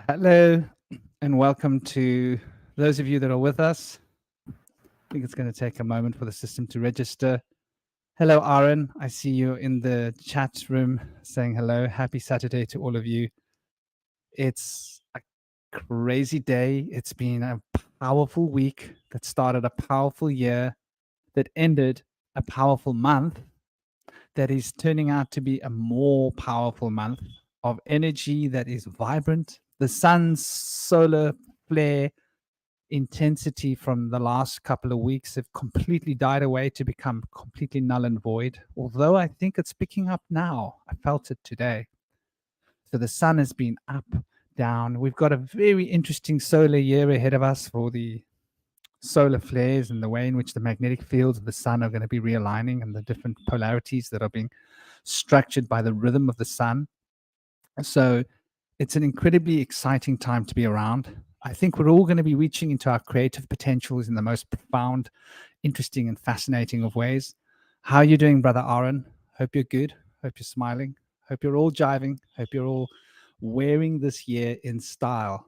Hello and welcome to those of you that are with us. I think it's going to take a moment for the system to register. Hello, Aaron. I see you in the chat room saying hello. Happy Saturday to all of you. It's a crazy day. It's been a powerful week that started a powerful year that ended a powerful month that is turning out to be a more powerful month of energy that is vibrant. The sun's solar flare intensity from the last couple of weeks have completely died away to become completely null and void. Although I think it's picking up now. I felt it today. So the sun has been up, down. We've got a very interesting solar year ahead of us for the solar flares and the way in which the magnetic fields of the sun are going to be realigning and the different polarities that are being structured by the rhythm of the sun. So it's an incredibly exciting time to be around. I think we're all going to be reaching into our creative potentials in the most profound, interesting, and fascinating of ways. How are you doing, Brother Aaron? Hope you're good. Hope you're smiling. Hope you're all jiving. Hope you're all wearing this year in style.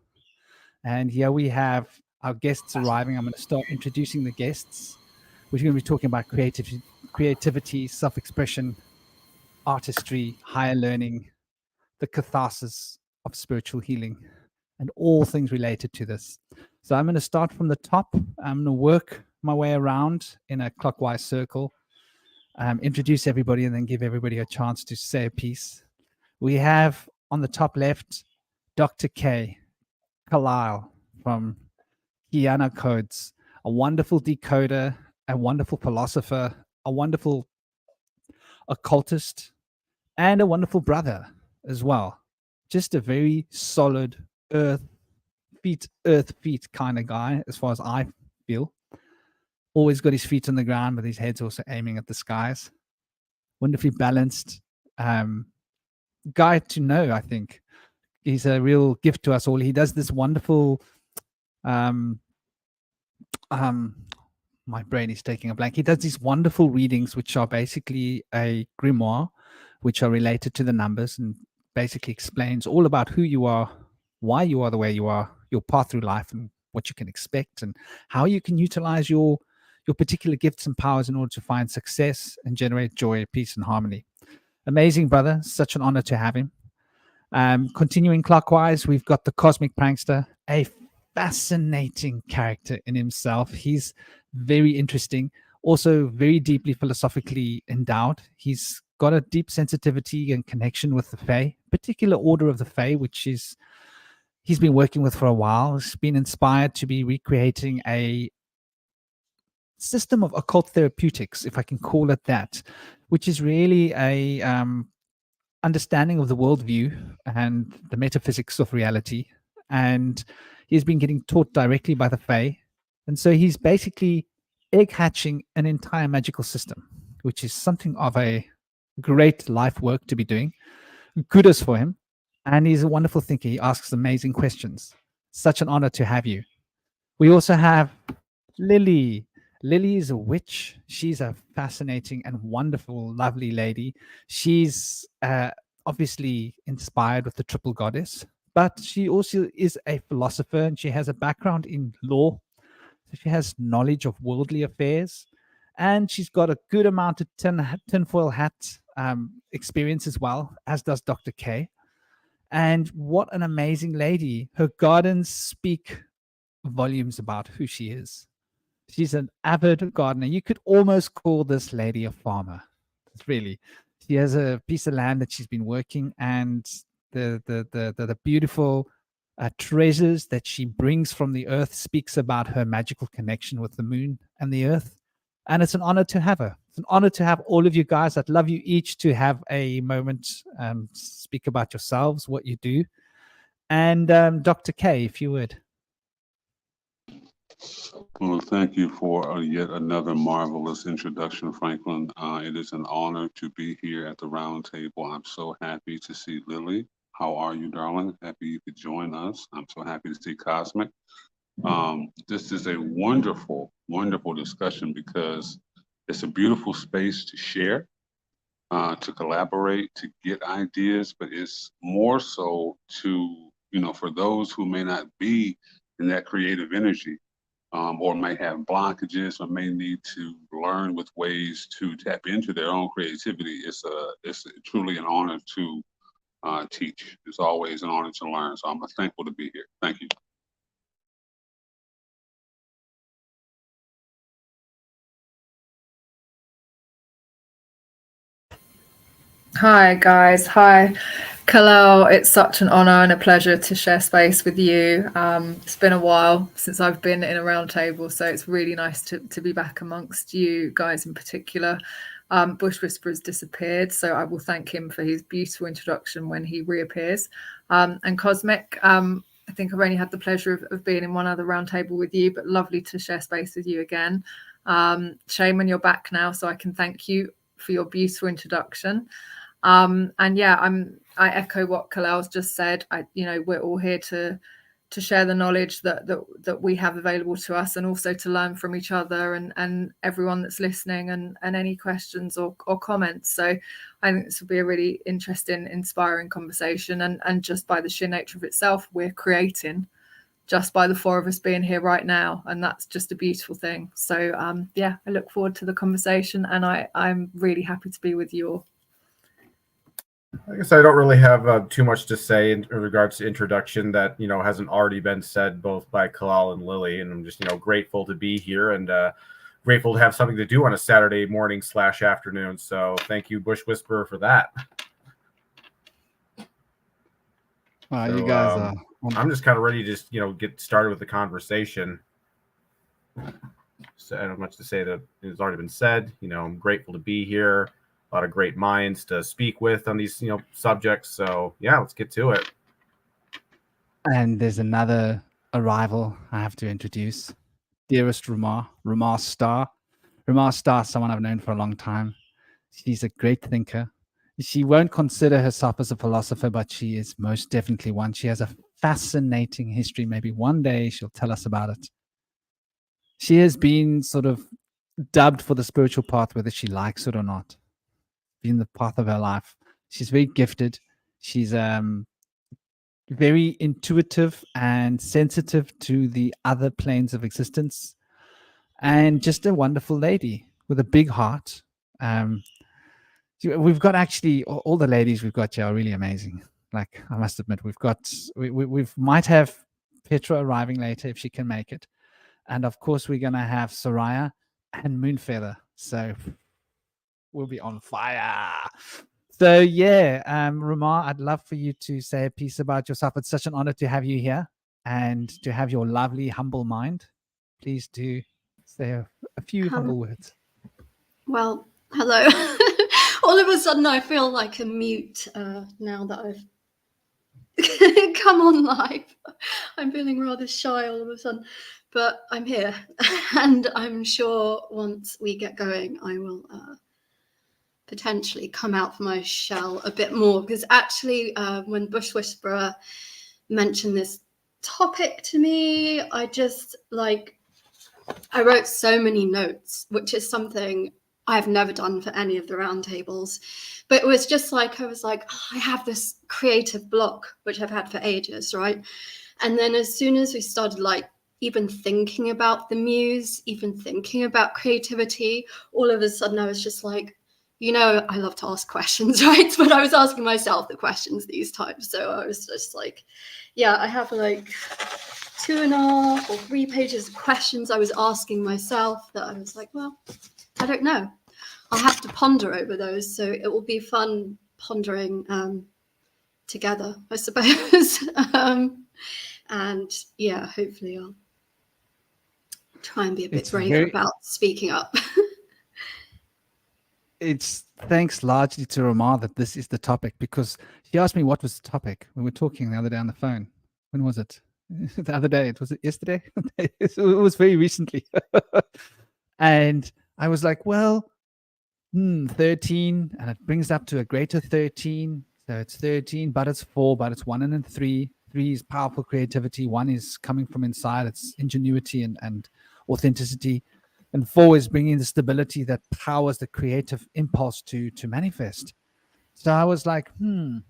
And here we have our guests arriving. I'm going to start introducing the guests. We're going to be talking about creativity, self-expression, artistry, higher learning, the catharsis of spiritual healing, and all things related to this. So I'm going to start from the top. I'm going to work my way around in a clockwise circle, introduce everybody, and then give everybody a chance to say a piece. We have on the top left, Dr. K. Carlisle from Kiana Codes, a wonderful decoder, a wonderful philosopher, a wonderful occultist, and a wonderful brother as well. Just a very solid earth feet kind of guy, as far as I feel. Always got his feet on the ground, but his head's also aiming at the skies. Wonderfully balanced guy to know, I think. He's a real gift to us all. He does this wonderful um, my brain is taking a blank. He does these wonderful readings, which are basically a grimoire, which are related to the numbers and basically explains all about who you are, why you are the way you are, your path through life, and what you can expect, and how you can utilize your particular gifts and powers in order to find success and generate joy, peace, and harmony. Amazing brother. Such an honor to have him. Continuing clockwise, we've got the cosmic prankster, a fascinating character in himself. He's very interesting, also very deeply philosophically endowed. He's got a deep sensitivity and connection with the Fae, particular order of the Fae, which is he's been working with for a while. He's been inspired to be recreating a system of occult therapeutics, if I can call it that, which is really a understanding of the worldview and the metaphysics of reality. And he's been getting taught directly by the Fae. And so he's basically egg hatching an entire magical system, which is something of a great life work to be doing. Kudos for him. And he's a wonderful thinker. He asks amazing questions. Such an honor to have you. We also have Lily. Lily is a witch. She's a fascinating and wonderful, lovely lady. She's obviously inspired with the triple goddess, but she also is a philosopher and she has a background in law. So she has knowledge of worldly affairs and she's got a good amount of tinfoil hat experience as well, as does Dr. K. And what an amazing lady. Her gardens speak volumes about who she is. She's an avid gardener. You could almost call this lady a farmer. It's really, she has a piece of land that she's been working, and the beautiful treasures that she brings from the earth speaks about her magical connection with the moon and the earth. And it's an honor to have her. It's an honor to have all of you guys. I'd love you each to have a moment, speak about yourselves, what you do. And Dr. K, if you would. Well, thank you for yet another marvelous introduction, Franklin. It is an honor to be here at the round table. I'm so happy to see Lily. How are you, darling? Happy you could join us. I'm so happy to see Cosmic. This is a wonderful, wonderful discussion because it's a beautiful space to share, to collaborate, to get ideas, but it's more so to for those who may not be in that creative energy, or may have blockages, or may need to learn with ways to tap into their own creativity, it's truly an honor to teach. It's always an honor to learn. So I'm thankful to be here. Thank you. Hi guys, hi Kalal. It's such an honour and a pleasure to share space with you. It's been a while since I've been in a round table, so it's really nice to be back amongst you guys in particular. Bush Whisperer's disappeared, so I will thank him for his beautiful introduction when he reappears. And Cosmic, I think I've only had the pleasure of being in one other round table with you, but lovely to share space with you again. Shaman, you're back now, so I can thank you for your beautiful introduction. And yeah, I echo what Kalal's just said. We're all here to share the knowledge that we have available to us, and also to learn from each other and everyone that's listening, and any questions or comments. So I think this will be a really interesting, inspiring conversation. And just by the sheer nature of itself, we're creating just by the four of us being here right now, and that's just a beautiful thing. So yeah, I look forward to the conversation, and I'm really happy to be with you all. I guess I don't really have too much to say in regards to introduction that hasn't already been said both by Kalal and Lily, and I'm just grateful to be here and grateful to have something to do on a Saturday morning / afternoon. So thank you, Bush Whisperer, for that. Wow, so, you guys are. I'm just kind of ready to just get started with the conversation. So I don't have much to say that has already been said. I'm grateful to be here. A lot of great minds to speak with on these subjects. So yeah, let's get to it. And there's another arrival I have to introduce. Dearest Rumar Star. Rumar Star, someone I've known for a long time. She's a great thinker. She won't consider herself as a philosopher, but she is most definitely one. She has a fascinating history. Maybe one day she'll tell us about it. She has been sort of dubbed for the spiritual path, whether she likes it or not. Been the path of her life. She's very gifted. She's very intuitive and sensitive to the other planes of existence, and just a wonderful lady with a big heart. We've got actually all the ladies we've got here are really amazing. Like, I must admit, we might have Petra arriving later if she can make it, and of course we're gonna have Soraya and Moonfeather. So we'll be on fire. So yeah, Rumar, I'd love for you to say a piece about yourself. It's such an honor to have you here and to have your lovely, humble mind. Please do say a few humble words. Well, hello. All of a sudden I feel like a mute now that I've come on live. I'm feeling rather shy all of a sudden, but I'm here. And I'm sure once we get going, I will potentially come out from my shell a bit more, because actually when Bush Whisperer mentioned this topic to me, I wrote so many notes, which is something I've never done for any of the roundtables. But it was just like, I was like, I have this creative block, which I've had for ages, right? And then as soon as we started even thinking about the muse, even thinking about creativity, all of a sudden I was just like, I love to ask questions, right? But I was asking myself the questions these times. So I was just like, yeah, I have 2.5 or 3 pages of questions I was asking myself that I was like, well, I don't know. I'll have to ponder over those. So it will be fun pondering together, I suppose. And yeah, hopefully I'll try and be a bit braver about speaking up. It's thanks largely to Rumar that this is the topic, because she asked me what was the topic. We were talking the other day on the phone. When was it? The other day. Was it yesterday? It was very recently. And I was like, well, 13, and it brings up to a greater 13. So it's 13, but it's 4, but it's 1 and then 3. 3 is powerful creativity. 1 is coming from inside. It's ingenuity and authenticity. And 4 is bringing the stability that powers the creative impulse to manifest. So I was like, So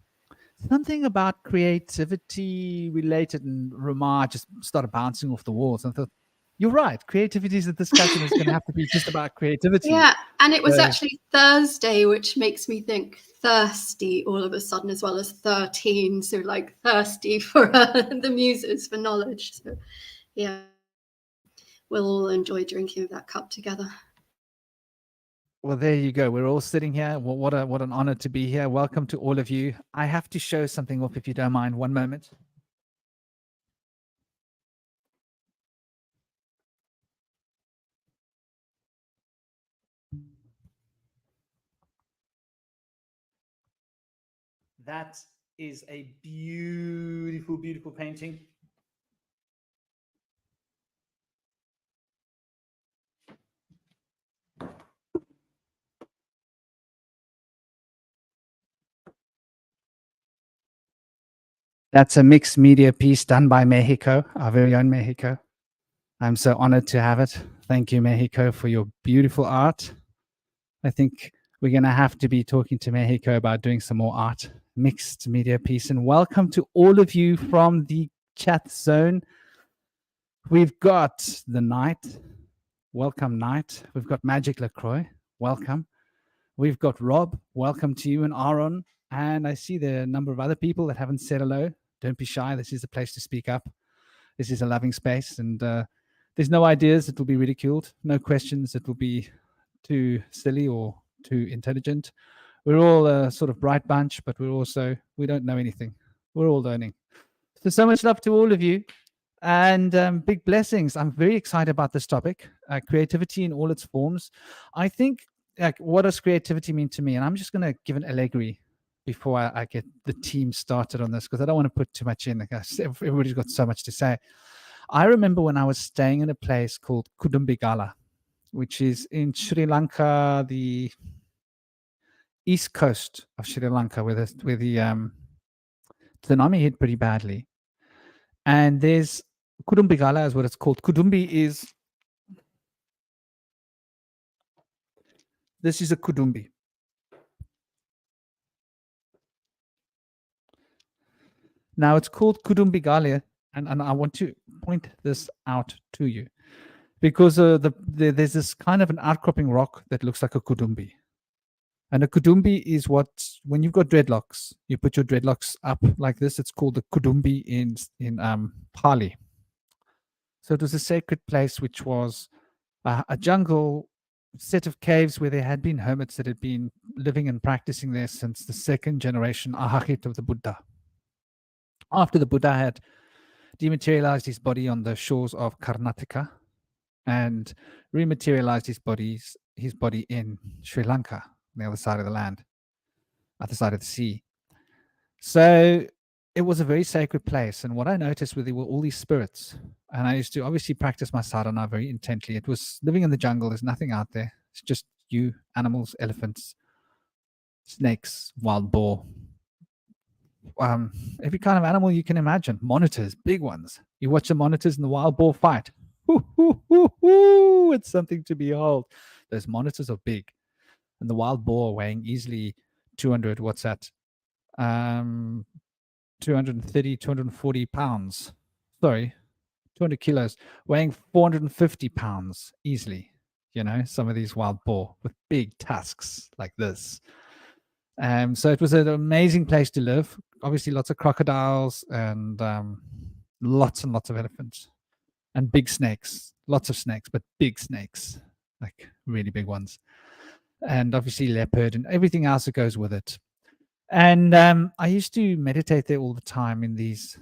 something about creativity related, and Ramar just started bouncing off the walls. And I thought, you're right. Creativity is a discussion is going to have to be just about creativity. Yeah, and it was So- actually Thursday, which makes me think thirsty all of a sudden, as well as 13. So like thirsty for the muses for knowledge. So yeah, we'll all enjoy drinking of that cup together. Well, there you go. We're all sitting here. Well, what an honor to be here. Welcome to all of you. I have to show something up if you don't mind. One moment. That is a beautiful, beautiful painting. That's a mixed media piece done by Mexico, our very own Mexico. I'm so honored to have it. Thank you, Mexico, for your beautiful art. I think we're going to have to be talking to Mexico about doing some more art, mixed media piece. And welcome to all of you from the chat zone. We've got the Knight. Welcome, Knight. We've got Magic LaCroix. Welcome. We've got Rob. Welcome to you, and Aaron. And I see there are a number of other people that haven't said hello. Don't be shy. This is the place to speak up. This is a loving space, and there's no ideas that will be ridiculed, no questions that will be too silly or too intelligent. We're all a sort of bright bunch, but we don't know anything. We're all learning. So much love to all of you, and big blessings. I'm very excited about this topic, creativity in all its forms. I think, like, what does creativity mean to me? And I'm just going to give an allegory before I get the team started on this, because I don't want to put too much in. Like, everybody's got so much to say. I remember when I was staying in a place called Kudumbigala, which is in Sri Lanka, the east coast of Sri Lanka, where the tsunami hit pretty badly. And there's Kudumbigala is what it's called. This is a Kudumbi. Now it's called Kudumbigala, and I want to point this out to you, because there's this kind of an outcropping rock that looks like a Kudumbi. And a Kudumbi is when you've got dreadlocks, you put your dreadlocks up like this. It's called a Kudumbi in Pali. So it was a sacred place, which was a jungle set of caves where there had been hermits that had been living and practicing there since the second generation Ahahit of the Buddha. After the Buddha had dematerialized his body on the shores of Karnataka and rematerialized his body in Sri Lanka, on the other side of the land, other side of the sea. So it was a very sacred place. And what I noticed there were all these spirits. And I used to obviously practice my sadhana very intently. It was living in the jungle. There's nothing out there. It's just you, animals, elephants, snakes, wild boar, every kind of animal you can imagine. Monitors, big ones. You watch the monitors and the wild boar fight. It's something to behold. Those monitors are big, and the wild boar weighing easily 200. What's that? 230, 240 pounds. Sorry, 200 kilos, weighing 450 pounds easily. You know, some of these wild boar with big tusks like this. So it was an amazing place to live. Obviously, lots of crocodiles and lots and lots of elephants and big snakes. Lots of snakes, but big snakes, like really big ones. And obviously leopard and everything else that goes with it. And I used to meditate there all the time in these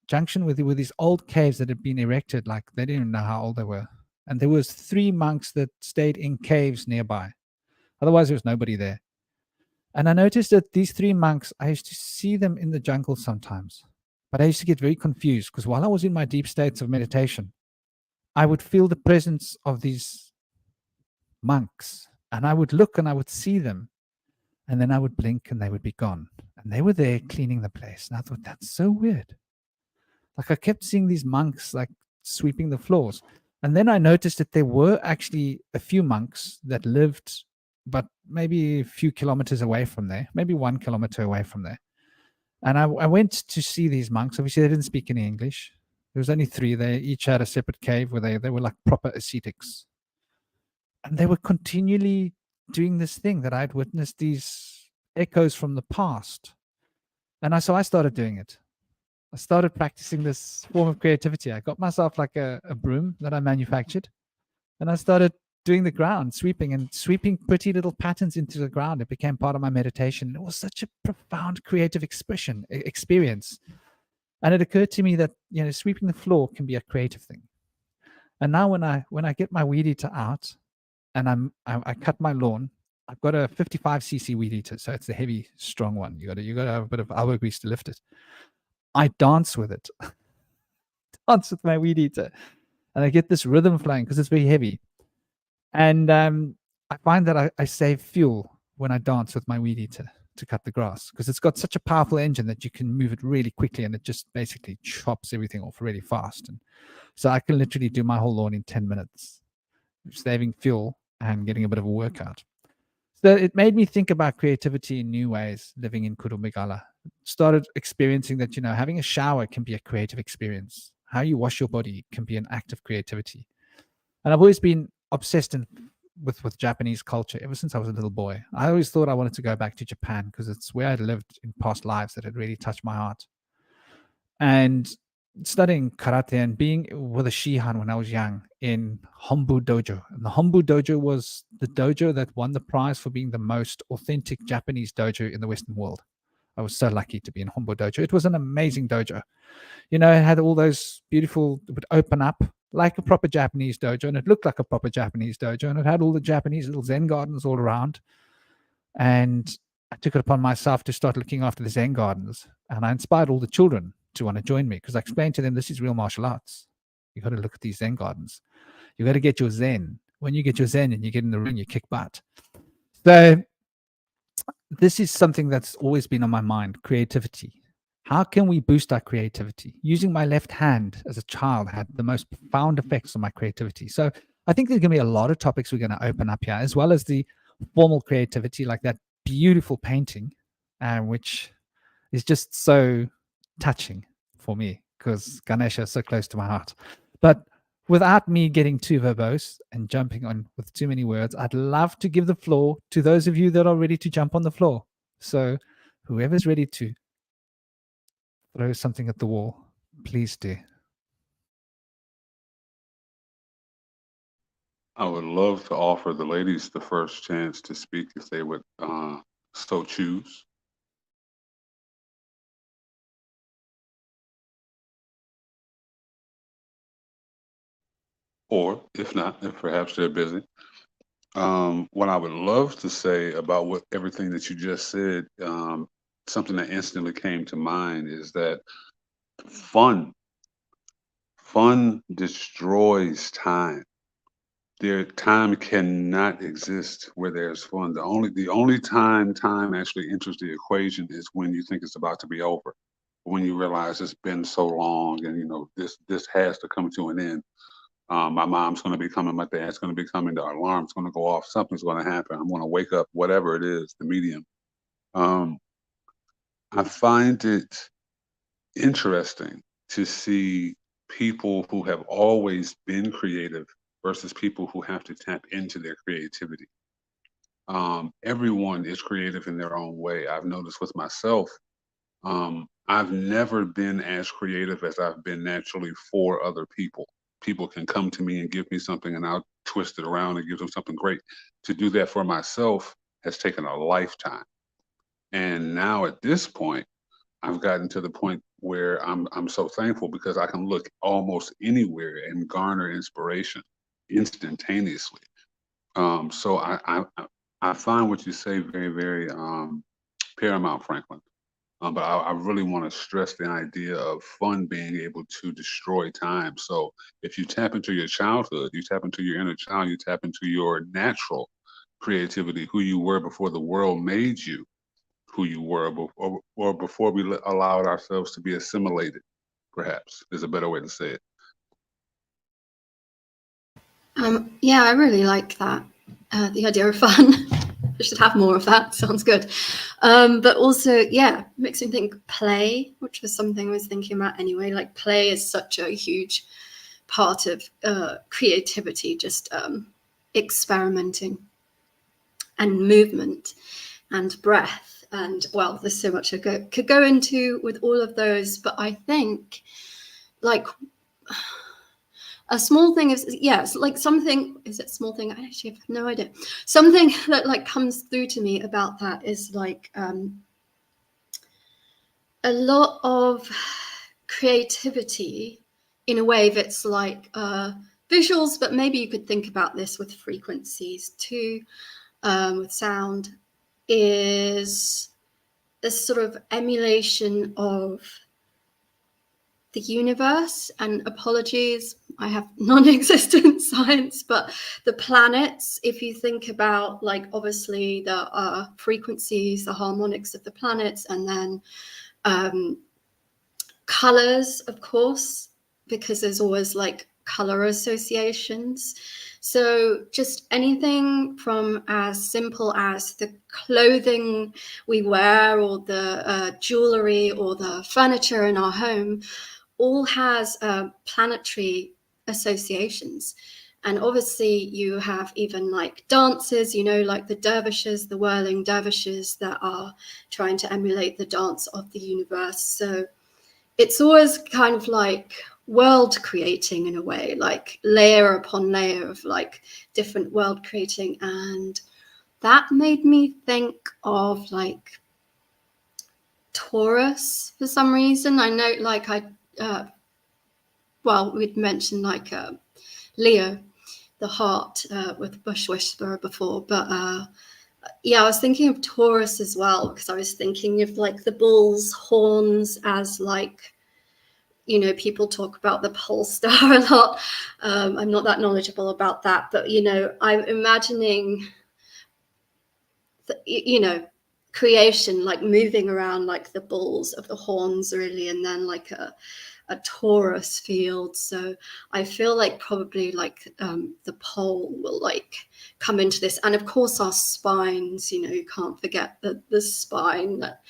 junction with these old caves that had been erected. Like, they didn't even know how old they were. And there was 3 monks that stayed in caves nearby. Otherwise, there was nobody there. And I noticed that these 3 monks, I used to see them in the jungle sometimes, but I used to get very confused, because while I was in my deep states of meditation, I would feel the presence of these monks, and I would look and I would see them, and then I would blink and they would be gone. And they were there cleaning the place. And I thought, that's so weird. Like, I kept seeing these monks like sweeping the floors. And then I noticed that there were actually a few monks that lived, but maybe a few kilometers away from there, maybe 1 kilometer away from there. And I went to see these monks. Obviously, they didn't speak any English. There was only 3. They each had a separate cave where they were like proper ascetics. And they were continually doing this thing that I'd witnessed, these echoes from the past. And so I started doing it. I started practicing this form of creativity. I got myself like a broom that I manufactured. And I started doing the ground, sweeping pretty little patterns into the ground. It became part of my meditation. It was such a profound creative experience. And it occurred to me that, you know, sweeping the floor can be a creative thing. And now when I get my weed eater out and I cut my lawn, I've got a 55cc weed eater, so it's the heavy, strong one. You got to have a bit of elbow grease to lift it. I dance with it, dance with my weed eater, and I get this rhythm flowing because it's very heavy. And I find that I save fuel when I dance with my weed eater to cut the grass, because it's got such a powerful engine that you can move it really quickly, and it just basically chops everything off really fast. And so I can literally do my whole lawn in 10 minutes, saving fuel and getting a bit of a workout. So it made me think about creativity in new ways, living in Kurumigala. Started experiencing that, you know, having a shower can be a creative experience. How you wash your body can be an act of creativity. And I've always been obsessed with Japanese culture ever since I was a little boy. I always thought I wanted to go back to Japan because it's where I'd lived in past lives that had really touched my heart. And studying karate and being with a shihan when I was young in Hombu Dojo. And the Hombu Dojo was the dojo that won the prize for being the most authentic Japanese dojo in the Western world. I was so lucky to be in Hombu Dojo. It was an amazing dojo. You know, it had all those beautiful, it would open up like a proper Japanese dojo, and it looked like a proper Japanese dojo, and it had all the Japanese little Zen gardens all around. And I took it upon myself to start looking after the Zen gardens, and I inspired all the children to want to join me because I explained to them, this is real martial arts. You got to look at these Zen gardens. You got to get your Zen. When you get your Zen and you get in the ring, you kick butt. So this is something that's always been on my mind, creativity. How can we boost our creativity? Using my left hand as a child had the most profound effects on my creativity. So I think there's going to be a lot of topics we're going to open up here, as well as the formal creativity, like that beautiful painting, which is just so touching for me because Ganesha is so close to my heart. But without me getting too verbose and jumping on with too many words, I'd love to give the floor to those of you that are ready to jump on the floor. So whoever's ready to throw something at the wall, please do. I would love to offer the ladies the first chance to speak if they would so choose. Or if not, if perhaps they're busy. What I would love to say about everything that you just said, something that instantly came to mind is that fun destroys time. Time cannot exist where there's fun. The only time actually enters the equation is when you think it's about to be over, when you realize it's been so long and you know this has to come to an end. My mom's going to be coming, my dad's going to be coming, the alarm's going to go off, something's going to happen. I'm going to wake up, whatever it is, the medium. I find it interesting to see people who have always been creative versus people who have to tap into their creativity. Everyone is creative in their own way. I've noticed with myself, I've never been as creative as I've been naturally for other people. People can come to me and give me something and I'll twist it around and give them something great. To do that for myself has taken a lifetime. And now at this point, I've gotten to the point where I'm so thankful because I can look almost anywhere and garner inspiration instantaneously. So I find what you say very, very paramount, Franklin. But I really want to stress the idea of fun being able to destroy time. So if you tap into your childhood, you tap into your inner child, you tap into your natural creativity, who you were before the world made you who you were, or before we allowed ourselves to be assimilated, perhaps, is a better way to say it. Yeah, I really like that, the idea of fun. should have more of that. Sounds good. But also, yeah, makes me think play, which was something I was thinking about anyway. Like play is such a huge part of creativity, just experimenting and movement and breath. And well, there's so much I could go into with all of those, but I think like a small thing is, yeah, it's like something, is it small thing? I actually have no idea. Something that like comes through to me about that is like a lot of creativity in a way that's like visuals, but maybe you could think about this with frequencies too, with sound, is this sort of emulation of the universe. And apologies, I have non-existent science, but the planets, if you think about like obviously the frequencies, the harmonics of the planets, and then colors, of course, because there's always like color associations. So just anything from as simple as the clothing we wear, or the jewelry, or the furniture in our home, all has planetary associations. And obviously you have even like dances, you know, like the dervishes, the whirling dervishes that are trying to emulate the dance of the universe. So it's always kind of like world creating in a way, like layer upon layer of like different world creating. And that made me think of like Taurus for some reason. I know like well, we'd mentioned like Leo, the heart, with Bush Whisperer before, but yeah, I was thinking of Taurus as well, because I was thinking of like the bull's horns as like, you know, people talk about the pole star a lot. I'm not that knowledgeable about that, but you know, I'm imagining, you know, creation like moving around like the bulls of the horns really, and then like a Taurus field. So I feel like probably like the pole will like come into this, and of course our spines, you know, you can't forget the spine. That,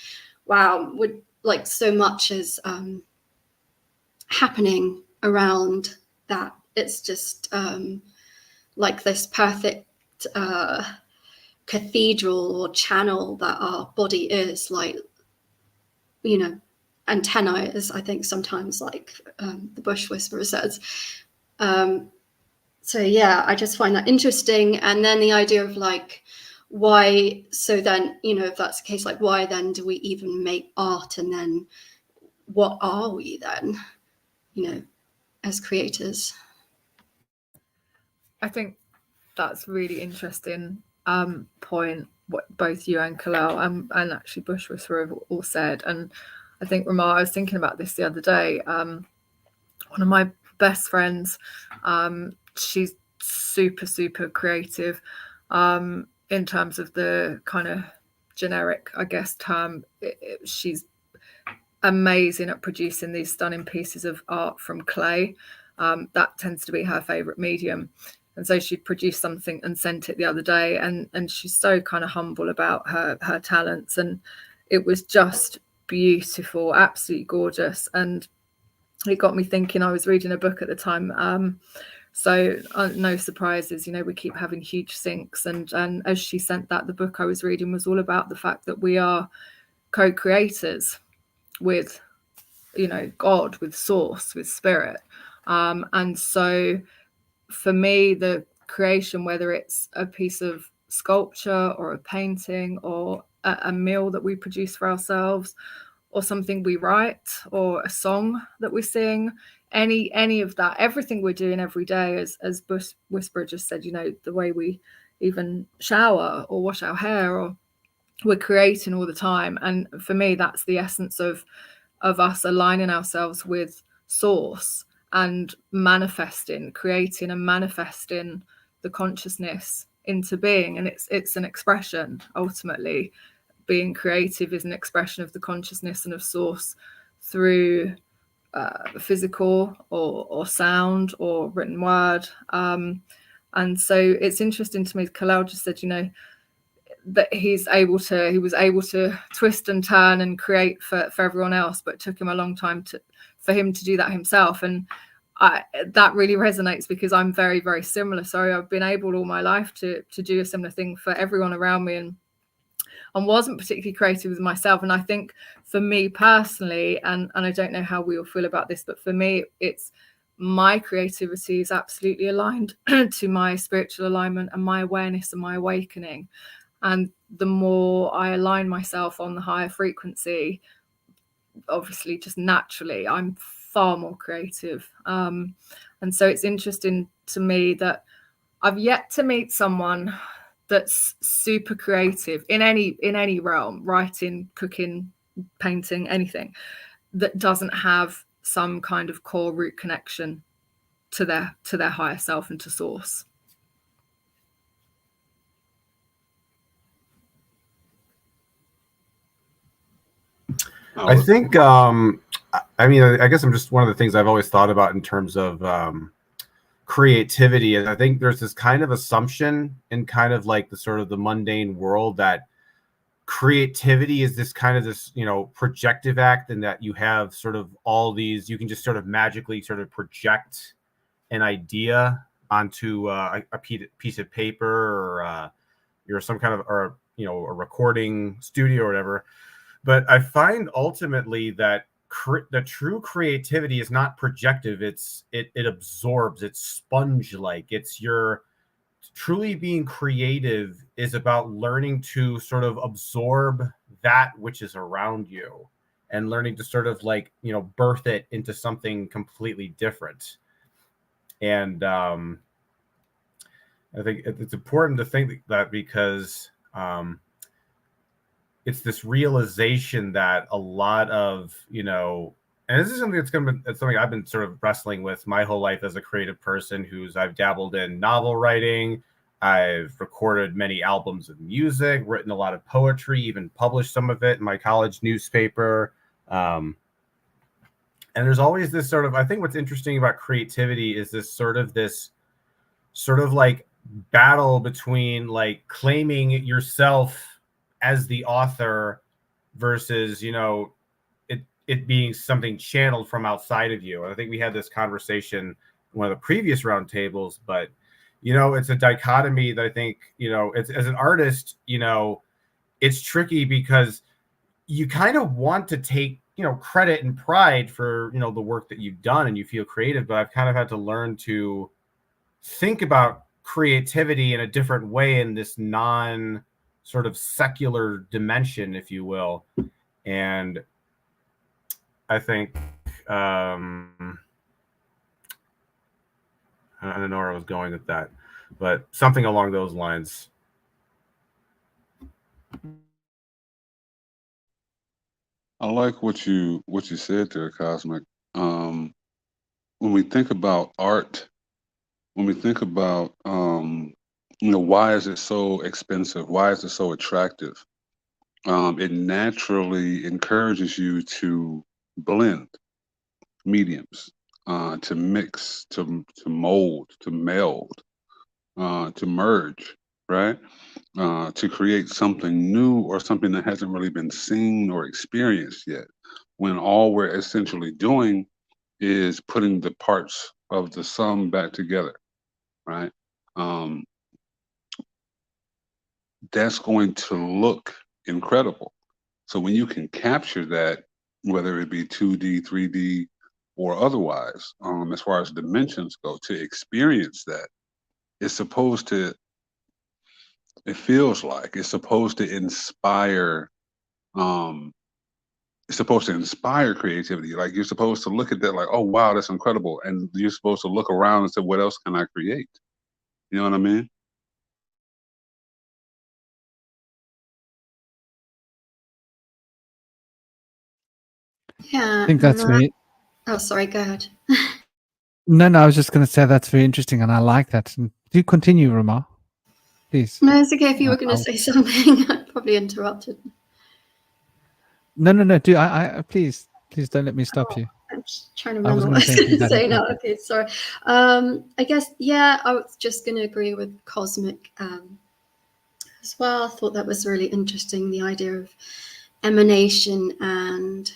wow, would like so much is happening around that. It's just like this perfect cathedral or channel that our body is, like, you know, antenna is, I think sometimes like the Bush Whisperer says. So yeah, I just find that interesting. And then the idea of like, why, so then, you know, if that's the case, like why then do we even make art? And then what are we then, you know, as creators? I think that's really interesting point, what both you and Kalal and actually Bush Whisperer have all said. And I think, Ramar, I was thinking about this the other day. One of my best friends, she's super creative in terms of the kind of generic, I guess, term. She's amazing at producing these stunning pieces of art from clay. That tends to be her favorite medium. And so she produced something and sent it the other day, and she's so kind of humble about her talents, and it was just beautiful, absolutely gorgeous. And it got me thinking. I was reading a book at the time, so no surprises, you know, we keep having huge sinks, and as she sent that, the book I was reading was all about the fact that we are co-creators with, you know, God, with source, with spirit. And so for me, the creation, whether it's a piece of sculpture or a painting or a meal that we produce for ourselves, or something we write, or a song that we sing, any of that, everything we're doing every day, as Bush Whisperer just said, you know, the way we even shower or wash our hair, or we're creating all the time. And for me, that's the essence of us aligning ourselves with source and manifesting, creating and manifesting the consciousness into being. And it's an expression. Ultimately, being creative is an expression of the consciousness and of source through physical or sound or written word. And so it's interesting to me, Kalal just said, you know, that he was able to twist and turn and create for everyone else, but it took him a long time for him to do that himself. And that really resonates because I'm very, very similar. So I've been able all my life to do a similar thing for everyone around me, and wasn't particularly creative with myself. And I think for me personally, and I don't know how we all feel about this, but for me, it's my creativity is absolutely aligned to my spiritual alignment and my awareness and my awakening. And the more I align myself on the higher frequency, obviously just naturally, I'm far more creative. And so it's interesting to me that I've yet to meet someone that's super creative in any realm, writing, cooking, painting, anything, that doesn't have some kind of core root connection to their higher self and to source. I think I mean, I guess I'm just one of the things I've always thought about in terms of creativity. And I think there's this kind of assumption in kind of like the sort of the mundane world that creativity is this kind of this, you know, projective act, and that you have sort of all these, you can just sort of magically sort of project an idea onto a piece of paper, or you're some kind of, or, you know, a recording studio or whatever. But I find ultimately that the true creativity is not projective. It absorbs. It's sponge-like. It's your truly being creative is about learning to sort of absorb that which is around you and learning to sort of like, you know, birth it into something completely different. And I think it's important to think that because it's this realization that a lot of, you know, and this is something it's something I've been sort of wrestling with my whole life as a creative person I've dabbled in novel writing. I've recorded many albums of music, written a lot of poetry, even published some of it in my college newspaper. And there's always this sort of, I think what's interesting about creativity is this sort of like battle between like claiming yourself as the author versus, you know, it being something channeled from outside of you. And I think we had this conversation in one of the previous roundtables, but, you know, it's a dichotomy that I think, you know, it's, as an artist, you know, it's tricky because you kind of want to take, you know, credit and pride for, you know, the work that you've done and you feel creative, but I've kind of had to learn to think about creativity in a different way in this non sort of secular dimension, if you will. And I think I don't know where I was going with that, but something along those lines. I like what you said there, Cosmic. When we think about art, when we think about you know, why is it so expensive? Why is it so attractive? It naturally encourages you to blend mediums, to mix, to mold, to meld, to merge, right? To create something new or something that hasn't really been seen or experienced yet, when all we're essentially doing is putting the parts of the sum back together, right? That's going to look incredible. So when you can capture that, whether it be 2D, 3D, or otherwise, as far as dimensions go, to experience that, it's supposed to, it feels like it's supposed to inspire, it's supposed to inspire creativity. Like you're supposed to look at that like, oh, wow, that's incredible. And you're supposed to look around and say, what else can I create? You know what I mean? Yeah. I think that's very. Oh, sorry. Go ahead. No, I was just going to say that's very interesting, and I like that. And do continue, Ramar, please. No, it's okay if you were going to say something. I probably interrupted. No. Do I please don't let me stop you. I'm just trying to I was remember what I was gonna say going to something say now. that Okay, sorry. I guess, yeah, I was just going to agree with Cosmic. as well. I thought that was really interesting, the idea of emanation and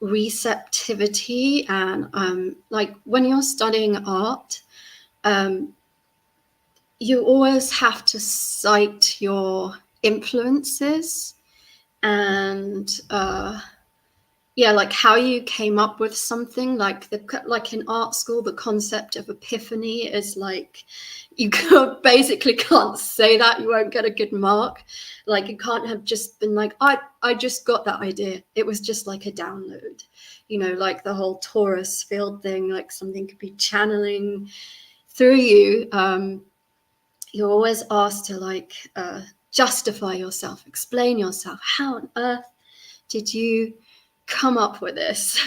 receptivity. And like when you're studying art, you always have to cite your influences and yeah, like how you came up with something. Like in art school, the concept of epiphany is like you basically can't say that, you won't get a good mark. Like you can't have just been like, I just got that idea, it was just like a download, you know, like the whole Taurus field thing, like something could be channeling through you. You're always asked to like justify yourself, explain yourself. How on earth did you come up with this?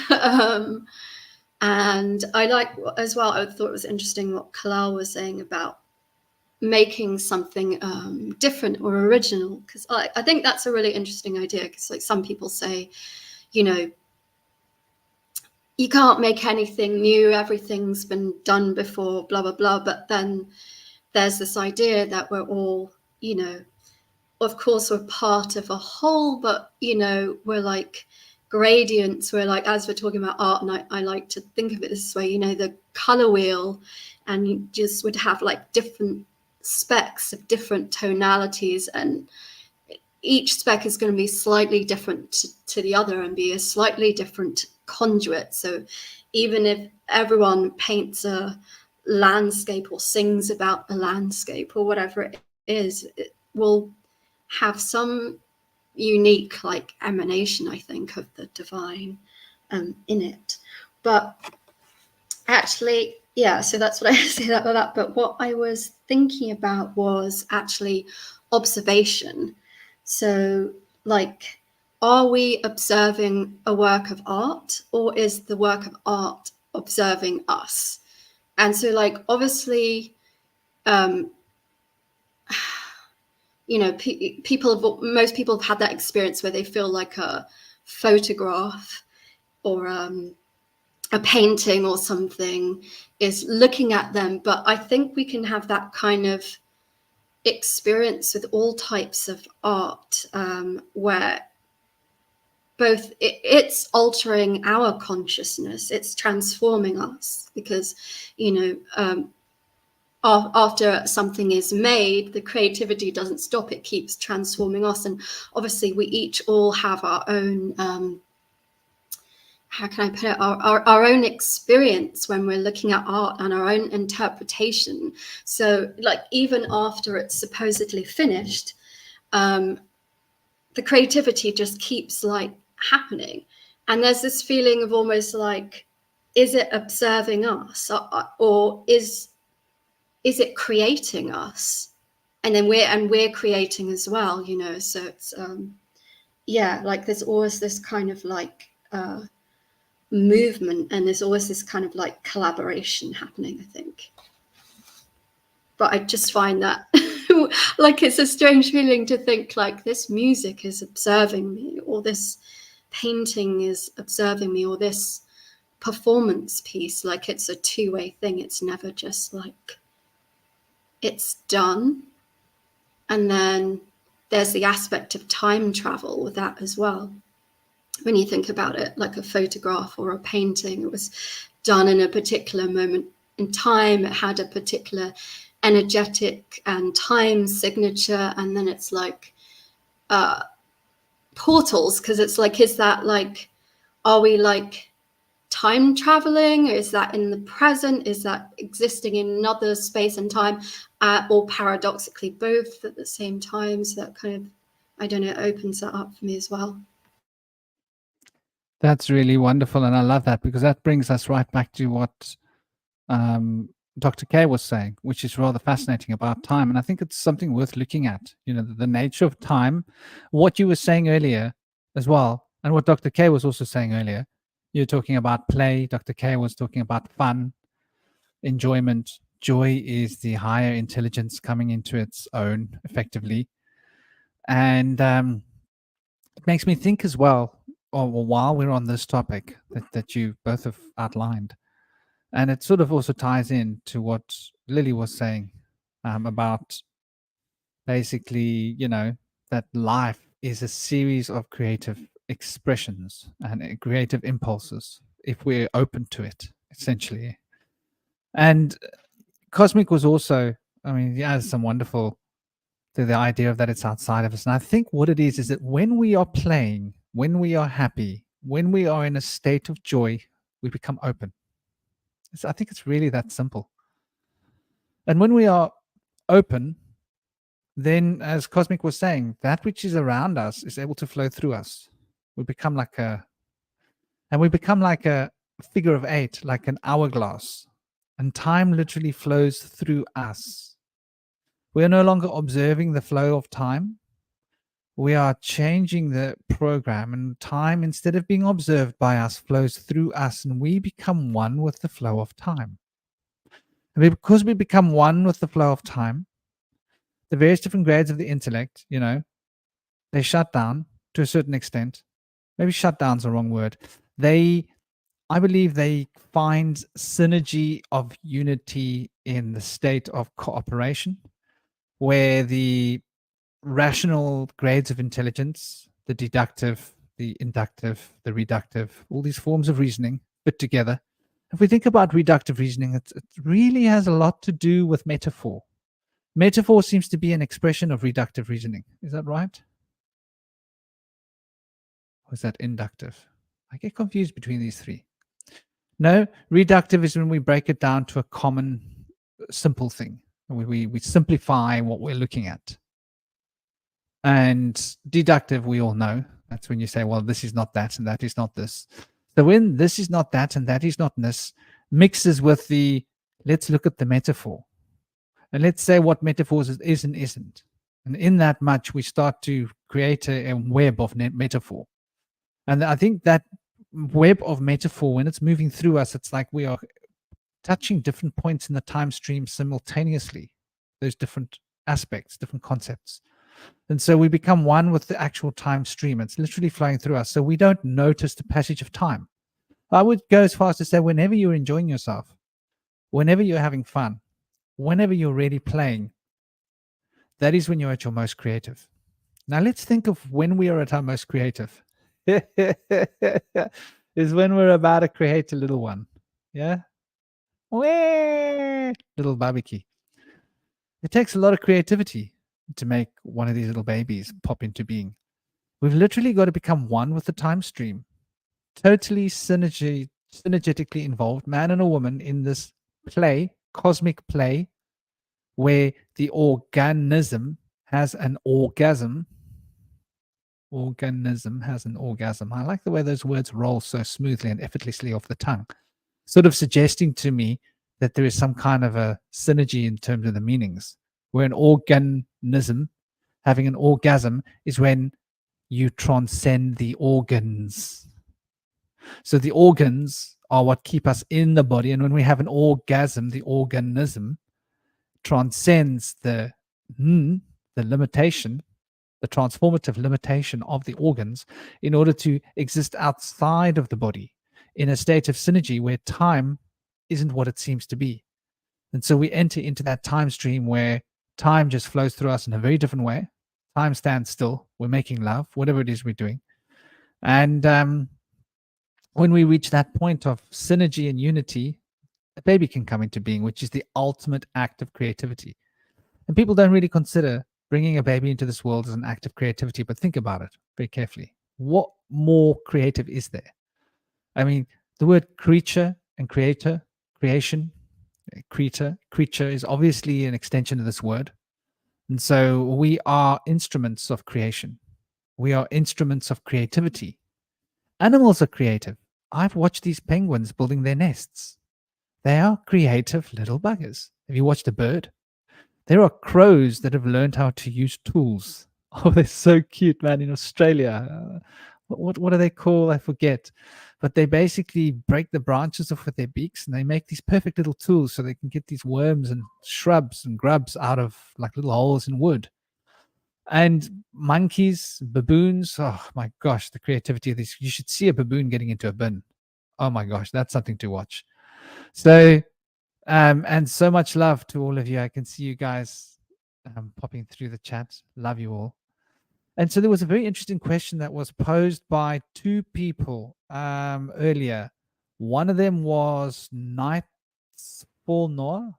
And I like as well, I thought it was interesting what Kalal was saying about making something different or original, because I think that's a really interesting idea, because like some people say, you know, you can't make anything new, everything's been done before, blah, blah, blah. But then there's this idea that we're all, you know, of course we're part of a whole, but, you know, we're like gradients. We're like, as we're talking about art, and I like to think of it this way, you know, the color wheel, and you just would have like different specks of different tonalities, and each spec is going to be slightly different to the other and be a slightly different conduit. So even if everyone paints a landscape or sings about the landscape or whatever it is, it will have some unique like emanation, I think, of the divine in it. But actually, yeah, so that's what I say about that. But what I was thinking about was actually observation. So like, are we observing a work of art, or is the work of art observing us? And so like, obviously, you know, most people have had that experience where they feel like a photograph or a painting or something is looking at them. But I think we can have that kind of experience with all types of art, where both it's altering our consciousness, it's transforming us, because, you know, after something is made, the creativity doesn't stop, it keeps transforming us. And obviously we each all have our own how can I put it, our own experience when we're looking at art, and our own interpretation. So like, even after it's supposedly finished, the creativity just keeps like happening. And there's this feeling of almost like, is it observing us, or is it creating us? And then we're creating as well, you know. So it's yeah, like there's always this kind of like movement, and there's always this kind of like collaboration happening, I think. But I just find that like, it's a strange feeling to think like, this music is observing me, or this painting is observing me, or this performance piece. Like, it's a two-way thing. It's never just like it's done. And then there's the aspect of time travel with that as well. When you think about it, like a photograph or a painting, it was done in a particular moment in time, it had a particular energetic and time signature, and then it's like portals, because it's like, is that like, are we like time traveling, or is that in the present, is that existing in another space and time, or paradoxically both at the same time? So that kind of, I don't know, opens that up for me as well. That's really wonderful, and I love that, because that brings us right back to what Dr. K was saying, which is rather fascinating about time. And I think it's something worth looking at, you know, the nature of time, what you were saying earlier as well, and what Dr. K was also saying earlier. You're talking about play, Dr. K was talking about fun, enjoyment. Joy is the higher intelligence coming into its own, effectively. And it makes me think as well, or while we're on this topic that you both have outlined, and it sort of also ties in to what Lily was saying about basically, that life is a series of creative expressions and creative impulses if we're open to it, essentially. And Cosmic was also, he has some wonderful to the idea of that it's outside of us. And I think what it is that when we are playing, when we are happy, when we are in a state of joy, we become open. I think it's really that simple. And when we are open, then, as Cosmic was saying, that which is around us is able to flow through us. We become like a figure of 8, like an hourglass, and time literally flows through us. We are no longer observing the flow of time. We are changing the program, and time, instead of being observed by us, flows through us, and we become one with the flow of time. And because we become one with the flow of time, the various different grades of the intellect, they shut down to a certain extent. Maybe shut down's the wrong word. I believe they find synergy of unity in the state of cooperation, where the rational grades of intelligence, the deductive, the inductive, the reductive, all these forms of reasoning fit together. If we think about reductive reasoning, it really has a lot to do with metaphor. Metaphor seems to be an expression of reductive reasoning. Is that right? Or is that inductive? I get confused between these three. No, reductive is when we break it down to a common, simple thing. We simplify what we're looking at. And deductive, we all know. That's when you say, well, this is not that and that is not this. So when this is not that and that is not this, mixes with the, let's look at the metaphor. And let's say what metaphors is and isn't. And in that much, we start to create a web of metaphor. And I think that web of metaphor, when it's moving through us, it's like we are touching different points in the time stream simultaneously. Those different aspects, different concepts. And so we become one with the actual time stream. It's literally flowing through us. So we don't notice the passage of time. I would go as far as to say, whenever you're enjoying yourself, whenever you're having fun, whenever you're really playing, that is when you're at your most creative. Now let's think of when we are at our most creative. Is when we're about to create a little one. Yeah? Little barbecue. It takes a lot of creativity to make one of these little babies pop into being. We've literally got to become one with the time stream. Totally synergetically involved, man and a woman, in this play, cosmic play, where the organism has an orgasm. Organism has an orgasm. I like the way those words roll so smoothly and effortlessly off the tongue, sort of suggesting to me that there is some kind of a synergy in terms of the meanings, where an organism having an orgasm is when you transcend the organs. So the organs are what keep us in the body, and when we have an orgasm, the organism transcends the limitation, the transformative limitation of the organs, in order to exist outside of the body in a state of synergy where time isn't what it seems to be. And so we enter into that time stream where time just flows through us in a very different way. Time stands still. We're making love, whatever it is we're doing. And when we reach that point of synergy and unity, a baby can come into being, which is the ultimate act of creativity. And people don't really consider bringing a baby into this world as an act of creativity, but think about it very carefully. What more creative is there? I mean, the word creature and creator, creation, creature is obviously an extension of this word. And so we are instruments of creation. We are instruments of creativity. Animals are creative. I've watched these penguins building their nests. They are creative little buggers. Have you watched a bird? There are crows that have learned how to use tools. Oh, they're so cute, man. In Australia, what do they call? I forget. But they basically break the branches off with their beaks, and they make these perfect little tools so they can get these worms and shrubs and grubs out of like little holes in wood. And monkeys, baboons, oh my gosh, the creativity of these. You should see a baboon getting into a bin. Oh my gosh, that's something to watch. So, and so much love to all of you. I can see you guys popping through the chat. Love you all. And so there was a very interesting question that was posed by two people earlier. One of them was Knights for Noah,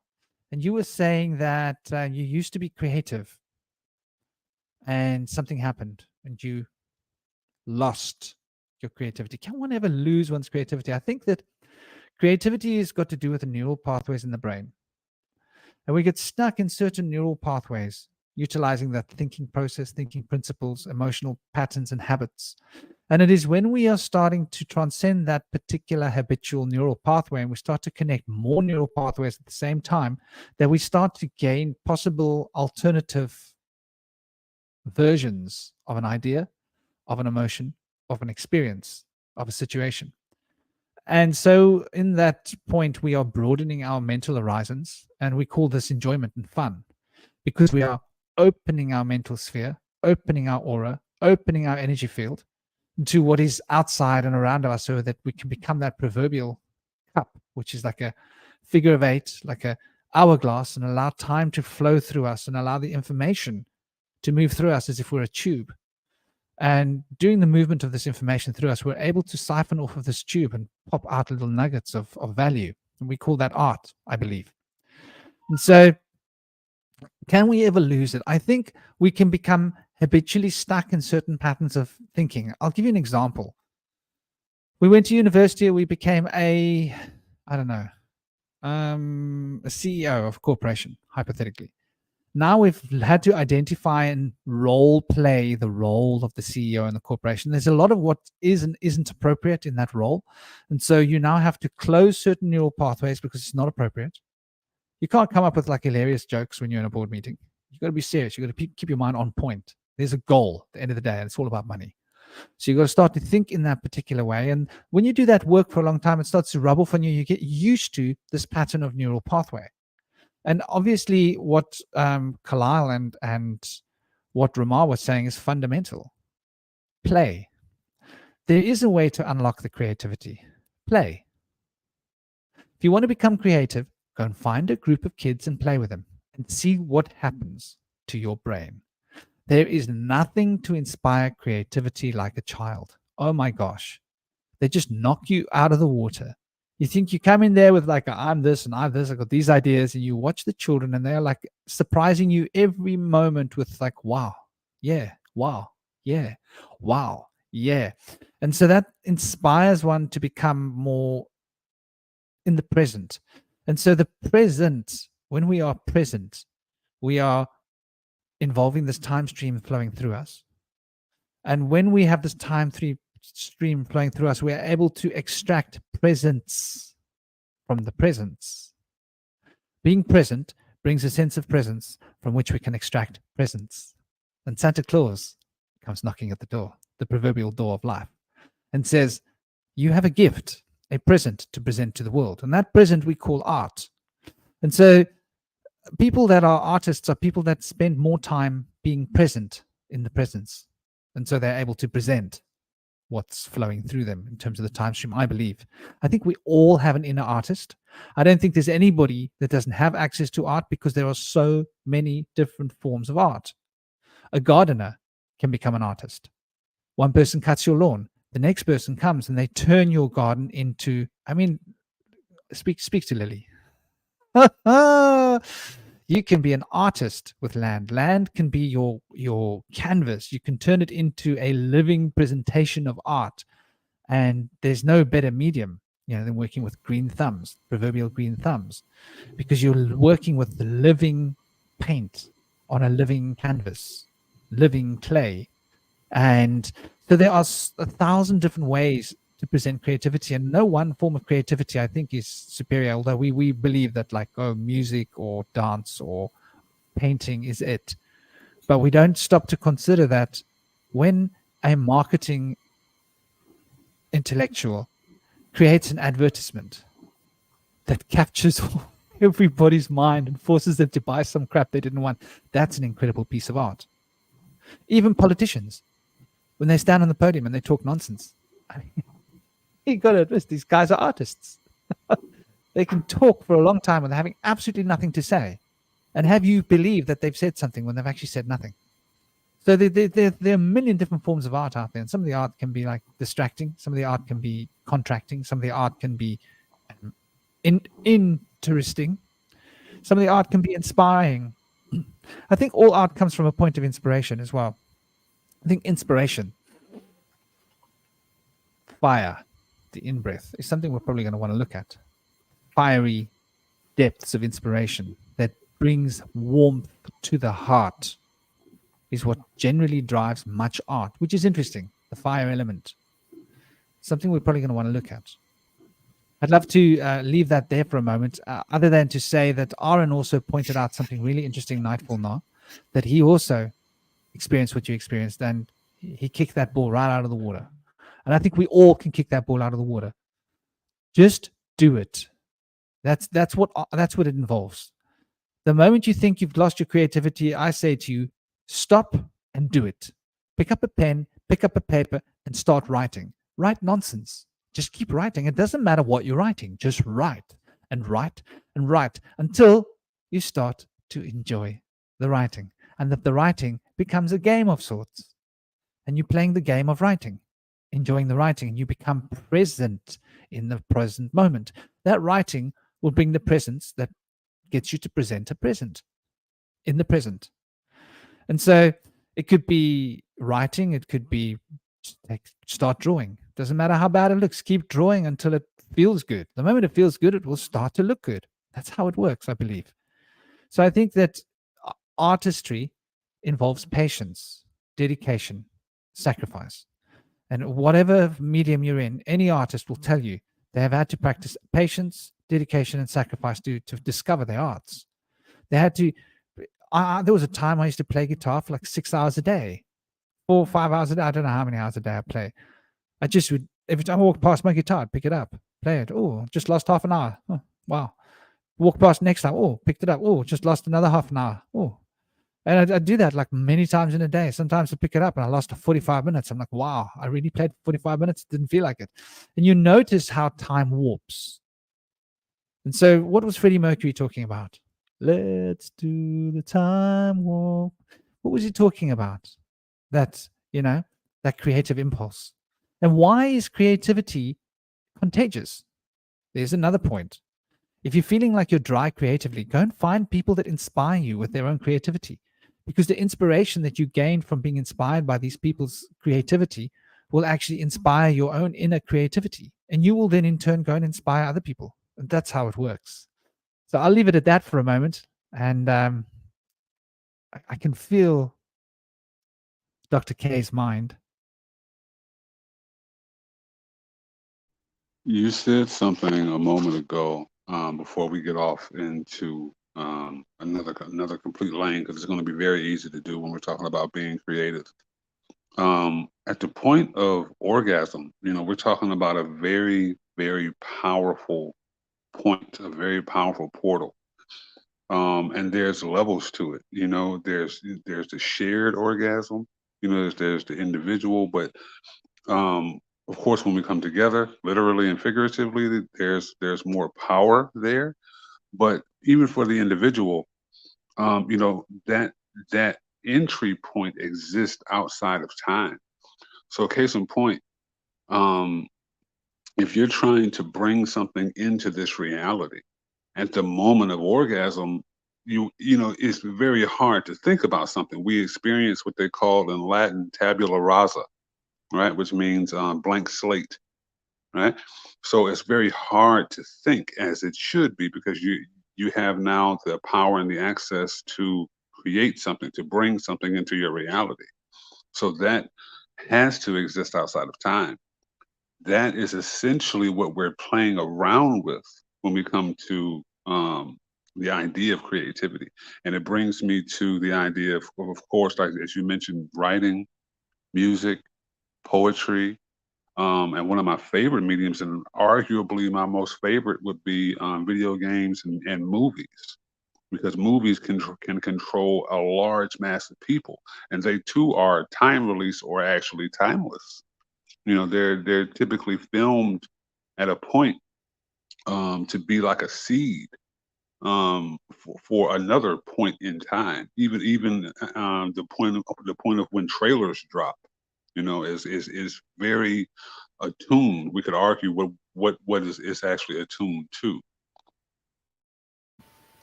and you were saying that you used to be creative and something happened and you lost your creativity. Can one ever lose one's creativity? I think that creativity has got to do with the neural pathways in the brain. And we get stuck in certain neural pathways, utilizing that thinking process, thinking principles, emotional patterns, and habits. And it is when we are starting to transcend that particular habitual neural pathway and we start to connect more neural pathways at the same time that we start to gain possible alternative versions of an idea, of an emotion, of an experience, of a situation. And so in that point, we are broadening our mental horizons, and we call this enjoyment and fun because we are opening our mental sphere, opening our aura, opening our energy field to what is outside and around us so that we can become that proverbial cup, which is like a figure of eight, like a hourglass, and allow time to flow through us and allow the information to move through us as if we're a tube. And during the movement of this information through us, we're able to siphon off of this tube and pop out little nuggets of value. And we call that art, I believe. And so can we ever lose it? I think we can become habitually stuck in certain patterns of thinking. I'll give you an example. We went to university, we became a CEO of a corporation, hypothetically. Now we've had to identify and role play the role of the CEO in the corporation. There's a lot of what is and isn't appropriate in that role. And so you now have to close certain neural pathways because it's not appropriate. You can't come up with like hilarious jokes when you're in a board meeting. You've got to be serious. You've got to keep your mind on point. There's a goal at the end of the day, and it's all about money. So you've got to start to think in that particular way. And when you do that work for a long time, it starts to rub off on you. You get used to this pattern of neural pathway. And obviously what Kalal and what Ramar was saying is fundamental. Play. There is a way to unlock the creativity. Play. If you want to become creative, go and find a group of kids and play with them and see what happens to your brain. There is nothing to inspire creativity like a child. Oh my gosh. They just knock you out of the water. You think you come in there with like, I'm this and I'm this, I've got these ideas, and you watch the children and they're like surprising you every moment with like, wow, yeah, wow, yeah, wow, yeah. And so that inspires one to become more in the present. And so the present, when we are present, we are involving this time stream flowing through us. And when we have this time stream flowing through us, we are able to extract presence from the presence. Being present brings a sense of presence from which we can extract presence. And Santa Claus comes knocking at the door, the proverbial door of life, and says, you have a gift, a present to present to the world. And that present we call art. And so people that are artists are people that spend more time being present in the presence. And so they're able to present what's flowing through them in terms of the time stream, I believe. I think we all have an inner artist. I don't think there's anybody that doesn't have access to art because there are so many different forms of art. A gardener can become an artist. One person cuts your lawn. The next person comes and they turn your garden into, speak to Lily. You can be an artist with land. Land can be your canvas. You can turn it into a living presentation of art. And there's no better medium, than working with green thumbs, proverbial green thumbs, because you're working with the living paint on a living canvas, living clay. And so there are 1,000 different ways to present creativity, and no one form of creativity I think is superior, although we believe that music or dance or painting is it. But we don't stop to consider that when a marketing intellectual creates an advertisement that captures everybody's mind and forces them to buy some crap they didn't want, that's an incredible piece of art. Even politicians, when they stand on the podium and they talk nonsense, you got to admit, these guys are artists. They can talk for a long time without having absolutely nothing to say. And have you believed that they've said something when they've actually said nothing? So there are a million different forms of art out there, and some of the art can be like distracting, some of the art can be contracting, some of the art can be interesting, some of the art can be inspiring. I think all art comes from a point of inspiration as well. I think inspiration, fire, the in-breath, is something we're probably going to want to look at. Fiery depths of inspiration that brings warmth to the heart is what generally drives much art, which is interesting. The fire element, something we're probably going to want to look at. I'd love to leave that there for a moment, other than to say that Aaron also pointed out something really interesting, Nightfall now, that he also experienced what you experienced, and he kicked that ball right out of the water. And I think we all can kick that ball out of the water. Just do it. That's what it involves. The moment you think you've lost your creativity, I say to you, stop and do it. Pick up a pen, pick up a paper, and start writing. Write nonsense. Just keep writing. It doesn't matter what you're writing. Just write and write and write until you start to enjoy the writing, and that the writing becomes a game of sorts. And you're playing the game of writing, enjoying the writing, and you become present in the present moment. That writing will bring the presence that gets you to present a present in the present. And so it could be writing, it could be start drawing. Doesn't matter how bad it looks, keep drawing until it feels good. The moment it feels good, it will start to look good. That's how it works, I believe. So I think that artistry involves patience, dedication, sacrifice. And whatever medium you're in, any artist will tell you they have had to practice patience, dedication, and sacrifice to discover their arts. They had to. There was a time I used to play guitar for like 6 hours a day, 4 or 5 hours a day. I don't know how many hours a day I play. I just would, every time I walked past my guitar, I'd pick it up, play it. Oh, just lost half an hour. Oh, wow. Walk past next time. Oh, picked it up. Oh, just lost another half an hour. Oh. And I'd do that like many times in a day. Sometimes I pick it up and I lost 45 minutes. I'm like, wow, I really played 45 minutes. Didn't feel like it. And you notice how time warps. And so what was Freddie Mercury talking about? Let's do the time warp. What was he talking about? That, that creative impulse. And why is creativity contagious? There's another point. If you're feeling like you're dry creatively, go and find people that inspire you with their own creativity, because the inspiration that you gain from being inspired by these people's creativity will actually inspire your own inner creativity. And you will then in turn go and inspire other people. And that's how it works. So I'll leave it at that for a moment. And I can feel Dr. K's mind. You said something a moment ago before we get off into another complete lane, because it's going to be very easy to do when we're talking about being creative. At the point of orgasm, we're talking about a very, very powerful point, a very powerful portal. And there's levels to it. There's the shared orgasm, there's the individual, but of course, when we come together, literally and figuratively, there's more power there. But even for the individual, that entry point exists outside of time. So, case in point, if you're trying to bring something into this reality, at the moment of orgasm, it's very hard to think about something. We experience what they call in Latin tabula rasa, right? Which means blank slate, right? So it's very hard to think as it should be, because you have now the power and the access to create something, to bring something into your reality. So that has to exist outside of time. That is essentially what we're playing around with when we come to the idea of creativity. And it brings me to the idea of course, like as you mentioned, writing, music, poetry, and one of my favorite mediums, and arguably my most favorite, would be video games and movies, because movies can control a large mass of people, and they too are time release or actually timeless. They're typically filmed at a point to be like a seed for another point in time. Even the point of when trailers drop, is very attuned. We could argue what is actually attuned to.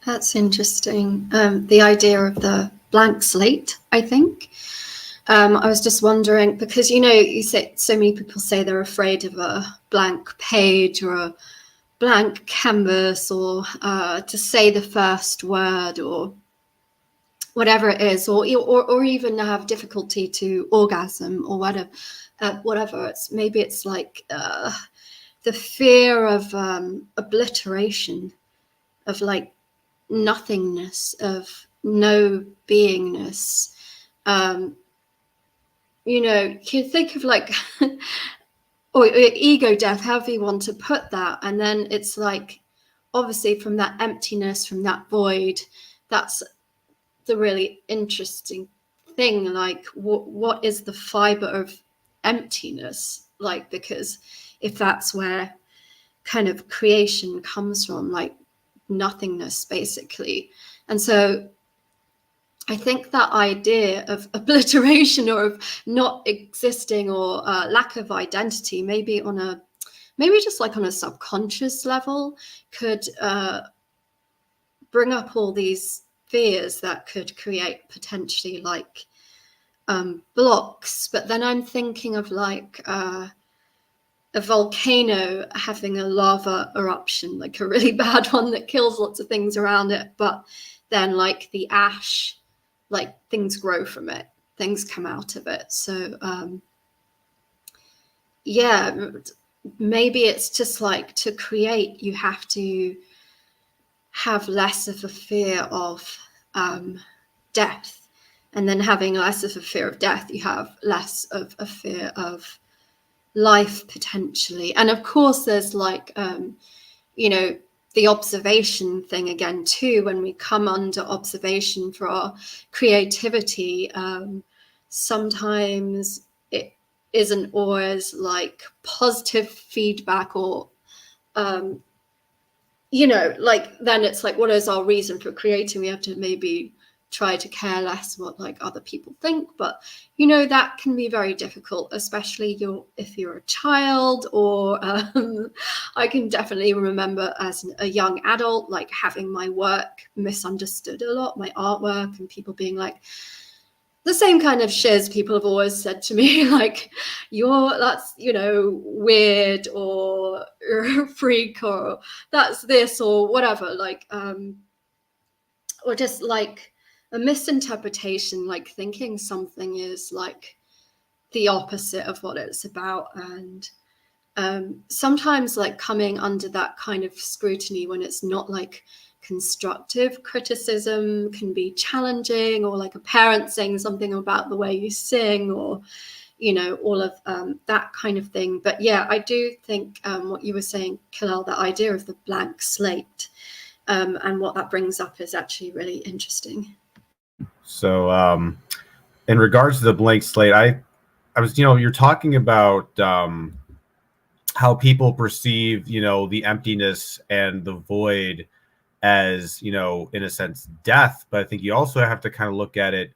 That's interesting. The idea of the blank slate, I think. I was just wondering, because, you say so many people say they're afraid of a blank page or a blank canvas, or to say the first word or whatever it is, or even have difficulty to orgasm or whatever. It's like the fear of obliteration, of like nothingness, of no beingness. You can think of like or ego death, however you want to put that. And then it's like, obviously from that emptiness, from that void, that's the really interesting thing. Like what is the fiber of emptiness? Like, because if that's where kind of creation comes from, like nothingness basically. And so I think that idea of obliteration or of not existing or lack of identity, maybe just like on a subconscious level, could bring up all these fears that could create potentially like blocks. But then I'm thinking of like a volcano having a lava eruption, like a really bad one that kills lots of things around it. But then like the ash, like things grow from it, things come out of it. So yeah, maybe it's just like, to create, you have to have less of a fear of death, and then having less of a fear of death, you have less of a fear of life potentially. And of course there's like the observation thing again too. When we come under observation for our creativity, sometimes it isn't always like positive feedback, or like then it's like, what is our reason for creating? We have to maybe try to care less what like other people think. But that can be very difficult, especially if you're a child, or I can definitely remember as a young adult like having my work misunderstood a lot, my artwork, and people being like, the same kind of shiz people have always said to me, like, that's weird, or you're a freak, or that's this, or whatever, like or just like a misinterpretation, like thinking something is like the opposite of what it's about. And sometimes like coming under that kind of scrutiny when it's not like constructive criticism can be challenging, or like a parent saying something about the way you sing, or all of that kind of thing. But yeah, I do think what you were saying, Kalal, that idea of the blank slate and what that brings up is actually really interesting. So in regards to the blank slate, I was, you're talking about how people perceive, the emptiness and the void as, in a sense, death. But I think you also have to kind of look at it,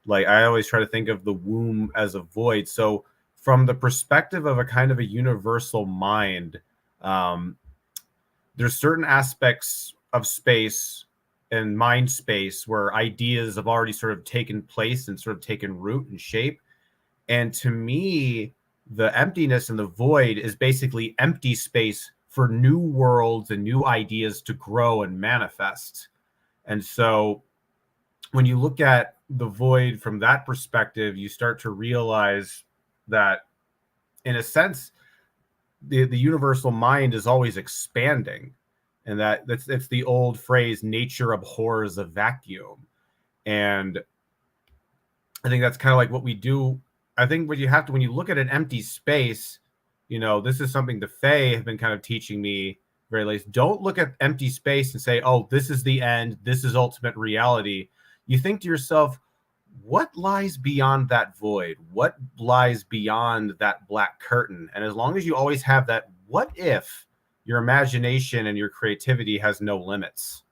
like I always try to think of the womb as a void. So from the perspective of a kind of a universal mind, there's certain aspects of space and mind space where ideas have already sort of taken place and sort of taken root and shape. And to me, the emptiness and the void is basically empty space for new worlds and new ideas to grow and manifest. And so when you look at the void from that perspective, you start to realize that, in a sense, the universal mind is always expanding. And it's the old phrase, nature abhors a vacuum. And I think that's kind of like what we do. I think when you look at an empty space, this is something the Fae have been kind of teaching me very late. Don't look at empty space and say, oh, this is the end, this is ultimate reality. You think to yourself, what lies beyond that void? What lies beyond that black curtain? And as long as you always have that, what if, your imagination and your creativity has no limits.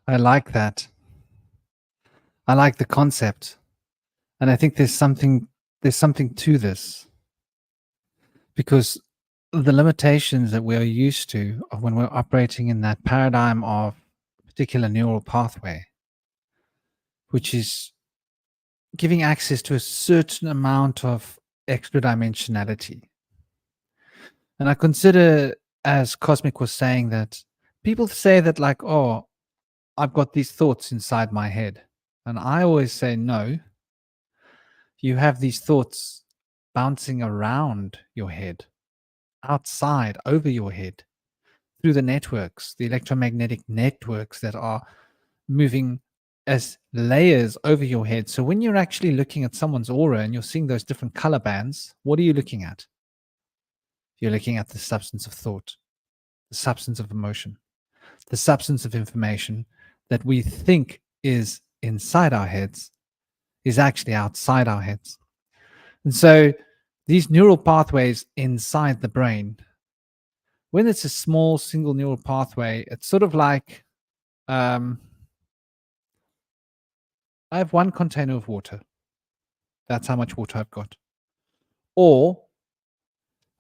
I like that. I like the concept. And I think there's something to this, because the limitations that we are used to of when we're operating in that paradigm of particular neural pathway, which is giving access to a certain amount of extra dimensionality. And I consider, as Cosmic was saying, that people say that, like, oh, I've got these thoughts inside my head. And I always say, no, you have these thoughts bouncing around your head, outside, over your head, through the networks, the electromagnetic networks that are moving as layers over your head. So when you're actually looking at someone's aura and you're seeing those different color bands, what are you looking at? You're looking at the substance of thought, the substance of emotion, the substance of information that we think is inside our heads is actually outside our heads. And so these neural pathways inside the brain, when it's a small single neural pathway, it's sort of like, I have one container of water. That's how much water I've got. Or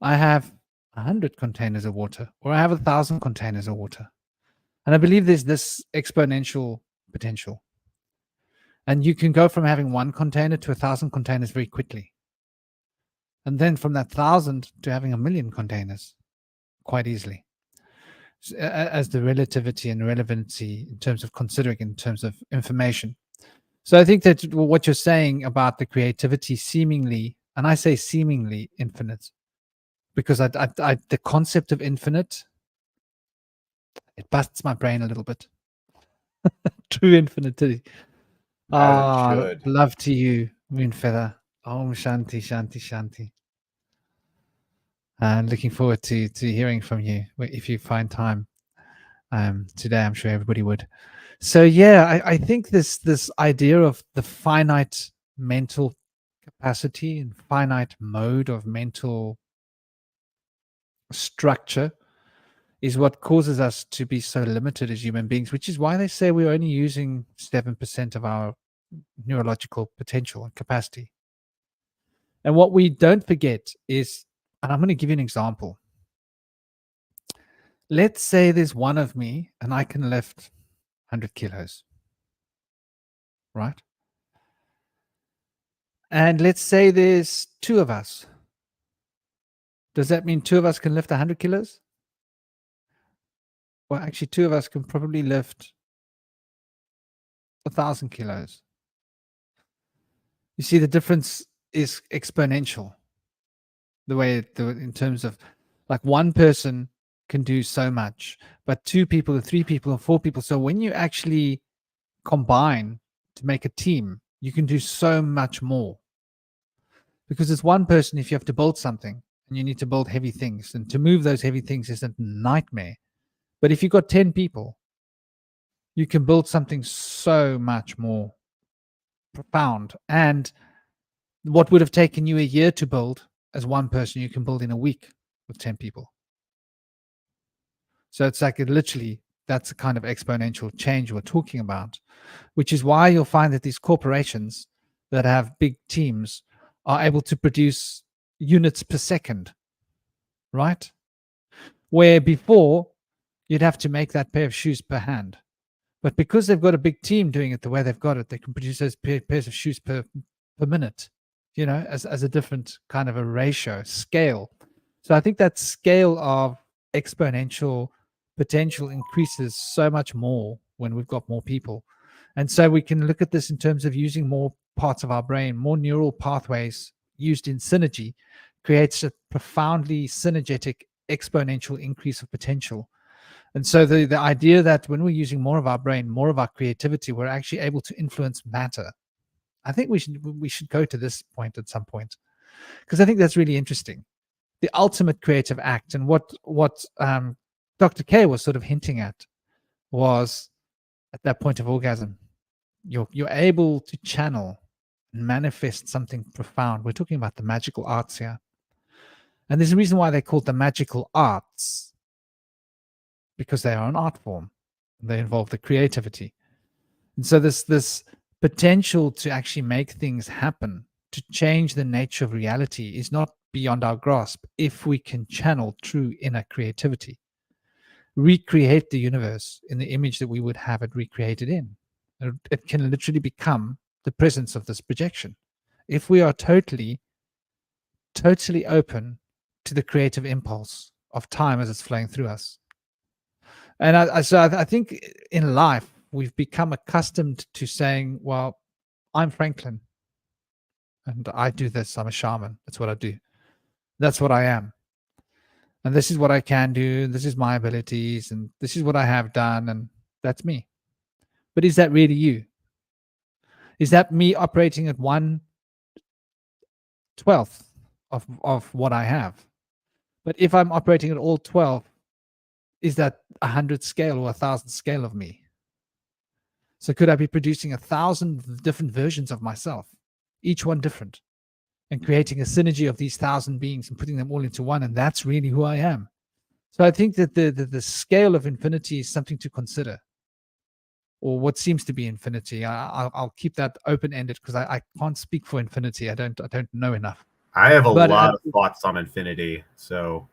I have 100 containers of water, or I have 1,000 containers of water. And I believe there's this exponential potential. And you can go from having one container to 1,000 containers very quickly. And then from that 1,000 to having 1,000,000 containers quite easily, as the relativity and relevancy in terms of considering in terms of information. So I think that what you're saying about the creativity seemingly, and I say seemingly infinite, because the concept of infinite, it busts my brain a little bit. True infinity. Should. Love to you, Moonfeather. Om Shanti, Shanti, Shanti. And looking forward to hearing from you if you find time today. I'm sure everybody would. So yeah, I think this idea of the finite mental capacity and finite mode of mental structure is what causes us to be so limited as human beings, which is why they say we're only using 7% of our neurological potential and capacity. And what we don't forget is, and I'm going to give you an example. Let's say there's one of me and I can lift 100 kilos, right? And let's say there's two of us. Does that mean two of us can lift 100 kilos? Well, actually, two of us can probably lift 1,000 kilos. You see, the difference is exponential. The way in terms of, like, one person can do so much, but two people or three people or four people. So when you actually combine to make a team, you can do so much more. Because it's one person, if you have to build something and you need to build heavy things, and to move those heavy things is a nightmare. But if you've got 10 people, you can build something so much more profound. And what would have taken you a year to build as one person, you can build in a week with 10 people. So it's like literally, that's the kind of exponential change we're talking about, which is why you'll find that these corporations that have big teams are able to produce units per second, right? Where before you'd have to make that pair of shoes per hand. But because they've got a big team doing it the way they've got it, they can produce those pairs of shoes per minute, you know, as a different kind of a ratio, scale. So I think that scale of exponential potential increases so much more when we've got more people. And so we can look at this in terms of using more parts of our brain, more neural pathways used in synergy creates a profoundly synergetic exponential increase of potential. And so the idea that when we're using more of our brain, more of our creativity, we're actually able to influence matter. I think we should go to this point at some point, because I think that's really interesting. The ultimate creative act, and what Dr. K was sort of hinting at, was at that point of orgasm, you're able to channel and manifest something profound. We're talking about the magical arts here. And there's a reason why they're called the magical arts, because they are an art form. They involve the creativity. And so this potential to actually make things happen, to change the nature of reality, is not beyond our grasp if we can channel true inner creativity. Recreate the universe in the image that we would have it recreated in. It can literally become the presence of this projection. If we are totally open to the creative impulse of time as it's flowing through us. And I think in life, we've become accustomed to saying, well, I'm Franklin and I do this. I'm a shaman. That's what I do. That's what I am. And this is what I can do. This is my abilities. And this is what I have done. And that's me. But is that really you? Is that me operating at 1/12 of what I have? But if I'm operating at all 12, is that 100 scale or 1,000 scale of me? So could I be producing 1,000 different versions of myself, each one different, and creating a synergy of these 1,000 beings and putting them all into one, and that's really who I am? So I think that the scale of infinity is something to consider, or what seems to be infinity. I'll keep that open-ended because I can't speak for infinity. I don't know enough. I have a lot of thoughts on infinity. So,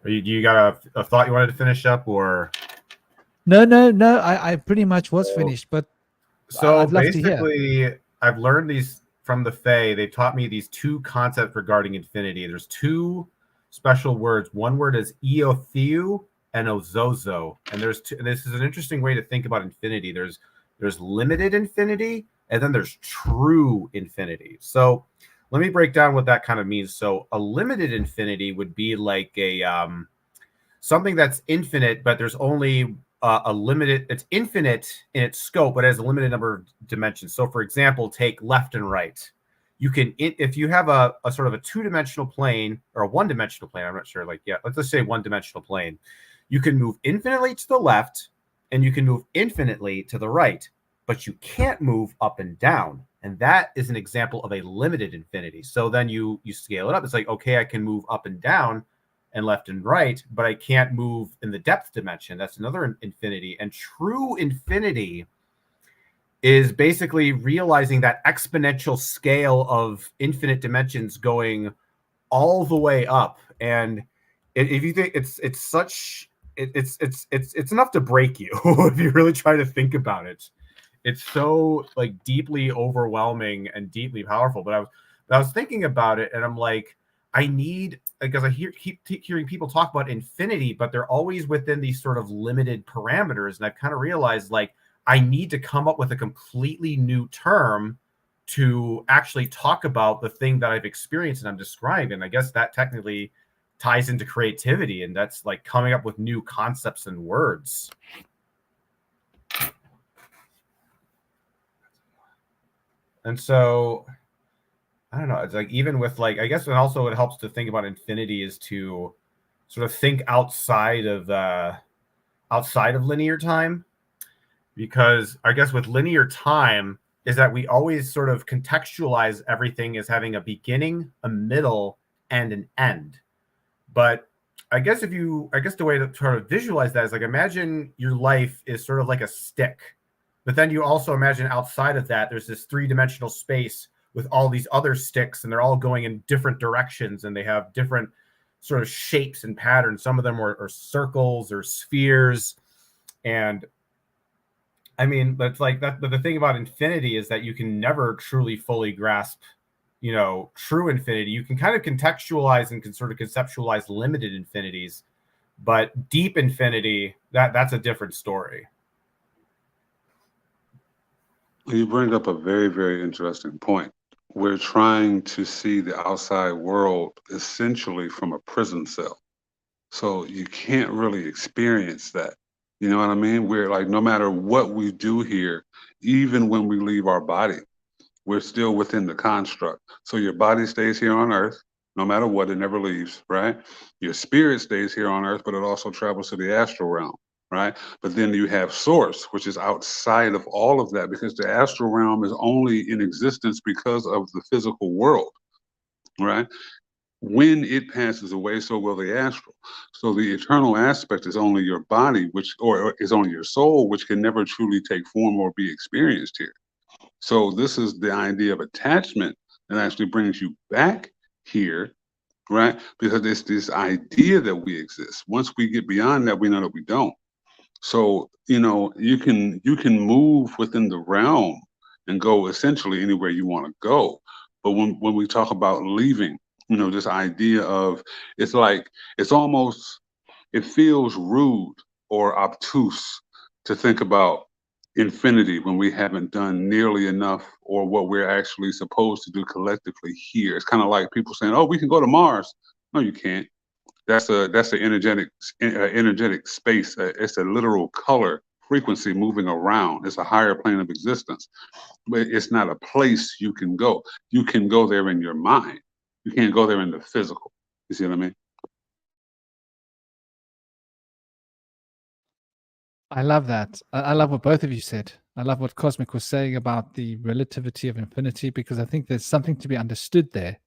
you got a thought you wanted to finish up, or? No. I pretty much was finished, but so I'd love to hear. basically, I've learned these from the Fae. They taught me these two concepts regarding infinity. There's two special words. One word is eotheu and ozozo, and there's two. This is an interesting way to think about infinity. There's limited infinity, and then there's true infinity. So let me break down what that kind of means. So a limited infinity would be like a something that's infinite, but there's only a limited. It's infinite in its scope, but it has a limited number of dimensions. So, for example, take left and right. You can, if you have a sort of a two-dimensional plane or a one-dimensional plane. I'm not sure. Like, yeah, let's just say one-dimensional plane. You can move infinitely to the left, and you can move infinitely to the right, but you can't move up and down. And that is an example of a limited infinity. So then you scale it up. It's like, okay, I can move up and down and left and right, but I can't move in the depth dimension. That's another infinity. And true infinity is basically realizing that exponential scale of infinite dimensions going all the way up. And if you think it's enough to break you if you really try to think about it. It's so like deeply overwhelming and deeply powerful. But I was thinking about it, and I'm like, I need, because I keep hearing people talk about infinity, but they're always within these sort of limited parameters. And I've kind of realized, like, I need to come up with a completely new term to actually talk about the thing that I've experienced and I'm describing. And I guess that technically ties into creativity, and that's like coming up with new concepts and words. And so, I don't know, it's like, even with like, I guess, and also it helps to think about infinity is to sort of think outside of linear time, because I guess with linear time is that we always sort of contextualize everything as having a beginning, a middle, and an end. But I guess the way to sort of visualize that is like, imagine your life is sort of like a stick, but then you also imagine outside of that, there's this three-dimensional space with all these other sticks, and they're all going in different directions, and they have different sort of shapes and patterns. Some of them are circles or spheres. And I mean, but it's like that. But the thing about infinity is that you can never truly fully grasp, true infinity. You can kind of contextualize and can sort of conceptualize limited infinities, but deep infinity, that's a different story. You bring up a very, very interesting point. We're trying to see the outside world essentially from a prison cell. So you can't really experience that. You know what I mean? We're like, no matter what we do here, even when we leave our body, we're still within the construct. So your body stays here on earth, no matter what, it never leaves, right? Your spirit stays here on earth, but it also travels to the astral realm, right? But then you have source, which is outside of all of that, because the astral realm is only in existence because of the physical world, right? when it passes away, so will the astral. So the eternal aspect is only your body, or is only your soul, which can never truly take form or be experienced here. So this is the idea of attachment that actually brings you back here, right? Because it's this idea that we exist. Once we get beyond that, we know that we don't. So, you can move within the realm and go essentially anywhere you want to go. But when we talk about leaving, this idea of, it's like, it feels rude or obtuse to think about infinity when we haven't done nearly enough, or what we're actually supposed to do collectively here. It's kind of like people saying, "Oh, we can go to Mars." No, you can't. That's an energetic space. It's a literal color frequency moving around. It's a higher plane of existence, but it's not a place you can go. You can go there in your mind. You can't go there in the physical. You see what I mean? I love that. I love what both of you said. I love what Cosmic was saying about the relativity of infinity, because I think there's something to be understood there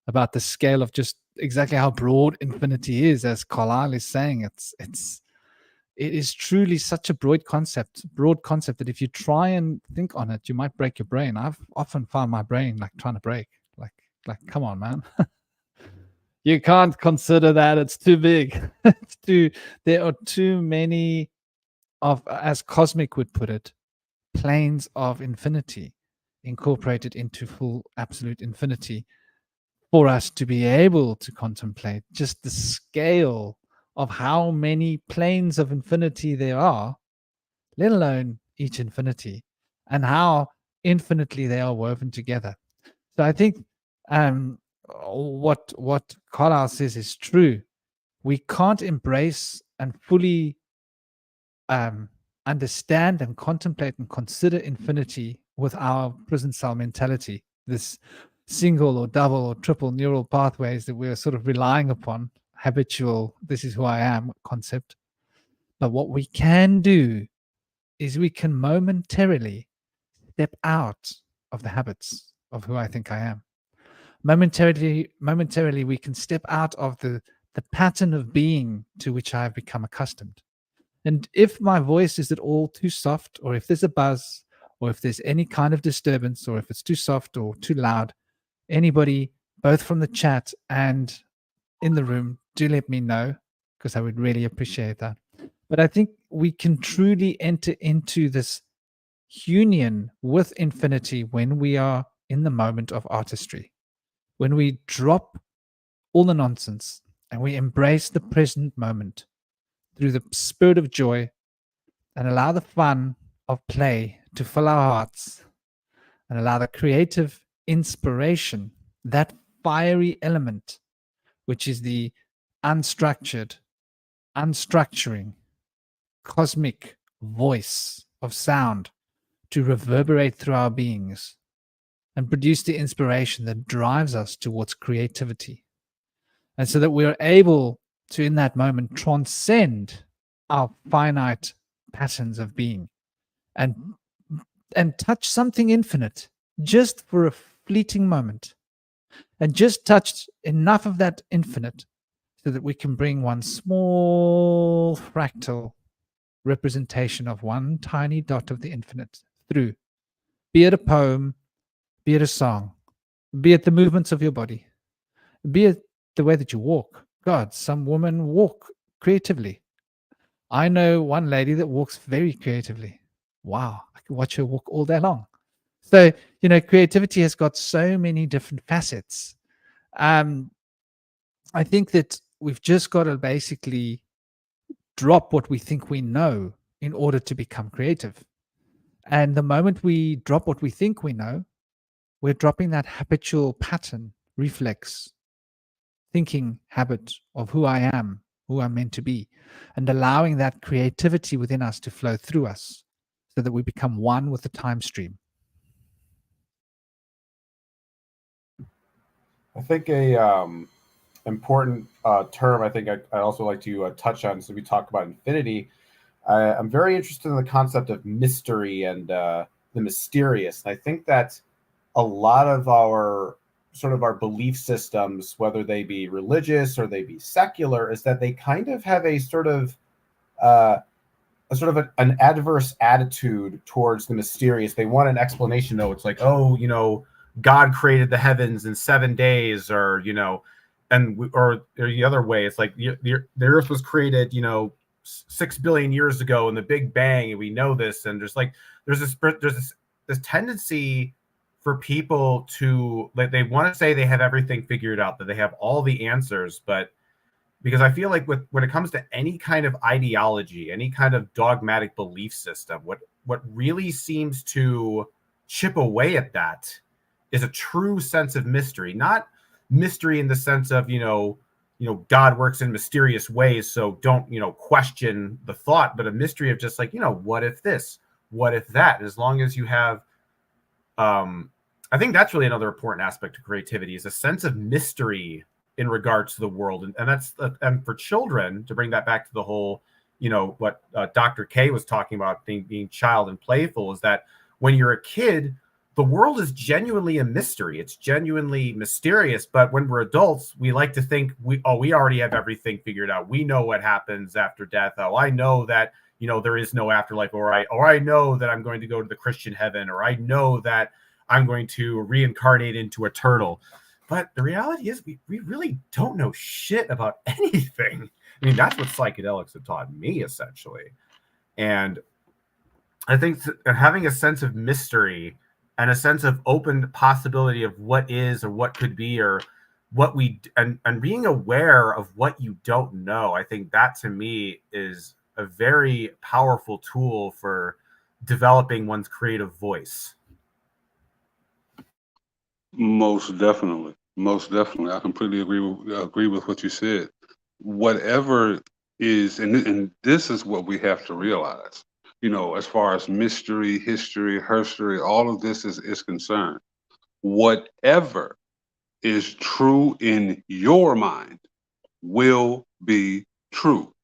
about the scale of just exactly how broad infinity is. As Carlyle is saying, it is truly such a broad concept that if you try and think on it, you might break your brain. I've often found my brain like trying to break. Like, come on, man. You can't consider that. It's too big. There are too many of, as Cosmic would put it, planes of infinity incorporated into full absolute infinity for us to be able to contemplate just the scale of how many planes of infinity there are, let alone each infinity, and how infinitely they are woven together. So I think what Carlyle says is true. We can't embrace and fully understand and contemplate and consider infinity with our prison cell mentality, this single or double or triple neural pathways that we're sort of relying upon, habitual, this is who I am concept. But what we can do is we can momentarily step out of the habits of who I think I am. Momentarily we can step out of the pattern of being to which I have become accustomed. And if my voice is at all too soft, or if there's a buzz, or if there's any kind of disturbance, or if it's too soft or too loud, anybody, both from the chat and in the room, do let me know, because I would really appreciate that. But I think we can truly enter into this union with infinity when we are in the moment of artistry, when we drop all the nonsense and we embrace the present moment through the spirit of joy and allow the fun of play to fill our hearts and allow the creative inspiration, that fiery element, which is the unstructuring cosmic voice of sound, to reverberate through our beings and produce the inspiration that drives us towards creativity. And so that we're able to, in that moment, transcend our finite patterns of being and touch something infinite just for a fleeting moment, and just touch enough of that infinite so that we can bring one small fractal representation of one tiny dot of the infinite through, be it a poem, be it a song, be it the movements of your body, be it the way that you walk. God, some women walk creatively. I know one lady that walks very creatively. Wow, I can watch her walk all day long. So, creativity has got so many different facets. I think that we've just got to basically drop what we think we know in order to become creative. And the moment we drop what we think we know, we're dropping that habitual pattern, reflex, thinking habit of who I am, who I'm meant to be, and allowing that creativity within us to flow through us so that we become one with the time stream. I think a important term I think I also like to touch on, so we talk about infinity. I'm very interested in the concept of mystery and the mysterious. And I think that a lot of our sort of our belief systems, whether they be religious or they be secular, is that they kind of have a sort of an adverse attitude towards the mysterious. They want an explanation, though. It's like, oh, God created the heavens in 7 days, or or the other way, it's like the Earth was created 6 billion years ago in the Big Bang, and we know this. And there's this tendency for people to, like, they want to say they have everything figured out, that they have all the answers. But because I feel like when it comes to any kind of ideology, any kind of dogmatic belief system, what really seems to chip away at that is a true sense of mystery. Not mystery in the sense of God works in mysterious ways, so don't question the thought, but a mystery of just like, what if this, what if that. As long as you have I think that's really another important aspect of creativity, is a sense of mystery in regards to the world. And that's and for children, to bring that back to the whole, what Dr. K was talking about, being child and playful, is that when you're a kid, the world is genuinely a mystery. It's genuinely mysterious. But when we're adults, we like to think we already have everything figured out. We know what happens after death. Oh, I know that, there is no afterlife, or I know that I'm going to go to the Christian heaven, or I know that I'm going to reincarnate into a turtle. But the reality is we really don't know shit about anything. I mean, that's what psychedelics have taught me, essentially. And I think having a sense of mystery and a sense of open possibility of what is, or what could be, or what and being aware of what you don't know, I think that, to me, is a very powerful tool for developing one's creative voice. Most definitely. I completely agree with what you said. Whatever is, and this is what we have to realize, as far as mystery, history, herstory, all of this is concerned. Whatever is true in your mind will be true,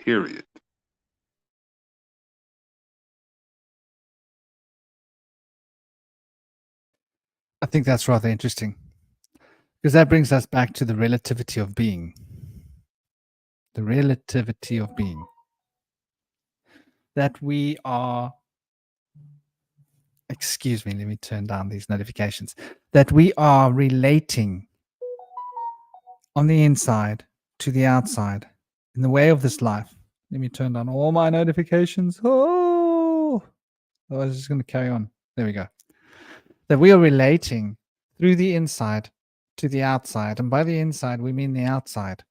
period. I think that's rather interesting, because that brings us back to the relativity of being. The relativity of being. That we are, excuse me, let me turn down these notifications, that we are relating on the inside to the outside in the way of this life. Let me turn down all my notifications. Oh, I was just going to carry on. There we go. That we are relating through the inside to the outside. And by the inside, we mean the outside.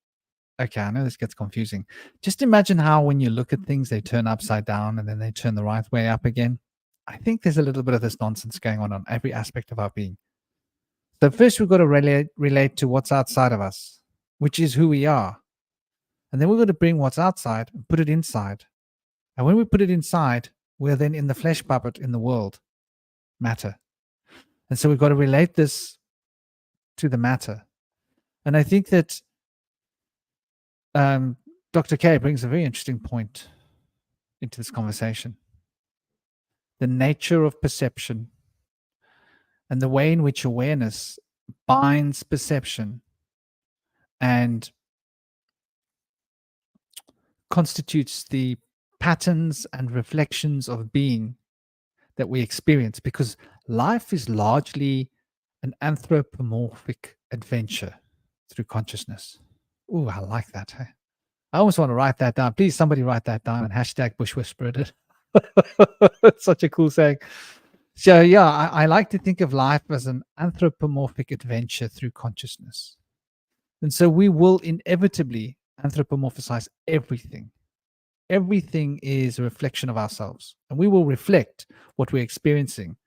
Okay, I know this gets confusing. Just imagine how when you look at things, they turn upside down and then they turn the right way up again. I think there's a little bit of this nonsense going on every aspect of our being. So first, we've got to relate to what's outside of us, which is who we are. And then we've got to bring what's outside and put it inside. And when we put it inside, we're then in the flesh puppet in the world, matter. And so we've got to relate this to the matter. And I think that Dr. K brings a very interesting point into this conversation. The nature of perception and the way in which awareness binds perception and constitutes the patterns and reflections of being that we experience, because life is largely an anthropomorphic adventure through consciousness. Ooh, I like that. Hey? I almost want to write that down. Please, somebody write that down and hashtag Bush Whisperer it. It's such a cool saying. So yeah, I like to think of life as an anthropomorphic adventure through consciousness. And so we will inevitably anthropomorphize everything. Everything is a reflection of ourselves. And we will reflect what we're experiencing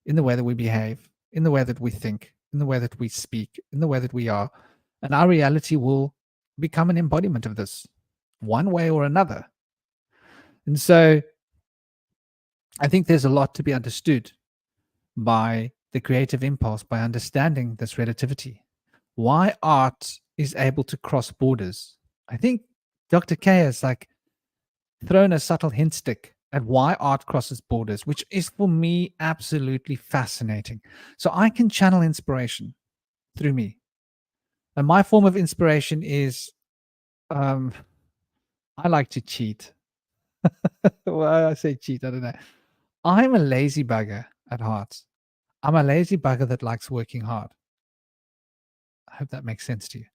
in the way that we behave, in the way that we think, in the way that we speak, in the way that we are. And our reality will become an embodiment of this, one way or another. And so I think there's a lot to be understood by the creative impulse, by understanding this relativity. Why art is able to cross borders. I think Dr. K has thrown a subtle hint stick at why art crosses borders, which is for me absolutely fascinating. So I can channel inspiration through me. And my form of inspiration is, I like to cheat. Well, I say cheat, I don't know. I'm a lazy bugger at heart. I'm a lazy bugger that likes working hard. I hope that makes sense to you.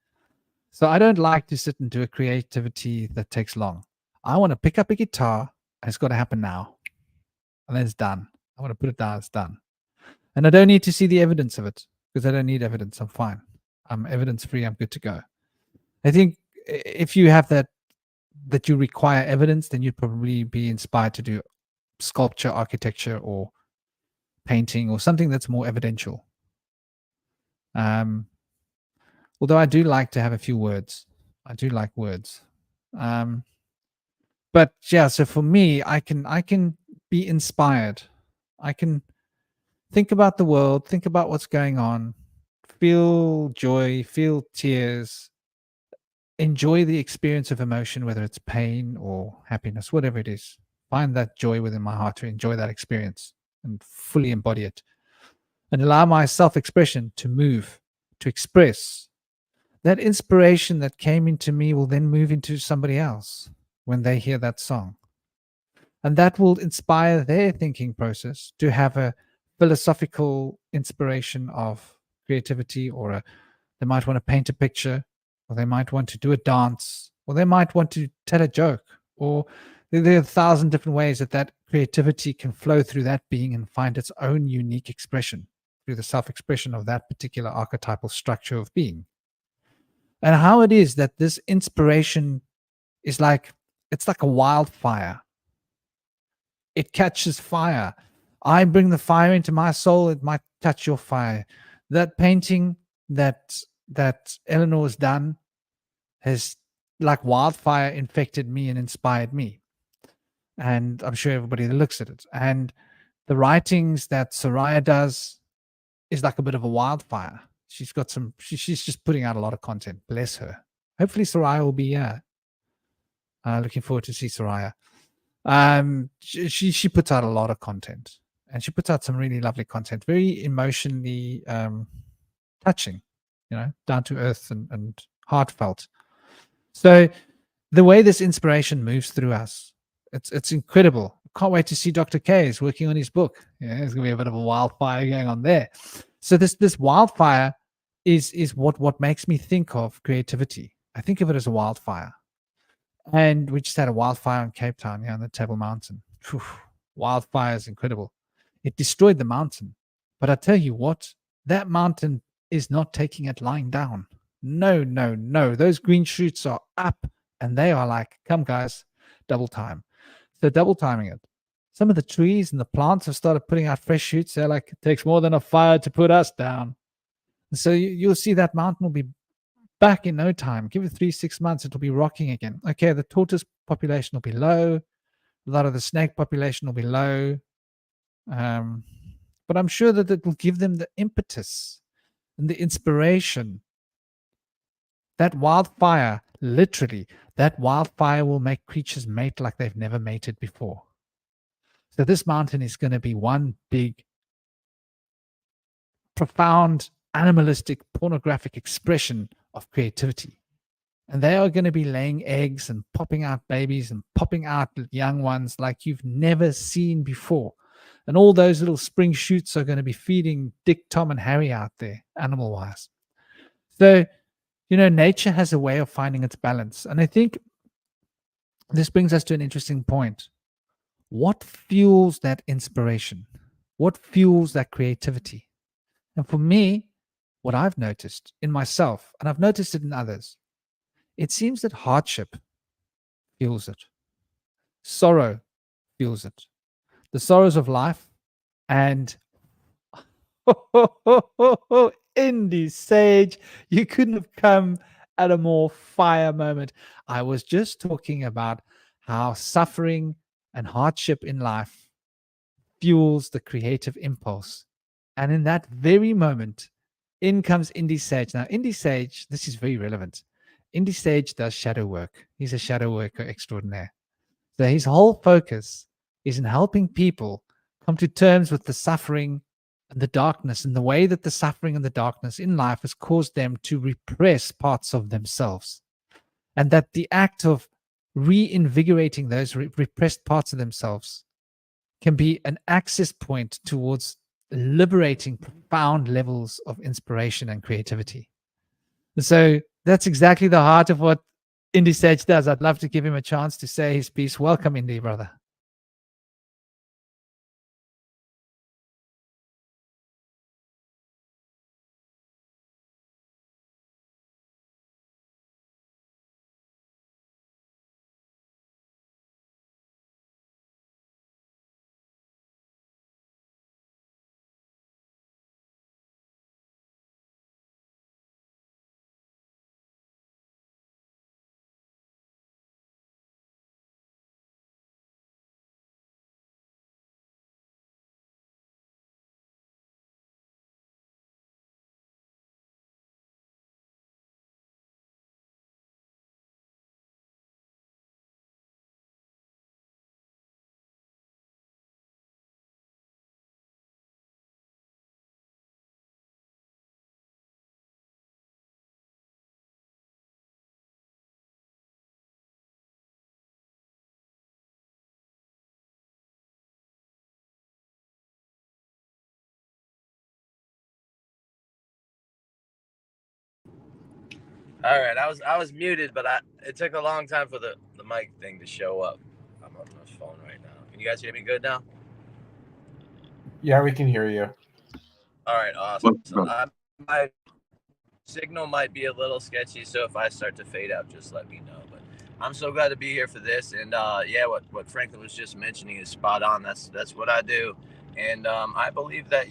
So I don't like to sit and do a creativity that takes long. I want to pick up a guitar and it's got to happen now. And then it's done. I want to put it down, it's done. And I don't need to see the evidence of it because I don't need evidence. I'm fine. I'm evidence free. I'm good to go. I think if you have that you require evidence, then you'd probably be inspired to do sculpture, architecture, or painting, or something that's more evidential. Although I do like to have a few words. I do like words. But yeah, so for me, I can be inspired. I can think about the world, think about what's going on, feel joy, feel tears, enjoy the experience of emotion, whether it's pain or happiness, whatever it is. Find that joy within my heart to enjoy that experience and fully embody it, and allow my self-expression to move, to express. That inspiration that came into me will then move into somebody else when they hear that song. And that will inspire their thinking process to have a philosophical inspiration of creativity, or they might want to paint a picture, or they might want to do a dance, or they might want to tell a joke, or there are 1,000 different ways that creativity can flow through that being and find its own unique expression through the self-expression of that particular archetypal structure of being. And how it is that this inspiration is it's like a wildfire. It catches fire. I bring the fire into my soul. It might touch your fire. That painting that Eleanor's done has, like wildfire, infected me and inspired me. And I'm sure everybody that looks at it. And the writings that Soraya does is like a bit of a wildfire. She's got she's just putting out a lot of content. Bless her. Hopefully Soraya will be here. Looking forward to see Soraya. She puts out a lot of content, and she puts out some really lovely content, very emotionally touching, down to earth and heartfelt. So the way this inspiration moves through us, it's incredible. Can't wait to see Dr. K is working on his book. Yeah, there's gonna be a bit of a wildfire going on there. So this wildfire is what makes me think of creativity. I think of it as a wildfire. And we just had a wildfire in Cape Town, on the Table Mountain. Whew, wildfire is incredible. It destroyed the mountain. But I tell you what, that mountain is not taking it lying down. No, no, no. Those green shoots are up, and they are like, come guys, double time. So double timing it. Some of the trees and the plants have started putting out fresh shoots. They're like, it takes more than a fire to put us down. And so you'll see that mountain will be back in no time. Give it 3-6 months, it'll be rocking again. Okay, the tortoise population will be low. A lot of the snake population will be low. But I'm sure that it will give them the impetus and the inspiration. That wildfire, literally, that wildfire will make creatures mate like they've never mated before. So this mountain is going to be one big, profound, animalistic, pornographic expression of creativity. And they are going to be laying eggs and popping out babies and popping out young ones like you've never seen before. And all those little spring shoots are going to be feeding Dick, Tom, and Harry out there, animal-wise. So, nature has a way of finding its balance. And I think this brings us to an interesting point. What fuels that inspiration? What fuels that creativity? And for me, what I've noticed in myself, and I've noticed it in others, it seems that hardship fuels it. Sorrow fuels it. The sorrows of life. And Indy Sage, you couldn't have come at a more fire moment. I was just talking about how suffering and hardship in life fuels the creative impulse. And in that very moment, in comes Indy Sage. Now, Indy Sage, this is very relevant. Indy Sage does shadow work. He's a shadow worker extraordinaire. So his whole focus is in helping people come to terms with the suffering and the darkness, and the way that the suffering and the darkness in life has caused them to repress parts of themselves. And that the act of reinvigorating those repressed parts of themselves can be an access point towards liberating profound levels of inspiration and creativity. So that's exactly the heart of what Indy Sage does. I'd love to give him a chance to say his piece. Welcome, Indy, brother. All right, I was muted, but it took a long time for the mic thing to show up. I'm on my phone right now. Can you guys hear me good now? Yeah, we can hear you. All right, awesome. So my signal might be a little sketchy, so if I start to fade out, just let me know. But I'm so glad to be here for this, and yeah, what Franklin was just mentioning is spot on. That's what I do, and I believe that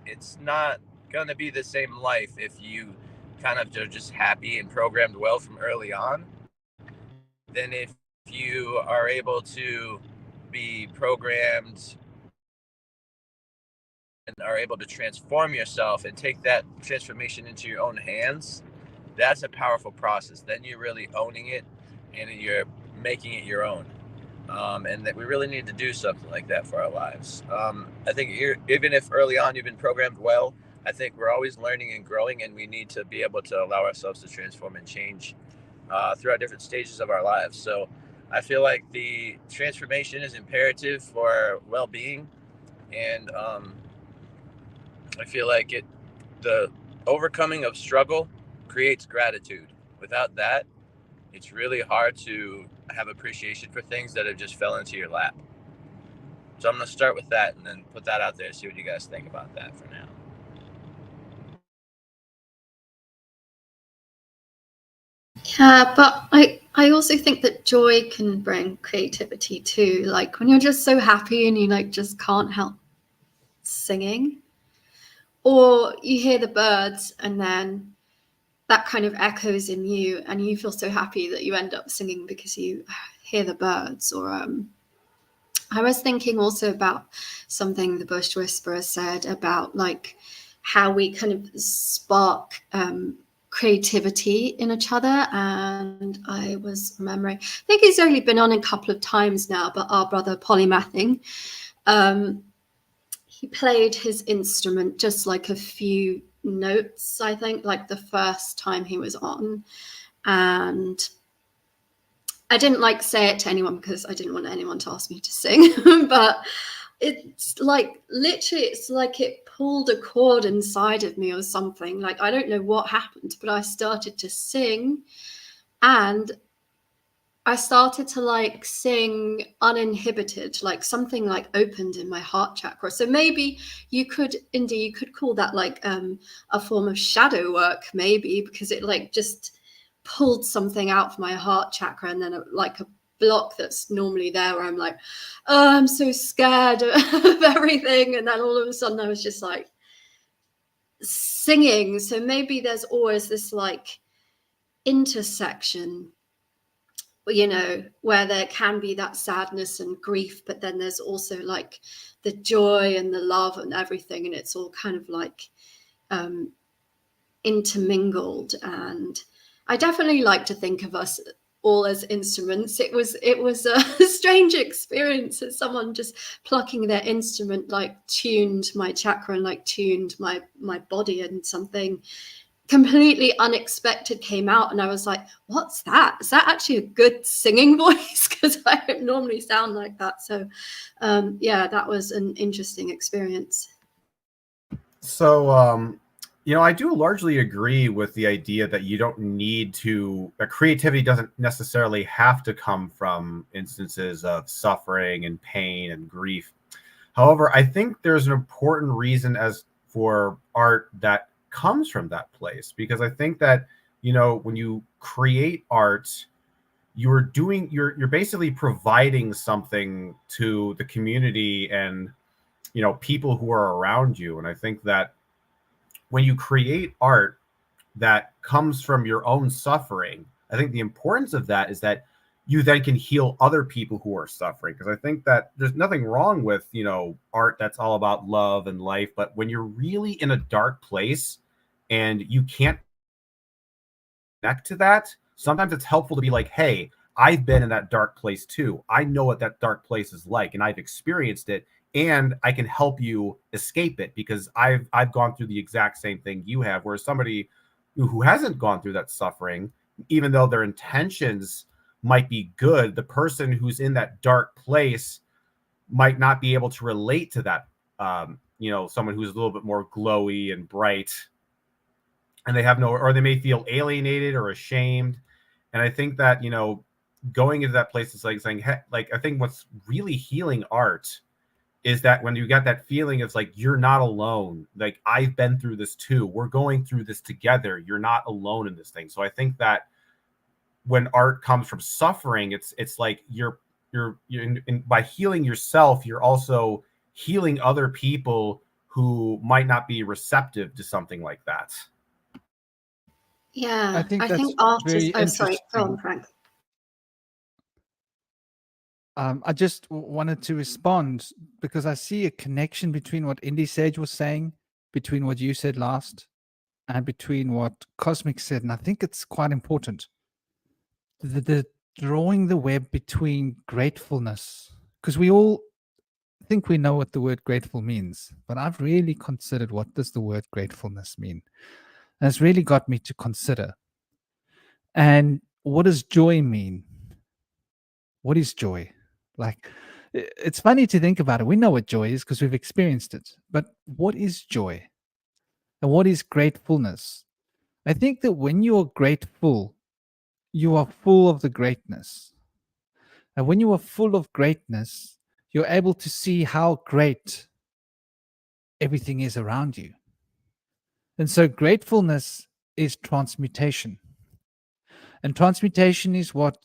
it's not gonna be the same life if you kind of are just happy and programmed well from early on than if you are able to be programmed and are able to transform yourself and take that transformation into your own hands. That's a powerful process. Then you're really owning it and you're making it your own. And that we really need to do something like that for our lives. I think even if early on you've been programmed well, I think we're always learning and growing, and we need to be able to allow ourselves to transform and change throughout different stages of our lives. So I feel like the transformation is imperative for well-being, and I feel like the overcoming of struggle creates gratitude. Without that, it's really hard to have appreciation for things that have just fell into your lap. So I'm going to start with that and then put that out there, see what you guys think about that for now. Yeah, but I also think that joy can bring creativity too. Like when you're just so happy and you like just can't help singing, or you hear the birds and then that kind of echoes in you and you feel so happy that you end up singing because you hear the birds. Or I was thinking also about something the Bush Whisperer said about like how we kind of spark creativity in each other. And I was remembering, I think he's only been on a couple of times now, but our brother Polymathing, he played his instrument just like a few notes, I think, like the first time he was on. And I didn't like say it to anyone because I didn't want anyone to ask me to sing, but it's like literally it's like it pulled a chord inside of me or something. Like I don't know what happened, but I started to sing, and I started to like sing uninhibited, like something like opened in my heart chakra. So maybe you could, Indy, you could call that like a form of shadow work, maybe, because it like just pulled something out from my heart chakra, and then like a block that's normally there where I'm like, oh, I'm so scared of everything. And then all of a sudden I was just like singing. So maybe there's always this like intersection, you know, where there can be that sadness and grief, but then there's also like the joy and the love and everything, and it's all kind of like intermingled. And I definitely like to think of us all as instruments. It was a strange experience as someone just plucking their instrument like tuned my chakra and like tuned my body, and something completely unexpected came out, and I was like, what's that? Is that actually a good singing voice? Because I don't normally sound like that. So yeah, that was an interesting experience. So, I do largely agree with the idea that you don't need to, that creativity doesn't necessarily have to come from instances of suffering and pain and grief. However, I think there's an important reason as for art that comes from that place, because I think that, when you create art, you're basically providing something to the community and, people who are around you. And I think that when you create art that comes from your own suffering, I think the importance of that is that you then can heal other people who are suffering. Because I think that there's nothing wrong with, art that's all about love and life. But when you're really in a dark place and you can't connect to that, sometimes it's helpful to be like, hey, I've been in that dark place too. I know what that dark place is like, and I've experienced it, and I can help you escape it because I've gone through the exact same thing you have. Whereas somebody who hasn't gone through that suffering, even though their intentions might be good, the person who's in that dark place might not be able to relate to that. Someone who's a little bit more glowy and bright, and they have or they may feel alienated or ashamed. And I think that, going into that place is like saying, hey, like, I think what's really healing art is that when you got that feeling of like, you're not alone. Like, I've been through this too. We're going through this together. You're not alone in this thing. So I think that when art comes from suffering, it's like you're by healing yourself, you're also healing other people who might not be receptive to something like that. Yeah, I think I that's think art is. very Oh, sorry, go on, interesting. Frank. I just wanted to respond because I see a connection between what Indy Sage was saying, between what you said last, and between what Cosmic said. And I think it's quite important. The drawing the web between gratefulness, because we all think we know what the word grateful means, but I've really considered, what does the word gratefulness mean? And it's really got me to consider. And what does joy mean? What is joy? Like, it's funny to think about it. We know what joy is because we've experienced it. But what is joy? And what is gratefulness? I think that when you are grateful, you are full of the greatness. And when you are full of greatness, you're able to see how great everything is around you. And so gratefulness is transmutation. And transmutation is what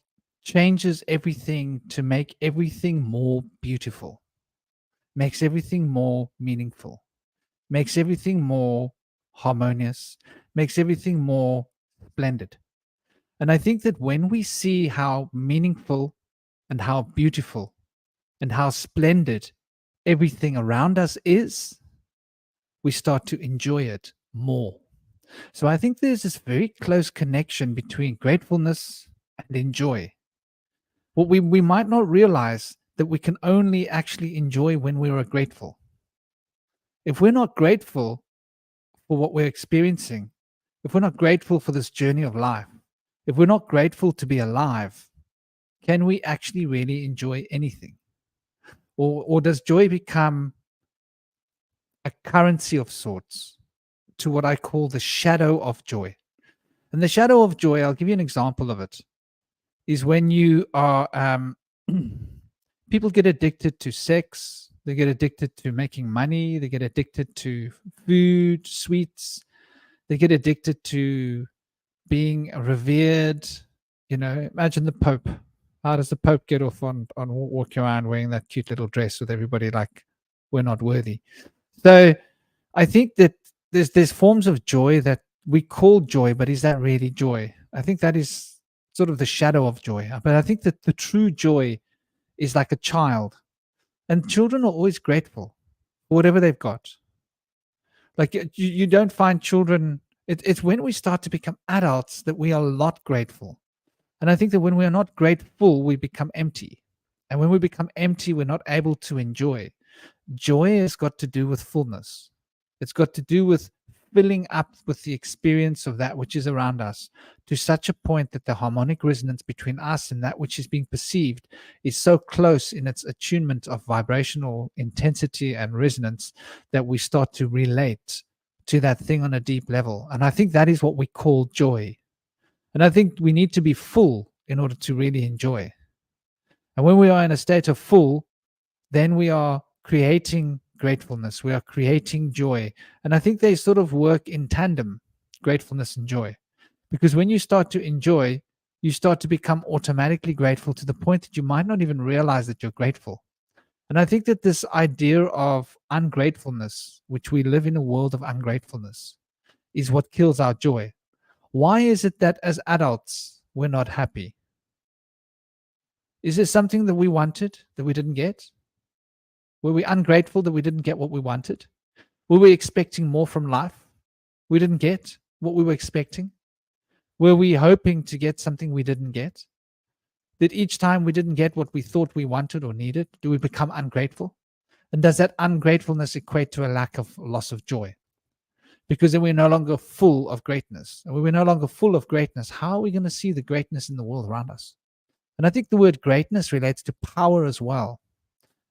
changes everything to make everything more beautiful, makes everything more meaningful, makes everything more harmonious, makes everything more splendid. And I think that when we see how meaningful and how beautiful and how splendid everything around us is, we start to enjoy it more. So I think there's this very close connection between gratefulness and enjoy. What we might not realize that we can only actually enjoy when we are grateful. If we're not grateful for what we're experiencing, if we're not grateful for this journey of life, if we're not grateful to be alive, can we actually really enjoy anything? Or does joy become a currency of sorts to what I call the shadow of joy? And the shadow of joy, I'll give you an example of it, is when you are, people get addicted to sex, they get addicted to making money, they get addicted to food, sweets, they get addicted to being revered. Imagine the Pope. How does the Pope get off on walking around wearing that cute little dress with everybody like we're not worthy? So I think that there's forms of joy that we call joy, but is that really joy? I think that is sort of the shadow of joy. But I think that the true joy is like a child, and children are always grateful for whatever they've got. Like you don't find children. It's when we start to become adults that we are a lot grateful. And I think that when we are not grateful, we become empty. And when we become empty, we're not able to enjoy. Joy has got to do with fullness. It's got to do with filling up with the experience of that which is around us to such a point that the harmonic resonance between us and that which is being perceived is so close in its attunement of vibrational intensity and resonance that we start to relate to that thing on a deep level. And I think that is what we call joy. And I think we need to be full in order to really enjoy. And when we are in a state of full, then we are creating gratefulness, we are creating joy. And I think they sort of work in tandem, gratefulness and joy. Because when you start to enjoy, you start to become automatically grateful to the point that you might not even realize that you're grateful. And I think that this idea of ungratefulness, which we live in a world of ungratefulness, is what kills our joy. Why is it that as adults, we're not happy? Is there something that we wanted that we didn't get? Were we ungrateful that we didn't get what we wanted? Were we expecting more from life? We didn't get what we were expecting? Were we hoping to get something we didn't get? Did each time we didn't get what we thought we wanted or needed, do we become ungrateful? And does that ungratefulness equate to a lack of loss of joy? Because then we're no longer full of greatness. And when we're no longer full of greatness, how are we going to see the greatness in the world around us? And I think the word greatness relates to power as well.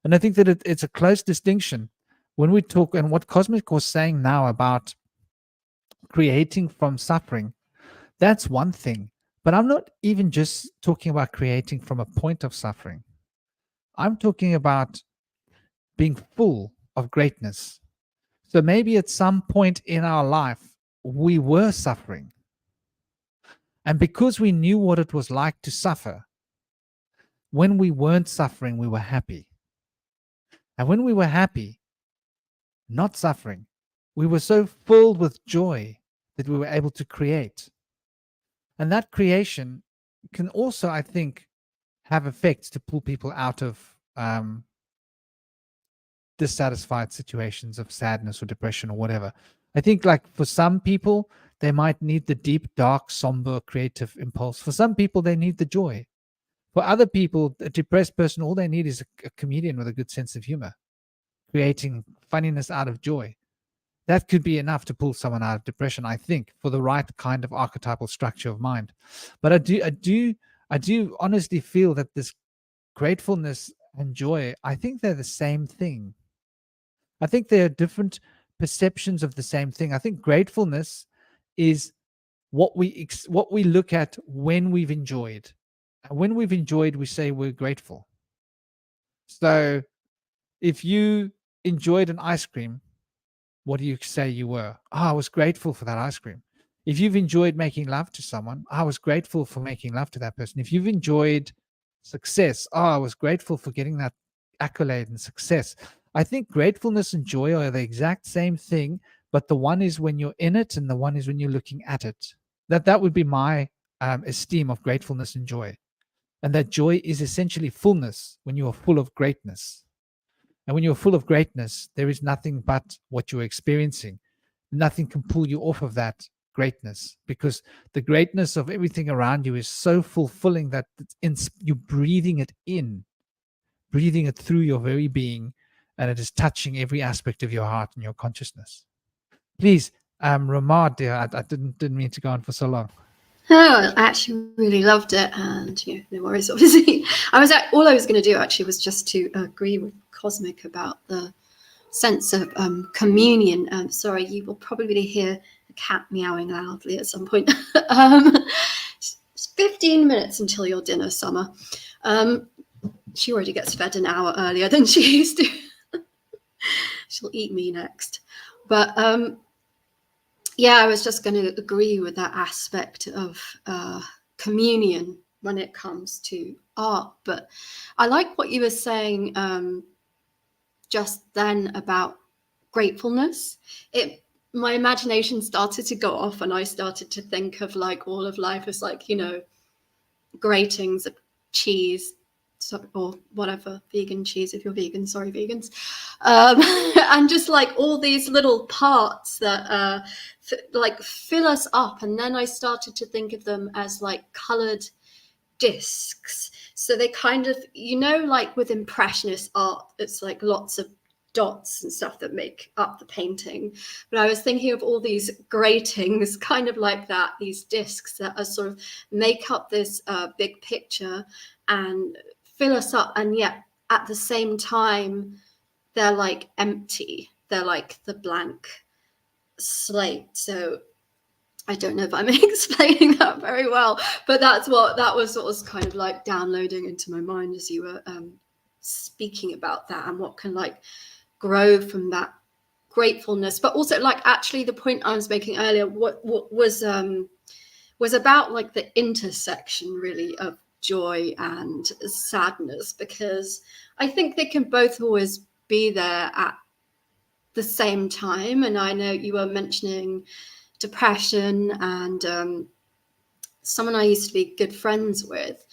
And I think that it's a close distinction when we talk, and what Cosmic was saying now about creating from suffering, that's one thing. But I'm not even just talking about creating from a point of suffering. I'm talking about being full of greatness. So maybe at some point in our life, we were suffering. And because we knew what it was like to suffer, when we weren't suffering, we were happy. And when we were happy, not suffering, we were so filled with joy that we were able to create. And that creation can also, I think, have effects to pull people out of dissatisfied situations of sadness or depression or whatever. I think like for some people, they might need the deep, dark, somber, creative impulse. For some people, they need the joy. For other people, a depressed person, all they need is a comedian with a good sense of humor, creating funniness out of joy. That could be enough to pull someone out of depression, I think, for the right kind of archetypal structure of mind. But I do honestly feel that this gratefulness and joy, I think they're the same thing. I think there are different perceptions of the same thing. I think gratefulness is what we look at when we've enjoyed. And when we've enjoyed, we say we're grateful. So if you enjoyed an ice cream, what do you say you were? Oh, I was grateful for that ice cream. If you've enjoyed making love to someone, I was grateful for making love to that person. If you've enjoyed success, oh, I was grateful for getting that accolade and success. I think gratefulness and joy are the exact same thing, but the one is when you're in it and the one is when you're looking at it. That would be my esteem of gratefulness and joy. And that joy is essentially fullness when you are full of greatness. And when you're full of greatness, there is nothing but what you're experiencing. Nothing can pull you off of that greatness, because the greatness of everything around you is so fulfilling that you're breathing it in, breathing it through your very being, and it is touching every aspect of your heart and your consciousness. Please, Ramad, dear, I didn't mean to go on for so long. Oh, I actually really loved it, and no worries. Obviously, all I was going to do actually was just to agree with Cosmic about the sense of communion. Sorry, you will probably hear a cat meowing loudly at some point. It's 15 minutes until your dinner, Summer. She already gets fed an hour earlier than she used to. She'll eat me next, but yeah, I was just going to agree with that aspect of communion when it comes to art. But I like what you were saying just then about gratefulness. My imagination started to go off, and I started to think of like all of life as like, gratings of cheese, or whatever, vegan cheese if you're vegan, sorry vegans, and just like all these little parts that like fill us up. And then I started to think of them as like colored discs. So they kind of, you know, like with impressionist art, it's like lots of dots and stuff that make up the painting. But I was thinking of all these gratings, kind of like that, these discs that are sort of make up this big picture and fill us up, and yet at the same time they're like empty, they're like the blank slate. So I don't know if I'm explaining that very well, but that was what was kind of like downloading into my mind as you were speaking about that, and what can like grow from that gratefulness. But also, like, actually the point I was making earlier, what was about like the intersection really of joy and sadness, because I think they can both always be there at the same time. And I know you were mentioning depression, and someone I used to be good friends with,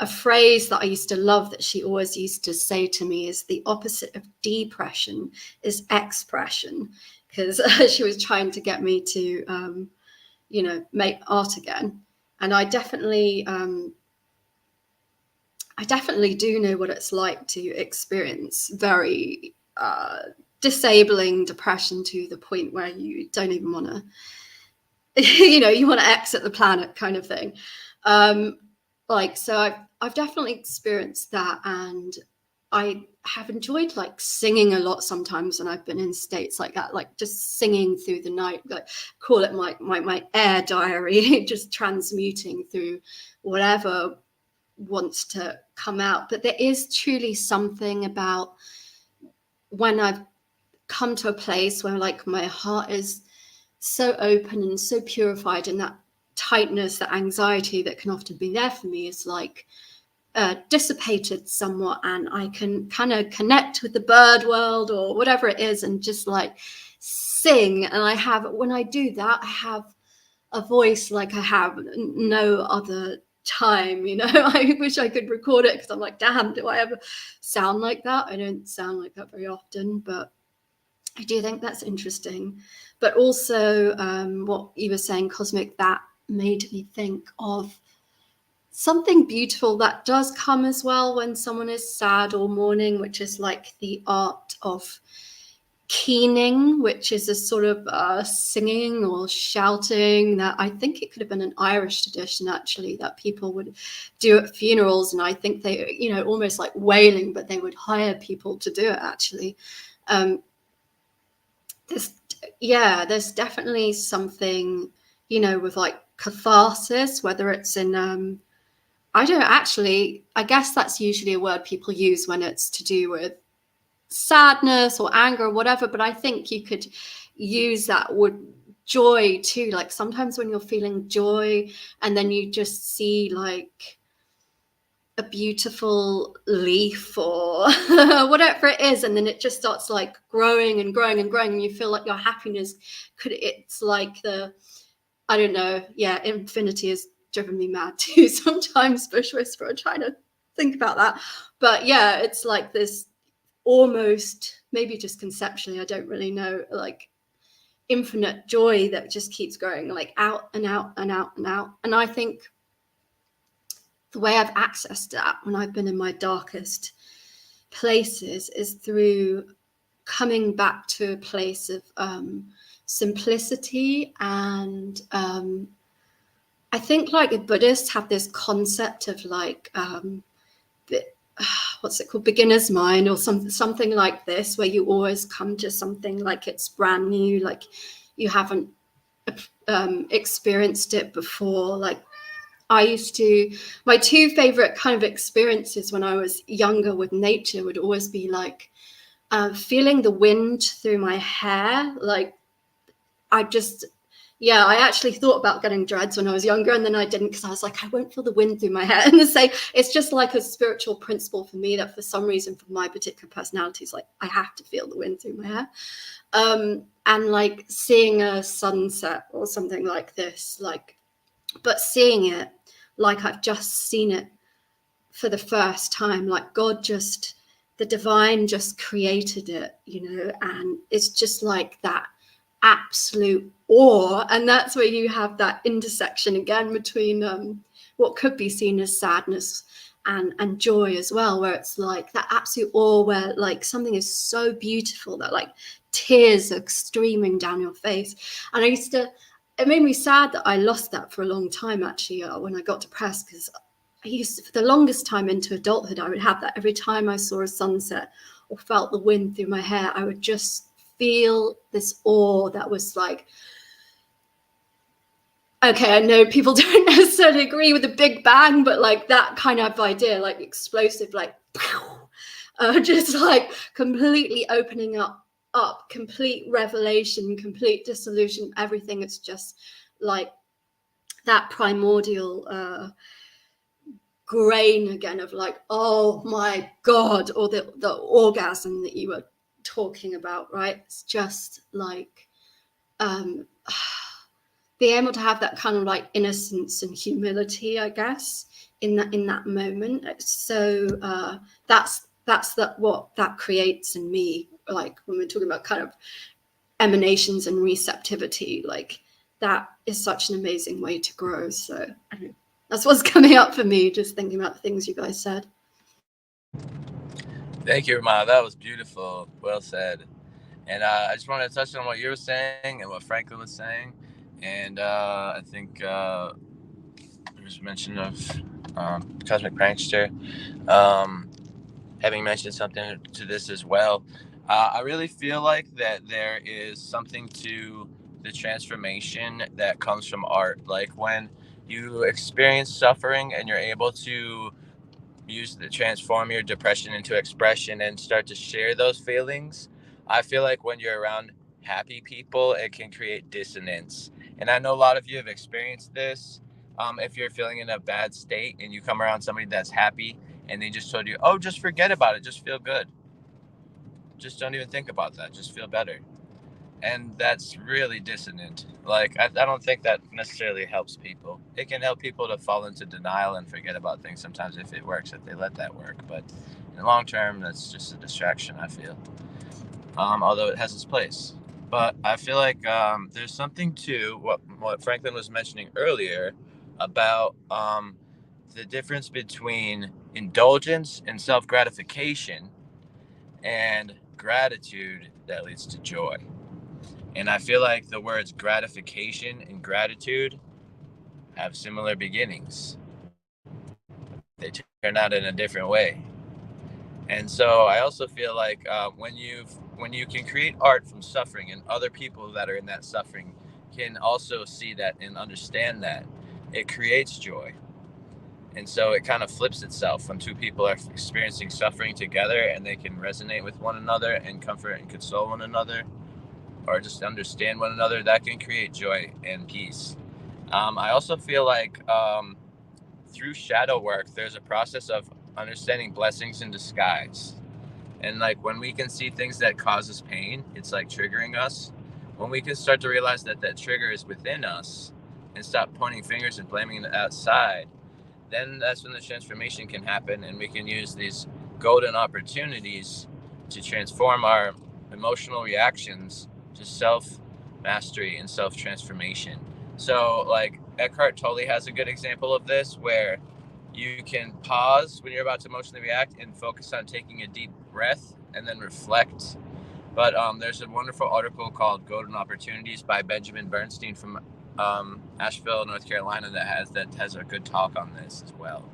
a phrase that I used to love that she always used to say to me is the opposite of depression is expression, because she was trying to get me to you know, make art again. And I definitely do know what it's like to experience very disabling depression to the point where you don't even want to, you know, you want to exit the planet kind of thing. Like, so I've definitely experienced that, and I have enjoyed like singing a lot sometimes when I've been in states like that, like just singing through the night, like call it my air diary, just transmuting through whatever wants to come out. But there is truly something about when I've come to a place where like my heart is so open and so purified, and that tightness, that anxiety that can often be there for me is like dissipated somewhat, and I can kind of connect with the bird world or whatever it is and just like sing. And when I do that, I have a voice like I have no other time, you know. I wish I could record it, because I'm like, damn, do I ever sound like that? I don't sound like that very often, but I do think that's interesting. But also what you were saying, Cosmic, that made me think of something beautiful that does come as well when someone is sad or mourning, which is like the art of keening, which is a sort of singing or shouting that I think it could have been an Irish tradition actually, that people would do at funerals. And I think they, you know, almost like wailing, but they would hire people to do it actually. There's definitely something, you know, with like catharsis, whether it's in I guess that's usually a word people use when it's to do with sadness or anger or whatever, but I think you could use that word joy too. Like sometimes when you're feeling joy and then you just see like a beautiful leaf or whatever it is, and then it just starts like growing and growing and growing, and you feel like your happiness it's like I don't know, yeah, infinity has driven me mad too sometimes. Bush Whisperer, trying to think about that, but yeah, it's like this almost, maybe just conceptually, I don't really know, like infinite joy that just keeps growing, like out and out and out and out. And I think the way I've accessed that when I've been in my darkest places is through coming back to a place of simplicity. And I think like the Buddhists have this concept of like what's it called, beginner's mind, or something like this, where you always come to something like it's brand new, like you haven't experienced it before. Like my two favorite kind of experiences when I was younger with nature would always be like feeling the wind through my hair. Like I actually thought about getting dreads when I was younger, and then I didn't, because I was like, I won't feel the wind through my hair. And it's just like a spiritual principle for me that for some reason, for my particular personality, is like I have to feel the wind through my hair. And like seeing a sunset or something like this, like, but seeing it like I've just seen it for the first time, like the divine just created it, you know, and it's just like that absolute awe. And that's where you have that intersection again between what could be seen as sadness and joy as well, where it's like that absolute awe, where like something is so beautiful that like tears are streaming down your face. And it made me sad that I lost that for a long time, actually, when I got depressed, because I used to, for the longest time into adulthood, I would have that every time I saw a sunset or felt the wind through my hair. I would just feel this awe that was like, okay, I know people don't necessarily agree with the Big Bang, but like that kind of idea, like explosive, like just like completely opening up, complete revelation, complete dissolution, everything. It's just like that primordial grain again of like, oh my God, or the orgasm that you were talking about, right? It's just like being able to have that kind of like innocence and humility, I guess, in that moment. So that's what that creates in me. Like when we're talking about kind of emanations and receptivity, like that is such an amazing way to grow. So that's what's coming up for me, just thinking about the things you guys said. Thank you, Ma. That was beautiful. Well said. And I just wanted to touch on what you were saying and what Franklin was saying. And I think there was mention of Cosmic Prankster having mentioned something to this as well. I really feel like that there is something to the transformation that comes from art. Like when you experience suffering and you're able to transform your depression into expression and start to share those feelings. I feel like when you're around happy people, it can create dissonance. And I know a lot of you have experienced this. If you're feeling in a bad state and you come around somebody that's happy and they just told you, oh, just forget about it, just feel good. Just don't even think about that, just feel better. And that's really dissonant. Like, I don't think that necessarily helps people. It can help people to fall into denial and forget about things sometimes if it works, if they let that work. But in the long term, that's just a distraction, I feel. Although it has its place. But I feel like there's something to what Franklin was mentioning earlier about the difference between indulgence and self-gratification and gratitude that leads to joy. And I feel like the words gratification and gratitude have similar beginnings. They turn out in a different way. And so I also feel like when you can create art from suffering, and other people that are in that suffering can also see that and understand that, it creates joy. And so it kind of flips itself when two people are experiencing suffering together and they can resonate with one another and comfort and console one another, or just understand one another. That can create joy and peace. I also feel like through shadow work, there's a process of understanding blessings in disguise. And like when we can see things that cause us pain, it's like triggering us. When we can start to realize that that trigger is within us and stop pointing fingers and blaming it outside, then that's when the transformation can happen, and we can use these golden opportunities to transform our emotional reactions to self-mastery and self-transformation. So like Eckhart Tolle has a good example of this, where you can pause when you're about to emotionally react and focus on taking a deep breath and then reflect. But there's a wonderful article called Golden Opportunities by Benjamin Bernstein from Asheville, North Carolina, that has a good talk on this as well.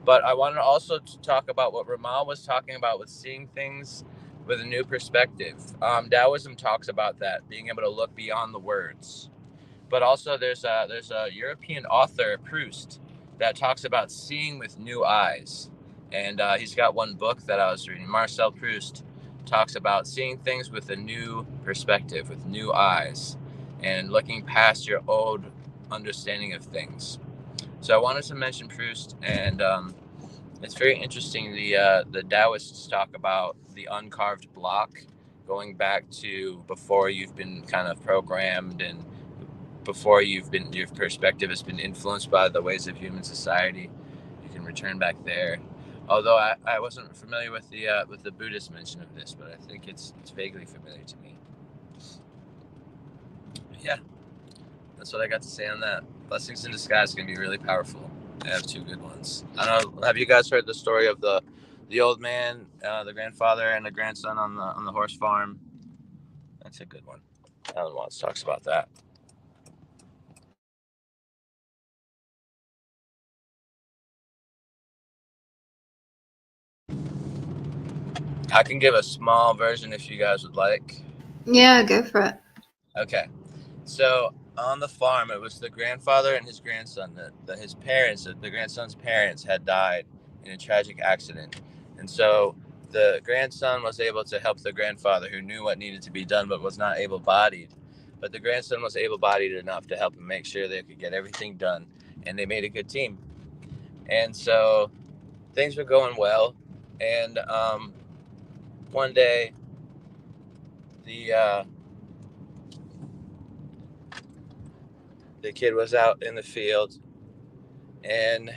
But I wanted also to talk about what Ramal was talking about with seeing things with a new perspective. Taoism talks about that, being able to look beyond the words. But also there's a European author, Proust, that talks about seeing with new eyes. And he's got one book that I was reading. Marcel Proust talks about seeing things with a new perspective, with new eyes, and looking past your old understanding of things. So I wanted to mention Proust, and it's very interesting. The Taoists talk about the uncarved block, going back to before you've been kind of programmed and before your perspective has been influenced by the ways of human society. You can return back there. Although I wasn't familiar with the Buddhist mention of this, but I think it's vaguely familiar to me. Yeah, that's what I got to say on that. Blessings in disguise can be really powerful. I have two good ones. I don't know. Have you guys heard the story of the old man, the grandfather, and the grandson on the horse farm? That's a good one. Alan Watts talks about that. I can give a small version if you guys would like. Yeah, go for it. Okay. So on the farm, it was the grandfather and his grandson. His parents, the grandson's parents, had died in a tragic accident, and so the grandson was able to help the grandfather, who knew what needed to be done but was not able-bodied. But the grandson was able-bodied enough to help him make sure they could get everything done, and they made a good team. And so things were going well, and one day the kid was out in the field and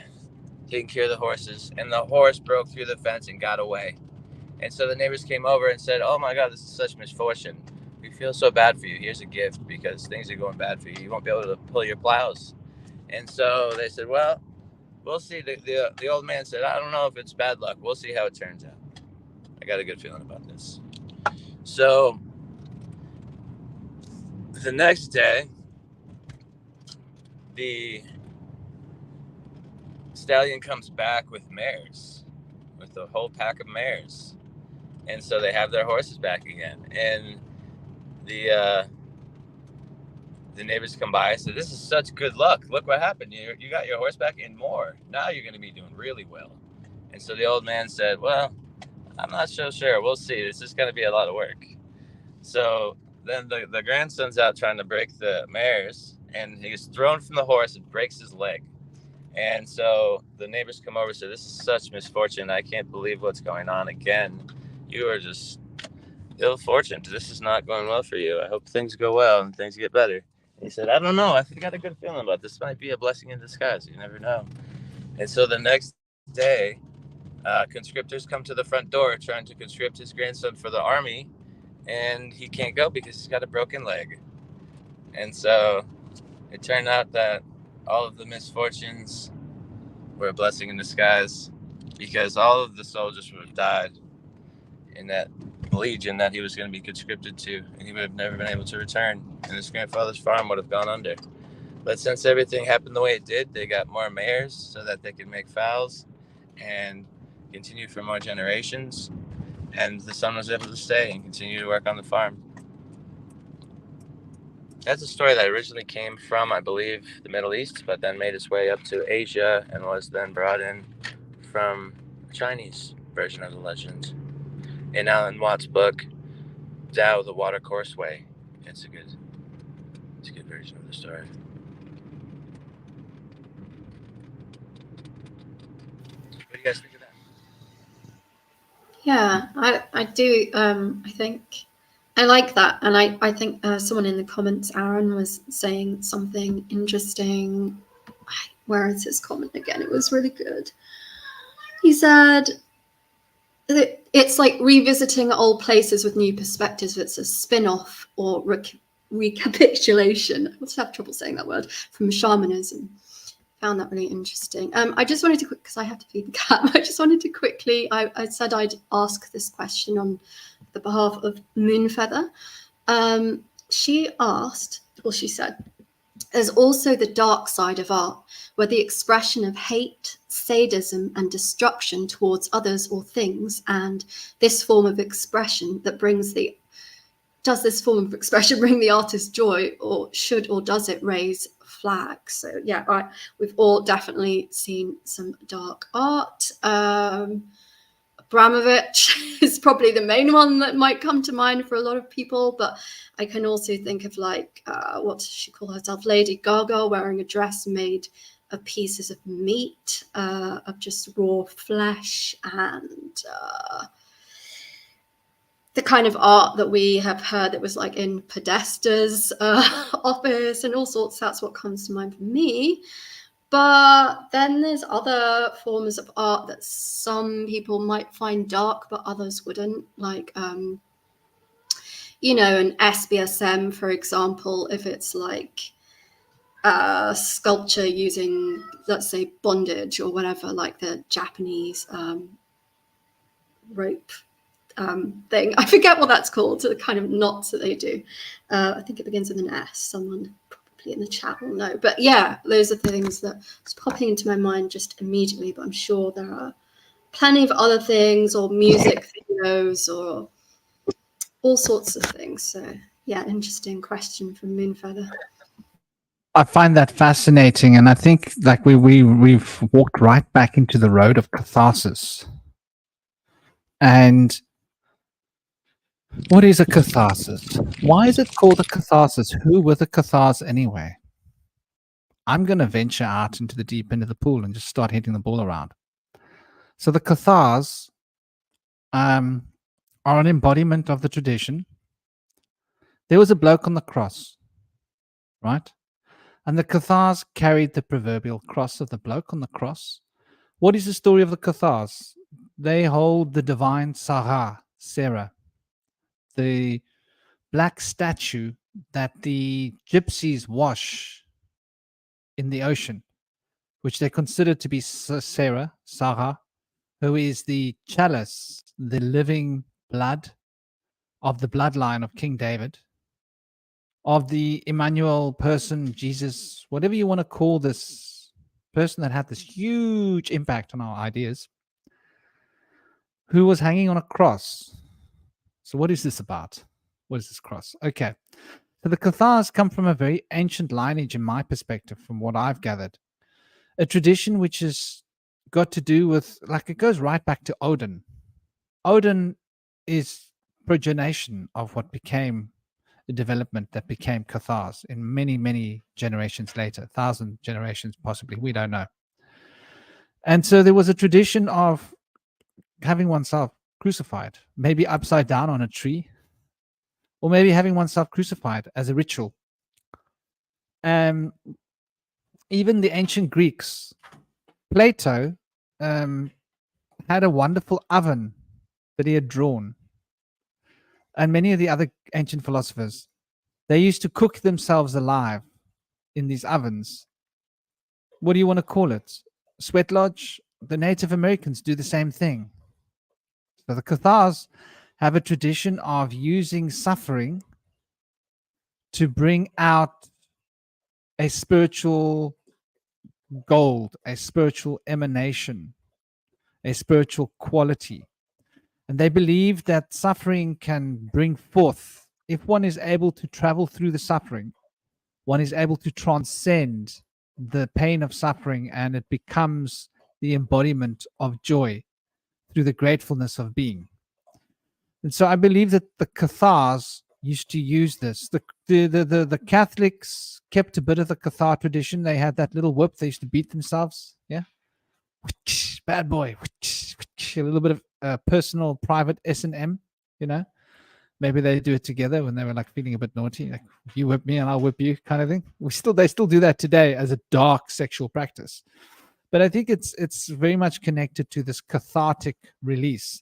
taking care of the horses, and the horse broke through the fence and got away. And so the neighbors came over and said, "Oh my God, this is such misfortune. We feel so bad for you. Here's a gift because things are going bad for you. You won't be able to pull your plows." And so they said, "Well, we'll see." The old man said, "I don't know if it's bad luck. We'll see how it turns out. I got a good feeling about this." So the next day, the stallion comes back with mares, with a whole pack of mares. And so they have their horses back again. And the neighbors come by and say, "This is such good luck. Look what happened. You got your horse back and more. Now you're going to be doing really well." And so the old man said, "Well, I'm not so sure. We'll see. This is going to be a lot of work." So then the grandson's out trying to break the mares, and he's thrown from the horse and breaks his leg. And so the neighbors come over and say, "This is such misfortune. I can't believe what's going on again. You are just ill-fortunate. This is not going well for you. I hope things go well and things get better." And he said, "I don't know. I got a good feeling about this. Might be a blessing in disguise. You never know." And so the next day, conscriptors come to the front door trying to conscript his grandson for the army, and he can't go because he's got a broken leg. And so it turned out that all of the misfortunes were a blessing in disguise, because all of the soldiers would have died in that legion that he was going to be conscripted to, and he would have never been able to return, and his grandfather's farm would have gone under. But since everything happened the way it did, they got more mares so that they could make fowls and continue for more generations, and the son was able to stay and continue to work on the farm. That's a story that originally came from, I believe, the Middle East, but then made its way up to Asia and was then brought in from the Chinese version of the legend. In Alan Watts' book, Tao, the Watercourse Way, it's a good version of the story. What do you guys think of that? Yeah, I do. I think I like that, and I think someone in the comments, Aaron, was saying something interesting. Where is his comment again? It was really good. He said that it's like revisiting old places with new perspectives. It's a spin-off or recapitulation. I also have trouble saying that word, from shamanism. Found that really interesting. I just wanted to, because I have to feed the cat, I just wanted to quickly, I said I'd ask this question on the behalf of Moonfeather. She asked, well, she said, there's also the dark side of art, where the expression of hate, sadism, and destruction towards others or things, and this form of expression that does this form of expression bring the artist joy, or does it raise flags? So yeah, we've all definitely seen some dark art. Abramovich is probably the main one that might come to mind for a lot of people, but I can also think of like, what does she call herself? Lady Gaga wearing a dress made of pieces of meat, of just raw flesh, and the kind of art that we have heard that was like in Podesta's office and all sorts. That's what comes to mind for me. But then there's other forms of art that some people might find dark, but others wouldn't. Like, you know, an SBSM, for example, if it's like sculpture using, let's say, bondage or whatever, like the Japanese rope thing. I forget what that's called, the kind of knots that they do. I think it begins with an S. Someone probably in the chat will know. But yeah, those are things that's popping into my mind just immediately, but I'm sure there are plenty of other things, or music videos, or all sorts of things. So yeah, interesting question from Moonfeather. I find that fascinating, and I think like we've walked right back into the road of catharsis. And what is a catharsis? Why is it called a catharsis? Who were the cathars anyway? I'm going to venture out into the deep end of the pool and just start hitting the ball around. So the cathars are an embodiment of the tradition. There was a bloke on the cross, right? And the cathars carried the proverbial cross of the bloke on the cross. What is the story of the cathars? They hold the divine Sarah, the black statue that the gypsies wash in the ocean, which they consider to be Sarah, who is the chalice, the living blood of the bloodline of King David, of the Emmanuel person, Jesus, whatever you want to call this person that had this huge impact on our ideas, who was hanging on a cross. So what is this about? What is this cross? Okay. So the Cathars come from a very ancient lineage, in my perspective, from what I've gathered. A tradition which has got to do with, like, it goes right back to Odin. Odin is progenation of what became the development that became Cathars in many, many generations later, 1,000 generations possibly, we don't know. And so there was a tradition of having oneself crucified, maybe upside down on a tree, or maybe having oneself crucified as a ritual. Even the ancient Greeks, Plato had a wonderful oven that he had drawn. And many of the other ancient philosophers, they used to cook themselves alive in these ovens. What do you want to call it? Sweat lodge? The Native Americans do the same thing. So the Cathars have a tradition of using suffering to bring out a spiritual gold, a spiritual emanation, a spiritual quality. And they believe that suffering can bring forth, if one is able to travel through the suffering, one is able to transcend the pain of suffering, and it becomes the embodiment of joy through the gratefulness of being. And so I believe that the Cathars used to use this. The Catholics kept a bit of the Cathar tradition. They had that little whip. They used to beat themselves. Yeah. Bad boy. A little bit of personal, private S&M, you know. Maybe they do it together when they were like feeling a bit naughty, like you whip me and I'll whip you kind of thing. They still do that today as a dark sexual practice. But I think it's very much connected to this cathartic release,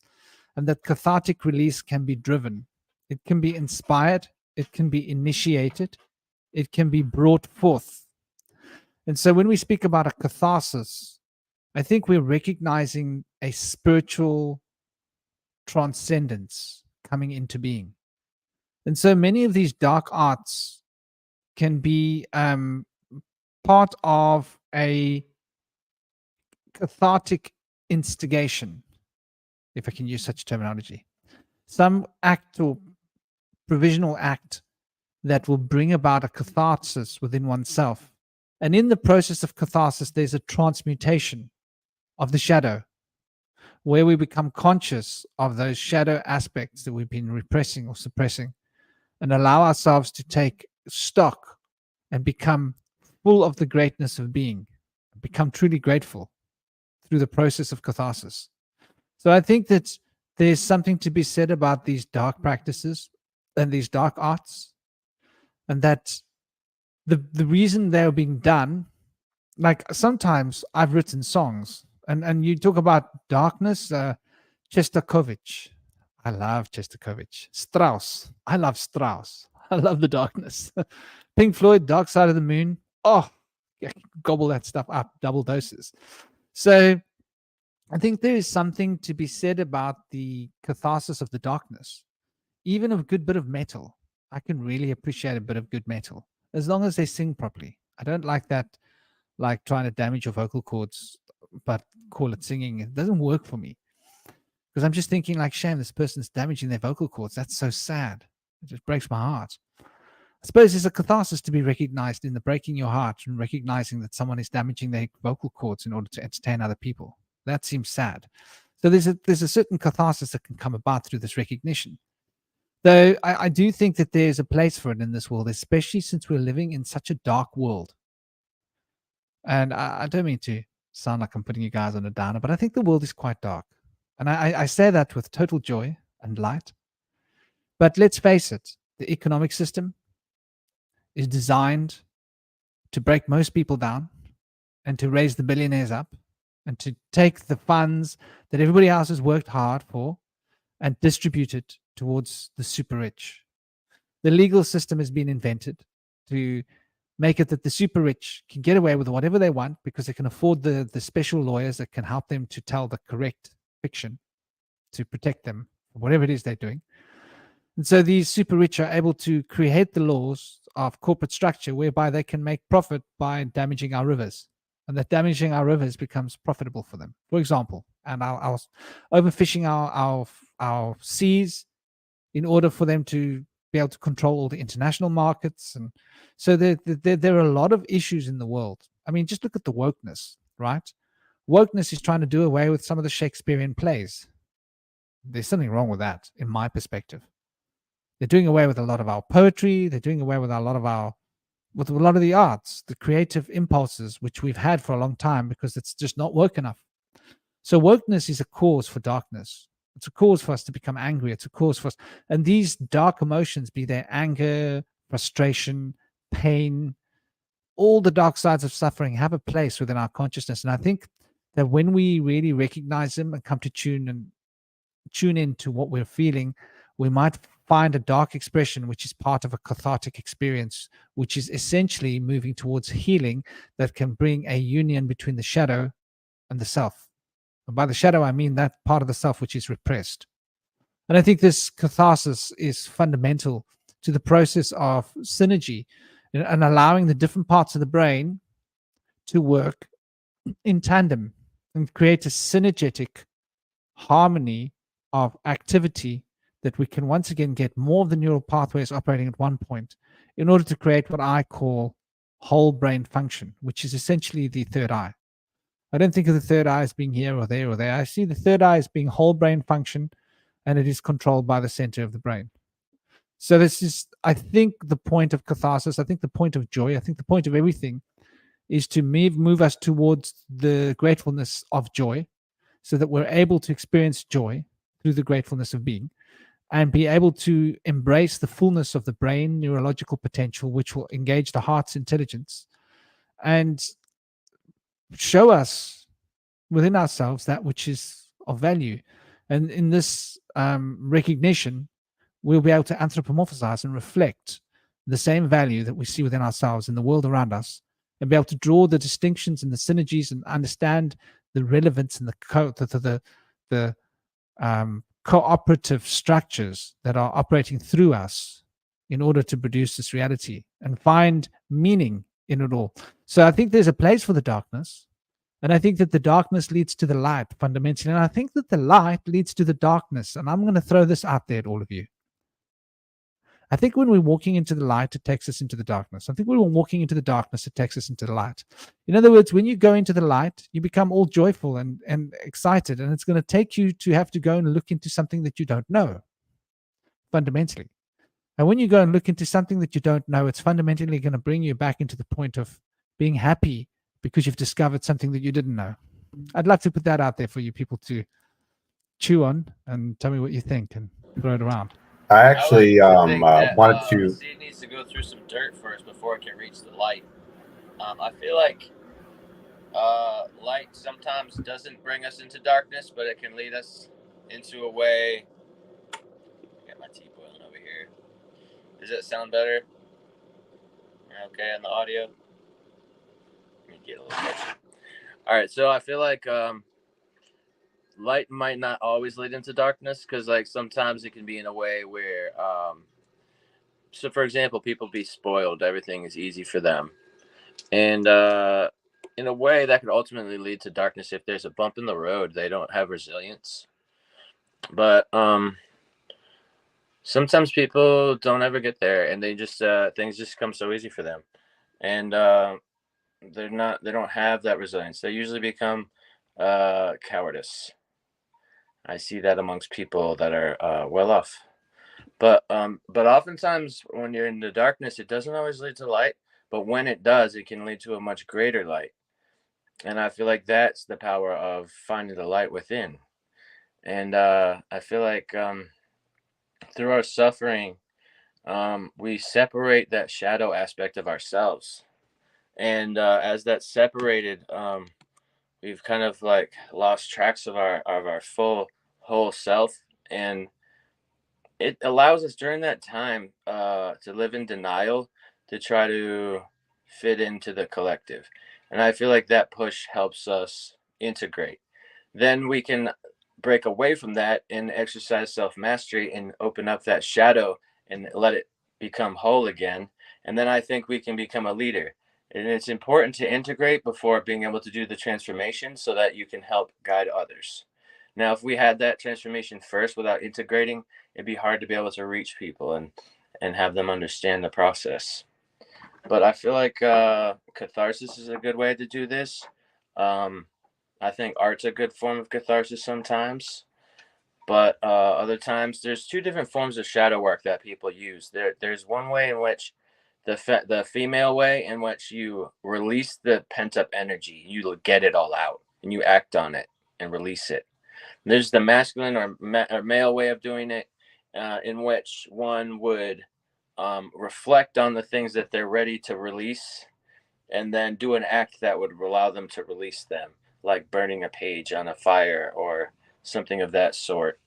and that cathartic release can be driven. It can be inspired. It can be initiated. It can be brought forth. And so when we speak about a catharsis, I think we're recognizing a spiritual transcendence coming into being. And so many of these dark arts can be part of a cathartic instigation, if I can use such terminology. Some act or provisional act that will bring about a catharsis within oneself. And in the process of catharsis, there's a transmutation of the shadow, where we become conscious of those shadow aspects that we've been repressing or suppressing, and allow ourselves to take stock and become full of the greatness of being, become truly grateful through the process of catharsis. So I think that there's something to be said about these dark practices and these dark arts, and that the reason they're being done, like sometimes I've written songs, and you talk about darkness, Shostakovich. I love Shostakovich. Strauss. I love Strauss. I love the darkness. Pink Floyd, Dark Side of the Moon. oh, yeah, gobble that stuff up, double doses. So I think there is something to be said about the catharsis of the darkness. Even a good bit of metal, I can really appreciate a bit of good metal, as long as they sing properly. I don't like that, like trying to damage your vocal cords, but call it singing. It doesn't work for me, because I'm just thinking, like, shame, this person's damaging their vocal cords. That's so sad. It just breaks my heart. I suppose there's a catharsis to be recognized in the breaking your heart and recognizing that someone is damaging their vocal cords in order to entertain other people. That seems sad. So there's a certain catharsis that can come about through this recognition. Though I do think that there's a place for it in this world, especially since we're living in such a dark world. And I don't mean to sound like I'm putting you guys on a downer, but I think the world is quite dark. And I say that with total joy and light. But let's face it, the economic system is designed to break most people down and to raise the billionaires up and to take the funds that everybody else has worked hard for and distribute it towards the super rich. The legal system has been invented to make it that the super rich can get away with whatever they want because they can afford the special lawyers that can help them to tell the correct fiction to protect them from whatever it is they're doing. And so these super rich are able to create the laws of corporate structure whereby they can make profit by damaging our rivers. And that damaging our rivers becomes profitable for them. For example, and our overfishing our seas in order for them to be able to control all the international markets. And so there are a lot of issues in the world. I mean, just look at the wokeness, right? Wokeness is trying to do away with some of the Shakespearean plays. There's something wrong with that, in my perspective. They're doing away with a lot of our poetry. They're doing away with a lot of the arts, the creative impulses, which we've had for a long time because it's just not woke enough. So wokeness is a cause for darkness. It's a cause for us to become angry. It's a cause for us. And these dark emotions, be they anger, frustration, pain, all the dark sides of suffering have a place within our consciousness. And I think that when we really recognize them and come to tune into what we're feeling, we might find a dark expression, which is part of a cathartic experience, which is essentially moving towards healing that can bring a union between the shadow and the self. And by the shadow, I mean that part of the self which is repressed. And I think this catharsis is fundamental to the process of synergy and allowing the different parts of the brain to work in tandem and create a synergetic harmony of activity that we can once again get more of the neural pathways operating at one point in order to create what I call whole brain function, which is essentially the third eye. I don't think of the third eye as being here or there or there. I see the third eye as being whole brain function, and it is controlled by the center of the brain. So this is, I think, the point of catharsis. I think the point of joy. I think the point of everything is to move us towards the gratefulness of joy, so that we're able to experience joy through the gratefulness of being and be able to embrace the fullness of the brain neurological potential, which will engage the heart's intelligence and show us within ourselves that which is of value. And in this recognition, we'll be able to anthropomorphize and reflect the same value that we see within ourselves in the world around us, and be able to draw the distinctions and the synergies and understand the relevance and the cooperative structures that are operating through us in order to produce this reality and find meaning in it all. So I think there's a place for the darkness, and I think that the darkness leads to the light fundamentally, and I think that the light leads to the darkness. And I'm going to throw this out there at all of you. I think when we're walking into the light, it takes us into the darkness. I think when we're walking into the darkness, it takes us into the light. In other words, when you go into the light, you become all joyful and excited, and it's going to take you to have to go and look into something that you don't know, fundamentally. And when you go and look into something that you don't know, it's fundamentally going to bring you back into the point of being happy because you've discovered something that you didn't know. I'd love to put that out there for you people to chew on and tell me what you think and throw it around. I actually wanted The to. seed needs to go through some dirt first before it can reach the light. I feel like light sometimes doesn't bring us into darkness, but it can lead us into a way. Got my tea boiling over here. Does that sound better? Okay on the audio? Let me get a little closer. All right, so I feel like light might not always lead into darkness, because like sometimes it can be in a way where so for example, people be spoiled, everything is easy for them, and in a way that could ultimately lead to darkness. If there's a bump in the road, they don't have resilience. But sometimes people don't ever get there, and they just things just come so easy for them, and they don't have that resilience. They usually become cowardice. I see that amongst people that are well off. But oftentimes when you're in the darkness, it doesn't always lead to light. But when it does, it can lead to a much greater light. And I feel like that's the power of finding the light within. And I feel like through our suffering, we separate that shadow aspect of ourselves. And as that's separated, we've kind of like lost tracks of our full whole self. And it allows us during that time to live in denial, to try to fit into the collective. And I feel like that push helps us integrate. Then we can break away from that and exercise self-mastery and open up that shadow and let it become whole again. And then I think we can become a leader. And it's important to integrate before being able to do the transformation, so that you can help guide others. Now, if we had that transformation first without integrating, it'd be hard to be able to reach people and have them understand the process. But I feel like catharsis is a good way to do this. I think art's a good form of catharsis sometimes, but other times there's two different forms of shadow work that people use. There's one way in which the female way in which you release the pent up energy, you get it all out and you act on it and release it. There's the masculine or male way of doing it, in which one would reflect on the things that they're ready to release, and then do an act that would allow them to release them, like burning a page on a fire or something of that sort,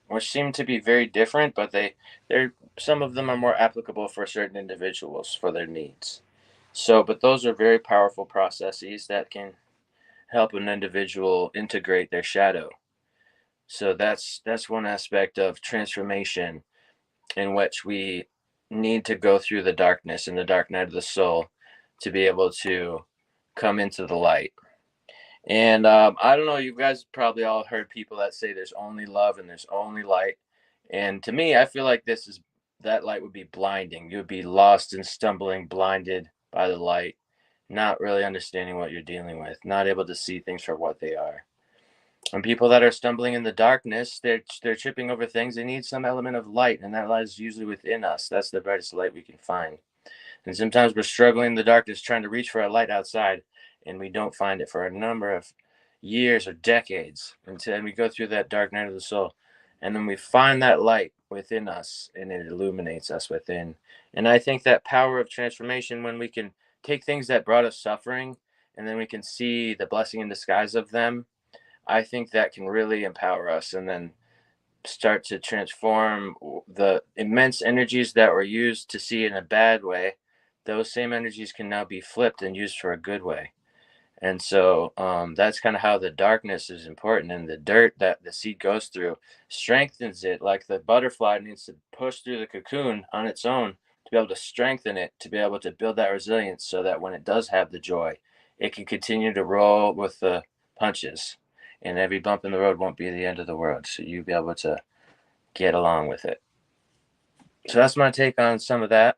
which seem to be very different, but they're some of them are more applicable for certain individuals for their needs. So, but those are very powerful processes that can help an individual integrate their shadow. So that's one aspect of transformation, in which we need to go through the darkness and the dark night of the soul to be able to come into the light. And I don't know, you guys probably all heard people that say there's only love and there's only light. And to me, I feel like that light would be blinding. You would be lost and stumbling, blinded by the light, not really understanding what you're dealing with, not able to see things for what they are. And people that are stumbling in the darkness, they're tripping over things. They need some element of light, and that lies usually within us. That's the brightest light we can find. And sometimes we're struggling in the darkness, trying to reach for a light outside, and we don't find it for a number of years or decades until we go through that dark night of the soul. And then we find that light within us, and it illuminates us within. And I think that power of transformation, when we can take things that brought us suffering, and then we can see the blessing in disguise of them, I think that can really empower us, and then start to transform the immense energies that were used to see in a bad way. Those same energies can now be flipped and used for a good way. And so that's kind of how the darkness is important, and the dirt that the seed goes through strengthens it. Like the butterfly needs to push through the cocoon on its own to be able to strengthen it, to be able to build that resilience, so that when it does have the joy, it can continue to roll with the punches, and every bump in the road won't be the end of the world. So you'll be able to get along with it. So that's my take on some of that.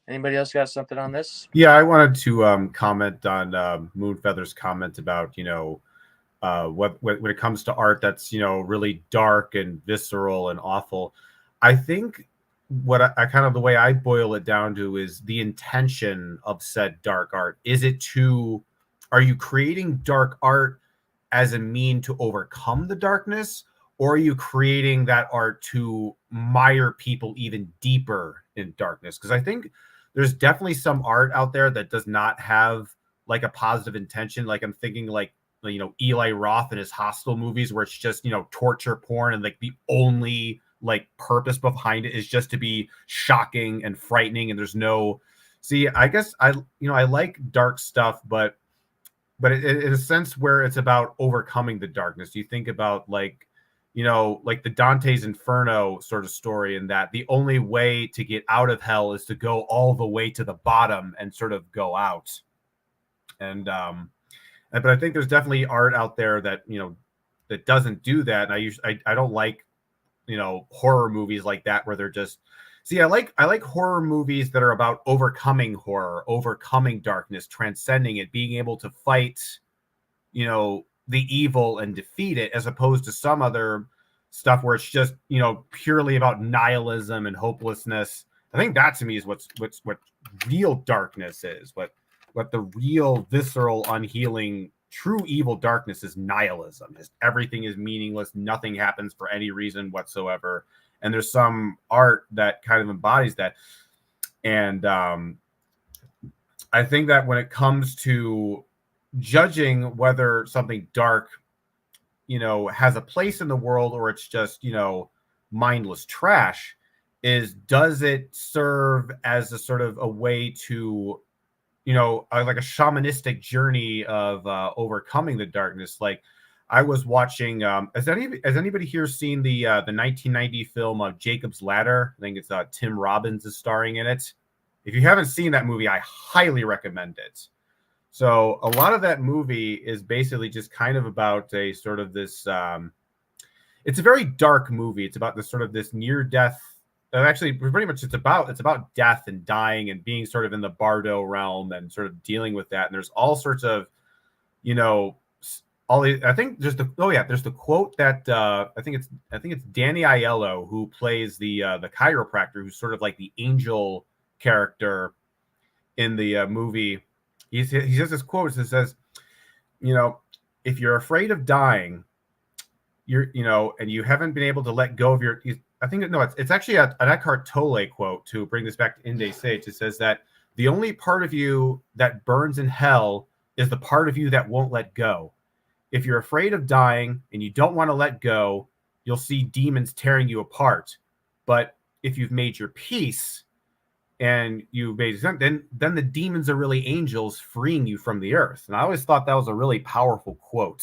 Anybody else got something on this? Yeah, I wanted to comment on Moonfeather's comment about, when it comes to art that's, really dark and visceral and awful. I think what I kind of, the way I boil it down to is the intention of said dark art. Are you creating dark art as a mean to overcome the darkness, or are you creating that art to mire people even deeper in darkness? Because I think there's definitely some art out there that does not have like a positive intention. Like I'm thinking like, Eli Roth and his Hostel movies, where it's just, torture porn, and like the only like purpose behind it is just to be shocking and frightening, and there's no See, I guess I like dark stuff, but in a sense where it's about overcoming the darkness. You think about like the Dante's Inferno sort of story, in that the only way to get out of hell is to go all the way to the bottom and sort of go out. And but I think there's definitely art out there that that doesn't do that. And I don't like horror movies like that, where they're just I like horror movies that are about overcoming horror, overcoming darkness, transcending it, being able to fight the evil and defeat it, as opposed to some other stuff where it's just purely about nihilism and hopelessness. I think that to me is what real darkness is. What the real visceral, unhealing, true evil darkness is: nihilism. Just everything is meaningless. Nothing happens for any reason whatsoever. And there's some art that kind of embodies that. And I think that when it comes to judging whether something dark, has a place in the world, or it's just, mindless trash, is, does it serve as a sort of a way to, like a shamanistic journey of overcoming the darkness? Like, I was watching, has anybody here seen the 1990 film of Jacob's Ladder? I think it's Tim Robbins is starring in it. If you haven't seen that movie, I highly recommend it. So a lot of that movie is basically just kind of about a sort of this, it's a very dark movie. It's about this sort of this near death. Actually, pretty much it's about death and dying and being sort of in the Bardo realm and sort of dealing with that. And there's all sorts of, I think there's the quote that I think it's Danny Aiello, who plays the chiropractor, who's sort of like the angel character in the movie. He says this quote that says, if you're afraid of dying, and you haven't been able to let go of your, it's actually an Eckhart Tolle quote, to bring this back to Inde Sage. It says that the only part of you that burns in hell is the part of you that won't let go. If you're afraid of dying and you don't want to let go, you'll see demons tearing you apart. But if you've made your peace, and you made then the demons are really angels freeing you from the earth. And I always thought that was a really powerful quote.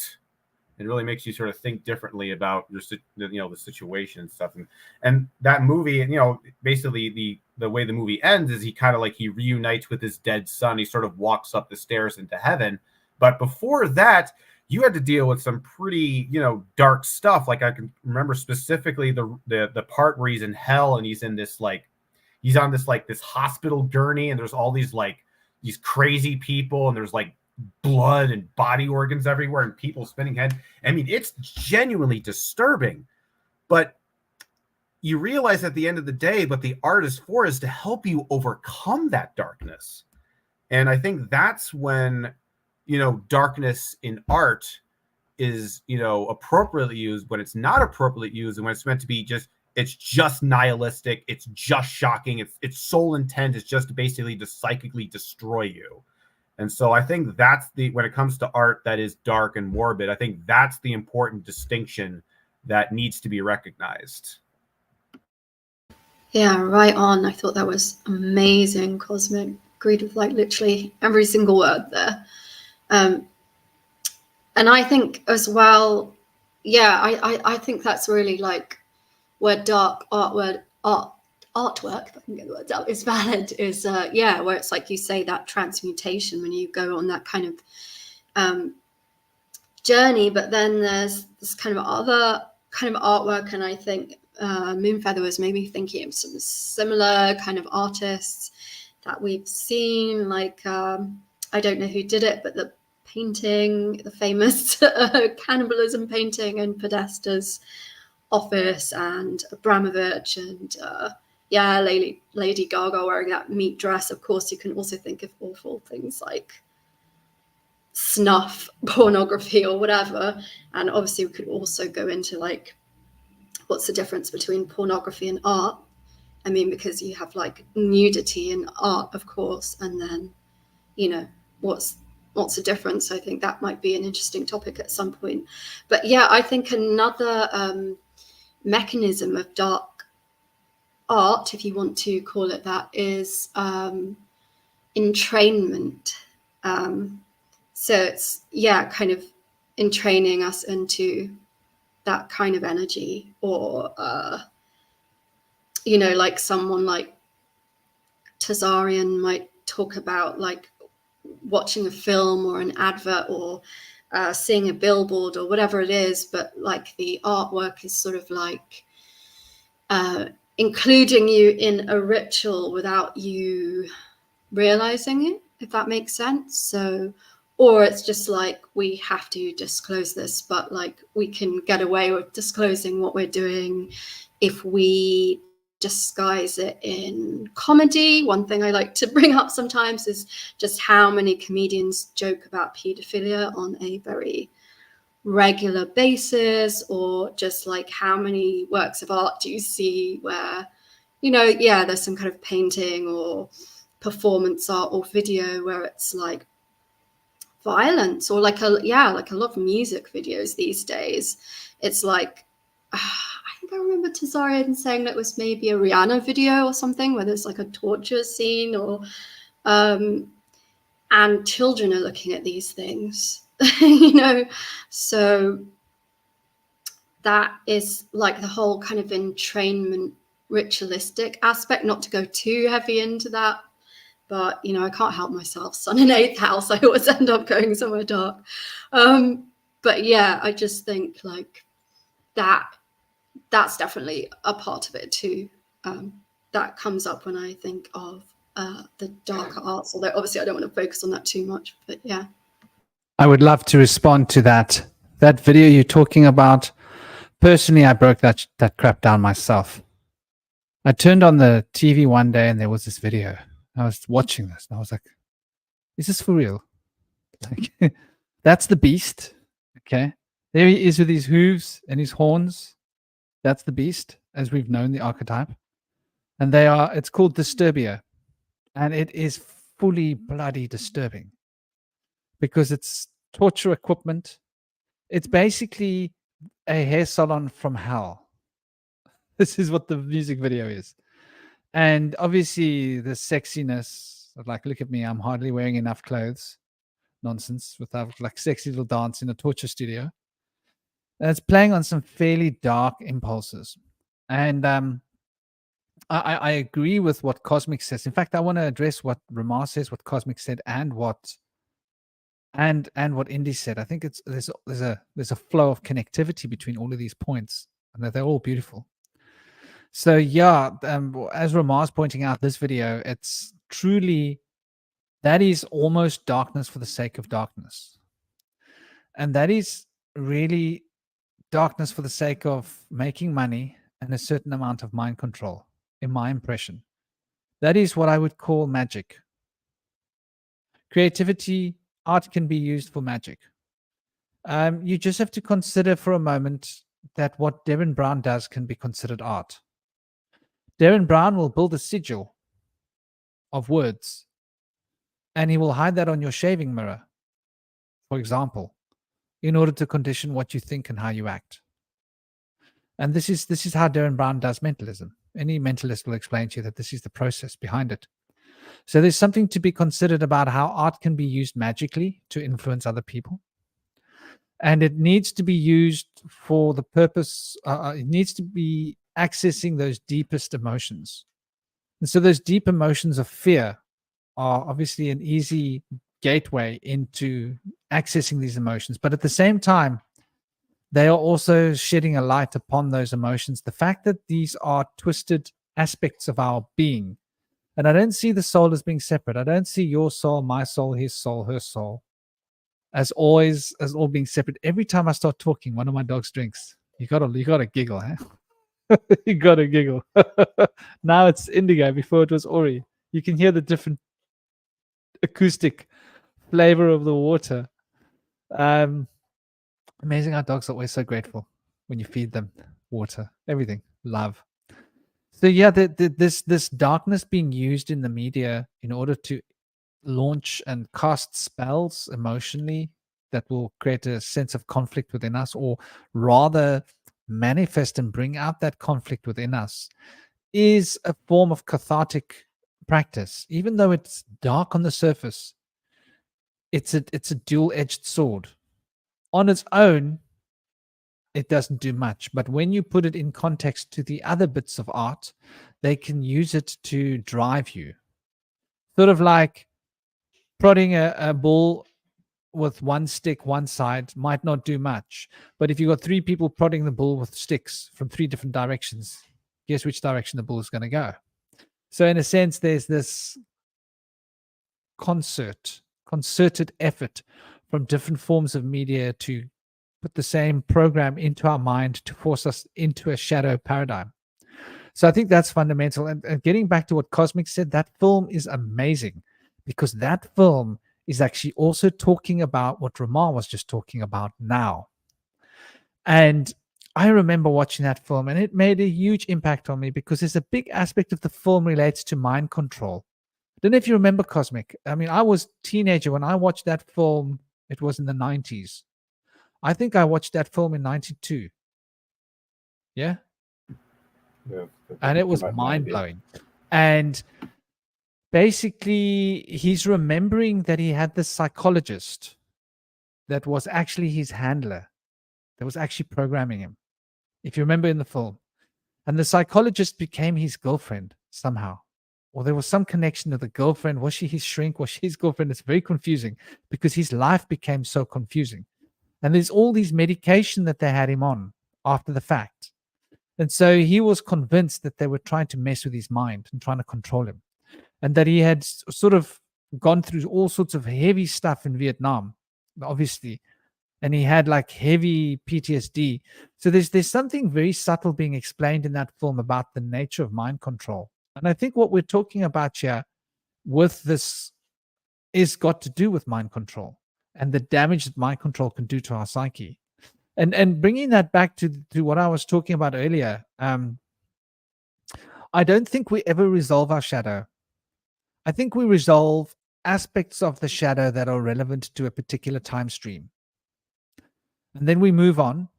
It really makes you sort of think differently about your the situation and stuff. And that movie, basically the way the movie ends is he reunites with his dead son. He sort of walks up the stairs into heaven. But before that, you had to deal with some pretty dark stuff. Like, I can remember specifically the part where he's in hell and he's in this he's on this hospital gurney, and there's all these crazy people, and there's blood and body organs everywhere and people spinning head. I mean, it's genuinely disturbing. But you realize at the end of the day, what the art is for is to help you overcome that darkness. And I think that's when, darkness in art is, appropriately used, when it's not appropriately used, and when it's meant to be it's just nihilistic, it's just shocking, its sole intent is just to basically to psychically destroy you. And so I think that's when it comes to art that is dark and morbid, I think that's the important distinction that needs to be recognized. Yeah, right on. I thought that was amazing, Cosmic. Agreed with literally every single word there. And I think as well, I think that's really where dark artwork, if I can get the words out, is valid, is where it's like you say, that transmutation when you go on that kind of journey. But then there's this kind of other kind of artwork, and I think Moonfeather was maybe thinking of some similar kind of artists that we've seen, I don't know who did it, but the painting, the famous cannibalism painting in Podesta's office, and Abramovich, and Lady Gaga wearing that meat dress. Of course, you can also think of awful things like snuff, pornography, or whatever. And obviously, we could also go into what's the difference between pornography and art? I mean, because you have nudity in art, of course, and then what's the difference? I think that might be an interesting topic at some point. But I think another mechanism of dark art, if you want to call it that, is entrainment. So it's, yeah, kind of entraining us into that kind of energy, or you know, like someone like Tazarian might talk about like watching a film or an advert, or seeing a billboard or whatever it is, but like the artwork is sort of like including you in a ritual without you realizing it, if that makes sense. So, or it's just like, we have to disclose this, but like we can get away with disclosing what we're doing if we disguise it in comedy. One thing I like to bring up sometimes is just how many comedians joke about pedophilia on a very regular basis, or just like how many works of art do you see where, you know, yeah, there's some kind of painting or performance art or video where it's like violence, or like like a lot of music videos these days. It's like, I think I remember Tazarian saying that it was maybe a Rihanna video or something where there's like a torture scene, or and children are looking at these things, you know. So that is like the whole kind of entrainment ritualistic aspect, not to go too heavy into that, but you know, I can't help myself. Sun in 8th house, I always end up going somewhere dark. But yeah, I just think like that's definitely a part of it too. That comes up when I think of the darker arts, although obviously I don't want to focus on that too much, but yeah. I would love to respond to that. That video you're talking about, personally, I broke that crap down myself. I turned on the TV one day and there was this video. I was watching this and I was like, is this for real? Like, that's the beast. Okay. There he is with his hooves and his horns. That's the beast, as we've known the archetype. And it's called Disturbia. And it is fully bloody disturbing because it's torture equipment. It's basically a hair salon from hell. This is what the music video is. And obviously the sexiness of like, look at me, I'm hardly wearing enough clothes. Nonsense, without like sexy little dance in a torture studio. And it's playing on some fairly dark impulses. And I agree with what Cosmic says. In fact, I want to address what Ramar says, what Cosmic said, and what Indy said. I think there's a flow of connectivity between all of these points, and they're all beautiful. So yeah, as Ramar's pointing out, this video, it's truly, that is almost darkness for the sake of darkness. And that is really darkness for the sake of making money and a certain amount of mind control, in my impression. That is what I would call magic. Creativity, art can be used for magic. You just have to consider for a moment that what Derren Brown does can be considered art. Derren Brown will build a sigil of words, and he will hide that on your shaving mirror, for example, in order to condition what you think and how you act. And this is how Derren Brown does mentalism. Any mentalist will explain to you that this is the process behind it. So there's something to be considered about how art can be used magically to influence other people. And it needs to be used for the purpose, it needs to be accessing those deepest emotions. And so those deep emotions of fear are obviously an easy gateway into accessing these emotions. But at the same time, they are also shedding a light upon those emotions. The fact that these are twisted aspects of our being. And I don't see the soul as being separate. I don't see your soul, my soul, his soul, her soul, as always, as all being separate. Every time I start talking, one of my dogs drinks. You gotta giggle, huh? You gotta giggle. Now it's Indigo. Before it was Ori. You can hear the different acoustic flavor of the water. Amazing how dogs are always so grateful when you feed them water, everything, love. So yeah, this darkness being used in the media in order to launch and cast spells emotionally that will create a sense of conflict within us, or rather manifest and bring out that conflict within us, is a form of cathartic practice, even though it's dark on the surface, it's a dual-edged sword. On its own, it doesn't do much, but when you put it in context to the other bits of art, they can use it to drive you. Sort of like prodding a ball with one stick one side might not do much, but if you've got three people prodding the ball with sticks from three different directions, guess which direction the ball is going to go. So in a sense, there's this concerted effort from different forms of media to put the same program into our mind to force us into a shadow paradigm. So I think that's fundamental. And getting back to what Cosmic said, that film is amazing, because that film is actually also talking about what Ramar was just talking about now. And I remember watching that film, and it made a huge impact on me, because there's a big aspect of the film relates to mind control. I don't know if you remember, Cosmic. I mean, I was a teenager when I watched that film. It was in the 90s. I think I watched that film in 92. Yeah. And it was mind-blowing. And basically, he's remembering that he had this psychologist that was actually his handler, that was actually programming him, if you remember in the film. And the psychologist became his girlfriend somehow. Or there was some connection to the girlfriend. Was she his shrink? Was she his girlfriend? It's very confusing, because his life became so confusing. And there's all these medication that they had him on after the fact. And so he was convinced that they were trying to mess with his mind and trying to control him. And that he had sort of gone through all sorts of heavy stuff in Vietnam, obviously. And he had like heavy PTSD. So there's something very subtle being explained in that film about the nature of mind control. And I think what we're talking about here with this is got to do with mind control and the damage that mind control can do to our psyche. And bringing that back to what I was talking about earlier, I don't think we ever resolve our shadow. I think we resolve aspects of the shadow that are relevant to a particular time stream. And then we move on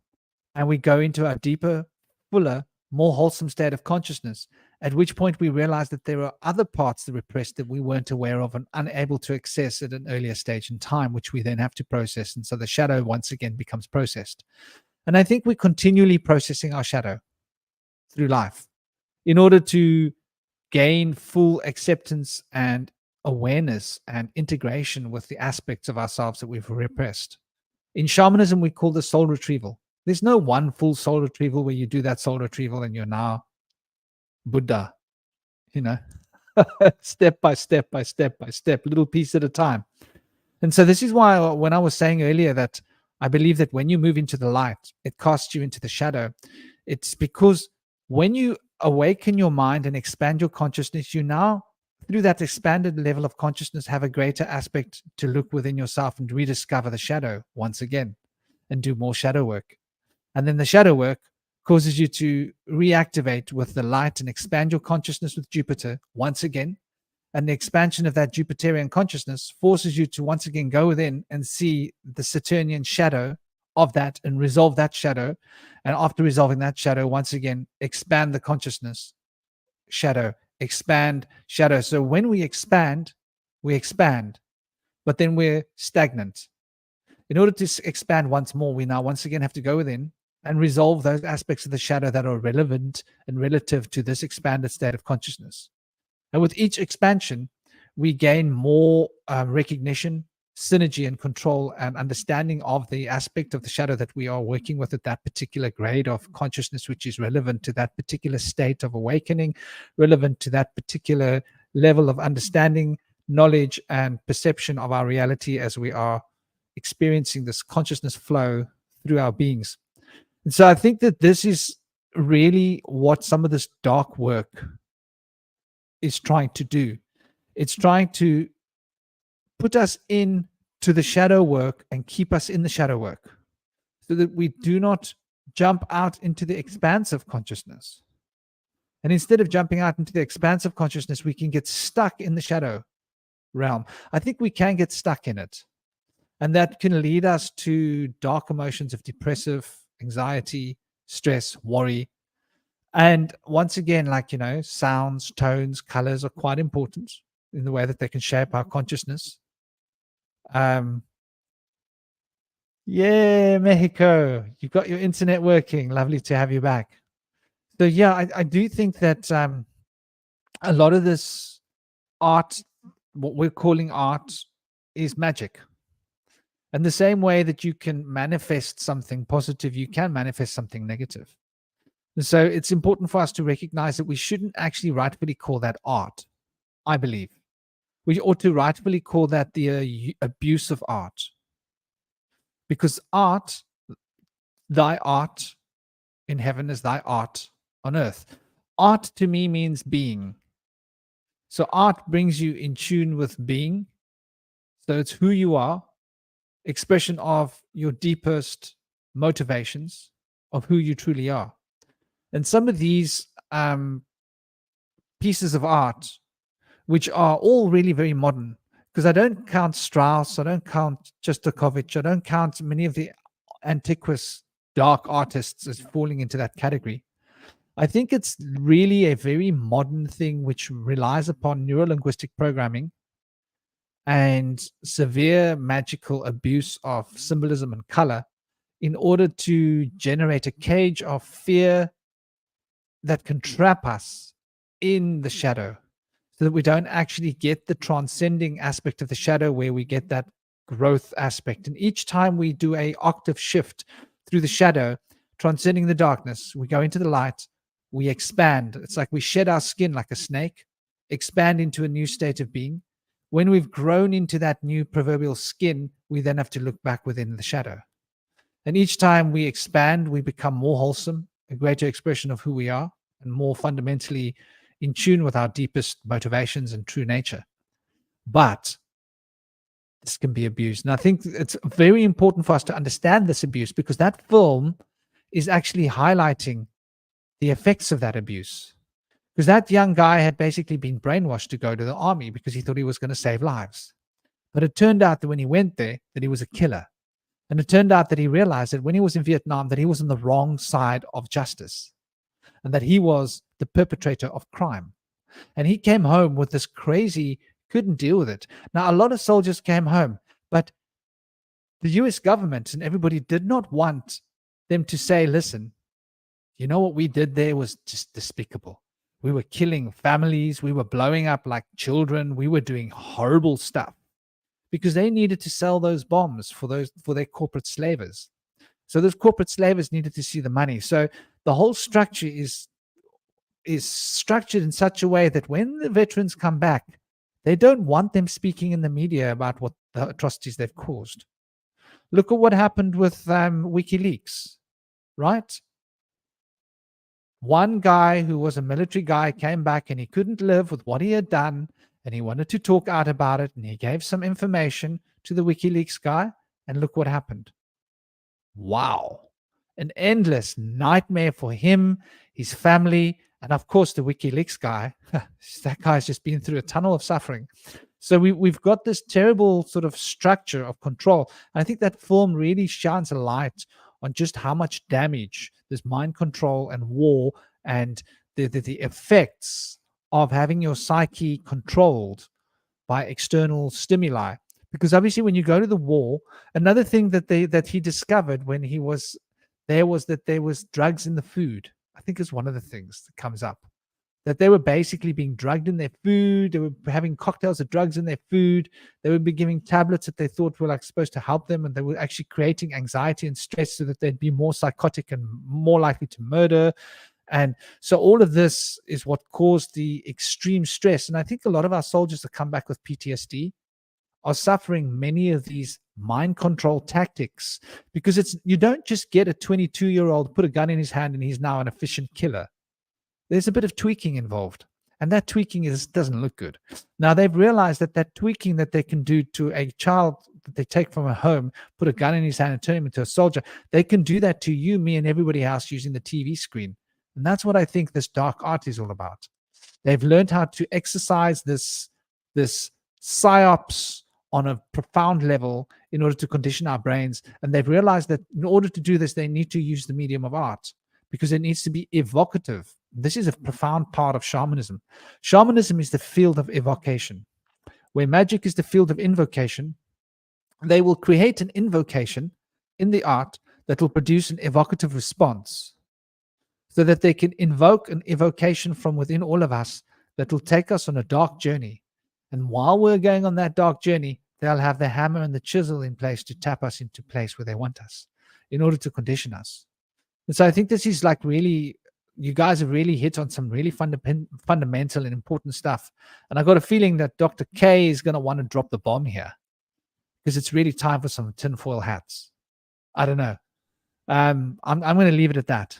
and we go into a deeper, fuller, more wholesome state of consciousness, at which point we realize that there are other parts that repressed that we weren't aware of and unable to access at an earlier stage in time, which we then have to process. And so the shadow once again becomes processed. And I think we're continually processing our shadow through life in order to gain full acceptance and awareness and integration with the aspects of ourselves that we've repressed. In shamanism, we call this soul retrieval. There's no one full soul retrieval where you do that soul retrieval and you're now Buddha, step by step by step by step, little piece at a time. And so this is why when I was saying earlier that I believe that when you move into the light, it casts you into the shadow. It's because when you awaken your mind and expand your consciousness, you now, through that expanded level of consciousness, have a greater aspect to look within yourself and rediscover the shadow once again and do more shadow work. And then the shadow work causes you to reactivate with the light and expand your consciousness with Jupiter once again. And the expansion of that Jupiterian consciousness forces you to once again go within and see the Saturnian shadow of that and resolve that shadow. And after resolving that shadow, once again, expand the consciousness, shadow, expand, shadow. So when we expand, but then we're stagnant. In order to expand once more, we now once again have to go within and resolve those aspects of the shadow that are relevant and relative to this expanded state of consciousness. And with each expansion, we gain more recognition, synergy, and control and understanding of the aspect of the shadow that we are working with at that particular grade of consciousness, which is relevant to that particular state of awakening, relevant to that particular level of understanding, knowledge, and perception of our reality as we are experiencing this consciousness flow through our beings. And so I think that this is really what some of this dark work is trying to do. It's trying to put us into the shadow work and keep us in the shadow work so that we do not jump out into the expansive consciousness. And instead of jumping out into the expansive consciousness, we can get stuck in the shadow realm. I think we can get stuck in it. And that can lead us to dark emotions of depressive, anxiety, stress, worry. And once again, like, you know, sounds, tones, colors are quite important in the way that they can shape our consciousness. Yeah, Mexico, you've got your internet working. Lovely to have you back. So yeah, I do think that a lot of this art, what we're calling art, is magic. And the same way that you can manifest something positive, you can manifest something negative. And so it's important for us to recognize that we shouldn't actually rightfully call that art, I believe. We ought to rightfully call that the abuse of art. Because art, thy art in heaven is thy art on earth. Art to me means being. So art brings you in tune with being. So it's who you are, expression of your deepest motivations of who you truly are. And some of these pieces of art, which are all really very modern, because I don't count Strauss, I don't count Shostakovich, I don't count many of the antiquous dark artists as falling into that category. I think it's really a very modern thing which relies upon neurolinguistic programming and severe magical abuse of symbolism and color in order to generate a cage of fear that can trap us in the shadow, so that we don't actually get the transcending aspect of the shadow where we get that growth aspect. And each time we do a octave shift through the shadow, transcending the darkness, we go into the light, we expand. It's like we shed our skin like a snake, expand into a new state of being. When we've grown into that new proverbial skin, we then have to look back within the shadow. And each time we expand, we become more wholesome, a greater expression of who we are, and more fundamentally in tune with our deepest motivations and true nature. But this can be abused. And I think it's very important for us to understand this abuse, because that film is actually highlighting the effects of that abuse. Because that young guy had basically been brainwashed to go to the army because he thought he was going to save lives. But it turned out that when he went there, that he was a killer. And it turned out that he realized that when he was in Vietnam, that he was on the wrong side of justice, and that he was the perpetrator of crime. And he came home with this crazy, couldn't deal with it. Now, a lot of soldiers came home, but the US government and everybody did not want them to say, listen, you know what we did there was just despicable. We were killing families. We were blowing up like children. We were doing horrible stuff, because they needed to sell those bombs for their corporate slavers. So those corporate slavers needed to see the money. So the whole structure is structured in such a way that when the veterans come back, they don't want them speaking in the media about what the atrocities they've caused. Look at what happened with WikiLeaks, right? One guy who was a military guy came back and he couldn't live with what he had done, and he wanted to talk out about it, and he gave some information to the WikiLeaks guy, and look what happened. Wow. An endless nightmare for him, his family, and of course the WikiLeaks guy. That guy's just been through a tunnel of suffering. So we've got this terrible sort of structure of control. And I think that film really shines a light on just how much damage this mind control and war and the effects of having your psyche controlled by external stimuli. Because obviously when you go to the war, another thing that he discovered when he was there was that there was drugs in the food. I think is one of the things that comes up, that they were basically being drugged in their food. They were having cocktails of drugs in their food. They would be giving tablets that they thought were like supposed to help them, and they were actually creating anxiety and stress so that they'd be more psychotic and more likely to murder. And so all of this is what caused the extreme stress. And I think a lot of our soldiers that come back with PTSD are suffering many of these mind control tactics, because you don't just get a 22-year-old, put a gun in his hand, and he's now an efficient killer. There's a bit of tweaking involved, and that tweaking doesn't look good. Now they've realized that tweaking that they can do to a child that they take from a home, put a gun in his hand and turn him into a soldier, they can do that to you, me, and everybody else using the TV screen. And that's what I think this dark art is all about. They've learned how to exercise this psyops on a profound level in order to condition our brains. And they've realized that in order to do this, they need to use the medium of art, because it needs to be evocative. This is a profound part of shamanism. Shamanism is the field of evocation. Where magic is the field of invocation, they will create an invocation in the art that will produce an evocative response, so that they can invoke an evocation from within all of us that will take us on a dark journey. And while we're going on that dark journey, they'll have the hammer and the chisel in place to tap us into place where they want us in order to condition us. And so I think this is like really, you guys have really hit on some really fundamental and important stuff. And I got a feeling that Dr. K is going to want to drop the bomb here, because it's really time for some tinfoil hats. I don't know. I'm going to leave it at that.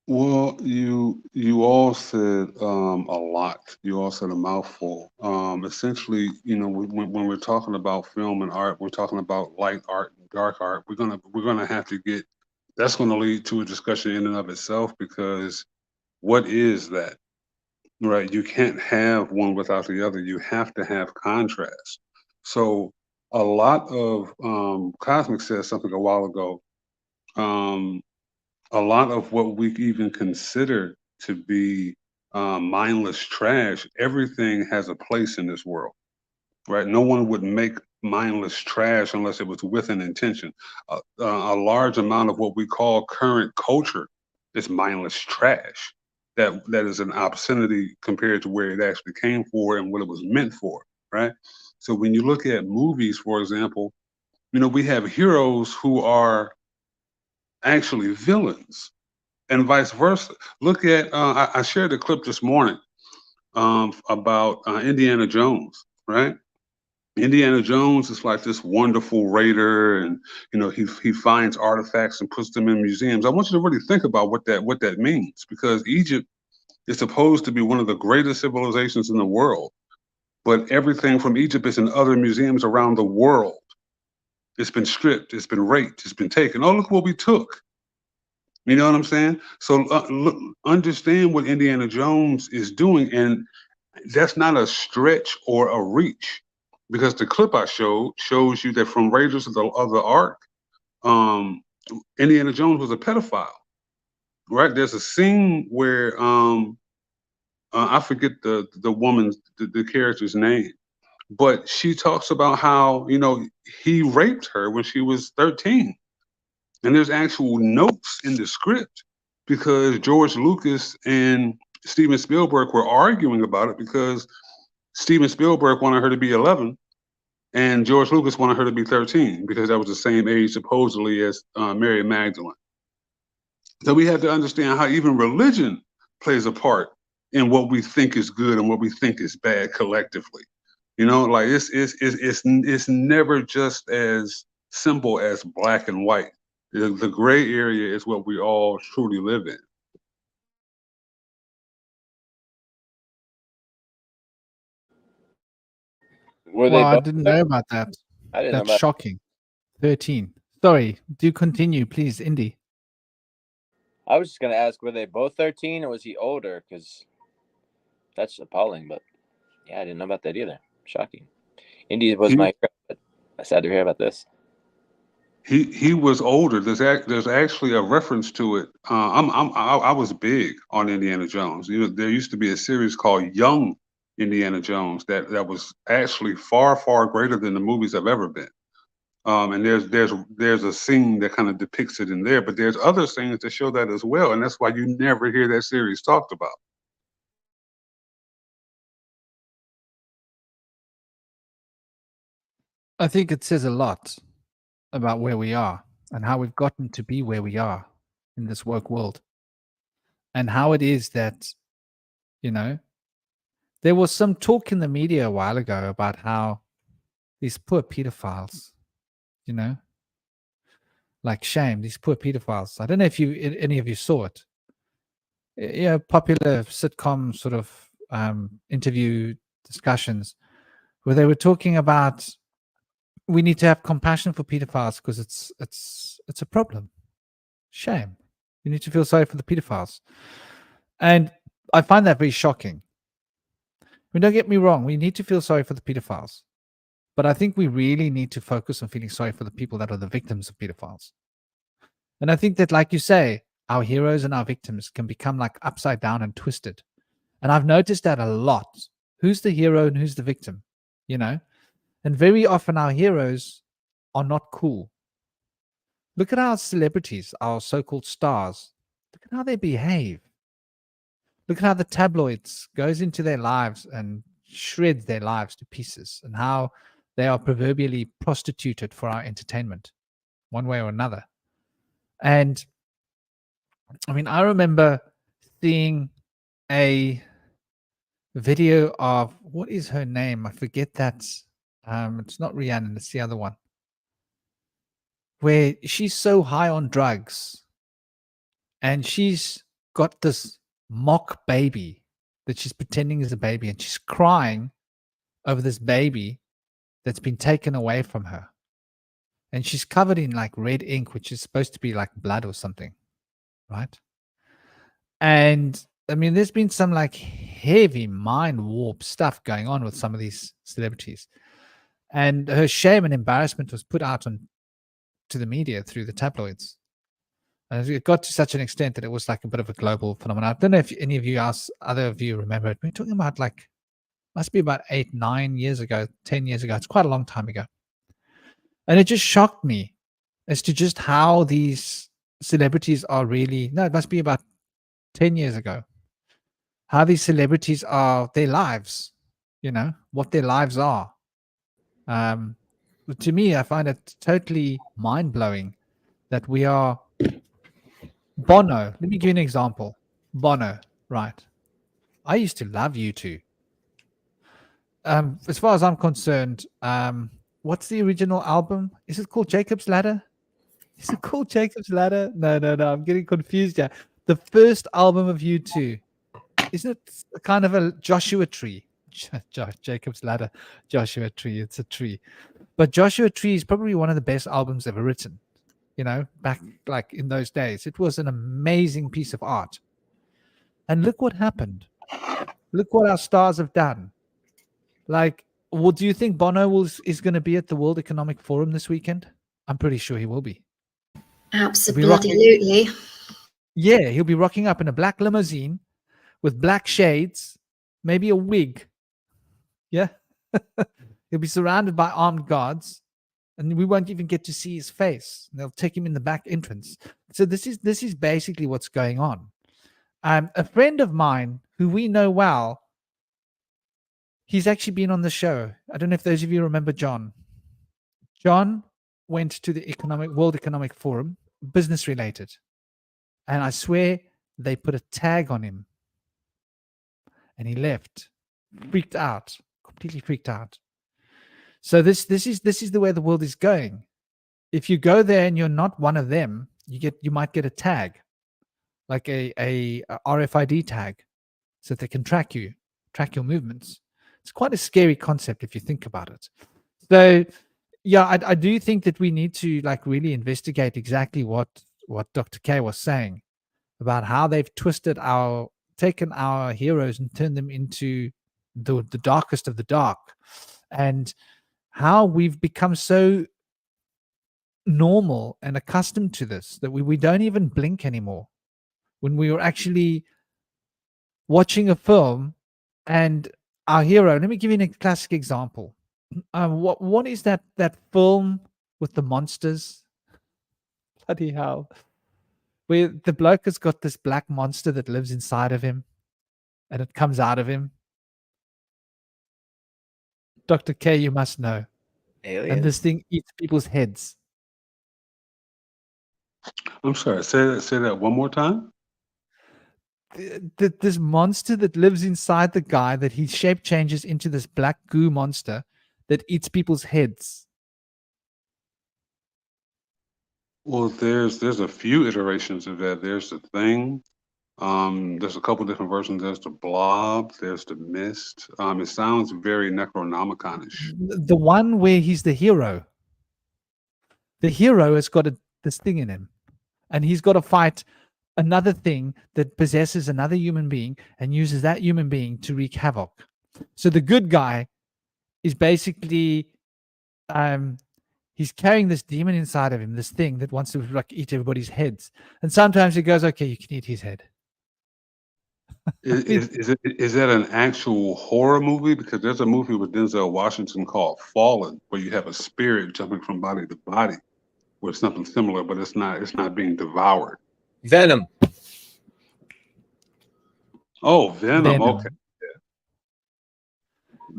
Well, you all said a lot. You all said a mouthful. Essentially, you know, when we're talking about film and art, we're talking about light art and dark art. We're gonna have to get. That's going to lead to a discussion in and of itself, because what is that? Right? You can't have one without the other. You have to have contrast. So a lot of Cosmic said something a while ago. A lot of what we even consider to be mindless trash, everything has a place in this world, right? No one would make mindless trash unless it was with an intention. A large amount of what we call current culture is mindless trash. That is an obscenity compared to where it actually came for and what it was meant for, right? So when you look at movies, for example, you know, we have heroes who are actually villains, and vice versa. Look at I shared a clip this morning about Indiana Jones, right? Indiana Jones is like this wonderful raider, and you know he finds artifacts and puts them in museums. I want you to really think about what that means, because Egypt is supposed to be one of the greatest civilizations in the world, but everything from Egypt is in other museums around the world. It's been stripped, it's been raped, it's been taken. Oh, look what we took. You know what I'm saying? So look, understand what Indiana Jones is doing, and that's not a stretch or a reach, because the clip I showed shows you that from Raiders of the Ark, Indiana Jones was a pedophile, right? There's a scene where I forget the woman's the character's name, but she talks about how, you know, he raped her when she was 13. And there's actual notes in the script, because George Lucas and Steven Spielberg were arguing about it, because Steven Spielberg wanted her to be 11 and George Lucas wanted her to be 13, because that was the same age supposedly as Mary Magdalene. So we have to understand how even religion plays a part in what we think is good and what we think is bad collectively. You know, like it's never just as simple as black and white. The gray area is what we all truly live in. Were they Well, I both didn't there? know about that. I didn't know That's about. shocking. 13. Sorry, do continue, please, Indy. I was just gonna ask, were they both 13, or was he older? Because that's appalling. But yeah, I didn't know about that either. Shocking. Indy was my hero, but I'm sad to hear about this. He was older. There's actually a reference to it. I was big on Indiana Jones. You know, there used to be a series called Young Indiana Jones that was actually far greater than the movies have ever been. And there's a scene that kind of depicts it in there, but there's other scenes that show that as well, and that's why you never hear that series talked about. I think it says a lot about where we are and how we've gotten to be where we are in this woke world, and how it is that, you know, there was some talk in the media a while ago about how these poor pedophiles, you know, like shame, these poor pedophiles. I don't know if any of you saw it. Yeah, popular sitcom sort of interview discussions where they were talking about, we need to have compassion for pedophiles because it's a problem. Shame. You need to feel sorry for the pedophiles. And I find that very shocking. I mean, don't get me wrong, we need to feel sorry for the pedophiles. But I think we really need to focus on feeling sorry for the people that are the victims of pedophiles. And I think that, like you say, our heroes and our victims can become like upside down and twisted. And I've noticed that a lot. Who's the hero and who's the victim? You know? And very often our heroes are not cool. Look at our celebrities, our so-called stars. Look at how they behave. Look at how the tabloids goes into their lives and shreds their lives to pieces, and how they are proverbially prostituted for our entertainment, one way or another. And I mean, I remember seeing a video of, what is her name? I forget that. It's not Rihanna, it's the other one, where she's so high on drugs and she's got this mock baby that she's pretending is a baby, and she's crying over this baby that's been taken away from her. And she's covered in like red ink, which is supposed to be like blood or something, right? And I mean, there's been some like heavy mind warp stuff going on with some of these celebrities. And her shame and embarrassment was put out on to the media through the tabloids. And it got to such an extent that it was like a bit of a global phenomenon. I don't know if any of you other of you remember it. We're talking about like, must be about 8, 9 years ago, 10 years ago. It's quite a long time ago. And it just shocked me as to just how these celebrities are really, no, it must be about 10 years ago, how these celebrities are, their lives, you know, what their lives are. To me, I find it totally mind-blowing that we are Bono. Let me give you an example. Bono, right? I used to love U2. As far as I'm concerned, what's the original album? Is it called Jacob's Ladder? Is it called Jacob's Ladder? No. I'm getting confused here. The first album of U2, isn't it kind of a Joshua Tree? Jacob's Ladder, Joshua Tree. It's a tree. But Joshua Tree is probably one of the best albums ever written. You know, back like in those days, it was an amazing piece of art. And look what happened. Look what our stars have done. Like, well, do you think Bono is going to be at the World Economic Forum this weekend? I'm pretty sure he will be. Absolutely. Yeah, he'll be rocking up in a black limousine with black shades, maybe a wig. Yeah. He'll be surrounded by armed guards, and we won't even get to see his face. They'll take him in the back entrance. So this is basically what's going on. A friend of mine who we know well, he's actually been on the show. I don't know if those of you remember John. John went to the World Economic Forum, business related. And I swear they put a tag on him. And he left, freaked out, completely freaked out. So this is the way the world is going. If you go there and you're not one of them, you might get a tag, like a RFID tag, so that they can track your movements. It's quite a scary concept if you think about it. So yeah, I do think that we need to like really investigate exactly what Dr. K was saying about how they've taken our heroes and turned them into the darkest of the dark, and how we've become so normal and accustomed to this that we don't even blink anymore when we were actually watching a film and our hero. Let me give you a classic example. What is that film with the monsters? Bloody hell. Where the bloke has got this black monster that lives inside of him and it comes out of him. Dr. K, you must know. Aliens? And this thing eats people's heads. I'm sorry. Say that one more time. This monster that lives inside the guy, that he shape changes into this black goo monster that eats people's heads. Well, there's a few iterations of that. There's the Thing. There's a couple different versions. There's the Blob. There's the Mist. It sounds very Necronomicon-ish. The one where he's the hero. The hero has got this thing in him, and he's got to fight another thing that possesses another human being and uses that human being to wreak havoc. So the good guy is basically he's carrying this demon inside of him, this thing that wants to like eat everybody's heads. And sometimes he goes, okay, you can eat his head. Is that an actual horror movie? Because there's a movie with Denzel Washington called Fallen, where you have a spirit jumping from body to body, where it's something similar, but it's not being devoured. Venom. Oh, Venom. Okay.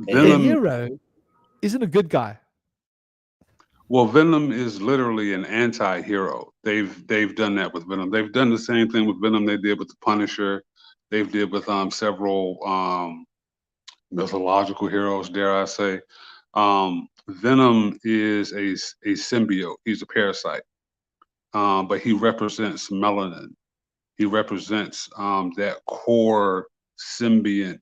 The Venom. hero isn't a good guy. Well, Venom is literally an anti-hero. They've done that with Venom. They've done the same thing with Venom they did with the Punisher. They've did with several mythological heroes, dare I say. Venom is a symbiote. He's a parasite, but he represents melanin. He represents that core symbiont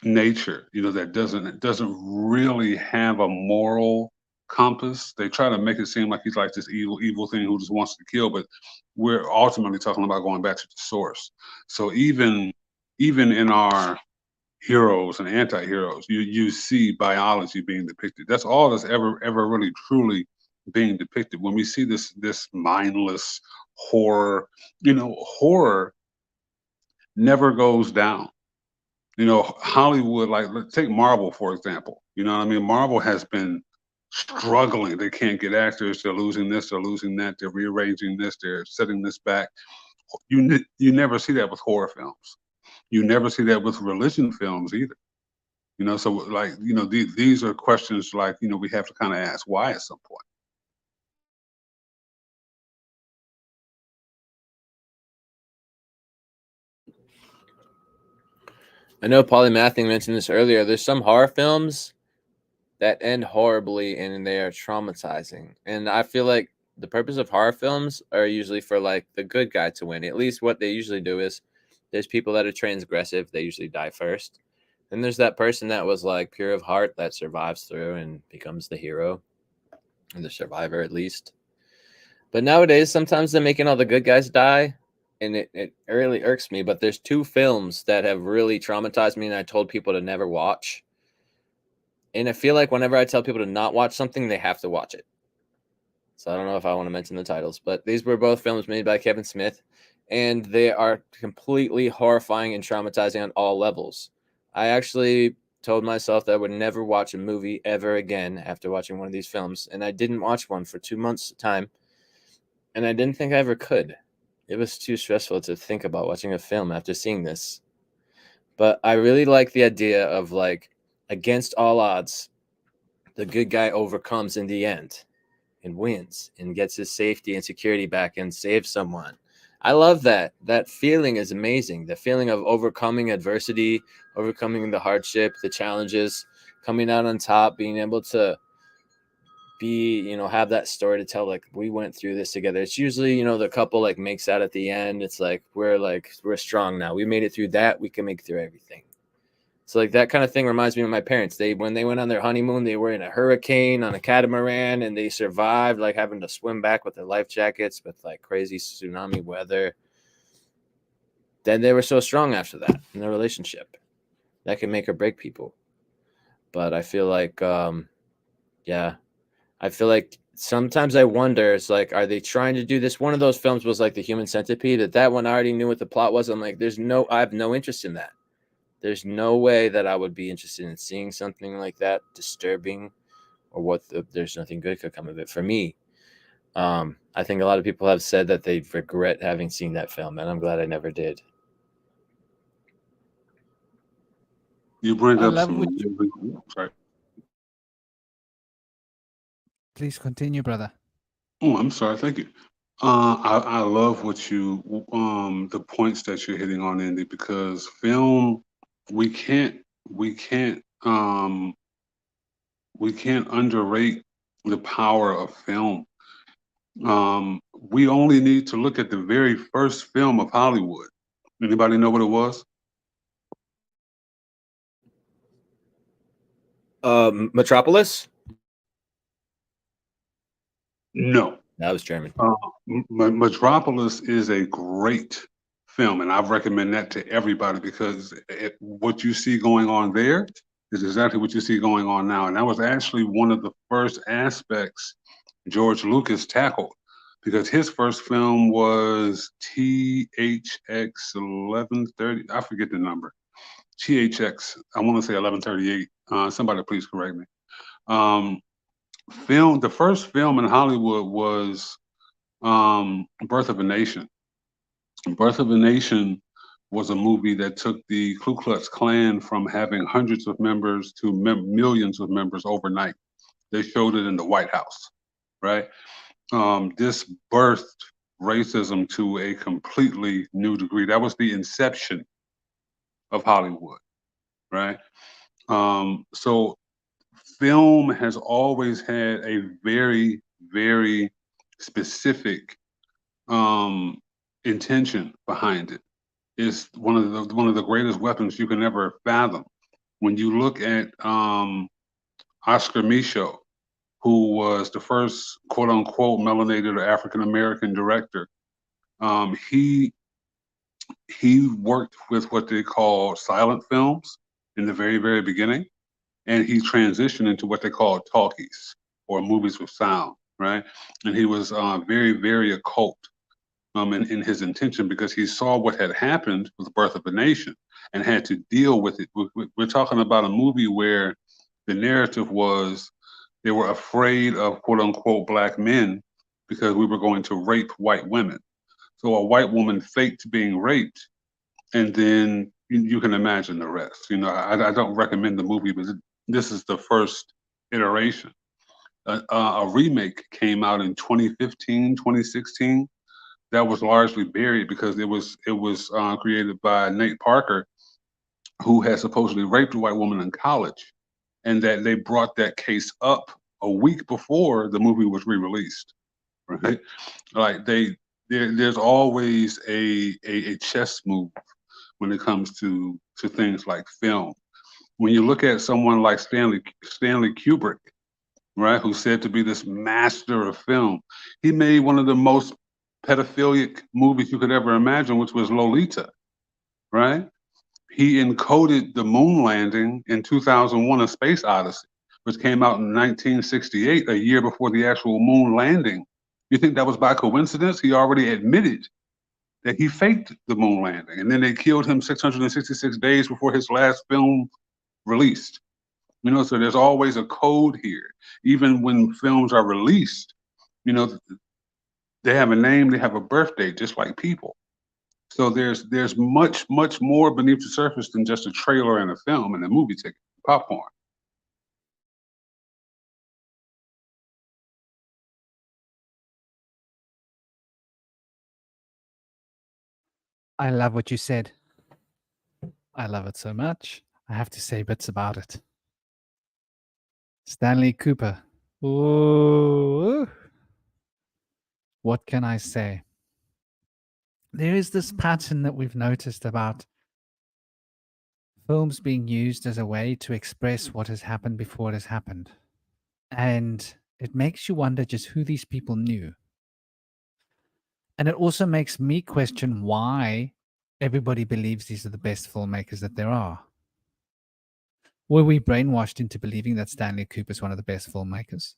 nature, that doesn't really have a moral compass. They try to make it seem like he's like this evil thing who just wants to kill, but we're ultimately talking about going back to the source. So even in our heroes and anti-heroes, you see biology being depicted. That's all that's ever really truly being depicted. When we see this mindless horror, horror never goes down. Hollywood, like, let's take Marvel, for example. You know what I mean? Marvel has been struggling. They can't get actors. They're losing this. They're losing that. They're rearranging this. They're setting this back. You never see that with horror films. You never see that with religion films either. So like, these are questions like, we have to kind of ask why at some point. I know Polymathing mentioned this earlier. There's some horror films that end horribly and they are traumatizing. And I feel like the purpose of horror films are usually for like the good guy to win. At least what they usually do is there's people that are transgressive. They usually die first. And there's that person that was like pure of heart that survives through and becomes the hero or the survivor at least. But nowadays, sometimes they're making all the good guys die. And it really irks me, but there's two films that have really traumatized me and I told people to never watch. And I feel like whenever I tell people to not watch something, they have to watch it. So I don't know if I want to mention the titles, but these were both films made by Kevin Smith, and they are completely horrifying and traumatizing on all levels. I actually told myself that I would never watch a movie ever again after watching one of these films, and I didn't watch one for 2 months' time, and I didn't think I ever could. It was too stressful to think about watching a film after seeing this. But I really like the idea of, like, against all odds, the good guy overcomes in the end and wins and gets his safety and security back and saves someone. I love that. That feeling is amazing. The feeling of overcoming adversity, overcoming the hardship, the challenges, coming out on top, being able to be, have that story to tell, like, we went through this together. It's usually, the couple like makes out at the end. It's like, we're strong now. We made it through that. We can make it through everything. So like that kind of thing reminds me of my parents. When they went on their honeymoon, they were in a hurricane on a catamaran and they survived, like having to swim back with their life jackets with like crazy tsunami weather. Then they were so strong after that in their relationship. That can make or break people. But I feel like, I feel like sometimes I wonder, it's like, are they trying to do this? One of those films was like The Human Centipede. That one I already knew what the plot was. I'm like, I have no interest in that. There's no way that I would be interested in seeing something like that disturbing, or there's nothing good could come of it for me. I think a lot of people have said that they regret having seen that film, and I'm glad I never did. You bring up some. Sorry. Please continue, brother. Oh, I'm sorry. Thank you. I love what the points that you're hitting on, Andy, because film, we can't underrate the power of film. We only need to look at the very first film of Hollywood. Anybody know what it was? Metropolis? No. That was German. Metropolis is a great film, and I recommend that to everybody because what you see going on there is exactly what you see going on now. And that was actually one of the first aspects George Lucas tackled, because his first film was THX 1130. I forget the number. THX, I want to say 1138. Somebody please correct me. The first film in Hollywood was Birth of a Nation. Birth of a Nation was a movie that took the Ku Klux Klan from having hundreds of members to millions of members overnight. They showed it in the White House, right? This birthed racism to a completely new degree. That was the inception of Hollywood, right? So film has always had a very, very specific intention behind it. It's one of the greatest weapons you can ever fathom. When you look at Oscar Micheaux, who was the first quote unquote melanated or African American director, he worked with what they call silent films in the very, very beginning, and he transitioned into what they call talkies or movies with sound, right? And he was very, very occult in his intention, because he saw what had happened with the Birth of a Nation and had to deal with it. We're talking about a movie where the narrative was they were afraid of quote unquote black men because we were going to rape white women. So a white woman faked being raped, and then you can imagine the rest. I don't recommend the movie, but this is the first iteration. A remake came out in 2015, 2016. That was largely buried because it was created by Nate Parker, who had supposedly raped a white woman in college, and that they brought that case up a week before the movie was re-released. Right? Like there's always a chess move when it comes to things like film. When you look at someone like Stanley Kubrick, right, who's said to be this master of film, he made one of the most pedophilic movies you could ever imagine, which was Lolita, right? He encoded the moon landing in 2001: A Space Odyssey, which came out in 1968, a year before the actual moon landing. You think that was by coincidence? He already admitted that he faked the moon landing, and then they killed him 666 days before his last film released. So there's always a code here. Even when films are released, they have a name, they have a birth date, just like people. So there's much, much more beneath the surface than just a trailer and a film and a movie ticket, popcorn. I love what you said. I love it so much. I have to say bits about it. Stanley Cooper. Ooh. What can I say? There is this pattern that we've noticed about films being used as a way to express what has happened before it has happened. And it makes you wonder just who these people knew. And it also makes me question why everybody believes these are the best filmmakers that there are. Were we brainwashed into believing that Stanley Cooper is one of the best filmmakers?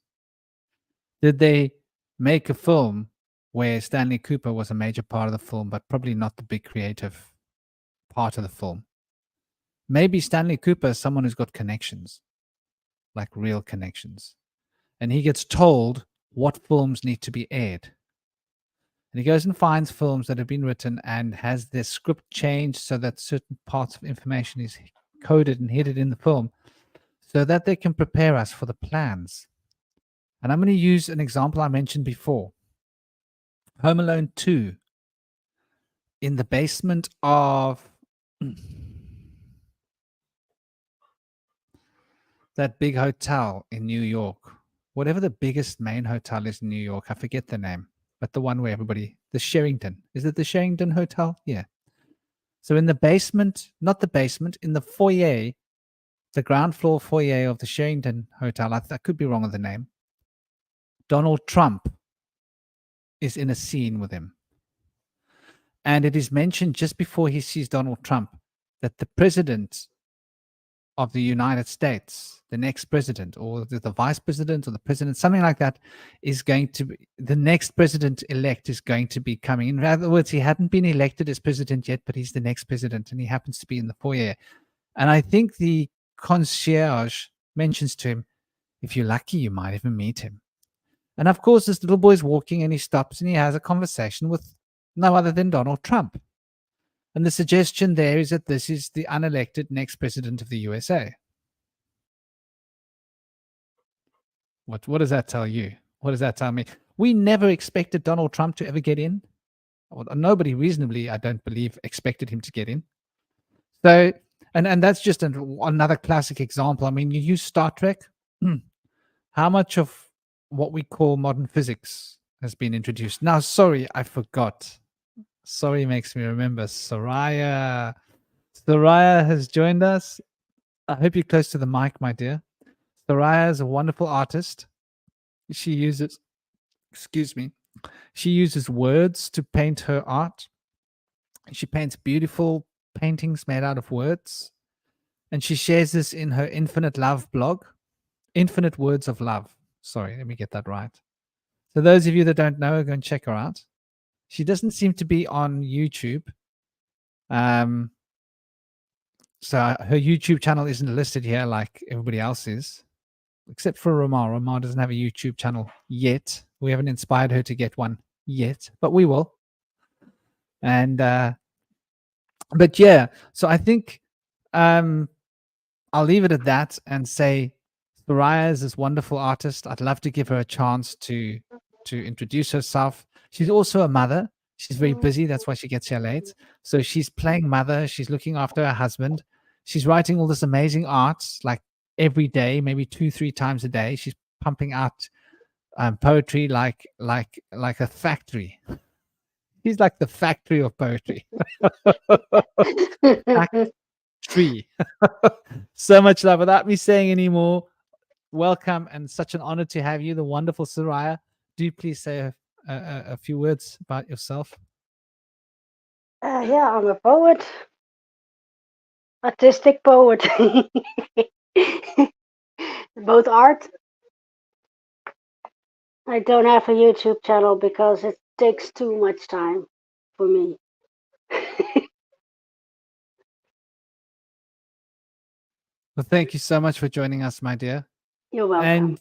Did they make a film where Stanley Cooper was a major part of the film, but probably not the big creative part of the film? Maybe Stanley Cooper is someone who's got connections, like real connections. And he gets told what films need to be aired. And he goes and finds films that have been written and has their script changed so that certain parts of information is coded and hidden in the film so that they can prepare us for the plans. And I'm going to use an example I mentioned before. Home Alone 2. In the basement of that big hotel in New York, whatever the biggest main hotel is in New York, I forget the name, but the one where the Sheraton. Is it the Sheraton Hotel? Yeah. So in the basement, not the basement, in the foyer, the ground floor foyer of the Sheraton Hotel, I could be wrong with the name, Donald Trump is in a scene with him. And it is mentioned just before he sees Donald Trump that the president of the United States, the next president, or the vice president, or the president, something like that, is going to be the next president elect is going to be coming. In other words, he hadn't been elected as president yet, but he's the next president, and he happens to be in the foyer. And I think the concierge mentions to him, if you're lucky, you might even meet him. And of course, this little boy's walking, and he stops and he has a conversation with no other than Donald Trump. And the suggestion there is that this is the unelected next president of the USA. What does that tell you? What does that tell me? We never expected Donald Trump to ever get in. Well, nobody reasonably, I don't believe, expected him to get in. So, and that's just another classic example. I mean, you use Star Trek. How much of what we call modern physics has been introduced? Now, sorry, I forgot. Sorry makes me remember. Soraya has joined us. I hope you're close to the mic, my dear. Soraya is a wonderful artist. She uses, she uses words to paint her art. She paints beautiful paintings made out of words. And she shares this in her Infinite Love blog. Infinite Words of Love. Sorry, let me get that right. So those of you that don't know her, go and check her out. She doesn't seem to be on YouTube. So her YouTube channel isn't listed here like everybody else is, except for Ramar. Ramar doesn't have a YouTube channel yet. We haven't inspired her to get one yet, but we will. And but yeah, so I think I'll leave it at that and say Soraya is this wonderful artist. I'd love to give her a chance to introduce herself. She's also a mother. She's very busy. That's why she gets here late. So she's playing mother. She's looking after her husband. She's writing all this amazing art, like every day, maybe 2-3 times a day. She's pumping out poetry like a factory. She's like the factory of poetry. Factory. So much love. Without me saying any more, welcome and such an honor to have you, the wonderful Soraya. Do please say a few words about yourself. Yeah, I'm a poet, artistic poet. Both art. I don't have a YouTube channel because it takes too much time for me. Well, thank you so much for joining us, my dear. You're welcome. And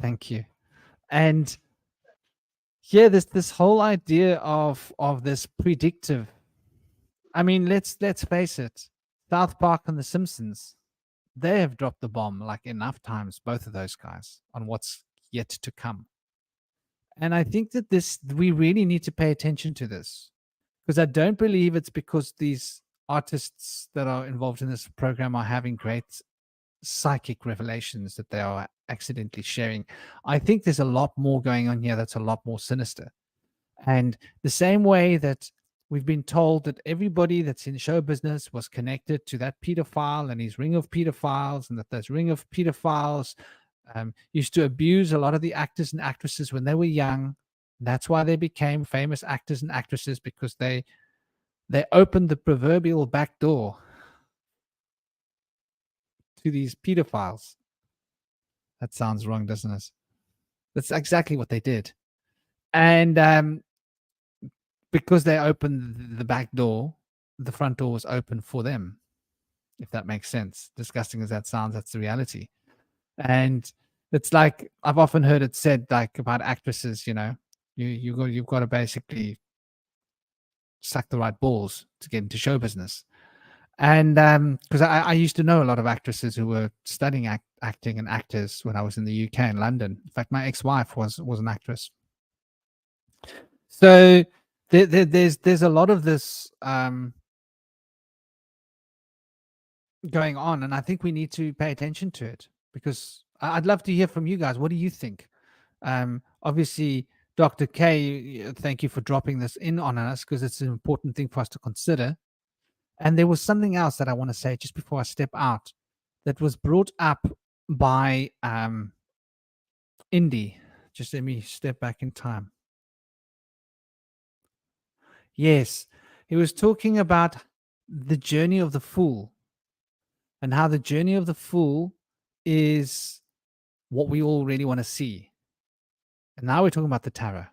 thank you. And yeah, this whole idea of this predictive. I mean, let's face it. South Park and The Simpsons, they have dropped the bomb like enough times, both of those guys, on what's yet to come. And I think that we really need to pay attention to this, because I don't believe it's because these artists that are involved in this program are having great psychic revelations that they are accidentally sharing. I think there's a lot more going on here that's a lot more sinister. And the same way that we've been told that everybody that's in show business was connected to that pedophile and his ring of pedophiles, and that those ring of pedophiles used to abuse a lot of the actors and actresses when they were young. That's why they became famous actors and actresses, because they opened the proverbial back door to these pedophiles. That sounds wrong, doesn't it? That's exactly what they did. And because they opened the back door, the front door was open for them, if that makes sense. Disgusting as that sounds, that's the reality. And it's like, I've often heard it said, like, about actresses, you've got to basically suck the right balls to get into show business. And because I used to know a lot of actresses who were studying acting and actors when I was in the UK and London. In fact, my ex-wife was an actress. So there's a lot of this going on, and I think we need to pay attention to it, because I'd love to hear from you guys. What do you think? Obviously, Dr. K, thank you for dropping this in on us, because it's an important thing for us to consider. And there was something else that I want to say just before I step out that was brought up by Indy. Just let me step back in time. Yes, he was talking about the journey of the fool. and how the journey of the fool is what we all really want to see. And now we're talking about the tarot.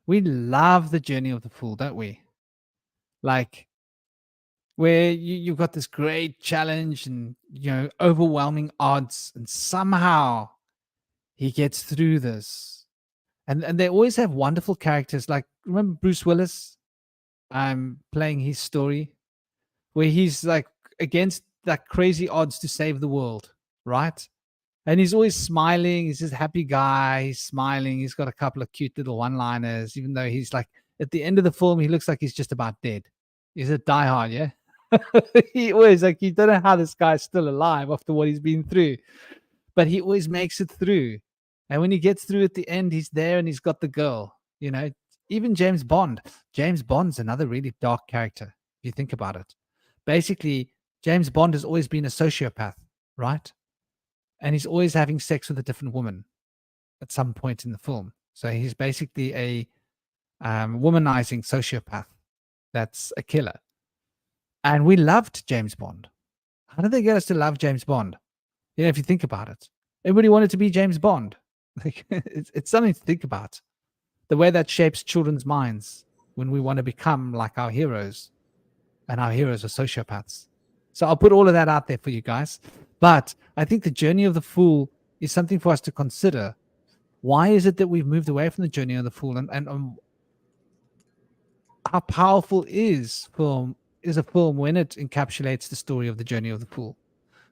We love the journey of the fool, don't we? Like, where you've got this great challenge and, overwhelming odds, and somehow he gets through this. And they always have wonderful characters. Like, remember Bruce Willis? I'm playing his story, where he's like against that crazy odds to save the world, right? And he's always smiling. He's this happy guy. He's smiling. He's got a couple of cute little one-liners, even though he's like, at the end of the film, he looks like he's just about dead. He's a diehard, yeah? He always, like, you don't know how this guy's still alive after what he's been through. But he always makes it through. And when he gets through at the end, he's there and he's got the girl, Even James Bond. James Bond's another really dark character, if you think about it. Basically, James Bond has always been a sociopath, right? And he's always having sex with a different woman at some point in the film. So he's basically a womanizing sociopath that's a killer. And we loved James Bond. How did they get us to love James Bond? If you think about it, everybody wanted to be James Bond. Like, it's something to think about. The way that shapes children's minds when we want to become like our heroes, and our heroes are sociopaths. So I'll put all of that out there for you guys. But I think the journey of the fool is something for us to consider. Why is it that we've moved away from the journey of the fool, and how powerful is a film when it encapsulates the story of the journey of the fool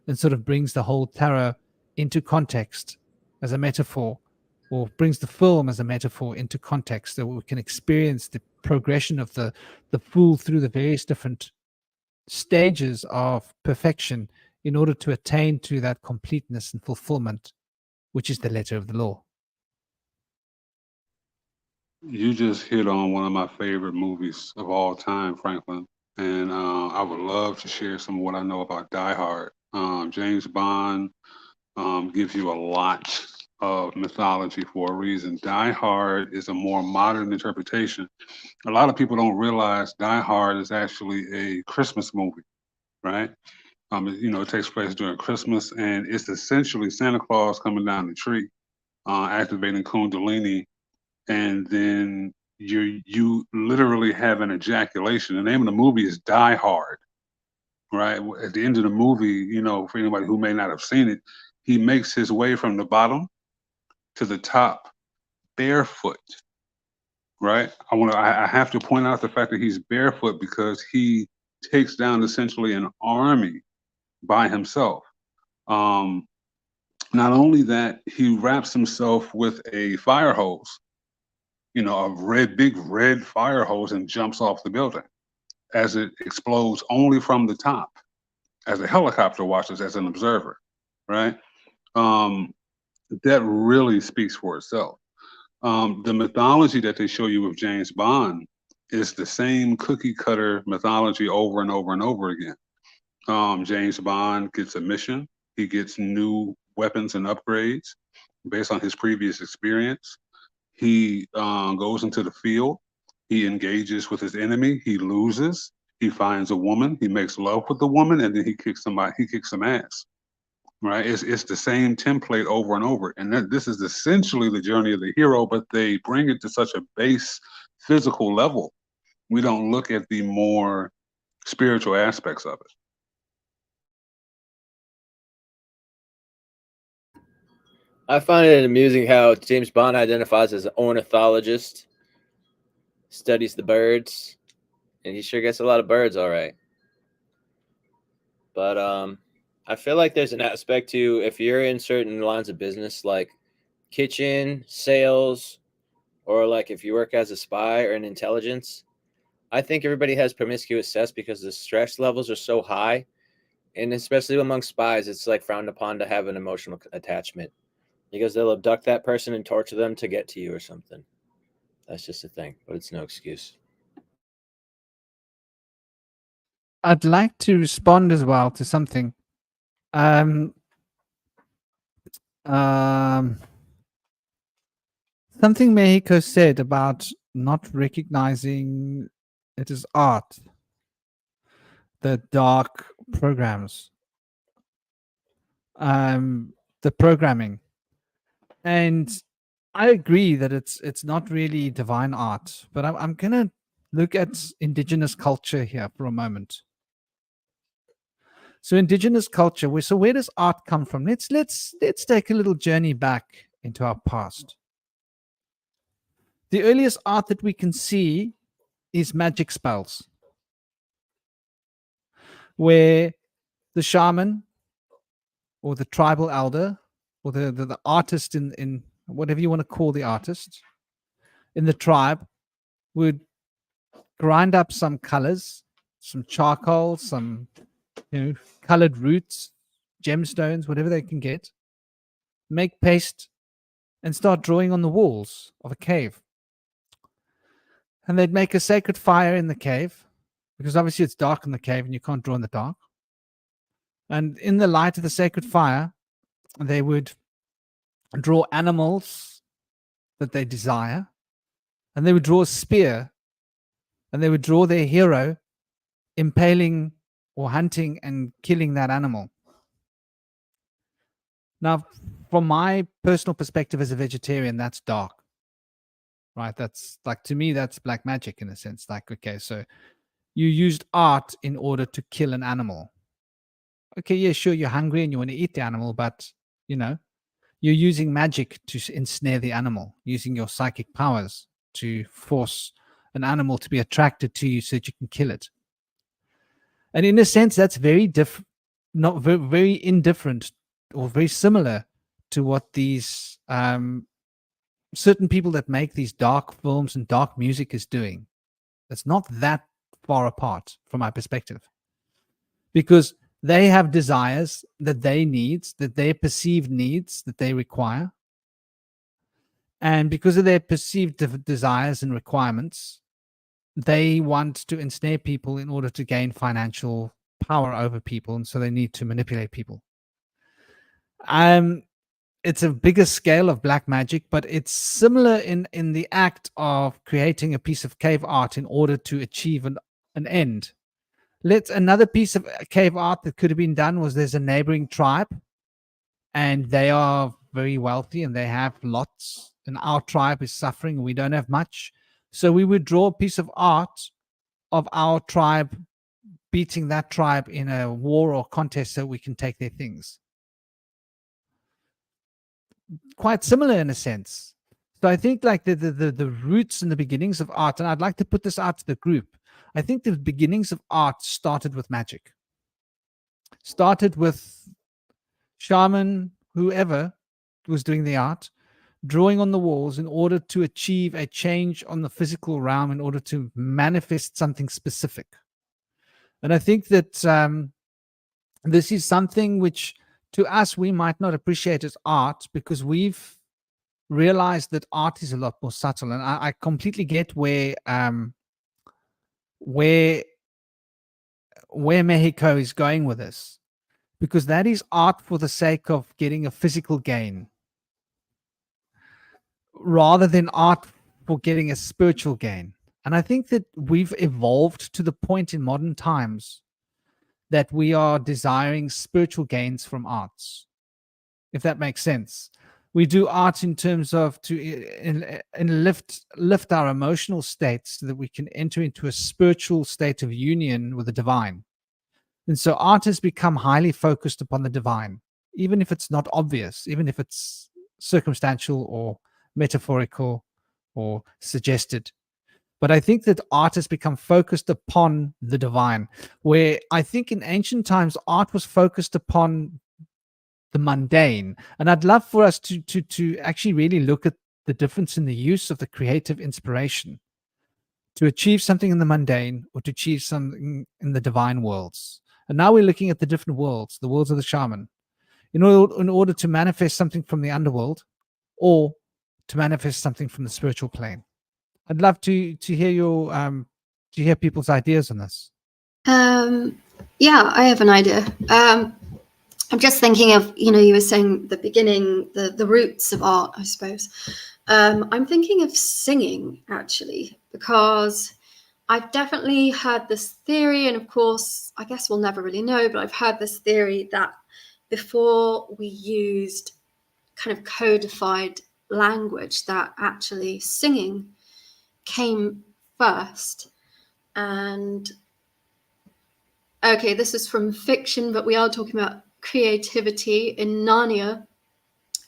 and sort of brings the whole tarot into context as a metaphor, or brings the film as a metaphor into context, so we can experience the progression of the fool through the various different stages of perfection in order to attain to that completeness and fulfillment, which is the letter of the law. You just hit on one of my favorite movies of all time, Franklin. And I would love to share some of what I know about Die Hard. James Bond gives you a lot of mythology for a reason. Die Hard is a more modern interpretation. A lot of people don't realize Die Hard is actually a Christmas movie, right? It takes place during Christmas, and it's essentially Santa Claus coming down the tree, activating Kundalini, and then you literally have an ejaculation. The name of the movie is Die Hard, right? At the end of the movie, for anybody who may not have seen it, he makes his way from the bottom to the top barefoot, right? I have to point out the fact that he's barefoot because he takes down essentially an army by himself. Not only that, he wraps himself with a fire hose, a big red fire hose, and jumps off the building as it explodes only from the top, as a helicopter watches, as an observer, right? That really speaks for itself. The mythology that they show you with James Bond is the same cookie cutter mythology over and over and over again. James Bond gets a mission. He gets new weapons and upgrades based on his previous experience. He goes into the field. He engages with his enemy. He loses. He finds a woman. He makes love with the woman, and then he kicks some ass. Right? It's the same template over and over. And this is essentially the journey of the hero, but they bring it to such a base physical level. We don't look at the more spiritual aspects of it. I find it amusing how James Bond identifies as an ornithologist, studies the birds, and he sure gets a lot of birds, all right. But I feel like there's an aspect to, if you're in certain lines of business like kitchen, sales, or like if you work as a spy or in intelligence, I think everybody has promiscuous sex because the stress levels are so high. And especially among spies, it's like frowned upon to have an emotional attachment because they'll abduct that person and torture them to get to you or something. That's just a thing, but it's no excuse. I'd like to respond as well to something. Something Mexico said about not recognizing it as art, the dark programs. the programming. And I agree that it's not really divine art, but I'm gonna look at indigenous culture here for a moment. So indigenous culture, where does art come from? Let's take a little journey back into our past. The earliest art that we can see is magic spells, where the shaman or the tribal elder or the artist in whatever you want to call the artist in the tribe would grind up some colors, some charcoal, some colored roots, gemstones, whatever they can get, make paste and start drawing on the walls of a cave. And they'd make a sacred fire in the cave, because obviously it's dark in the cave and you can't draw in the dark. And in the light of the sacred fire, they would draw animals that they desire, and they would draw a spear, and they would draw their hero impaling or hunting and killing that animal. Now, from my personal perspective as a vegetarian, that's dark, right? That's like, to me, that's black magic in a sense. Like, okay, so you used art in order to kill an animal. Okay, yeah, sure, you're hungry and you want to eat the animal, but you're using magic to ensnare the animal, using your psychic powers to force an animal to be attracted to you so that you can kill it. And in a sense, that's very different, not very indifferent or very similar to what these certain people that make these dark films and dark music is doing. It's not that far apart from my perspective, because they have desires that they need, that they perceived needs that they require. And because of their perceived desires and requirements, they want to ensnare people in order to gain financial power over people. And so they need to manipulate people. It's a bigger scale of black magic, but it's similar in the act of creating a piece of cave art in order to achieve an end. Another piece of cave art that could have been done was, there's a neighboring tribe and they are very wealthy and they have lots, and our tribe is suffering and we don't have much. So we would draw a piece of art of our tribe beating that tribe in a war or contest so we can take their things. Quite similar in a sense. So I think like the roots and the beginnings of art, and I'd like to put this out to the group, I think the beginnings of art started with magic. Started with shaman, whoever was doing the art, drawing on the walls in order to achieve a change on the physical realm, in order to manifest something specific. And I think that this is something which, to us, we might not appreciate as art, because we've realized that art is a lot more subtle. And I completely get where Mexico is going with this, because that is art for the sake of getting a physical gain, rather than art for getting a spiritual gain. And I think that we've evolved to the point in modern times that we are desiring spiritual gains from arts, if that makes sense. We do art in terms of to lift our emotional states so that we can enter into a spiritual state of union with the divine. And so art has become highly focused upon the divine, even if it's not obvious, even if it's circumstantial or metaphorical or suggested. But I think that art has become focused upon the divine, where I think in ancient times, art was focused upon the mundane. And I'd love for us to actually really look at the difference in the use of the creative inspiration to achieve something in the mundane or to achieve something in the divine worlds. And now we're looking at the different worlds, the worlds of the shaman, in order to manifest something from the underworld or to manifest something from the spiritual plane. I'd love to hear your to hear people's ideas on this. Yeah, I have an idea. I'm just thinking of, you were saying the beginning, the roots of art, I suppose. I'm thinking of singing, actually, because I've definitely heard this theory, and of course, I guess we'll never really know, but I've heard this theory that before we used kind of codified language, that actually singing came first. And okay, this is from fiction, but we are talking about creativity. In Narnia,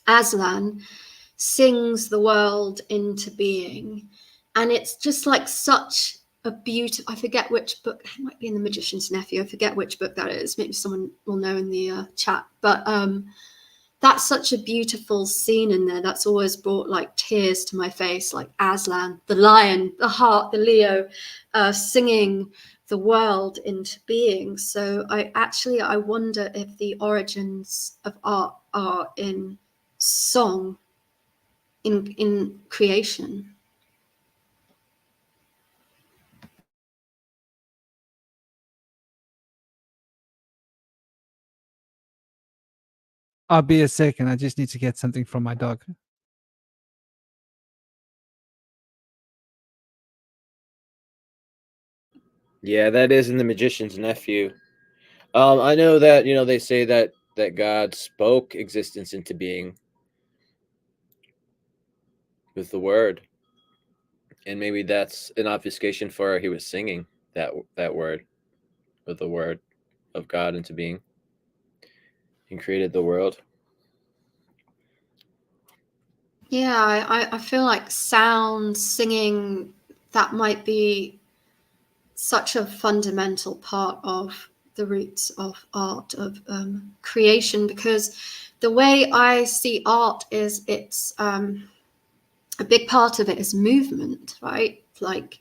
Aslan sings the world into being, and it's just like such a beautiful, I forget which book, it might be in The Magician's Nephew, I forget which book that is, maybe someone will know in the chat, but that's such a beautiful scene in there that's always brought like tears to my face, like Aslan, the lion, the heart, the Leo, singing the world into being. So I wonder if the origins of art are in song, in creation. I'll be a second. I just need to get something from my dog. Yeah, that is in The Magician's Nephew. I know that, they say that God spoke existence into being with the word, and maybe that's an obfuscation for he was singing that word, with the word of God into being, and created the world. Yeah, I feel like sound, singing, that might be such a fundamental part of the roots of art, of creation, because the way I see art is it's a big part of it is movement, right? Like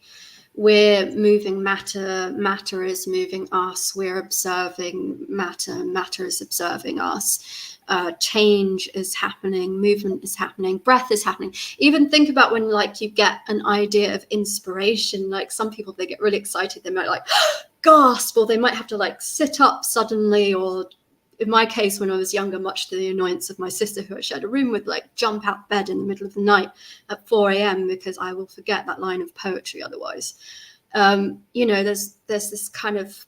we're moving matter, matter is moving us, we're observing matter, matter is observing us. Change is happening, movement is happening, breath is happening. Even think about when like you get an idea of inspiration, like some people, they get really excited, they might like gasp, or they might have to like sit up suddenly, or in my case, when I was younger, much to the annoyance of my sister who I shared a room with, like jump out bed in the middle of the night at 4 a.m. because I will forget that line of poetry otherwise. There's this kind of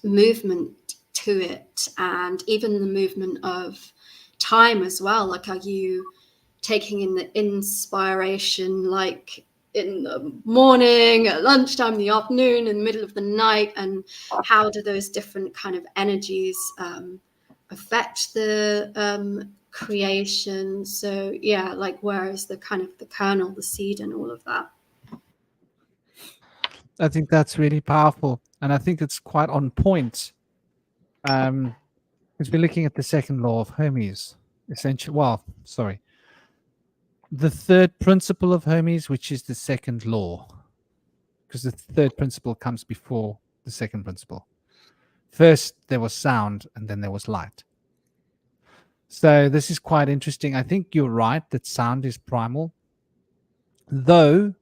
movement to it, and even the movement of time as well. Like, are you taking in the inspiration like in the morning, at lunchtime, in the afternoon, in the middle of the night, and how do those different kind of energies affect the creation? So yeah, like where is the kind of the kernel, the seed, and all of that? I think that's really powerful, and I think it's quite on point. Because we're looking at the second law of Hermes, essentially. Well, sorry, the third principle of Hermes, which is the second law, because the third principle comes before the second principle. First, there was sound, and then there was light. So this is quite interesting. I think you're right that sound is primal, though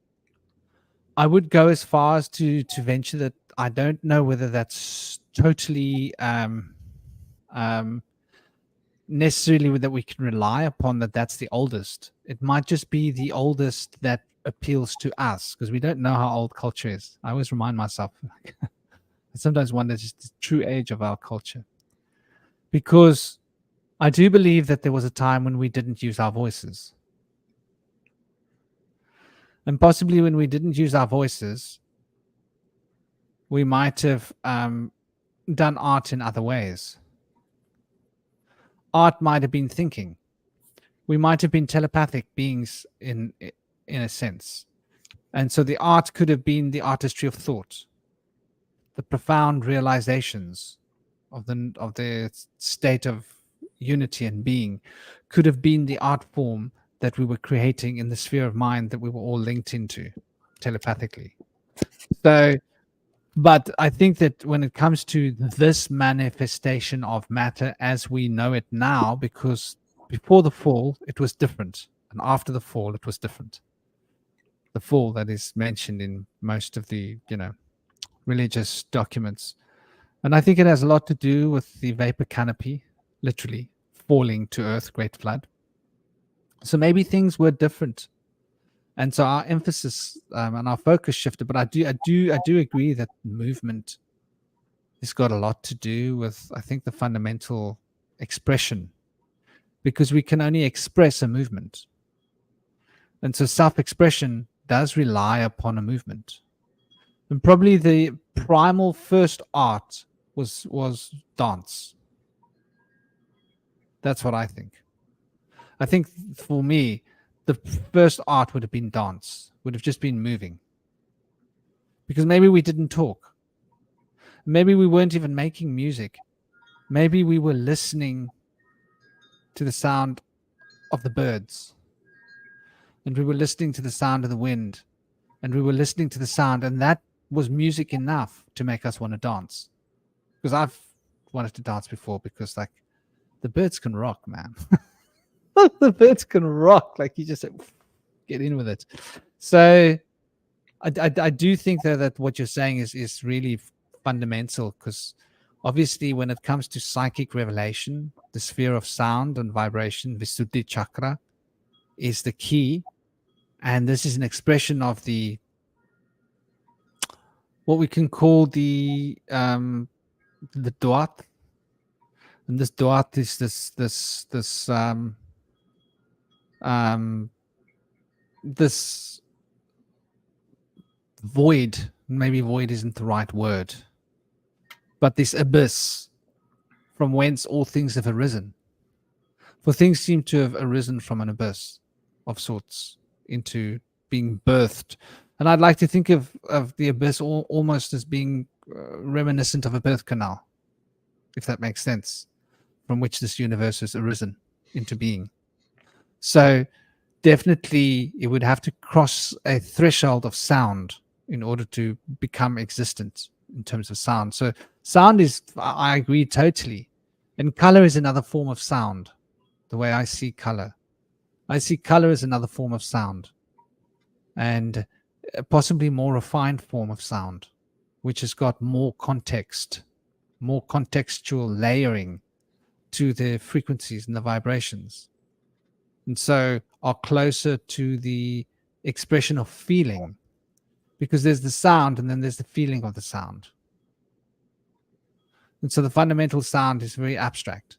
I would go as far as to venture that I don't know whether that's totally necessarily that we can rely upon that's the oldest. It might just be the oldest that appeals to us, because we don't know how old culture is. I always remind myself, I sometimes wonder just the true age of our culture, because I do believe that there was a time when we didn't use our voices. And possibly when we didn't use our voices, we might have done art in other ways. Art might have been thinking. We might have been telepathic beings in a sense. And so the art could have been the artistry of thought, the profound realizations of the state of unity and being could have been the art form that we were creating in the sphere of mind that we were all linked into telepathically. So, but I think that when it comes to this manifestation of matter as we know it now, because before the fall it was different, and after the fall it was different. The fall that is mentioned in most of the religious documents, and I think it has a lot to do with the vapor canopy literally falling to earth, great flood. So maybe things were different, and so our emphasis and our focus shifted. But I do agree that movement has got a lot to do with, I think, the fundamental expression, because we can only express a movement. And so self-expression does rely upon a movement. And probably the primal first art was dance. That's what I think. I think for me, the first art would have been dance, would have just been moving. Because maybe we didn't talk. Maybe we weren't even making music. Maybe we were listening to the sound of the birds. And we were listening to the sound of the wind. And we were listening to the sound. And that was music enough to make us want to dance. Because I've wanted to dance before, because like the birds can rock, man. The birds can rock. Like you just get in with it. So I do think though that what you're saying is really fundamental, because obviously when it comes to psychic revelation, the sphere of sound and vibration, Visuddhi chakra, is the key. And this is an expression of the what we can call the Dwat. And this Dwat is this void. Maybe void isn't the right word, but this abyss from whence all things have arisen. For things seem to have arisen from an abyss of sorts into being birthed. And I'd like to think of the abyss almost as being reminiscent of a birth canal, if that makes sense, from which this universe has arisen into being. So definitely it would have to cross a threshold of sound in order to become existent in terms of sound. So sound is, I agree totally. And color is another form of sound, the way I see color. I see color as another form of sound, and possibly more refined form of sound, which has got more context, more contextual layering to the frequencies and the vibrations. And so are closer to the expression of feeling, because there's the sound and then there's the feeling of the sound. And so the fundamental sound is very abstract,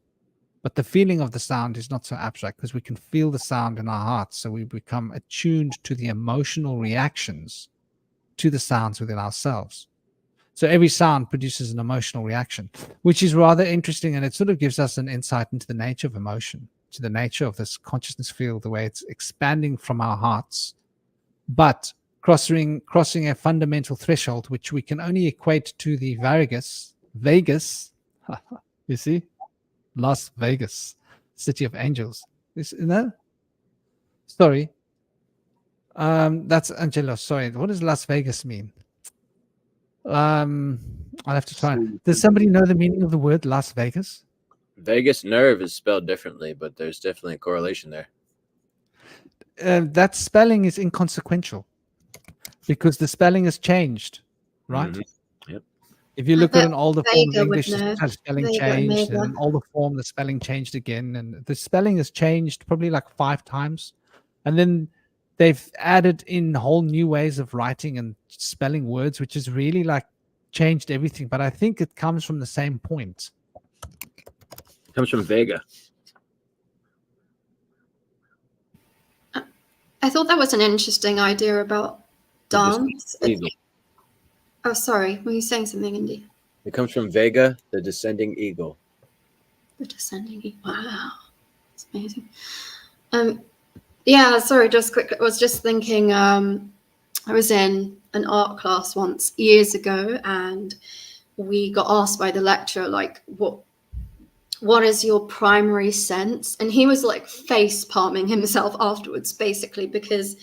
but the feeling of the sound is not so abstract, because we can feel the sound in our hearts. So we become attuned to the emotional reactions to the sounds within ourselves. So every sound produces an emotional reaction, which is rather interesting. And it sort of gives us an insight into the nature of emotion, to the nature of this consciousness field, the way it's expanding from our hearts, but crossing a fundamental threshold, which we can only equate to the Vegas, you see, Las Vegas, city of angels. Sorry. That's Angelo. Sorry. What does Las Vegas mean? I'll have to try. Does somebody know the meaning of the word Las Vegas? Vegas nerve is spelled differently, but there's definitely a correlation there. That spelling is inconsequential, because the spelling has changed, right? Mm-hmm. Yep. If you look at an older form of Vega English, would know. the spelling Vega, changed, Mega. and an older form, the spelling changed again, and the spelling has changed probably like 5 times. And then they've added in whole new ways of writing and spelling words, which has really like changed everything. But I think it comes from the same point. It comes from Vega. I thought that was an interesting idea about dance. Eagle. Oh, sorry. Were you saying something, Indy? It comes from Vega, the descending eagle. The descending eagle. Wow. That's amazing. Yeah, sorry, just quick. I was just thinking, I was in an art class once years ago, and we got asked by the lecturer, like, what is your primary sense? And he was like face palming himself afterwards, basically, because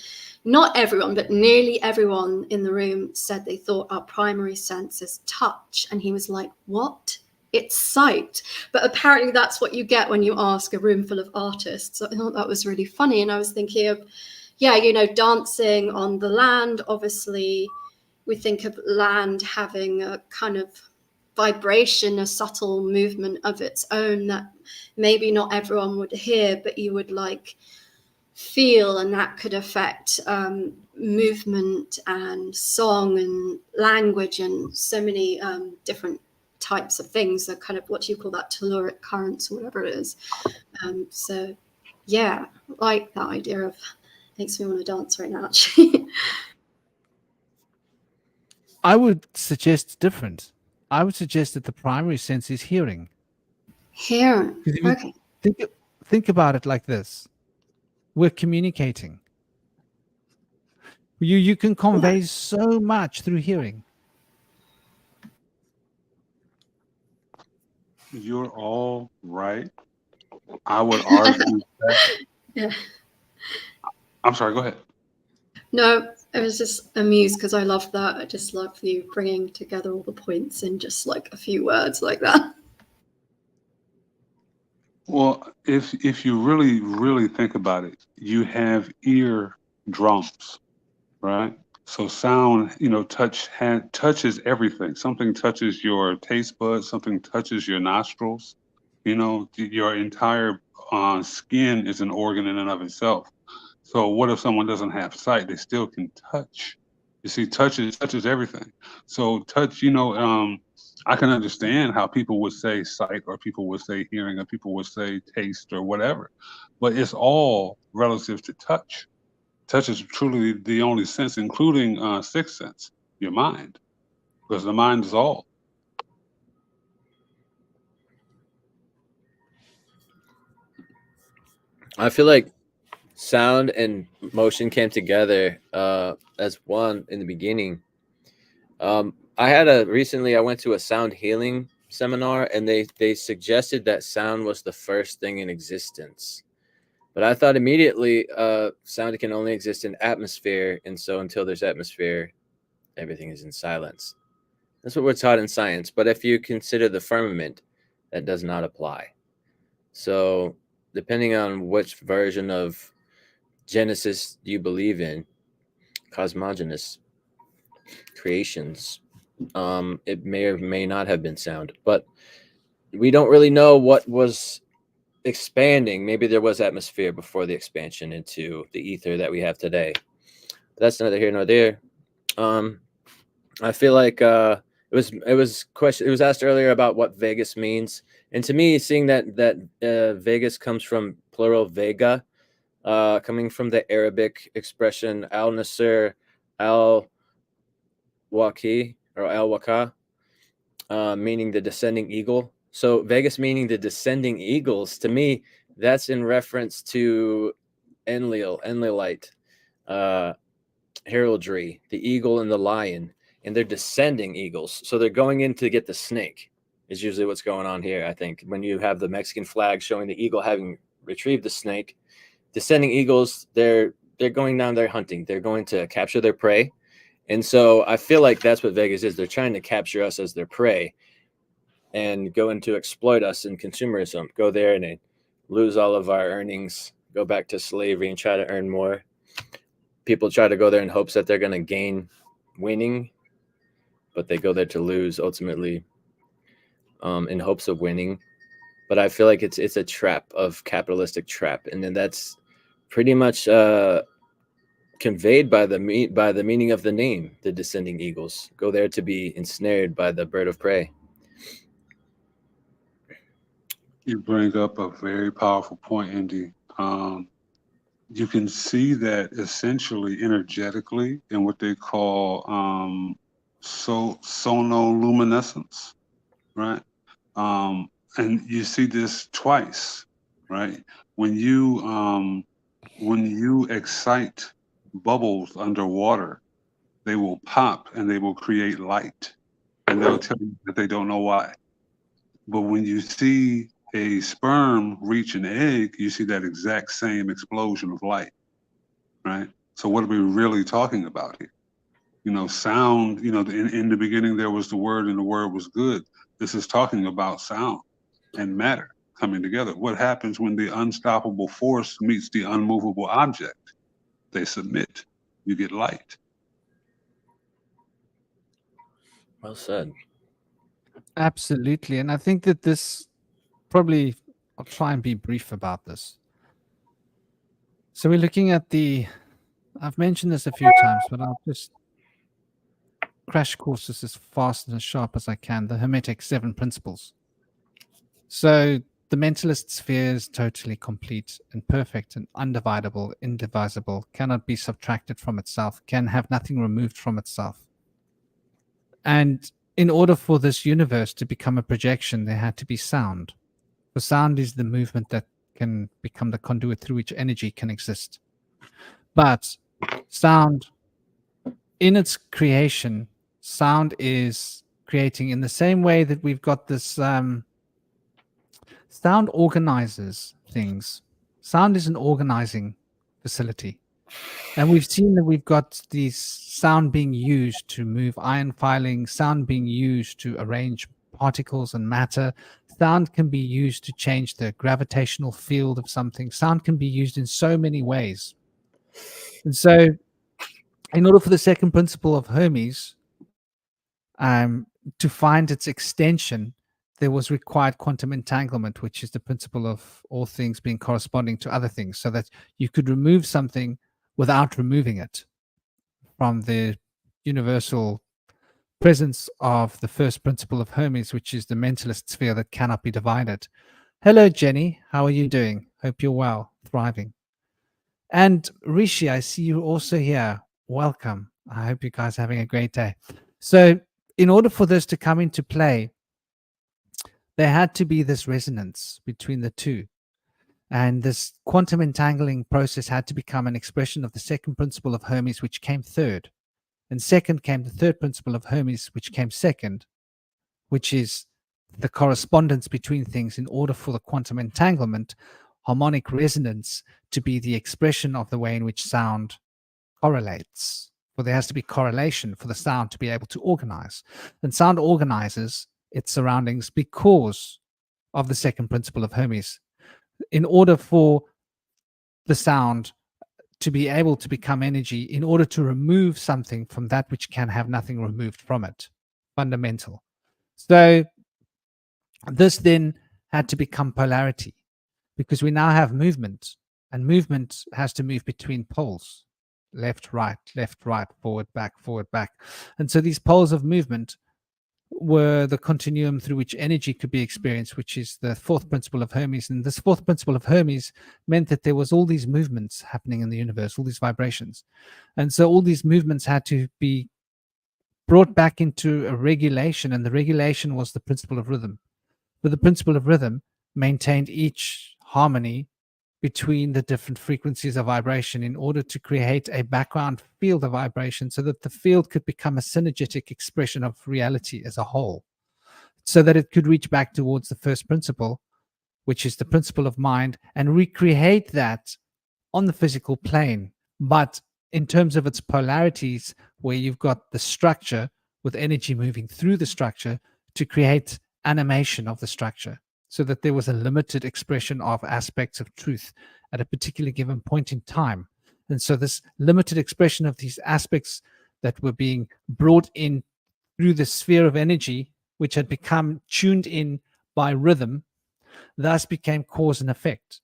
not everyone, but nearly everyone in the room said they thought our primary sense is touch. And he was like, what? It's sight. But apparently that's what you get when you ask a room full of artists. So I thought that was really funny. And I was thinking of, yeah, you know, dancing on the land. Obviously, we think of land having a kind of vibration, a subtle movement of its own that maybe not everyone would hear, but you would like feel, and that could affect movement and song and language and so many different types of things are kind of, what do you call that, telluric currents or whatever it is. So yeah, I like that idea of, makes me want to dance right now actually. I would suggest different. I would suggest that the primary sense is hearing. Here, 'Cause if you okay. think about it like this: we're communicating. You can convey so much through hearing. You're all right. I would argue that. Yeah. I'm sorry, go ahead. No, I was just amused because I love that. I just love you bringing together all the points in just like a few words like that. Well, if you really think about it, you have ear drums, right? So sound, touches everything. Something touches your taste buds, something touches your nostrils. Your entire skin is an organ in and of itself. So what if someone doesn't have sight? They still can touch. You see, touches everything. So touch, I can understand how people would say sight, or people would say hearing, or people would say taste, or whatever. But it's all relative to touch. Touch is truly the only sense, including sixth sense, your mind, because the mind is all. I feel like sound and motion came together as one in the beginning. I went to a sound healing seminar, and they suggested that sound was the first thing in existence. But I thought immediately sound can only exist in atmosphere, and so until there's atmosphere, everything is in silence. That's what we're taught in science. But if you consider the firmament, that does not apply. So depending on which version of Genesis you believe in, cosmogenous creations, it may or may not have been sound. But we don't really know what was expanding. Maybe there was atmosphere before the expansion into the ether that we have today. But that's neither here nor there. I feel like it was asked earlier about what Vegas means, and to me, seeing that Vegas comes from plural vega, coming from the Arabic expression al nasir al waki or al waka, meaning the descending eagle. So Vegas meaning the descending eagles, to me, that's in reference to Enlilite heraldry, the eagle and the lion, and they're descending eagles. So they're going in to get the snake, is usually what's going on here. I think when you have the Mexican flag showing the eagle having retrieved the snake, descending eagles, they're going down there hunting. They're going to capture their prey. And so I feel like that's what Vegas is. They're trying to capture us as their prey and go in to exploit us in consumerism. Go there and they lose all of our earnings, go back to slavery and try to earn more. People try to go there in hopes that they're going to gain winning, but they go there to lose ultimately, in hopes of winning. But I feel like it's a trap, of capitalistic trap, and then that's pretty much conveyed by the meaning of the name, the descending eagles. Go there to be ensnared by the bird of prey. You bring up a very powerful point, Indy. You can see that essentially energetically in what they call sonoluminescence, right? And you see this twice, right? When you excite bubbles underwater, they will pop and they will create light, and they'll tell you that they don't know why. But when you see a sperm reach an egg, you see that exact same explosion of light, right? So what are we really talking about here? Sound, in the beginning there was the word and the word was good. This is talking about sound and matter coming together. What happens when the unstoppable force meets the unmovable object? They submit. You get light. Well said. Absolutely. And I think that this probably, I'll try and be brief about this. So we're looking at I've mentioned this a few times, but I'll just crash courses as fast and as sharp as I can, the Hermetic 7 principles. So the mentalist sphere is totally complete and perfect and undividable, indivisible, cannot be subtracted from itself, can have nothing removed from itself. And in order for this universe to become a projection, there had to be sound. For sound is the movement that can become the conduit through which energy can exist. But sound, in its creation, sound is creating in the same way that we've got this sound organizes things. Sound is an organizing facility. And we've seen that we've got these sound being used to move iron filing, sound being used to arrange particles and matter. Sound can be used to change the gravitational field of something. Sound can be used in so many ways. And so in order for the second principle of Hermes to find its extension, there was required quantum entanglement, which is the principle of all things being corresponding to other things, so that you could remove something without removing it from the universal presence of the first principle of Hermes, which is the mentalist sphere that cannot be divided. Hello, Jenny. How are you doing? Hope you're well, thriving. And Rishi, I see you also here. Welcome. I hope you guys are having a great day. So in order for this to come into play, there had to be this resonance between the two. And this quantum entangling process had to become an expression of the second principle of Hermes, which came third. And second came the third principle of Hermes, which came second, which is the correspondence between things in order for the quantum entanglement, harmonic resonance, to be the expression of the way in which sound correlates. For there has to be correlation for the sound to be able to organize. And sound organizes its surroundings because of the second principle of Hermes. In order for the sound to be able to become energy, in order to remove something from that which can have nothing removed from it, fundamental. So this then had to become polarity, because we now have movement, and movement has to move between poles, left, right, forward, back. And so these poles of movement were the continuum through which energy could be experienced, which is the fourth principle of Hermes. And this fourth principle of Hermes meant that there was all these movements happening in the universe, all these vibrations. And so all these movements had to be brought back into a regulation, and the regulation was the principle of rhythm. But the principle of rhythm maintained each harmony between the different frequencies of vibration in order to create a background field of vibration, so that the field could become a synergetic expression of reality as a whole, so that it could reach back towards the first principle, which is the principle of mind, and recreate that on the physical plane, but in terms of its polarities, where you've got the structure with energy moving through the structure to create animation of the structure, so that there was a limited expression of aspects of truth at a particular given point in time. And so this limited expression of these aspects that were being brought in through the sphere of energy, which had become tuned in by rhythm, thus became cause and effect.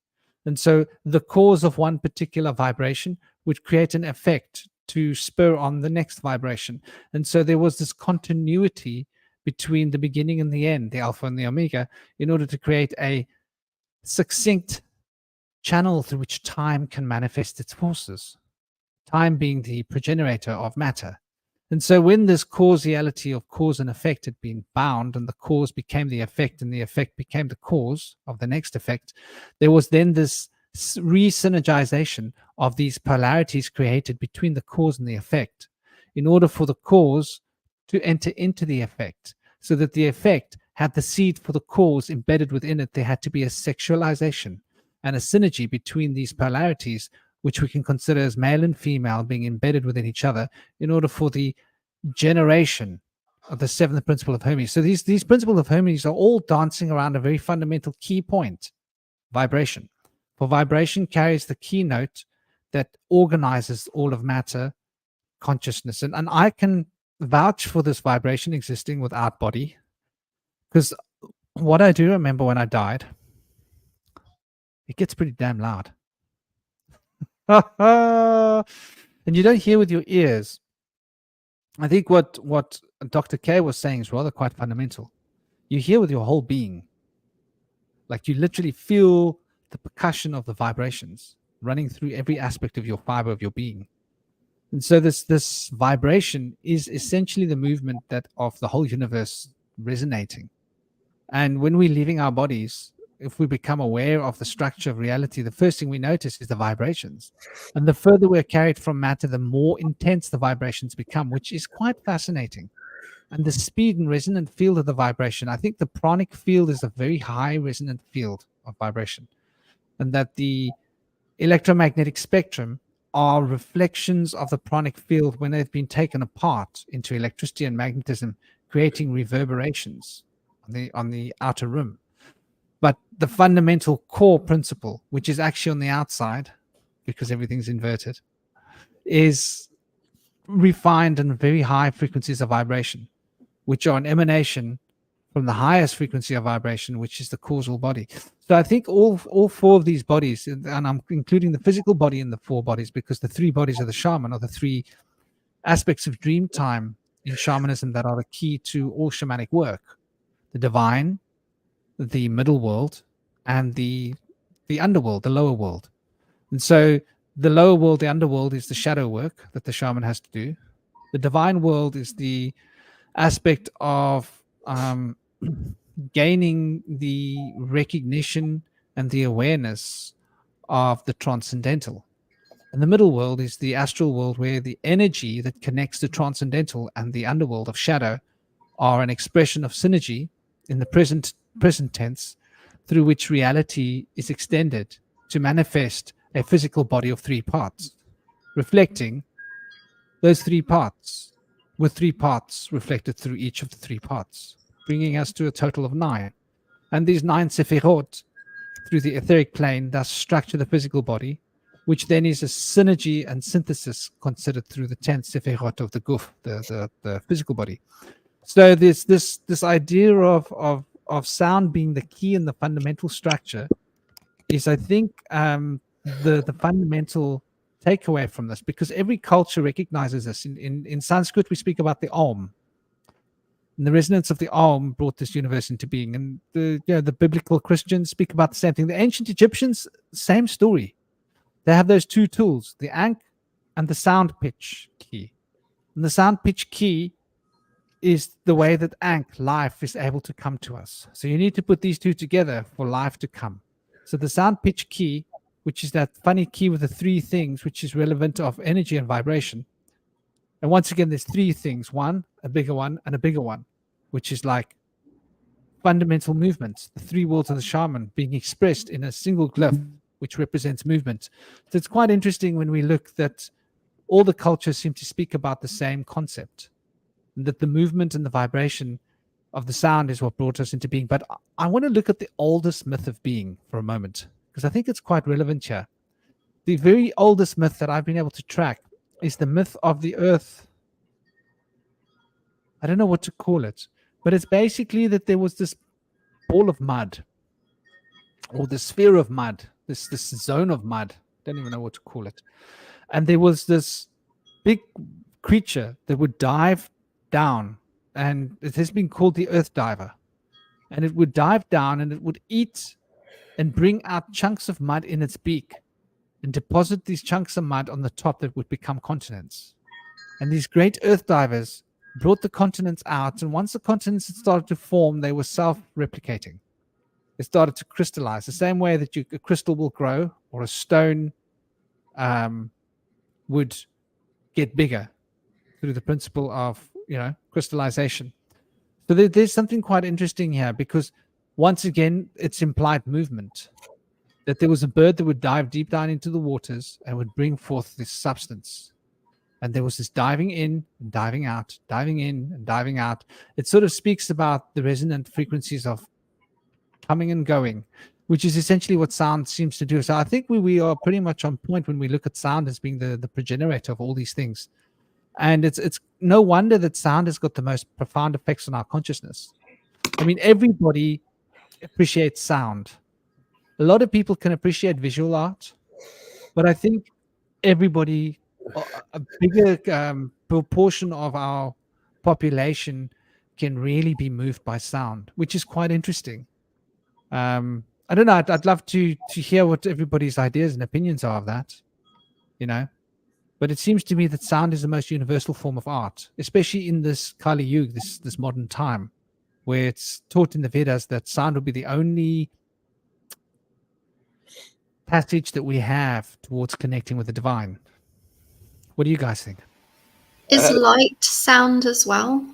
And so the cause of one particular vibration would create an effect to spur on the next vibration. And so there was this continuity between the beginning and the end, the alpha and the omega, in order to create a succinct channel through which time can manifest its forces, time being the progenitor of matter. And so when this causality of cause and effect had been bound, and the cause became the effect, and the effect became the cause of the next effect, there was then this re-synergization of these polarities created between the cause and the effect, in order for the cause to enter into the effect, so that the effect had the seed for the cause embedded within it. There had to be a sexualization and a synergy between these polarities, which we can consider as male and female being embedded within each other, in order for the generation of the seventh principle of Hermes. So these principles of Hermes are all dancing around a very fundamental key point: vibration. For vibration carries the keynote that organizes all of matter, consciousness. And I can vouch for this vibration existing without body, because what I do remember when I died, it gets pretty damn loud. And you don't hear with your ears, I think what Dr. K was saying is rather quite fundamental. You hear with your whole being, like you literally feel the percussion of the vibrations running through every aspect of your fiber of your being. And so this vibration is essentially the movement that of the whole universe resonating. And when we're leaving our bodies, if we become aware of the structure of reality, the first thing we notice is the vibrations. And the further we're carried from matter, the more intense the vibrations become, which is quite fascinating. And the speed and resonant field of the vibration, I think the pranic field is a very high resonant field of vibration. And that the electromagnetic spectrum are reflections of the pranic field when they've been taken apart into electricity and magnetism, creating reverberations on the outer rim. But the fundamental core principle, which is actually on the outside, because everything's inverted, is refined and very high frequencies of vibration, which are an emanation from the highest frequency of vibration, which is the causal body. So I think all four of these bodies, and I'm including the physical body in the four bodies, because the three bodies of the shaman are the three aspects of dream time in shamanism that are the key to all shamanic work: the divine, the middle world, and the underworld, the lower world. And so the lower world, the underworld, is the shadow work that the shaman has to do. The divine world is the aspect of gaining the recognition and the awareness of the transcendental. And the middle world is the astral world, where the energy that connects the transcendental and the underworld of shadow are an expression of synergy in the present tense, through which reality is extended to manifest a physical body of three parts, reflecting those three parts, with three parts reflected through each of the three parts, bringing us to a total of 9. And these 9 sephirot through the etheric plane thus structure the physical body, which then is a synergy and synthesis considered through the 10 sephirot of the guf, the physical body. So there's this idea of sound being the key in the fundamental structure is, I think, the fundamental takeaway from this, because every culture recognizes this. In Sanskrit, we speak about the Om. And the resonance of the Om brought this universe into being. And the biblical Christians speak about the same thing. The ancient Egyptians, same story. They have those two tools, the Ankh and the sound pitch key. And the sound pitch key is the way that Ankh, life, is able to come to us. So you need to put these two together for life to come. So the sound pitch key, which is that funny key with the 3 things, which is relevant of energy and vibration. And once again, there's 3 things: one, a bigger one, and a bigger one, which is like fundamental movements, the 3 worlds of the shaman being expressed in a single glyph, which represents movement. So it's quite interesting when we look that all the cultures seem to speak about the same concept, and that the movement and the vibration of the sound is what brought us into being. But I want to look at the oldest myth of being for a moment, because I think it's quite relevant here. The very oldest myth that I've been able to track is the myth of the earth. I don't know what to call it, but it's basically that there was this ball of mud, or the sphere of mud, this zone of mud. Don't even know what to call it. And there was this big creature that would dive down, and it has been called the earth diver. And it would dive down and it would eat and bring out chunks of mud in its beak and deposit these chunks of mud on the top that would become continents. And these great earth divers brought the continents out, and once the continents had started to form, they were self-replicating. They started to crystallize the same way that a crystal will grow, or a stone would get bigger through the principle of crystallization. So there's something quite interesting here, because once again, it's implied movement. That there was a bird that would dive deep down into the waters and would bring forth this substance. And there was this diving in and diving out, diving in and diving out. It sort of speaks about the resonant frequencies of coming and going, which is essentially what sound seems to do. So I think we are pretty much on point when we look at sound as being the progenitor of all these things. And it's no wonder that sound has got the most profound effects on our consciousness. I mean, everybody appreciates sound. A lot of people can appreciate visual art, but I think everybody, a bigger proportion of our population can really be moved by sound, which is quite interesting. I don't know. I'd love to hear what everybody's ideas and opinions are of that, you know. But it seems to me that sound is the most universal form of art, especially in this Kali Yuga, this modern time, where it's taught in the Vedas that sound will be the only passage that we have towards connecting with the divine. What do you guys think? Is light sound as well?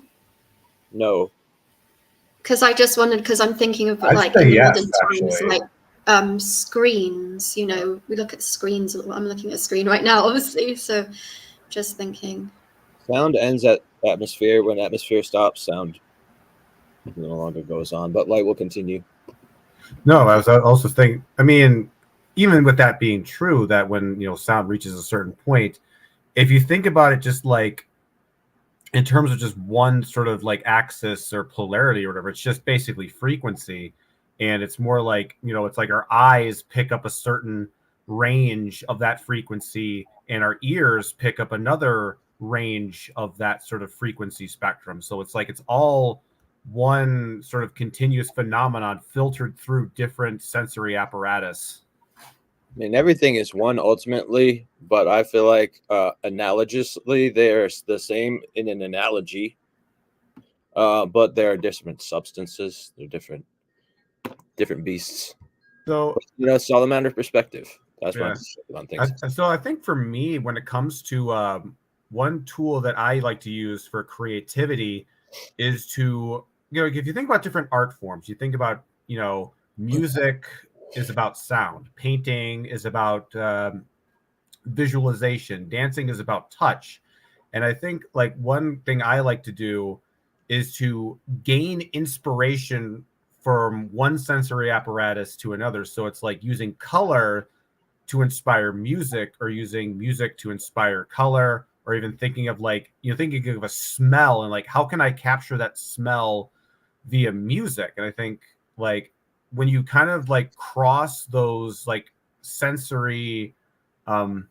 No. Because I just wondered, because I'm thinking of I'd like say in the yes, modern times, actually. like screens, you know, we look at screens. I'm looking at a screen right now, obviously. So just thinking. Sound ends at atmosphere. When atmosphere stops, sound no longer goes on, but light will continue. No, I was also thinking, I mean, even with that being true, that when, sound reaches a certain point, if you think about it just like in terms of just one sort of like axis or polarity or whatever, it's just basically frequency. And it's more like, it's like our eyes pick up a certain range of that frequency and our ears pick up another range of that sort of frequency spectrum. So it's like it's all one sort of continuous phenomenon filtered through different sensory apparatus. I mean, everything is one ultimately, but I feel like analogously, they're the same in an analogy, but there are different substances. They're different beasts. So, it's all a matter of perspective. That's yeah. my perspective on things. So I think for me, when it comes to one tool that I like to use for creativity is to, if you think about different art forms, you think about, music is about sound, painting is about visualization, dancing is about touch. And I think like one thing I like to do is to gain inspiration from one sensory apparatus to another. So it's like using color to inspire music, or using music to inspire color, or even thinking of like, thinking of a smell and like, how can I capture that smell via music? And I think like when you kind of like cross those like sensory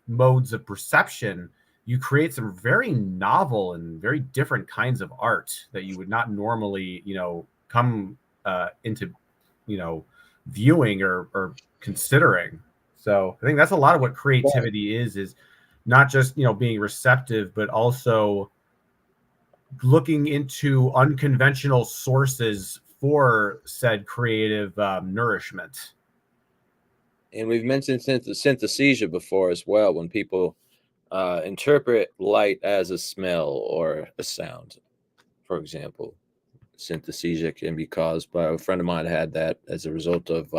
modes of perception, you create some very novel and very different kinds of art that you would not normally, come into, viewing or considering. So I think that's a lot of what creativity is not just, being receptive, but also looking into unconventional sources for said creative nourishment. And we've mentioned synesthesia before as well, when people interpret light as a smell or a sound. For example, synesthesia can be caused by, a friend of mine had that as a result of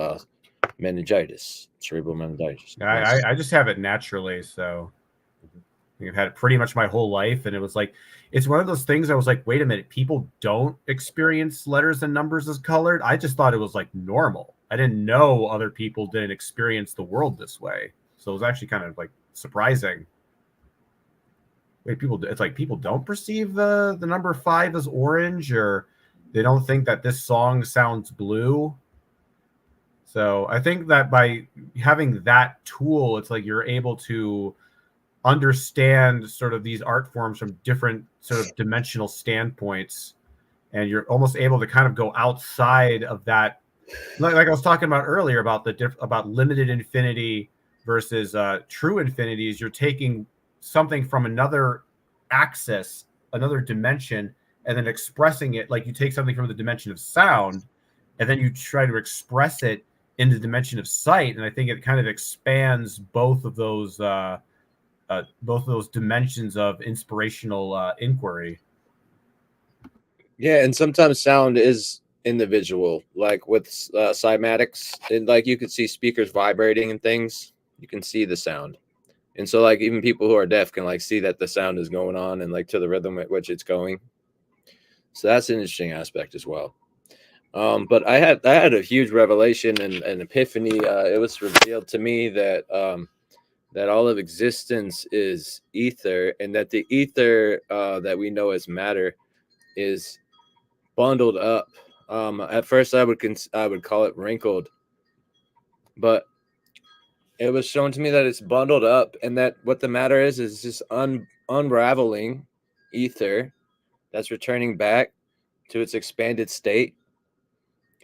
meningitis, cerebral meningitis. I just have it naturally, so I've had it pretty much my whole life, and it was like, it's one of those things I was like, wait a minute, people don't experience letters and numbers as colored? I just thought it was like normal. I didn't know other people didn't experience the world this way. So it was actually kind of like surprising. Wait, it's like people don't perceive the number 5 as orange, or they don't think that this song sounds blue. So I think that by having that tool, it's like you're able to understand sort of these art forms from different sort of dimensional standpoints, and you're almost able to kind of go outside of that, like I was talking about earlier about about limited infinity versus true infinities. You're taking something from another axis, another dimension, and then expressing it like you take something from the dimension of sound, and then you try to express it in the dimension of sight. And I think it kind of expands both of those dimensions of inspirational inquiry. Yeah, and sometimes sound is individual, like with cymatics, and like you could see speakers vibrating and things. You can see the sound, and so like even people who are deaf can like see that the sound is going on and like to the rhythm at which it's going. So that's an interesting aspect as well. But I had a huge revelation and an epiphany. It was revealed to me that that all of existence is ether, and that the ether that we know as matter is bundled up. At first, I would call it wrinkled, but it was shown to me that it's bundled up, and that what the matter is just unraveling ether that's returning back to its expanded state.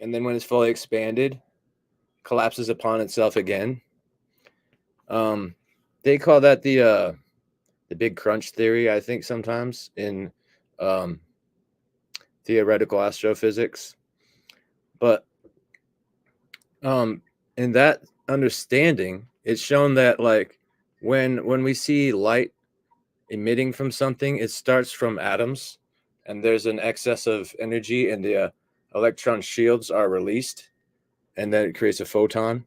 And then when it's fully expanded, collapses upon itself again. They call that the big crunch theory, I think, sometimes in theoretical astrophysics. But in that understanding, it's shown that like when we see light emitting from something, it starts from atoms, and there's an excess of energy, and the electron shields are released, and then it creates a photon.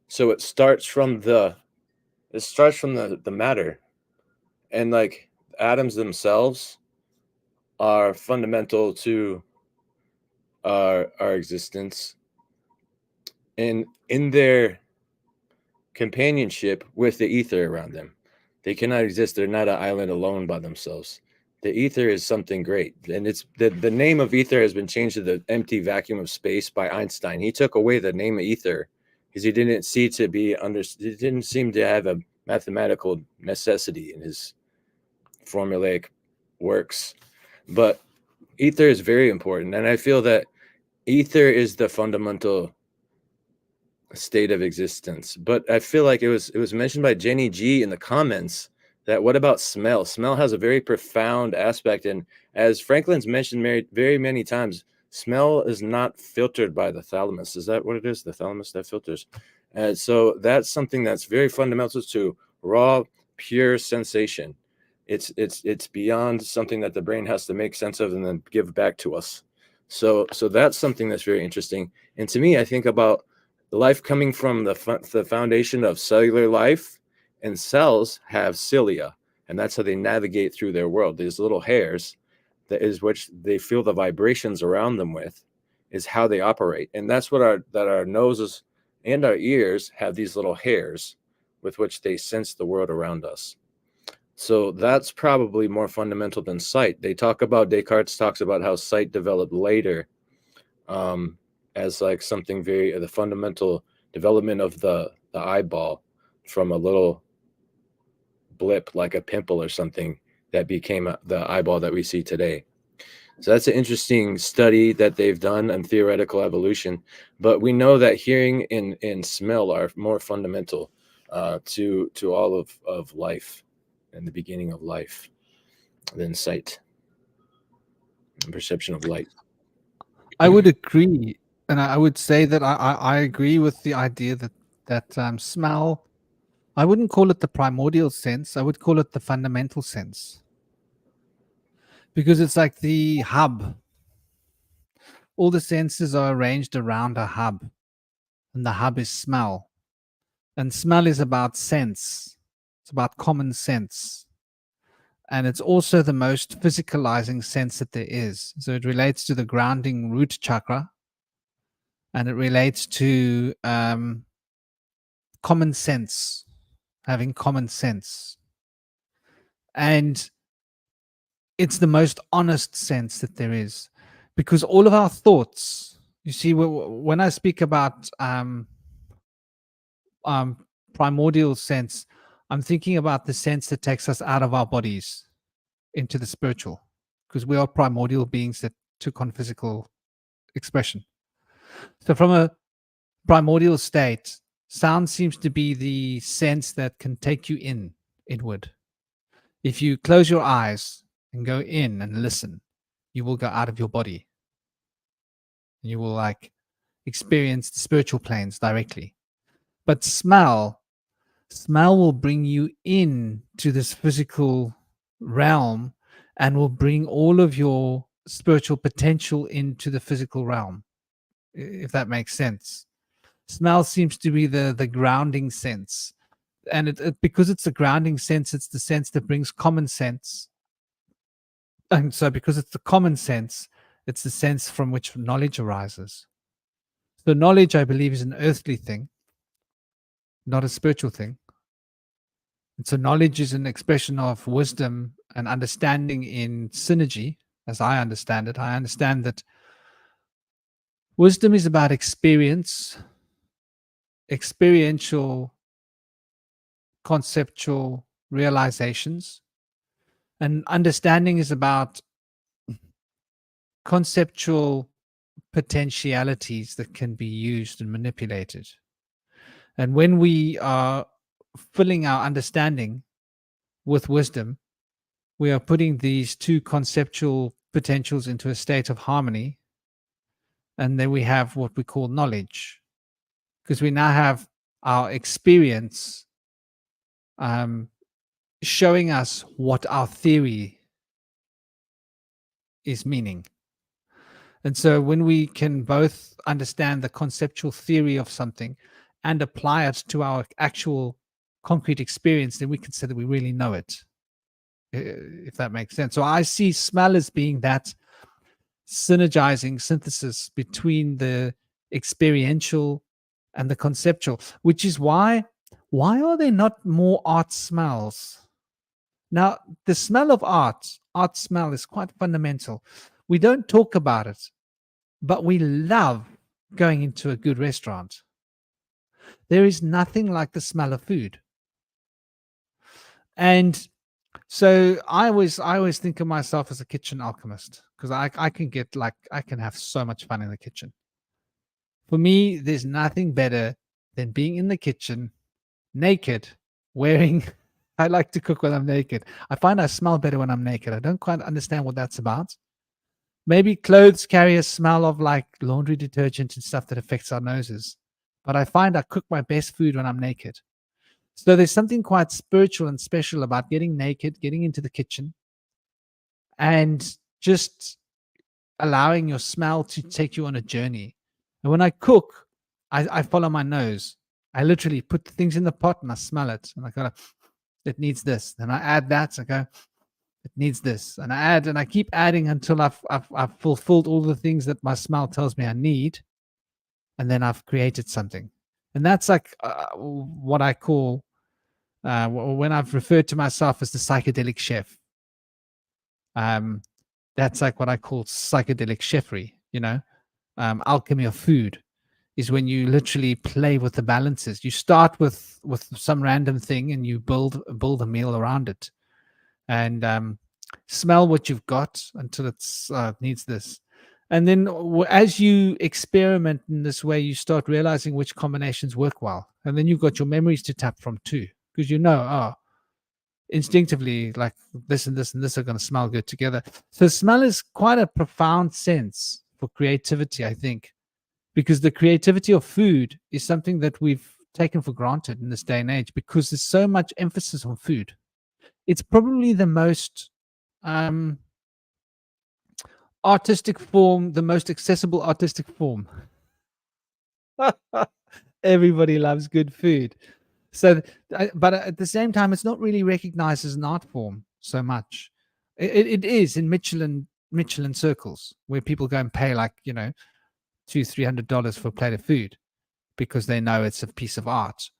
So it starts from the matter, and like atoms themselves are fundamental to our existence, and in their companionship with the ether around them. They cannot exist. They're not an island alone by themselves. The ether is something great. And it's the name of ether has been changed to the empty vacuum of space by Einstein. He took away the name of ether because he didn't see to be it didn't seem to have a mathematical necessity in his formulaic works. But ether is very important. And I feel that ether is the fundamental state of existence. But I feel like it was mentioned by Jenny G in the comments that what about smell? Smell has a very profound aspect, and as Franklin's mentioned very many times, smell is not filtered by the thalamus. Is that what it is? The thalamus that filters. And so that's something that's very fundamental to raw, pure sensation. It's beyond something that the brain has to make sense of and then give back to us. So that's something that's very interesting. And to me, I think about life coming from the foundation of cellular life, and cells have cilia, and that's how they navigate through their world. These little hairs, that is which they feel the vibrations around them with, is how they operate. And that's what our noses and our ears have, these little hairs with which they sense the world around us. So that's probably more fundamental than sight. Descartes talks about how sight developed later, as like something the fundamental development of the eyeball from a little blip, like a pimple or something, that became the eyeball that we see today. So that's an interesting study that they've done on theoretical evolution. But we know that hearing and smell are more fundamental to all of life and the beginning of life than sight and perception of light. I would agree, and I would say that I agree with the idea that smell. I wouldn't call it the primordial sense. I would call it the fundamental sense, because it's like the hub. All the senses are arranged around a hub, and the hub is smell. And smell is about sense. It's about common sense. And it's also the most physicalizing sense that there is. So it relates to the grounding root chakra, and it relates to common sense, having common sense. And it's the most honest sense that there is, because all of our thoughts, you see, when I speak about primordial sense, I'm thinking about the sense that takes us out of our bodies into the spiritual, because we are primordial beings that took on physical expression. So from a primordial state, sound seems to be the sense that can take you inward. If you close your eyes and go in and listen, you will go out of your body. You will like experience the spiritual planes directly. But smell will bring you in to this physical realm and will bring all of your spiritual potential into the physical realm, if that makes sense. Smell seems to be the grounding sense. And because it's the grounding sense, it's the sense that brings common sense. And so because it's the common sense, it's the sense from which knowledge arises. So knowledge, I believe, is an earthly thing, not a spiritual thing. And so knowledge is an expression of wisdom and understanding in synergy, as I understand it. I understand that wisdom is about experiential, conceptual realizations. And understanding is about conceptual potentialities that can be used and manipulated. And when we are filling our understanding with wisdom, we are putting these two conceptual potentials into a state of harmony. And then we have what we call knowledge, because we now have our experience showing us what our theory is meaning. And so when we can both understand the conceptual theory of something and apply it to our actual concrete experience, then we can say that we really know it, if that makes sense. So I see smell as being that synergizing synthesis between the experiential and the conceptual, which is why are there not more art smells? Now, the smell of art smell is quite fundamental. We don't talk about it, but we love going into a good restaurant. There is nothing like the smell of food. And so I always think of myself as a kitchen alchemist, because I can have so much fun in the kitchen. For me, there's nothing better than being in the kitchen naked, wearing I like to cook when I'm naked. I find I smell better when I'm naked. I don't quite understand what that's about. Maybe clothes carry a smell of like laundry detergent and stuff that affects our noses. But I find I cook my best food when I'm naked. So there's something quite spiritual and special about getting naked, getting into the kitchen, and just allowing your smell to take you on a journey. And when I cook, I follow my nose. I literally put things in the pot and I smell it. And I go, it needs this. Then I add that. I go, it needs this. And I add, and I keep adding until I've fulfilled all the things that my smell tells me I need. And then I've created something. And that's like what I call, when I've referred to myself as the psychedelic chef. That's like what I call psychedelic chefery, alchemy of food is when you literally play with the balances. You start with some random thing and you build a meal around it, and smell what you've got until it's needs this. And then as you experiment in this way, you start realizing which combinations work well. And then you've got your memories to tap from too, because instinctively, like this and this and this are going to smell good together. So smell is quite a profound sense for creativity, I think, because the creativity of food is something that we've taken for granted in this day and age, because there's so much emphasis on food. It's probably the most artistic form, the most accessible artistic form. Everybody loves good food. So, but at the same time, it's not really recognized as an art form so much. It is in Michelin circles, where people go and pay like $200-300 for a plate of food because they know it's a piece of art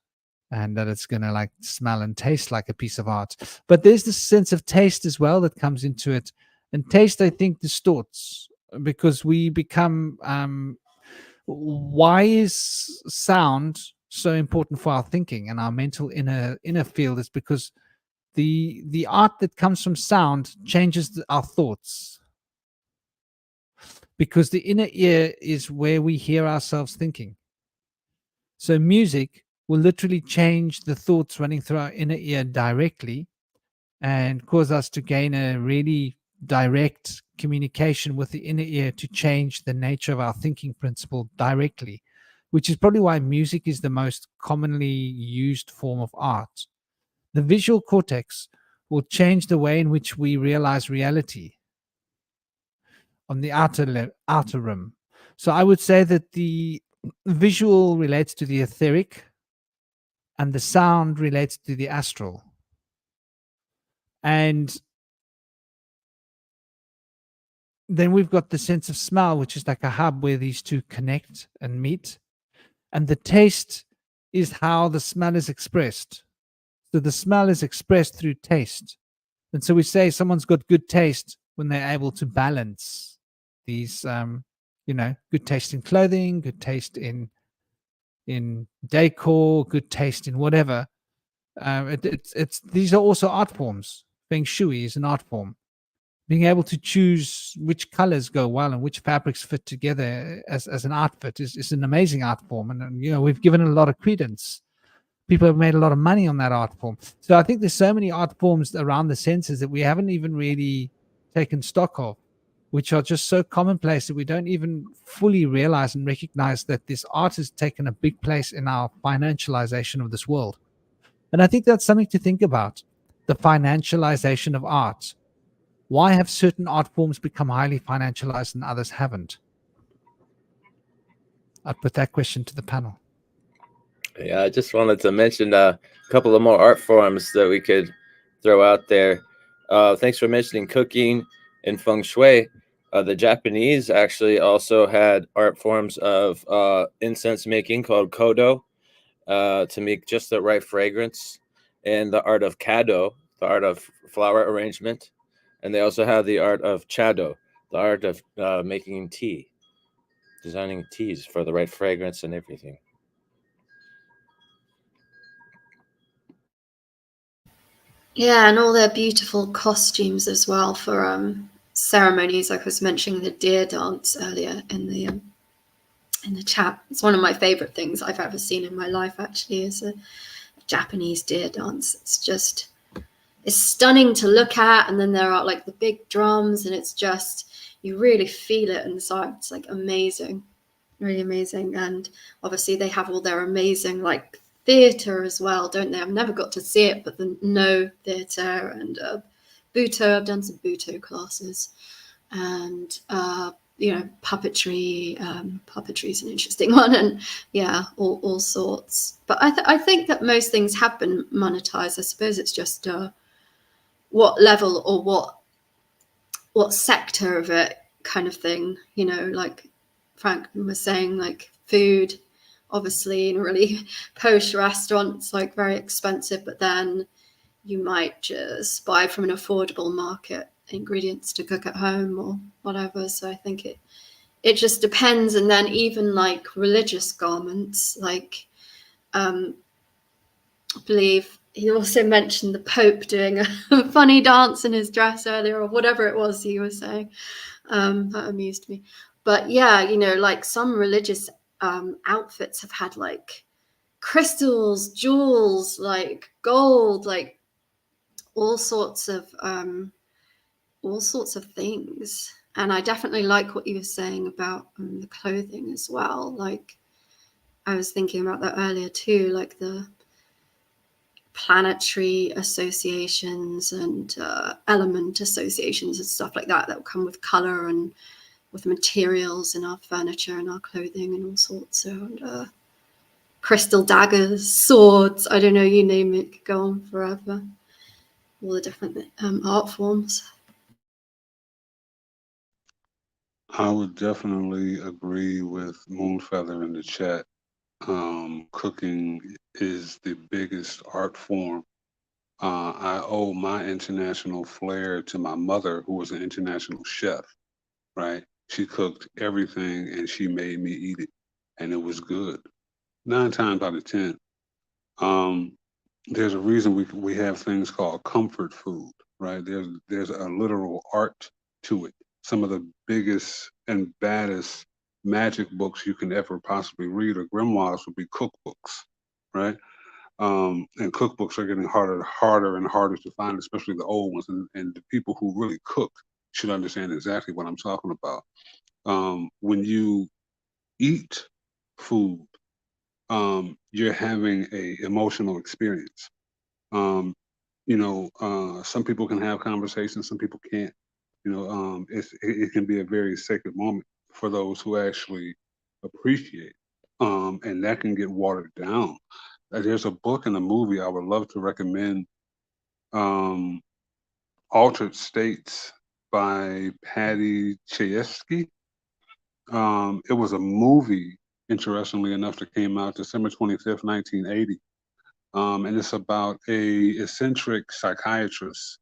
and that it's going to like smell and taste like a piece of art. But there's this sense of taste as well that comes into it, and taste, I think, distorts because we become why is sound so important for our thinking and our mental inner field? Is because the art that comes from sound changes our thoughts, because the inner ear is where we hear ourselves thinking. So music will literally change the thoughts running through our inner ear directly and cause us to gain a really direct communication with the inner ear to change the nature of our thinking principle directly, which is probably why music is the most commonly used form of art. The visual cortex will change the way in which we realize reality on the outer rim. So I would say that the visual relates to the etheric and the sound relates to the astral. And then we've got the sense of smell, which is like a hub where these two connect and meet. And the taste is how the smell is expressed. So the smell is expressed through taste. And so we say someone's got good taste when they're able to balance these, good taste in clothing, good taste in decor, good taste in whatever. These are also art forms Feng Shui is an art form. Being able to choose which colors go well and which fabrics fit together as an outfit is an amazing art form. And, you know, we've given it a lot of credence. People have made a lot of money on that art form. So I think there's so many art forms around the senses that we haven't even really taken stock of, which are just so commonplace that we don't even fully realize and recognize that this art has taken a big place in our financialization of this world. And I think that's something to think about, the financialization of art. Why have certain art forms become highly financialized and others haven't? I'd put that question to the panel. Yeah, I just wanted to mention a couple of more art forms that we could throw out there. Thanks for mentioning cooking and feng shui. The Japanese actually also had art forms of incense making called kodo to make just the right fragrance, and the art of kado, the art of flower arrangement. And they also have the art of chado, the art of making tea, designing teas for the right fragrance and everything. Yeah, and all their beautiful costumes as well for ceremonies. Like I was mentioning the deer dance earlier in the chat. It's one of my favorite things I've ever seen in my life. Actually, is a Japanese deer dance. It's stunning to look at, and then there are like the big drums, and it's just, you really feel it inside. It's like amazing, really amazing. And obviously they have all their amazing like theatre as well, don't they? I've never got to see it, but the No theatre and Buto. I've done some Buto classes, and you know, puppetry. Puppetry is an interesting one, and yeah, all sorts. But I think that most things have been monetized. I suppose it's just what level or what sector of it kind of thing, you know, like Frank was saying, like food, obviously in really posh restaurants, like very expensive, but then you might just buy from an affordable market ingredients to cook at home or whatever. So I think it just depends. And then even like religious garments, like I believe he also mentioned the Pope doing a funny dance in his dress earlier, or whatever it was he was saying. That amused me. But yeah, you know, like some religious outfits have had like crystals, jewels, like gold, like all sorts of things. And I definitely like what you were saying about the clothing as well. Like I was thinking about that earlier too, like the planetary associations and element associations and stuff like that will come with color and with materials in our furniture and our clothing and all sorts. So crystal daggers, swords, I don't know, you name it, could go on forever. All the different art forms. I would definitely agree with Moonfeather in the chat. Cooking is the biggest art form. I owe my international flair to my mother, who was an international chef, right? She cooked everything and she made me eat it, and it was good. 9 times out of 10. There's a reason we have things called comfort food, right? There's a literal art to it. Some of the biggest and baddest magic books you can ever possibly read, or grimoires, would be cookbooks, right? And cookbooks are getting harder and harder to find, especially the old ones. And the people who really cook should understand exactly what I'm talking about. When you eat food, you're having a emotional experience. Some people can have conversations, some people can't. It can be a very sacred moment for those who actually appreciate, and that can get watered down. There's a book and a movie I would love to recommend, Altered States by Patty Chayefsky. It was a movie, interestingly enough, that came out December 25th, 1980. And it's about a eccentric psychiatrist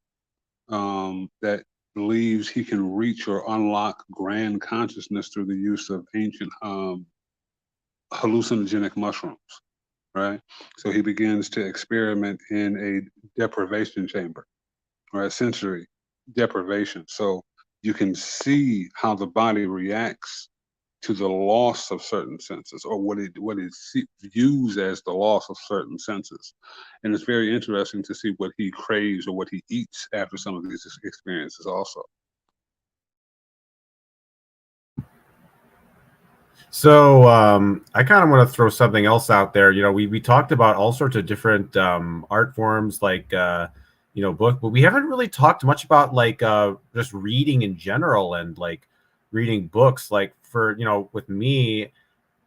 that believes he can reach or unlock grand consciousness through the use of ancient hallucinogenic mushrooms, right? So he begins to experiment in a deprivation chamber, right? Sensory deprivation. So you can see how the body reacts to the loss of certain senses, or what it views as the loss of certain senses. And it's very interesting to see what he craves or what he eats after some of these experiences also. So I kind of want to throw something else out there. You know, we talked about all sorts of different art forms, like you know, book, but we haven't really talked much about like just reading in general and like reading books. Like for, you know, with me,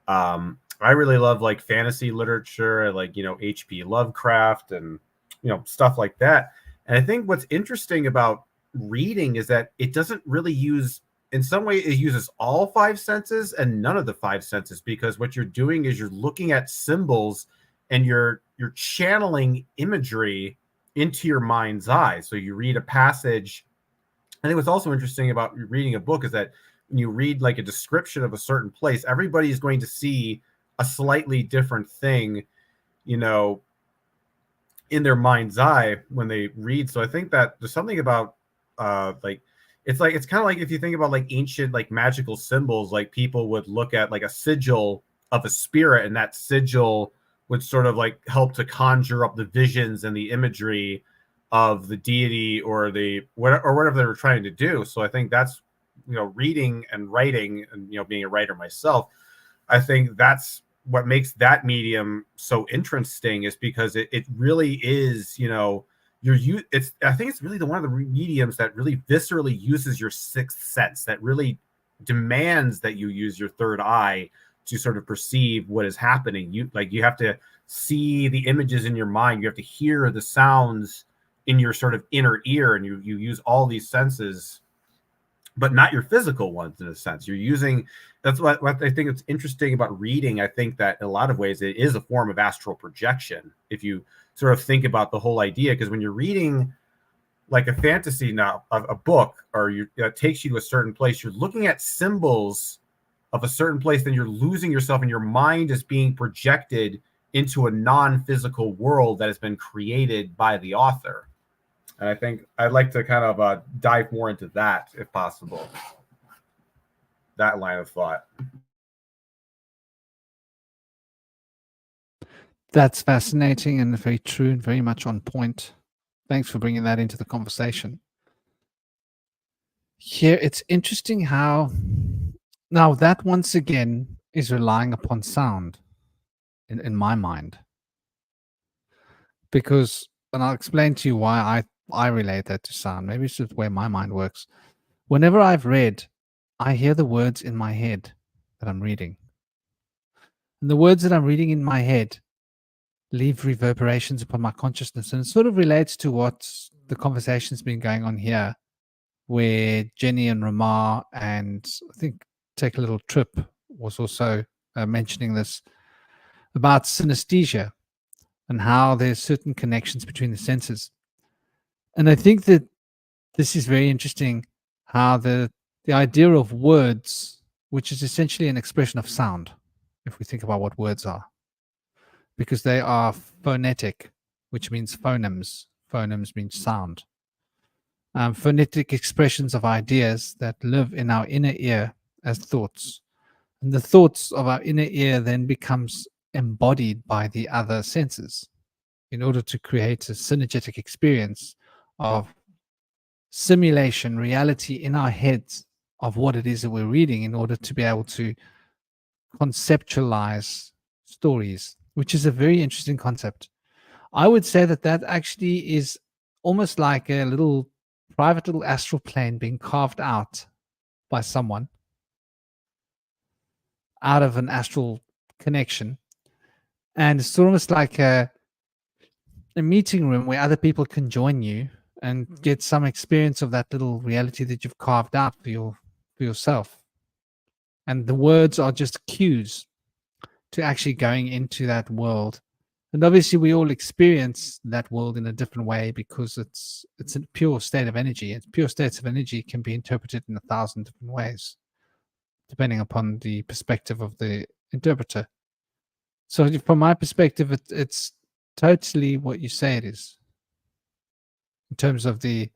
I really love like fantasy literature, like, you know, H.P. Lovecraft and, you know, stuff like that. And I think what's interesting about reading is that it doesn't really use, in some way, it uses all five senses and none of the five senses, because what you're doing is you're looking at symbols and you're channeling imagery into your mind's eye. So you read a passage. I think what's also interesting about reading a book is that when you read like a description of a certain place, everybody is going to see a slightly different thing, you know, in their mind's eye when they read. So I think that there's something about like it's kind of like if you think about like ancient like magical symbols, like people would look at like a sigil of a spirit, and that sigil would sort of like help to conjure up the visions and the imagery of the deity or the whatever they were trying to do. So I think that's, you know, reading and writing, and, you know, being a writer myself, I think that's what makes that medium so interesting, is because it really is, you know, I think it's really one of the mediums that really viscerally uses your sixth sense, that really demands that you use your third eye to sort of perceive what is happening. You have to see the images in your mind, you have to hear the sounds in your sort of inner ear, and you use all these senses, but not your physical ones. In a sense, you're using, that's what I think is interesting about reading. I think that in a lot of ways it is a form of astral projection, if you sort of think about the whole idea. Because when you're reading like a fantasy novel, a book, or it takes you to a certain place, you're looking at symbols of a certain place, then you're losing yourself, and your mind is being projected into a non-physical world that has been created by the author. And I think I'd like to kind of dive more into that, if possible, that line of thought. That's fascinating and very true and very much on point. Thanks for bringing that into the conversation. Here, it's interesting how now that once again is relying upon sound in my mind. Because, and I'll explain to you why I relate that to sound. Maybe it's just the way my mind works. Whenever I've read, I hear the words in my head that I'm reading. And the words that I'm reading in my head leave reverberations upon my consciousness. And it sort of relates to what the conversation's been going on here, where Jenny and Ramar, and I think Take a Little Trip was also mentioning this, about synesthesia and how there's certain connections between the senses. And I think that this is very interesting, how the idea of words, which is essentially an expression of sound, if we think about what words are, because they are phonetic, which means phonemes. Phonemes means sound. Phonetic expressions of ideas that live in our inner ear as thoughts. And the thoughts of our inner ear then becomes embodied by the other senses in order to create a synergetic experience of simulation, reality in our heads of what it is that we're reading, in order to be able to conceptualize stories, which is a very interesting concept. I would say that actually is almost like a little private little astral plane being carved out by someone out of an astral connection. And it's almost like a meeting room where other people can join you and get some experience of that little reality that you've carved out for yourself. And the words are just cues to actually going into that world. And obviously we all experience that world in a different way, because it's a pure state of energy. And pure states of energy can be interpreted in 1,000 different ways, depending upon the perspective of the interpreter. So from my perspective, it's totally what you say it is, in terms of the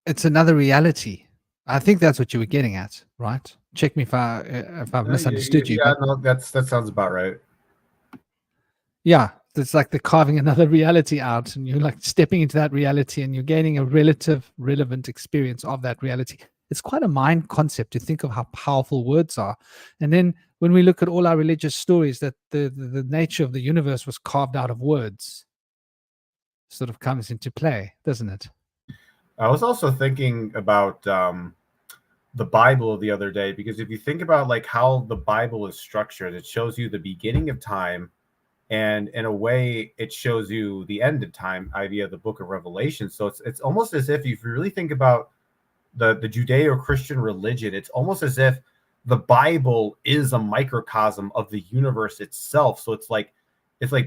It's another reality. I think that's what you were getting at, right? Check me if I've misunderstood you. Yeah, But no, that sounds about right. yeah, it's like they're carving another reality out, and you're like stepping into that reality, and you're gaining a relevant experience of that reality. It's quite a mind concept to think of how powerful words are. And then when we look at all our religious stories, that the nature of the universe was carved out of words, sort of comes into play, doesn't it? I was also thinking about the Bible the other day, because if you think about like how the Bible is structured, it shows you the beginning of time, and in a way it shows you the end of time via the book of Revelation. So it's almost as if you really think about the Judeo-Christian religion, it's almost as if the Bible is a microcosm of the universe itself. So it's like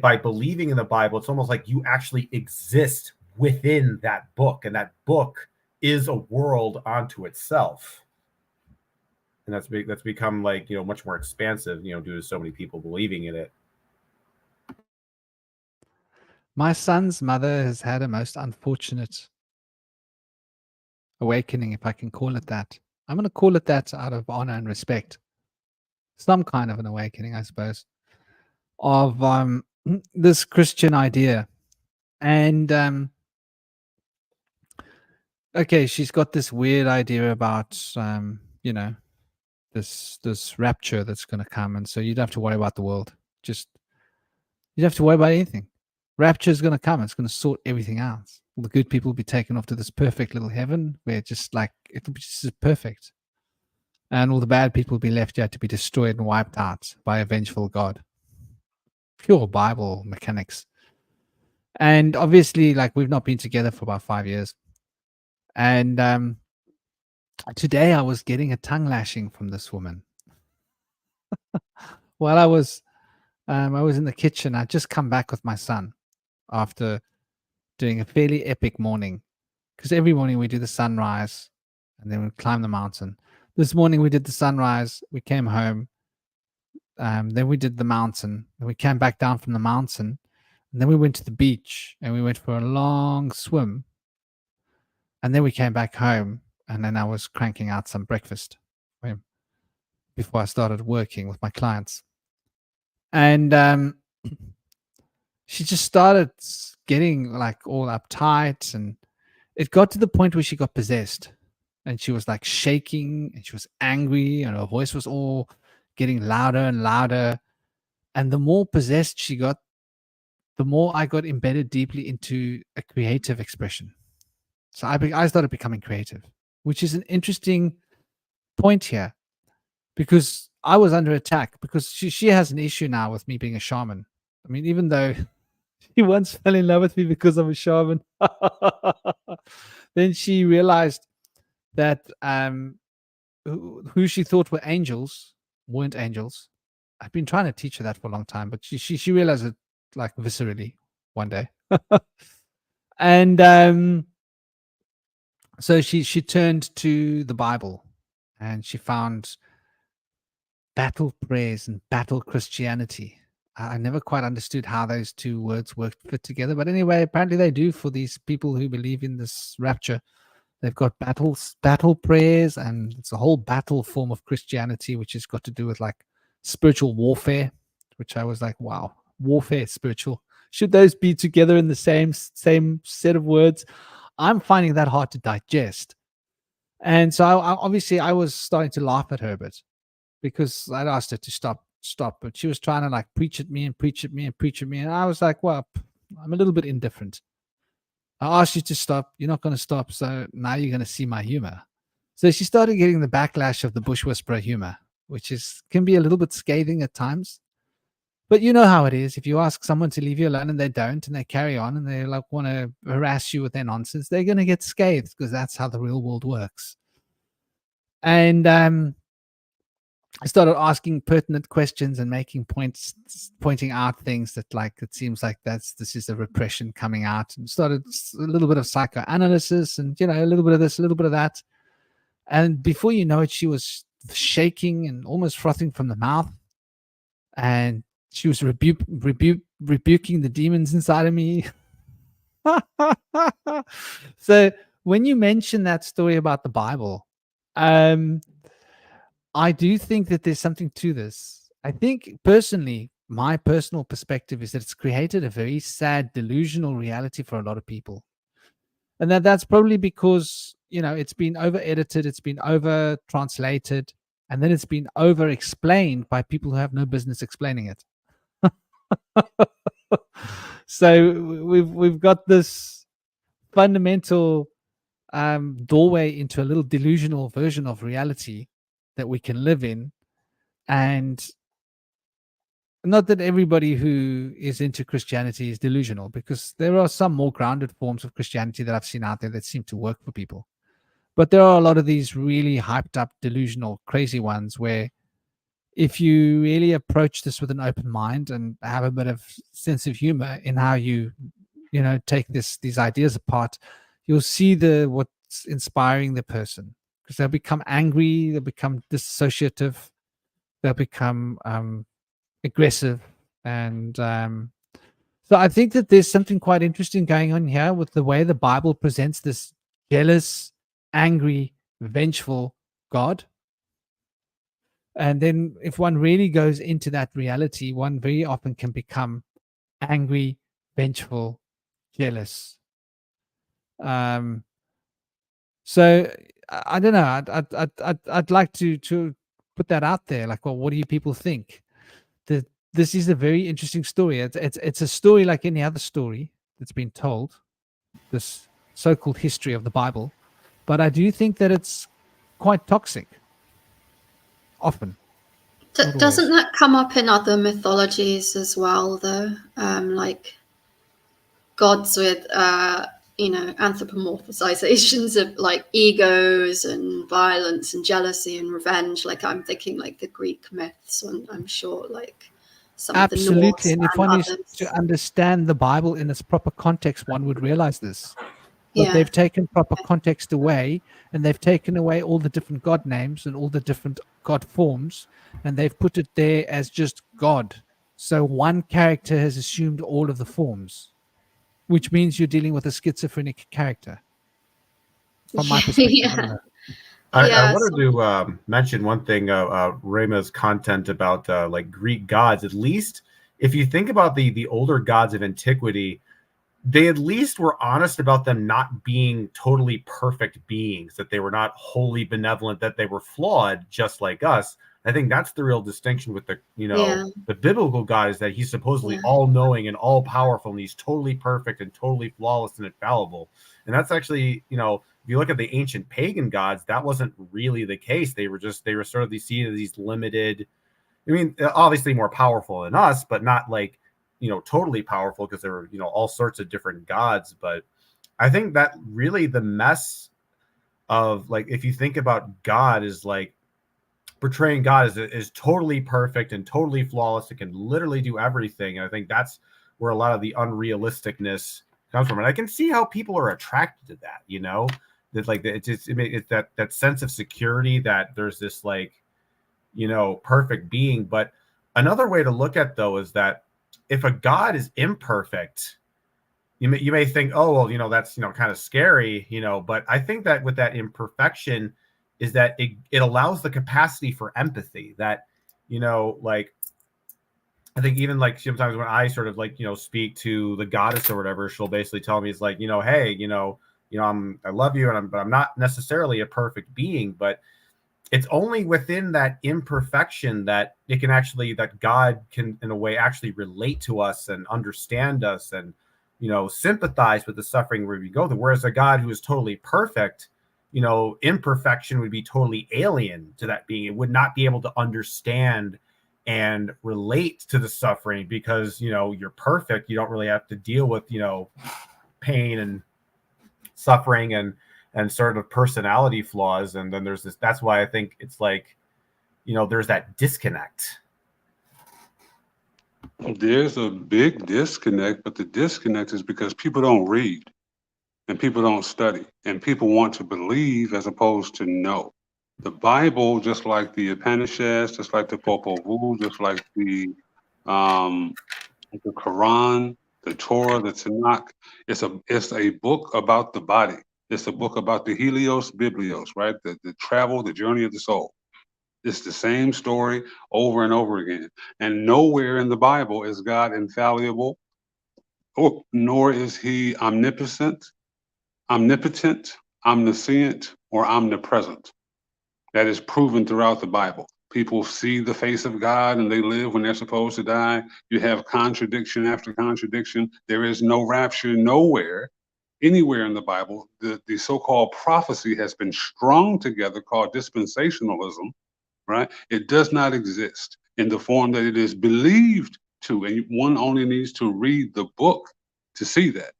by believing in the Bible, it's almost like you actually exist within that book, and that book is a world unto itself. And that's become like, much more expansive, due to so many people believing in it. My son's mother has had a most unfortunate awakening, if I can call it that. I'm going to call it that out of honor and respect. Some kind of an awakening, I suppose, of this Christian idea. And okay, she's got this weird idea about this rapture that's going to come, and so you don't have to worry about the world. Just you don't have to worry about anything. Rapture is going to come. It's going to sort everything out. All the good people will be taken off to this perfect little heaven where just like it'll be just perfect, and all the bad people will be left here to be destroyed and wiped out by a vengeful God. Pure Bible mechanics. And obviously, like, we've not been together for about 5 years. And today I was getting a tongue lashing from this woman. While I was in the kitchen. I'd just come back with my son after doing a fairly epic morning, because every morning we do the sunrise and then we climb the mountain. This morning we did the sunrise, we came home, then we did the mountain, and we came back down from the mountain, and then we went to the beach and we went for a long swim, and then we came back home, and then I was cranking out some breakfast before I started working with my clients. And she just started getting like all uptight, and it got to the point where she got possessed, and she was like shaking, and she was angry, and her voice was all getting louder and louder. And the more possessed she got, the more I got embedded deeply into a creative expression. So I started becoming creative, which is an interesting point here, because I was under attack, because she has an issue now with me being a shaman. I mean, even though she once fell in love with me because I'm a shaman, then she realized that who she thought were angels weren't angels. I've been trying to teach her that for a long time, but she realized it like viscerally one day. And so she turned to the Bible, and she found battle prayers and battle Christianity. I never quite understood how those two words fit together, but anyway, apparently they do for these people who believe in this rapture. They've got battle prayers, and it's a whole battle form of Christianity, which has got to do with like spiritual warfare, which I was like, wow, warfare, spiritual. Should those be together in the same set of words? I'm finding that hard to digest. And so obviously I was starting to laugh at her a bit, because I'd asked her to stop, but she was trying to like preach at me. And I was like, well, I'm a little bit indifferent. I asked you to stop. You're not going to stop. So now you're going to see my humor. So she started getting the backlash of the bush whisperer humor, which can be a little bit scathing at times. But you know how it is. If you ask someone to leave you alone and they don't, and they carry on, and they like want to harass you with their nonsense, they're going to get scathed, because that's how the real world works. And I started asking pertinent questions and making points, pointing out things that like it seems like this is a repression coming out, and started a little bit of psychoanalysis, and a little bit of this, a little bit of that. And before you know it, she was shaking and almost frothing from the mouth, and she was rebuking the demons inside of me. So when you mention that story about the Bible, I do think that there's something to this. I think personally, my personal perspective is that it's created a very sad, delusional reality for a lot of people. And that's probably because, it's been over edited, it's been over translated, and then it's been over explained by people who have no business explaining it. So we've got this fundamental doorway into a little delusional version of reality that we can live in. And not that everybody who is into Christianity is delusional, because there are some more grounded forms of Christianity that I've seen out there that seem to work for people. But there are a lot of these really hyped up, delusional, crazy ones where if you really approach this with an open mind and have a bit of sense of humor in how you take these ideas apart, you'll see what's inspiring the person, because they'll become angry, they'll become dissociative, they'll become aggressive. And so I think that there's something quite interesting going on here with the way the Bible presents this jealous, angry, vengeful God. And then if one really goes into that reality, one very often can become angry, vengeful, jealous. So I don't know. I'd like to put that out there. Like, well, what do you people think? That this is a very interesting story. It's a story like any other story that's been told, this so-called history of the Bible. But I do think that it's quite toxic. Often. Doesn't that come up in other mythologies as well, though? Like gods with, anthropomorphizations of like egos and violence and jealousy and revenge. Like I'm thinking like the Greek myths, and I'm sure like some absolutely. of the Norse And if one others. is to understand the Bible in its proper context, one would realize this. But Yeah. they've taken proper context away, and they've taken away all the different God names and all the different God forms, and they've put it there as just God. So one character has assumed all of the forms, which means you're dealing with a schizophrenic character. From my perspective. Yeah. I wanted to mention one thing, Rema's content about like Greek gods. At least if you think about the older gods of antiquity, they at least were honest about them not being totally perfect beings, that they were not wholly benevolent, that they were flawed just like us. I think that's the real distinction with the biblical God, is that he's supposedly all-knowing and all-powerful, and he's totally perfect and totally flawless and infallible. And that's actually, if you look at the ancient pagan gods, that wasn't really the case. They were sort of these limited, obviously more powerful than us, but not like, totally powerful, because there were, all sorts of different gods. But I think that really the mess of, like, if you think about God is like portraying God is totally perfect and totally flawless. It can literally do everything. And I think that's where a lot of the unrealisticness comes from. And I can see how people are attracted to that, that like it's that sense of security, that there's this like, perfect being. But another way to look at though is that if a God is imperfect, you may think, oh, well, that's, kind of scary, but I think that with that imperfection is that it allows the capacity for empathy, that, like, I think even like sometimes when I sort of like, speak to the goddess or whatever, she'll basically tell me, it's like, hey, I love you, but I'm not necessarily a perfect being. But it's only within that imperfection that it can actually, that God can in a way actually relate to us and understand us and, sympathize with the suffering where we go through. Whereas a God who is totally perfect, imperfection would be totally alien to that being. It would not be able to understand and relate to the suffering, because, you're perfect. You don't really have to deal with, pain and suffering and sort of personality flaws. And then there's this, that's why I think it's like, there's that disconnect. There's a big disconnect, but the disconnect is because people don't read and people don't study, and people want to believe as opposed to know. The Bible, just like the Upanishads, just like the Popol Vuh, just like the Quran, the the Torah, the Tanakh. It's a book about the body. It's a book about the Helios Biblios, right? The travel, the journey of the soul. It's the same story over and over again. And nowhere in the Bible is God infallible, nor is he omnipotent, omniscient, or omnipresent. That is proven throughout the Bible. People see the face of God and they live when they're supposed to die. You have contradiction after contradiction. There is no rapture nowhere, anywhere in the Bible. The so-called prophecy has been strung together, called dispensationalism, right? It does not exist in the form that it is believed to, and one only needs to read the book to see that.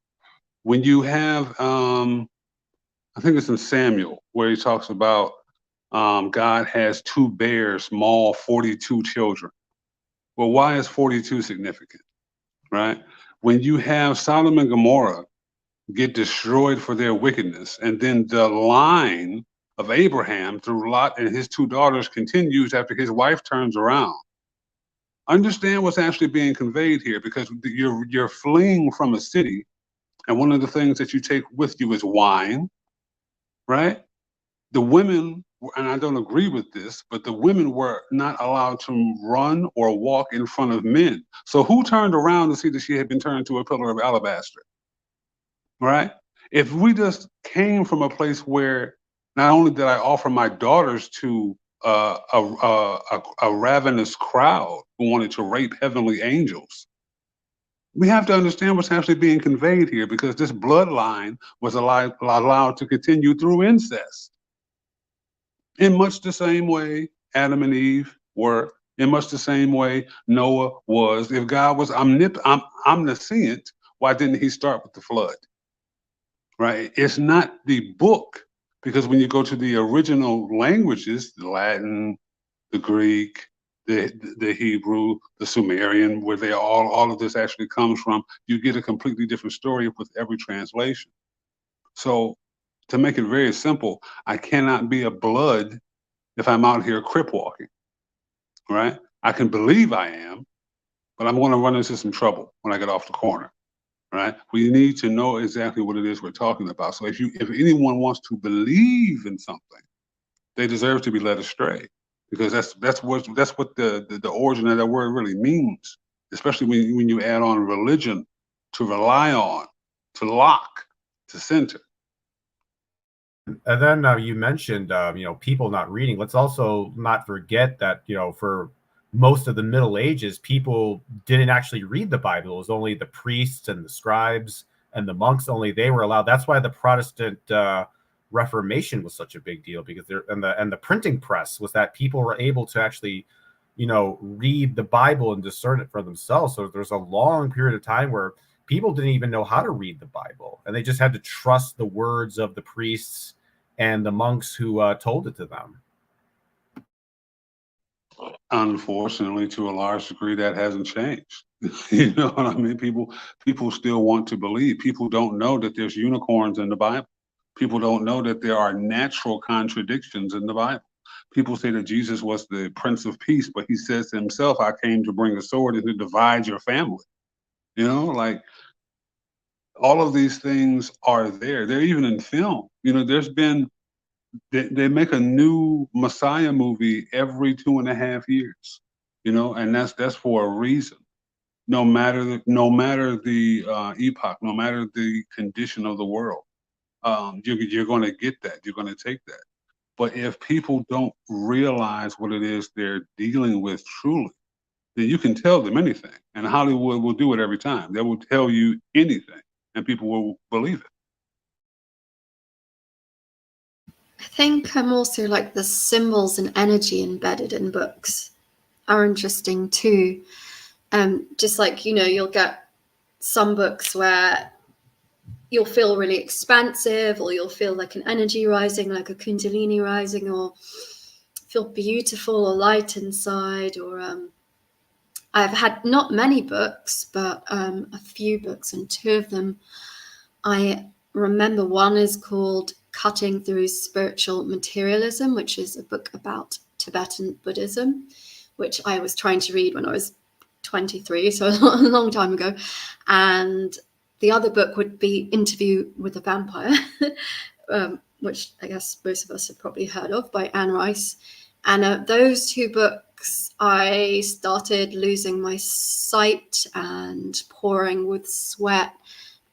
When you have, I think it's in Samuel, where he talks about God has two bears, maul 42 children. Well, why is 42 significant, right? When you have Sodom and Gomorrah get destroyed for their wickedness, and then the line of Abraham through Lot and his two daughters continues after his wife turns around. Understand what's actually being conveyed here, because you're fleeing from a city, and one of the things that you take with you is wine, right? The women, and I don't agree with this, but the women were not allowed to run or walk in front of men. So who turned around to see that she had been turned to a pillar of alabaster, right? If we just came from a place where not only did I offer my daughters to a ravenous crowd who wanted to rape heavenly angels, we have to understand what's actually being conveyed here, because this bloodline was allowed to continue through incest. In much the same way Adam and Eve were, in much the same way Noah was. If God was omniscient, why didn't he start with the flood? Right? It's not the book, because when you go to the original languages, the Latin, the Greek, the Hebrew, the Sumerian, where they all of this actually comes from, you get a completely different story with every translation. So to make it very simple, I cannot be a blood if I'm out here crip walking, right? I can believe I am, but I'm going to run into some trouble when I get off the corner, right? We need to know exactly what it is we're talking about. So if anyone wants to believe in something, they deserve to be led astray, because that's what the origin of that word really means, especially when you add on religion, to rely on, to lock, to center. And then you mentioned, people not reading. Let's also not forget that, for most of the Middle Ages, people didn't actually read the Bible. It was only the priests and the scribes and the monks, only they were allowed. That's why the Protestant Reformation was such a big deal, because the printing press was that people were able to actually, read the Bible and discern it for themselves. So there's a long period of time where people didn't even know how to read the Bible, and they just had to trust the words of the priests and the monks who told it to them. Unfortunately, to a large degree, that hasn't changed. You know what I mean? People still want to believe. People don't know that there's unicorns in the Bible. People don't know that there are natural contradictions in the Bible. People say that Jesus was the Prince of Peace, but he says to himself, I came to bring a sword and to divide your family. Like, all of these things are there. They're even in film. There's been, they make a new Messiah movie every 2.5 years, and that's for a reason. No matter the epoch, no matter the condition of the world, you're going to get that. You're going to take that. But if people don't realize what it is they're dealing with truly, then you can tell them anything, and Hollywood will do it every time. They will tell you anything, and people will believe it. I think also like the symbols and energy embedded in books are interesting too. Just like, you'll get some books where you'll feel really expansive, or you'll feel like an energy rising, like a kundalini rising, or feel beautiful or light inside. Or I've had not many books, but a few books, and two of them I remember. One is called Cutting Through Spiritual Materialism, which is a book about Tibetan Buddhism, which I was trying to read when I was 23, so a long time ago. and the other book would be Interview with a Vampire, which I guess most of us have probably heard of, by Anne Rice. And those two books, I started losing my sight and pouring with sweat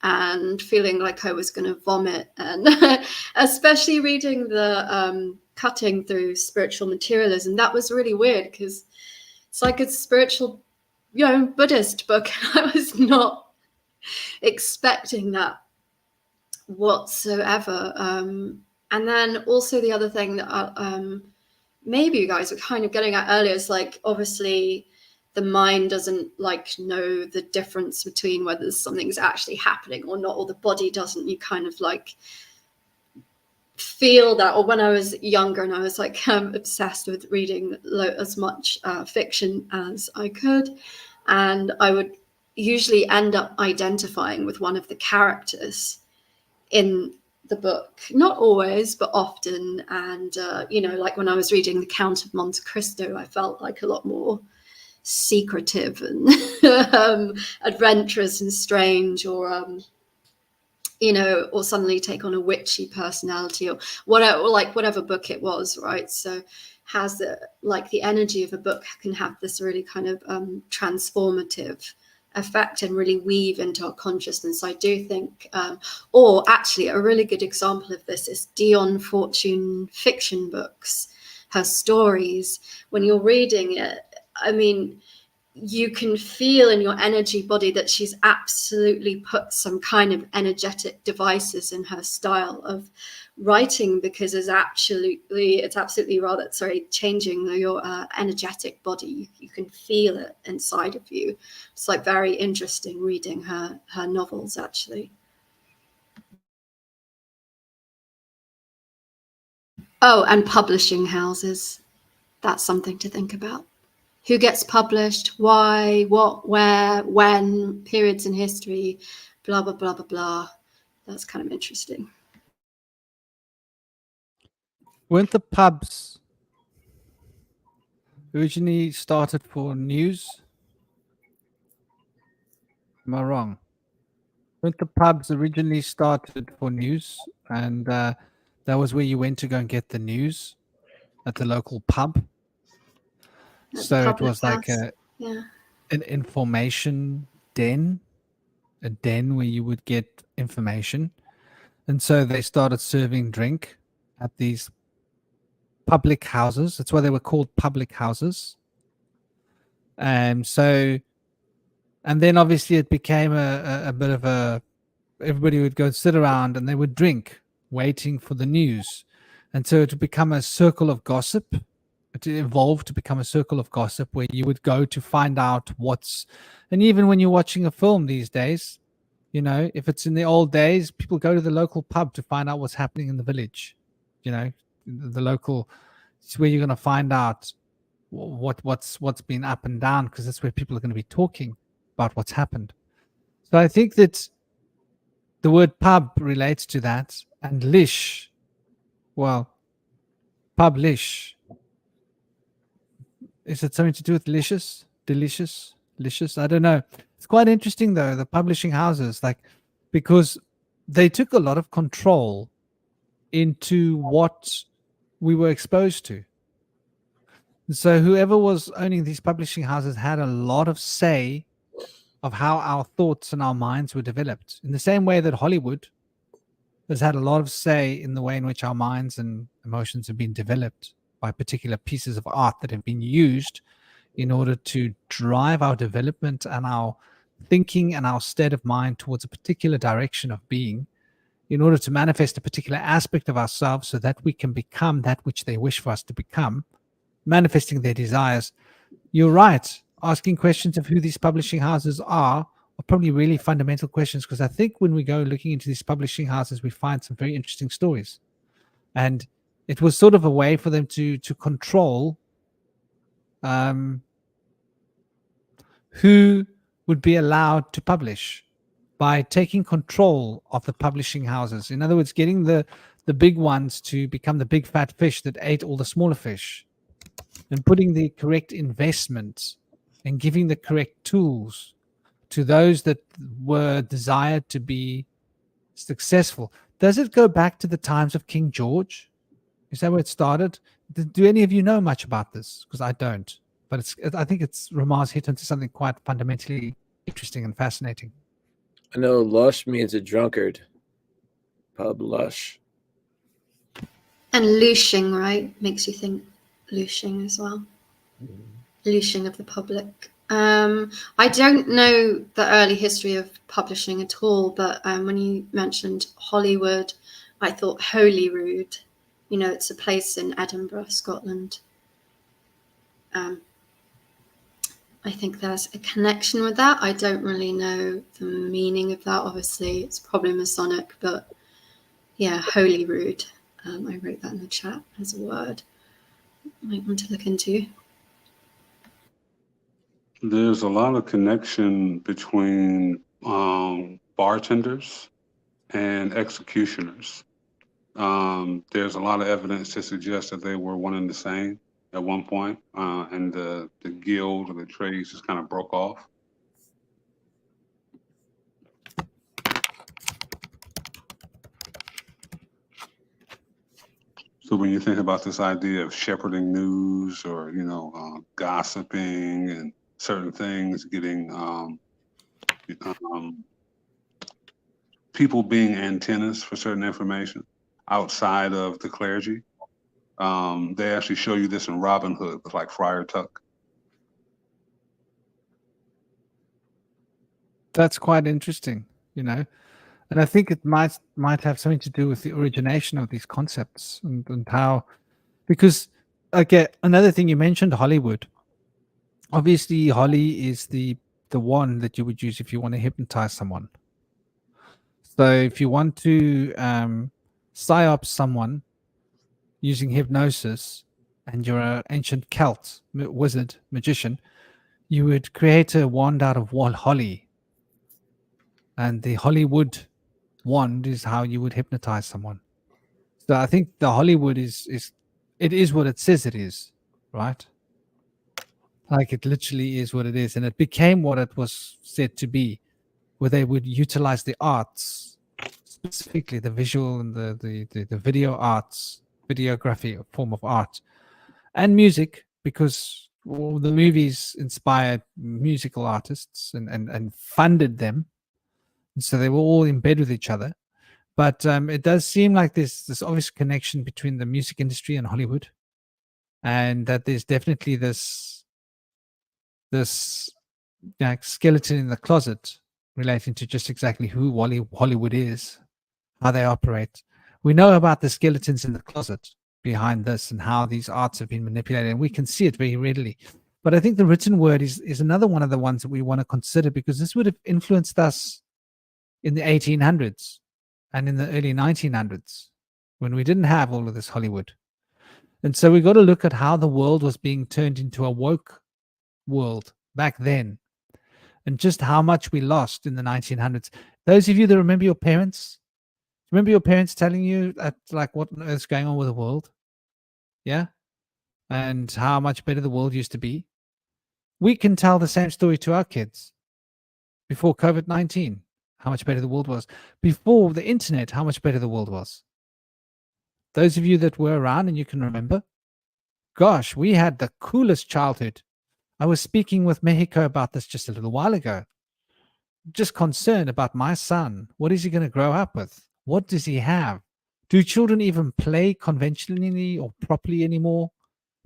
and feeling like I was going to vomit. And especially reading the Cutting Through Spiritual Materialism, that was really weird because it's like a spiritual, Buddhist book. I was not expecting that whatsoever. And then also the other thing that maybe you guys were kind of getting at earlier is like, obviously the mind doesn't like know the difference between whether something's actually happening or not, or the body doesn't. You kind of like feel that. Or when I was younger and I was like obsessed with reading as much fiction as I could, and I would usually end up identifying with one of the characters in the book, not always, but often. And like when I was reading The Count of Monte Cristo, I felt like a lot more secretive and adventurous and strange, or or suddenly take on a witchy personality, or whatever book it was, right? So has the energy of a book can have this really kind of transformative effect and really weave into our consciousness. I do think, or actually a really good example of this is Dion Fortune fiction books, her stories. When you're reading it, I mean, you can feel in your energy body that she's absolutely put some kind of energetic devices in her style of writing, because it's absolutely changing your energetic body. You can feel it inside of you. It's like very interesting reading her novels, actually. Oh, and publishing houses. That's something to think about. Who gets published, why, what, where, when, periods in history, blah, blah, blah, blah, blah. That's kind of interesting. Weren't the pubs originally started for news? Am I wrong? Weren't the pubs originally started for news? And that was where you went to go and get the news, at the local pub? So it was like an information den, a den where you would get information. And so they started serving drink at these public houses. That's why they were called public houses. And then obviously it became a bit of everybody would go sit around and they would drink, waiting for the news. And so it would become a circle of gossip. It evolved to become a circle of gossip where you would go to find out and even when you're watching a film these days, if it's in the old days, people go to the local pub to find out what's happening in the village. The local, it's where you're going to find out what's been up and down, because that's where people are going to be talking about what's happened. So I think that the word pub relates to that, and lish, well, publish. Is it something to do with licious, delicious, licious? I don't know. It's quite interesting though, the publishing houses, because they took a lot of control into what we were exposed to. So whoever was owning these publishing houses had a lot of say of how our thoughts and our minds were developed, in the same way that Hollywood has had a lot of say in the way in which our minds and emotions have been developed by particular pieces of art that have been used in order to drive our development and our thinking and our state of mind towards a particular direction of being, in order to manifest a particular aspect of ourselves so that we can become that which they wish for us to become, manifesting their desires. You're right. Asking questions of who these publishing houses are probably really fundamental questions, because I think when we go looking into these publishing houses, we find some very interesting stories. And it was sort of a way for them to control who would be allowed to publish, by taking control of the publishing houses. In other words, getting the big ones to become the big fat fish that ate all the smaller fish, and putting the correct investment and giving the correct tools to those that were desired to be successful. Does it go back to the times of King George? Is that where it started? Do any of you know much about this? Because I don't. But I think Ramar's hit into something quite fundamentally interesting and fascinating. I know lush means a drunkard. Pub lush. And looshing, right? Makes you think looshing as well. Looshing of the public. I don't know the early history of publishing at all, but when you mentioned Hollywood, I thought Holyrood. You know, it's a place in Edinburgh, Scotland. I think there's a connection with that. I don't really know the meaning of that. Obviously, it's probably Masonic, but yeah, Holyrood. I wrote that in the chat as a word. I might want to look into. There's a lot of connection between bartenders and executioners. There's a lot of evidence to suggest that they were one and the same at one point, and the guild or the trades just kind of broke off. So when you think about this idea of shepherding news, or gossiping and certain things, getting people being antennas for certain information outside of the clergy, they actually show you this in Robin Hood with like Friar Tuck. That's quite interesting, and I think it might have something to do with the origination of these concepts and how, because another thing you mentioned, Hollywood. Obviously, Holly is the one that you would use if you want to hypnotize someone. So if you want to psyop someone using hypnosis, and you're an ancient Celt wizard magician, you would create a wand out of holly. And the Hollywood wand is how you would hypnotize someone. So I think the Hollywood is what it says it is, right? Like it literally is what it is, and it became what it was said to be, where they would utilize the arts, specifically the visual and the video arts, videography, a form of art, and music, because all the movies inspired musical artists and funded them. So they were all in bed with each other. But it does seem like there's this obvious connection between the music industry and Hollywood, and that there's definitely this skeleton in the closet relating to just exactly who Hollywood is, how they operate. We know about the skeletons in the closet behind this and how these arts have been manipulated, and we can see it very readily. But I think the written word is another one of the ones that we want to consider, because this would have influenced us in the 1800s and in the early 1900s, when we didn't have all of this Hollywood. And so we got to look at how the world was being turned into a woke world back then, and just how much we lost in the 1900s. Those of you that remember your parents telling you that, like, what on earth is going on with the world? Yeah. And how much better the world used to be. We can tell the same story to our kids. Before COVID-19, how much better the world was. Before the internet, how much better the world was. Those of you that were around and you can remember, gosh, we had the coolest childhood. I was speaking with Mexico about this just a little while ago. Just concerned about my son. What is he going to grow up with? What does he have? Do children even play conventionally or properly anymore?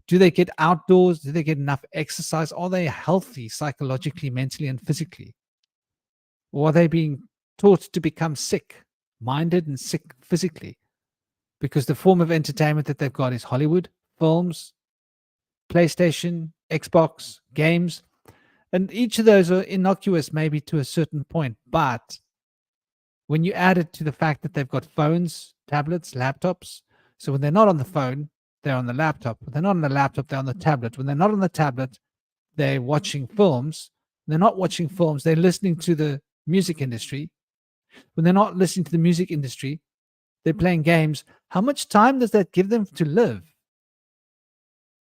Do they get outdoors? Do they get enough exercise? Are they healthy psychologically, mentally, and physically? Or are they being taught to become sick-minded and sick physically? Because the form of entertainment that they've got is Hollywood, films, PlayStation, Xbox, games. And each of those are innocuous maybe to a certain point. But when you add it to the fact that they've got phones, tablets, laptops, so when they're not on the phone, they're on the laptop. When they're not on the laptop, they're on the tablet. When they're not on the tablet, they're watching films. When they're not watching films, they're listening to the music industry. When they're not listening to the music industry, they're playing games. How much time does that give them to live?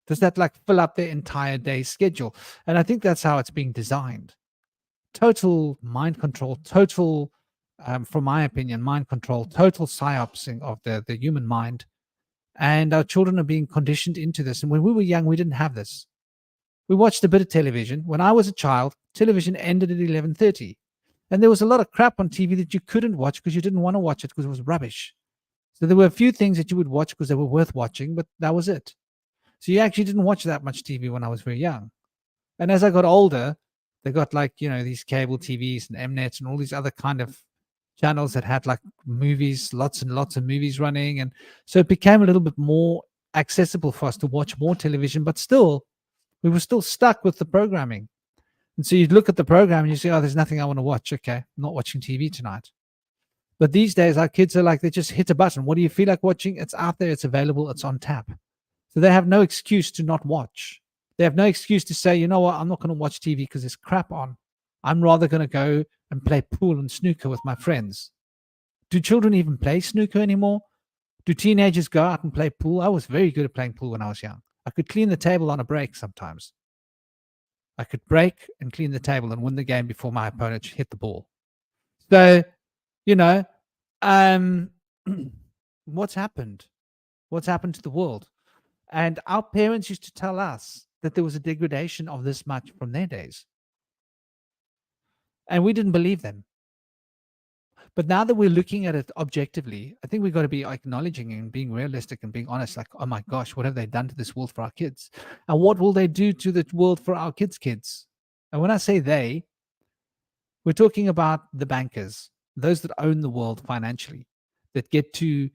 Does that like fill up their entire day schedule? And I think that's how it's being designed. total mind control, total, from my opinion, mind control, total psyopsing of the human mind. And our children are being conditioned into this. And when we were young, we didn't have this. We watched a bit of television. When I was a child, television ended at 11:30. And there was a lot of crap on TV that you couldn't watch because you didn't want to watch it because it was rubbish. So there were a few things that you would watch because they were worth watching, but that was it. So you actually didn't watch that much TV when I was very young. And as I got older, they got like, these cable TVs and Mnet and all these other kind of channels that had like movies, lots and lots of movies running. And so it became a little bit more accessible for us to watch more television, but still, we were still stuck with the programming. And so you'd look at the program and you say, oh, there's nothing I want to watch. Okay, I'm not watching TV tonight. But these days, our kids are like, they just hit a button. What do you feel like watching? It's out there, it's available, it's on tap. So they have no excuse to not watch. They have no excuse to say, you know what, I'm not going to watch TV because there's crap on. I'm rather going to go and play pool and snooker with my friends. Do children even play snooker anymore? Do teenagers go out and play pool? I was very good at playing pool when I was young. I could clean the table on a break sometimes. I could break and clean the table and win the game before my opponent hit the ball. So, what's happened? What's happened to the world? And our parents used to tell us that there was a degradation of this much from their days. And we didn't believe them. But now that we're looking at it objectively, I think we've got to be acknowledging and being realistic and being honest, like, oh my gosh, what have they done to this world for our kids? And what will they do to the world for our kids' kids? And when I say they, we're talking about the bankers, those that own the world financially, that get to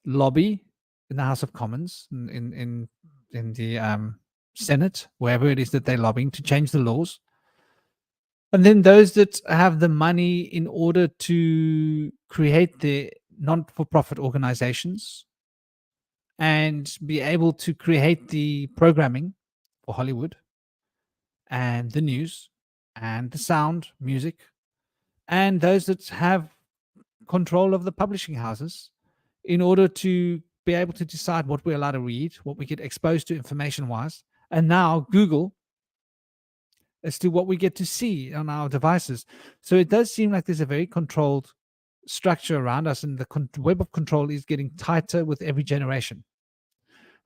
lobby in the House of Commons, in the Senate, wherever it is that they're lobbying to change the laws. And then those that have the money in order to create the non-for-profit organizations and be able to create the programming for Hollywood and the news and the sound, music, and those that have control of the publishing houses in order to be able to decide what we're allowed to read, what we get exposed to information-wise, and now Google as to what we get to see on our devices. So it does seem like there's a very controlled structure around us, and the web of control is getting tighter with every generation.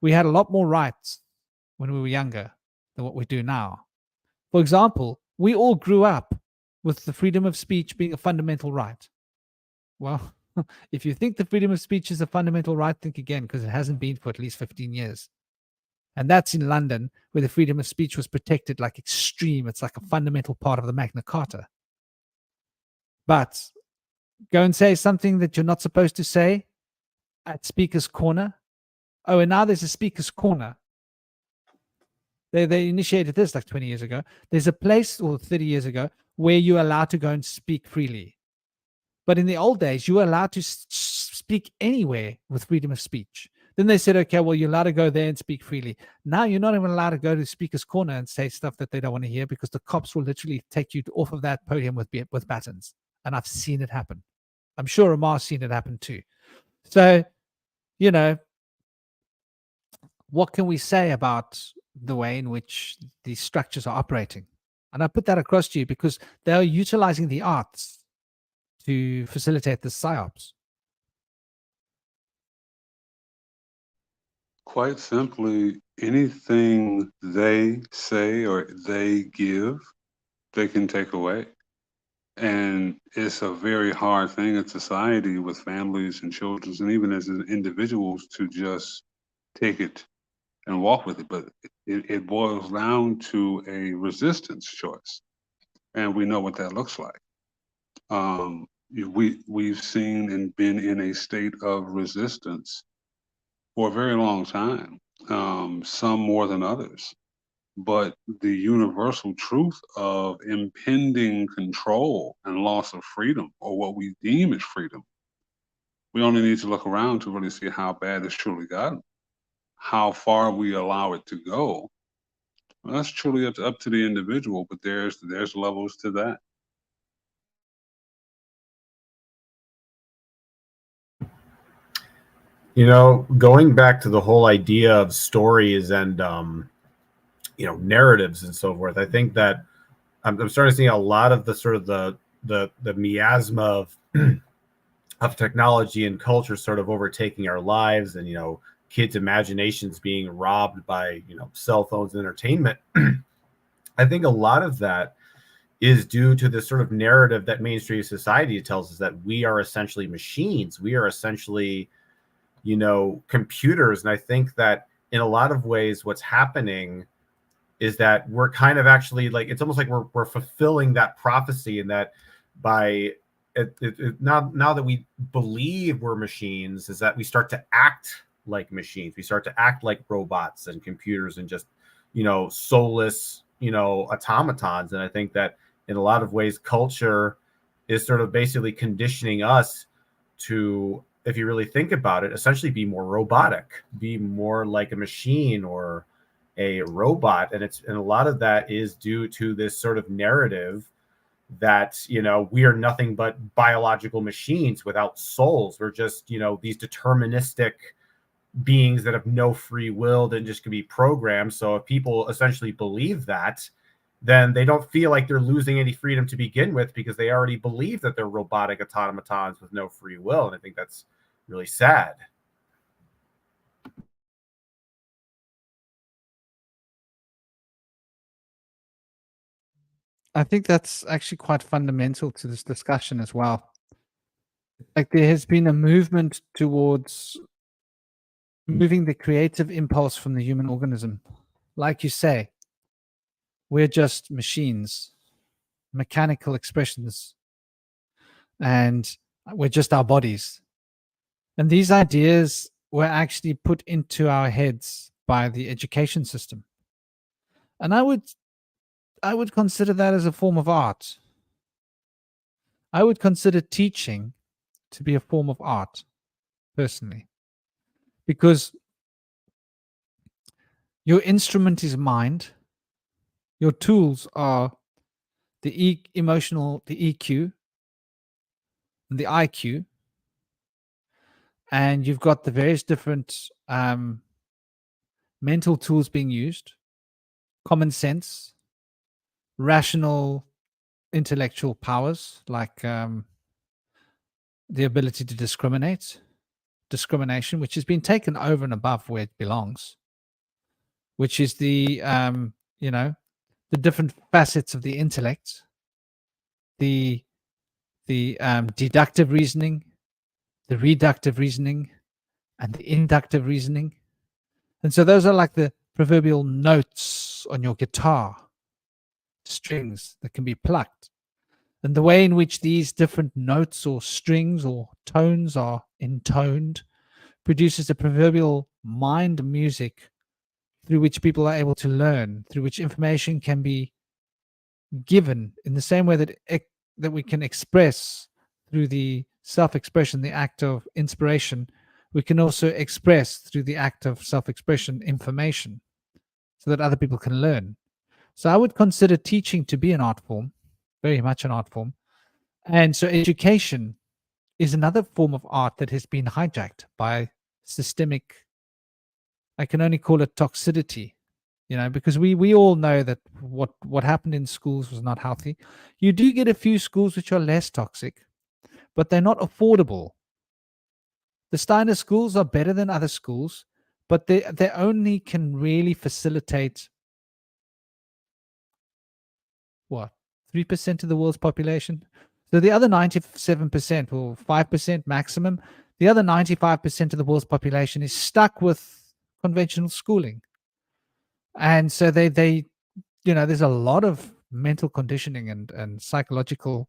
We had a lot more rights when we were younger than what we do now. For example, we all grew up with the freedom of speech being a fundamental right. Well, if you think the freedom of speech is a fundamental right, think again, because it hasn't been for at least 15 years. And that's in London, where the freedom of speech was protected like extreme. It's like a fundamental part of the Magna Carta. But go and say something that you're not supposed to say at Speaker's Corner. Oh, and now there's a Speaker's Corner. They initiated this like 20 years ago. There's a place, or 30 years ago, where you're allowed to go and speak freely. But in the old days, you were allowed to speak anywhere with freedom of speech. Then they said, okay, well, you're allowed to go there and speak freely. Now you're not even allowed to go to Speaker's Corner and say stuff that they don't want to hear, because the cops will literally take you off of that podium with batons. And I've seen it happen. I'm sure Amar's seen it happen too. So, what can we say about the way in which these structures are operating? And I put that across to you because they are utilizing the arts to facilitate the psyops. Quite simply, anything they say or they give, they can take away. And it's a very hard thing in society with families and children, and even as individuals, to just take it and walk with it. But it boils down to a resistance choice. And we know what that looks like. We've seen and been in a state of resistance for a very long time, some more than others. But the universal truth of impending control and loss of freedom, or what we deem as freedom, we only need to look around to really see how bad it's truly gotten. How far we allow it to go, well, that's truly up to the individual, but there's levels to that. Going back to the whole idea of stories and narratives and so forth, I think that I'm starting to see a lot of the sort of the miasma of technology and culture sort of overtaking our lives, and kids' imaginations being robbed by cell phones and entertainment. I think a lot of that is due to this sort of narrative that mainstream society tells us, that we are essentially machines. We are essentially, computers. And I think that in a lot of ways, what's happening is that we're kind of actually like, it's almost like we're fulfilling that prophecy, and that by now that we believe we're machines, is that we start to act like machines. We start to act like robots and computers, and just, soulless, automatons. And I think that in a lot of ways, culture is sort of basically conditioning us to, if you really think about it, essentially be more robotic, be more like a machine or a robot. And a lot of that is due to this sort of narrative that, we are nothing but biological machines without souls. We're just, these deterministic beings that have no free will, that just can be programmed. So if people essentially believe that, then they don't feel like they're losing any freedom to begin with, because they already believe that they're robotic automatons with no free will. And I think that's really sad. I think that's actually quite fundamental to this discussion as well. Like, there has been a movement towards moving the creative impulse from the human organism. Like you say, we're just machines, mechanical expressions, and we're just our bodies. And these ideas were actually put into our heads by the education system. And I would consider that as a form of art. I would consider teaching to be a form of art, personally, because your instrument is mind, your tools are the emotional, the EQ, and the IQ, and you've got the various different mental tools being used: common sense, rational, intellectual powers, like the ability to discrimination, which has been taken over and above where it belongs, which is the the different facets of the intellect, the deductive reasoning, the reductive reasoning, and the inductive reasoning. And so those are like the proverbial notes on your guitar, strings that can be plucked. And the way in which these different notes or strings or tones are intoned produces a proverbial mind music through which people are able to learn, through which information can be given in the same way that we can express through the self-expression, the act of inspiration. We can also express through the act of self-expression information, so that other people can learn. So I would consider teaching to be an art form, very much an art form. And so education is another form of art that has been hijacked by systemic, I can only call it toxicity, because we all know that what happened in schools was not healthy. You do get a few schools which are less toxic, but they're not affordable. The Steiner schools are better than other schools, but they only can really facilitate what, 3% of the world's population. So the other 97%, or 5% maximum, the other 95% of the world's population is stuck with conventional schooling. And so they there's a lot of mental conditioning and psychological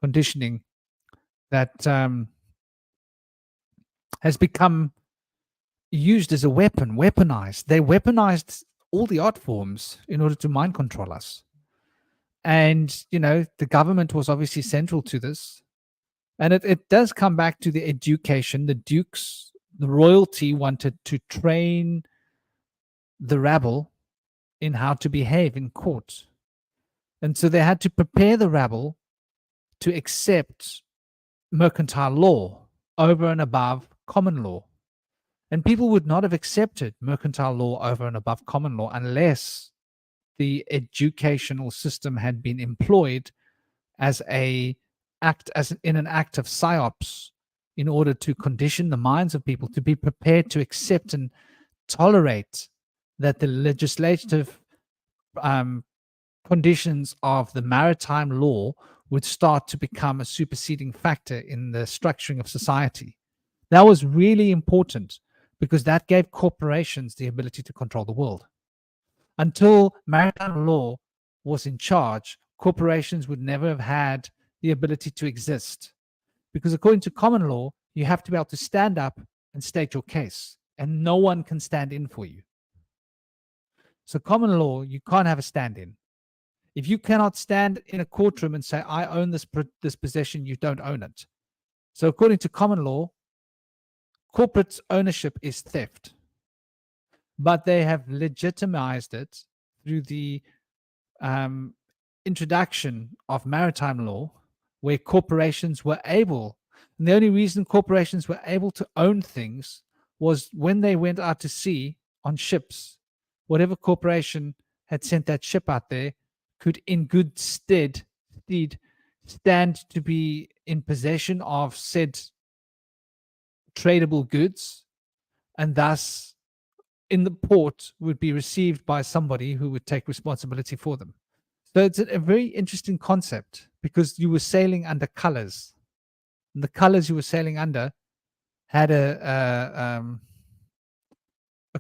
conditioning that has become used as a weapon, weaponized. They weaponized all the art forms in order to mind control us. And, the government was obviously central to this. And it does come back to the education. The dukes, the royalty wanted to train the rabble in how to behave in court. And so they had to prepare the rabble to accept mercantile law over and above common law. And people would not have accepted mercantile law over and above common law unless the educational system had been employed as in an act of psyops in order to condition the minds of people to be prepared to accept and tolerate that the legislative conditions of the maritime law would start to become a superseding factor in the structuring of society. That was really important because that gave corporations the ability to control the world. Until maritime law was in charge, corporations would never have had the ability to exist. Because according to common law, you have to be able to stand up and state your case, and no one can stand in for you. So common law, you can't have a stand-in. If you cannot stand in a courtroom and say, I own this possession, you don't own it. So according to common law, corporate ownership is theft. But they have legitimized it through the introduction of maritime law, where corporations were able, and the only reason corporations were able to own things was when they went out to sea on ships. Whatever corporation had sent that ship out there could in good stead stand to be in possession of said tradable goods, and thus in the port would be received by somebody who would take responsibility for them. So it's a very interesting concept because you were sailing under colors. And the colors you were sailing under had a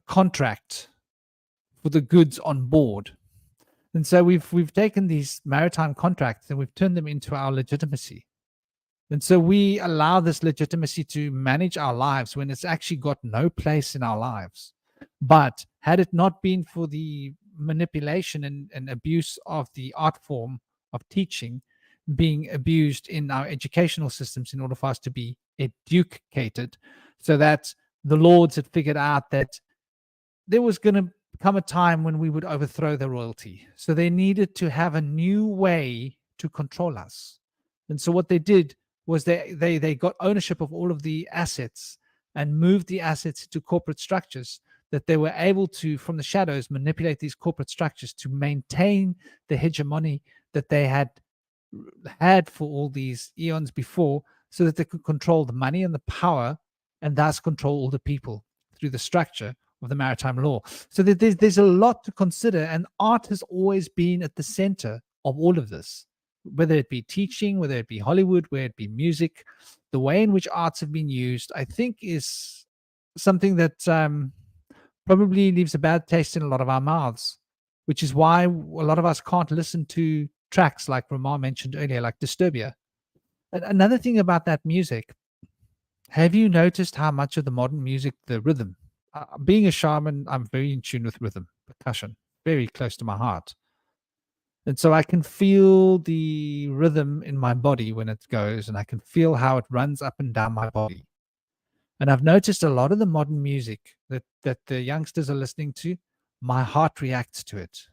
contract for the goods on board. And so we've taken these maritime contracts and we've turned them into our legitimacy. And so we allow this legitimacy to manage our lives when it's actually got no place in our lives. But had it not been for the manipulation and abuse of the art form of teaching being abused in our educational systems in order for us to be educated, so that the lords had figured out that there was going to come a time when we would overthrow the royalty. So they needed to have a new way to control us. And so what they did was they got ownership of all of the assets and moved the assets to corporate structures that they were able to, from the shadows, manipulate these corporate structures to maintain the hegemony that they had for all these eons before, so that they could control the money and the power and thus control all the people through the structure of the maritime law. So there's a lot to consider, and art has always been at the center of all of this, whether it be teaching, whether it be Hollywood, whether it be music. The way in which arts have been used, I think, is something that probably leaves a bad taste in a lot of our mouths, which is why a lot of us can't listen to tracks like Ramar mentioned earlier, like Disturbia. Another thing about that music, have you noticed how much of the modern music, the rhythm, being a shaman, I'm very in tune with rhythm, percussion, very close to my heart. And so I can feel the rhythm in my body when it goes, and I can feel how it runs up and down my body. And I've noticed a lot of the modern music that the youngsters are listening to, my heart reacts to it.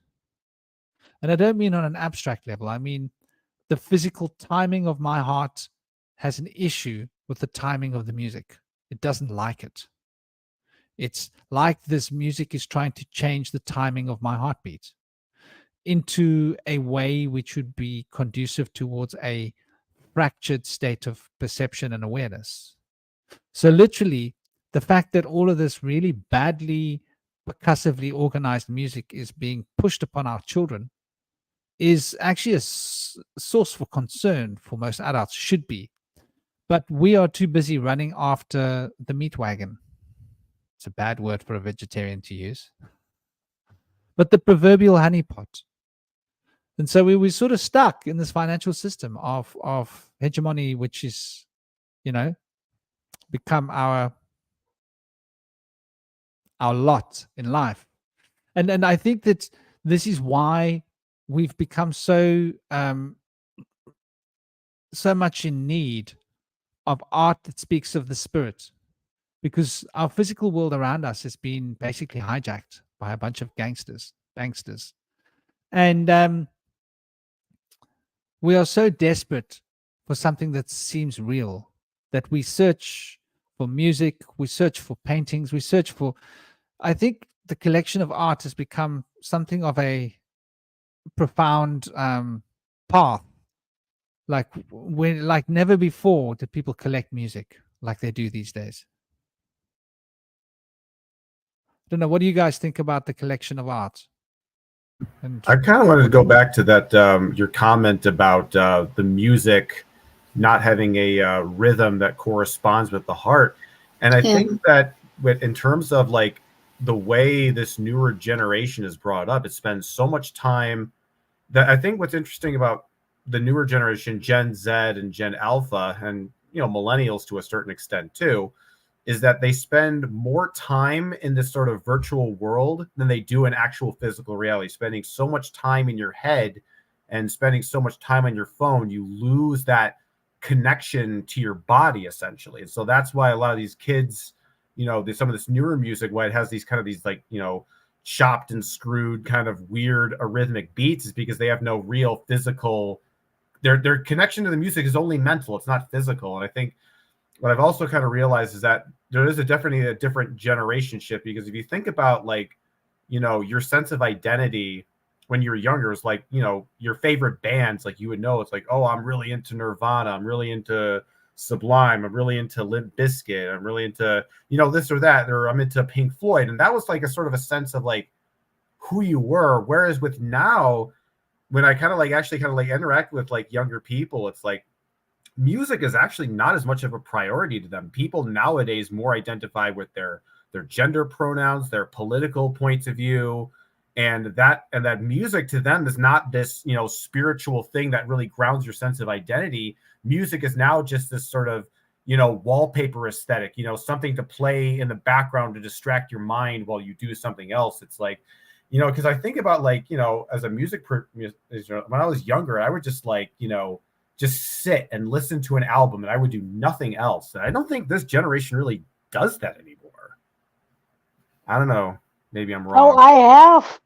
And I don't mean on an abstract level. I mean, the physical timing of my heart has an issue with the timing of the music. It doesn't like it. It's like this music is trying to change the timing of my heartbeat into a way which would be conducive towards a fractured state of perception and awareness. So literally, the fact that all of this really badly, percussively organized music is being pushed upon our children is actually a source for concern for most adults, should be. But we are too busy running after the meat wagon. It's a bad word for a vegetarian to use. But the proverbial honeypot. And so we're sort of stuck in this financial system of hegemony, which is, become our lot in life. And I think that this is why we've become so much in need of art that speaks of the spirit, because our physical world around us has been basically hijacked by a bunch of banksters. And we are so desperate for something that seems real that we search for music, we search for paintings, we search for, I think the collection of art has become something of a profound path. Like when, like never before did people collect music like they do these days. I don't know. What do you guys think about the collection of art? And I kind of wanted to go back to that your comment about the music not having a rhythm that corresponds with the heart, and I think that in terms of like the way this newer generation is brought up, it spends so much time. That I think what's interesting about the newer generation, Gen Z and Gen Alpha, and millennials to a certain extent too, is that they spend more time in this sort of virtual world than they do in actual physical reality. Spending so much time in your head and spending so much time on your phone, you lose that connection to your body essentially. And so that's why a lot of these kids, some of this newer music, why it has these kind of these like, chopped and screwed kind of weird arrhythmic beats, is because they have no real physical, their connection to the music is only mental, it's not physical. And I think what I've also kind of realized is that there is definitely a different generation shift, because if you think about like, your sense of identity when you're younger is like, your favorite bands, like you would know, it's like, oh, I'm really into Nirvana, I'm really into Sublime, I'm really into Limp Bizkit, I'm really into, this or that, or I'm into Pink Floyd. And that was like a sort of a sense of like who you were. Whereas with now, when I kind of like actually kind of like interact with like younger people, it's like music is actually not as much of a priority to them. People nowadays more identify with their gender pronouns, their political points of view, and that music to them is not this spiritual thing that really grounds your sense of identity. Music is now just this sort of wallpaper aesthetic, something to play in the background to distract your mind while you do something else. It's like, because I think about like, as a music when I was younger, I would just like, just sit and listen to an album and I would do nothing else. And I don't think this generation really does that anymore. I don't know. Maybe I'm wrong. Oh, I have.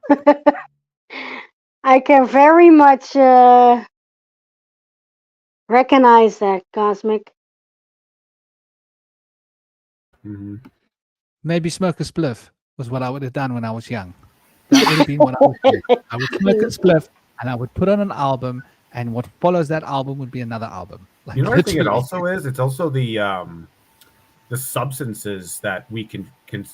I can very much recognize that, Cosmic. Mm-hmm. maybe smoke a spliff was what I would have done when I was young. That would have been what I would do. I would smoke a spliff and I would put on an album, and what follows that album would be another album. Like, I think it literally. also is. It's also the substances that we can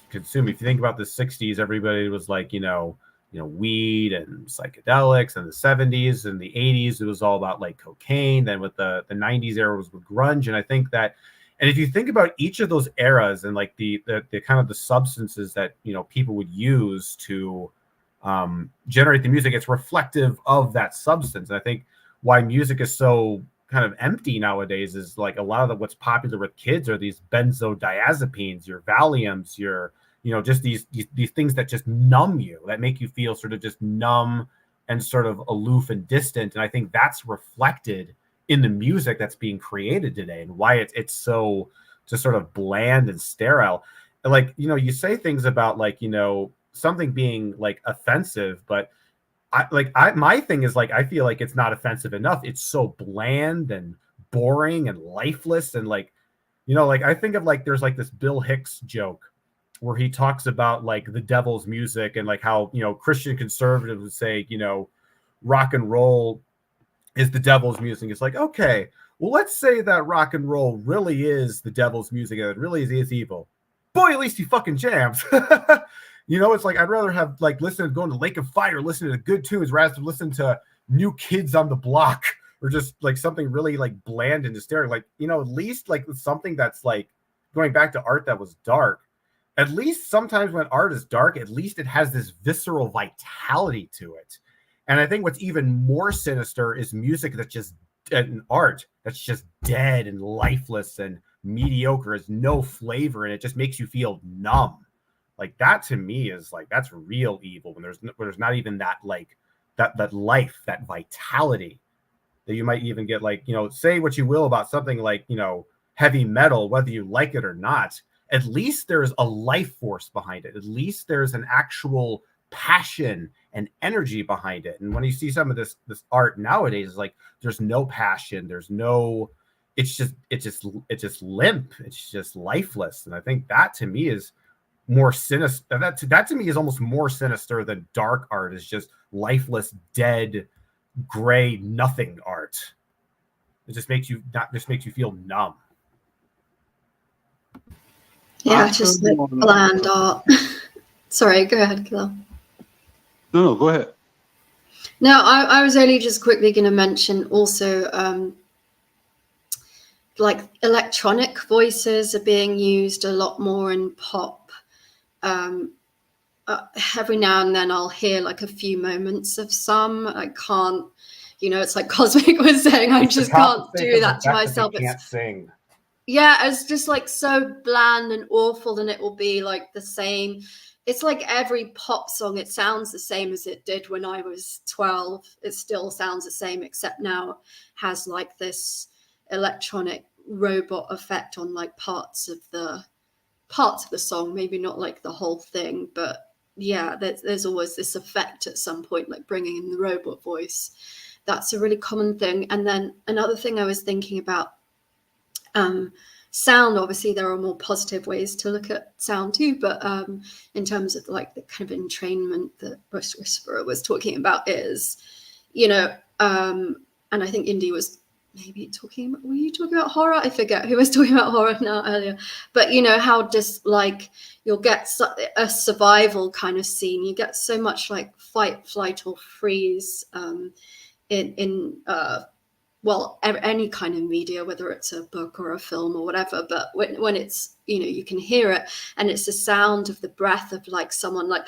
consume. If you think about the 60s, everybody was like, weed and psychedelics, and the 70s and the 80s, it was all about like cocaine. Then with the 90s era was with grunge. And I think that, and if you think about each of those eras and like the kind of the substances that, people would use to generate the music, it's reflective of that substance. And I think why music is so kind of empty nowadays is like a lot of what's popular with kids are these benzodiazepines, your Valiums, your just these things that just numb you, that make you feel sort of just numb and sort of aloof and distant. And I think that's reflected in the music that's being created today, and why it's so just sort of bland and sterile. And like, you say things about like, something being like offensive, but my thing is like, I feel like it's not offensive enough. It's so bland and boring and lifeless. And like, like I think of like, there's like this Bill Hicks joke where he talks about like the devil's music and like how, Christian conservatives would say, rock and roll is the devil's music. It's like, okay, well, let's say that rock and roll really is the devil's music and it really is evil. Boy, at least he fucking jams. It's like, I'd rather have like going to Lake of Fire, listening to good tunes rather than listen to New Kids on the Block, or just like something really like bland and hysterical. Like, at least like something that's like going back to art that was dark. At least sometimes when art is dark, at least it has this visceral vitality to it. And I think what's even more sinister is music that's just and art that's just dead and lifeless and mediocre, has no flavor, and it just makes you feel numb. Like that to me is like, that's real evil, when there's not even that like that life, that vitality that you might even get. Like, say what you will about something like, heavy metal, whether you like it or not, at least there's a life force behind it. At least there's an actual passion and energy behind it. And when you see some of this art nowadays, it's like there's no passion, there's no, it's just limp, it's just lifeless. And I think that to me is more sinister. That to me is almost more sinister than dark art. Is just lifeless, dead, gray, nothing art. It just makes you feel numb. Yeah, just like bland art. Sorry, go ahead, Kilo. No, go ahead. No, I was only just quickly going to mention also like electronic voices are being used a lot more in pop. Every now and then I'll hear like a few moments of some. I can't, it's like Cosmic was saying, I just can't do that to myself. I can't sing. Yeah, it's just like so bland and awful, and it will be like the same. It's like every pop song, it sounds the same as it did when I was 12. It still sounds the same, except now it has like this electronic robot effect on like parts of the song, maybe not like the whole thing, but yeah, there's always this effect at some point, like bringing in the robot voice. That's a really common thing. And then another thing I was thinking about, sound, obviously there are more positive ways to look at sound too, but in terms of like the kind of entrainment that Whisperer was talking about is, and I think Indy was maybe were you talking about horror? I forget who was talking about horror now earlier, but how just like you'll get a survival kind of scene, you get so much like fight, flight, or freeze in any kind of media, whether it's a book or a film or whatever, but when it's, you can hear it, and it's the sound of the breath of like someone like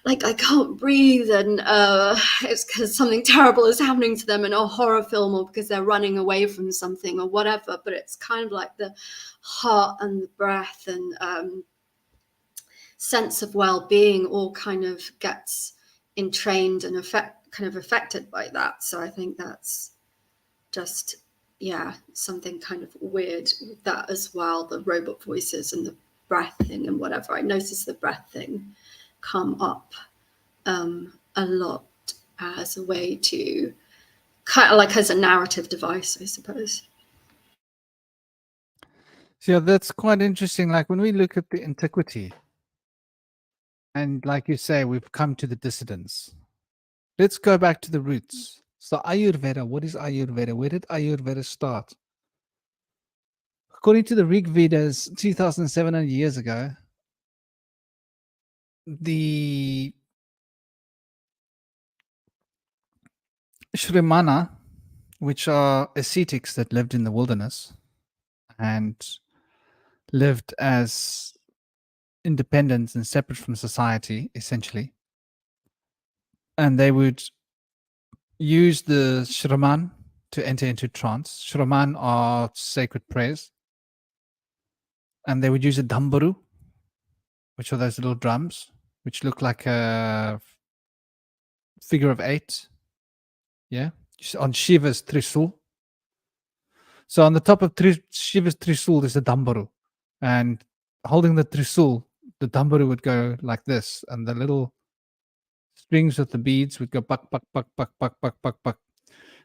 like I can't breathe, and it's because something terrible is happening to them in a horror film, or because they're running away from something or whatever, but it's kind of like the heart and the breath and sense of well-being all kind of gets entrained and affected by that. So I think that's just, something kind of weird with that as well, the robot voices and the breath thing and whatever. I noticed the breath thing come up a lot as a way to kind of like as a narrative device, I suppose. So yeah, that's quite interesting. Like when we look at the antiquity, and like you say, we've come to the dissidents. Let's go back to the roots. So Ayurveda, what is Ayurveda? Where did Ayurveda start? According to the Rig Vedas, 2,700 years ago, the Shramana, which are ascetics that lived in the wilderness and lived as independent and separate from society, essentially, and they would use the Shraman to enter into trance. Shraman are sacred prayers. And they would use a dambaru, which are those little drums, which look like a figure of 8. Yeah. On Shiva's Trisul. So on the top of Shiva's Trisul, there's a dambaru. And holding the Trisul, the dambaru would go like this. And the little strings with the beads would go buck, buck, buck, buck, buck, buck, buck, buck.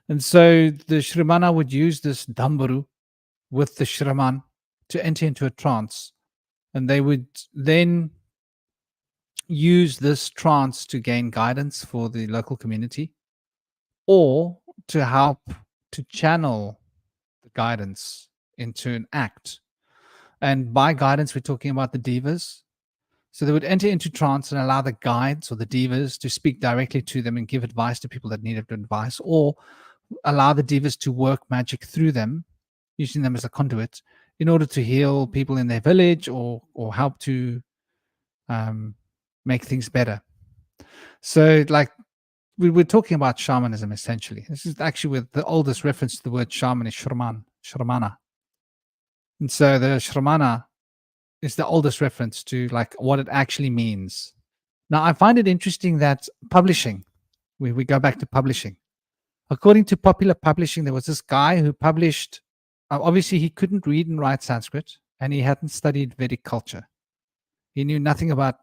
And so the Shramana would use this dambaru with the Shraman to enter into a trance. And they would then use this trance to gain guidance for the local community, or to help to channel the guidance into an act. And by guidance, we're talking about the devas. So they would enter into trance and allow the guides or the devas to speak directly to them and give advice to people that needed advice, or allow the devas to work magic through them, using them as a conduit in order to heal people in their village or help to make things better. So like we're talking about shamanism essentially. This is actually with the oldest reference to the word shaman is shramana. And so the shramana is the oldest reference to like what it actually means. Now I find it interesting that publishing, we go back to publishing. According to popular publishing, there was this guy who published, obviously he couldn't read and write Sanskrit, and he hadn't studied Vedic culture. He knew nothing about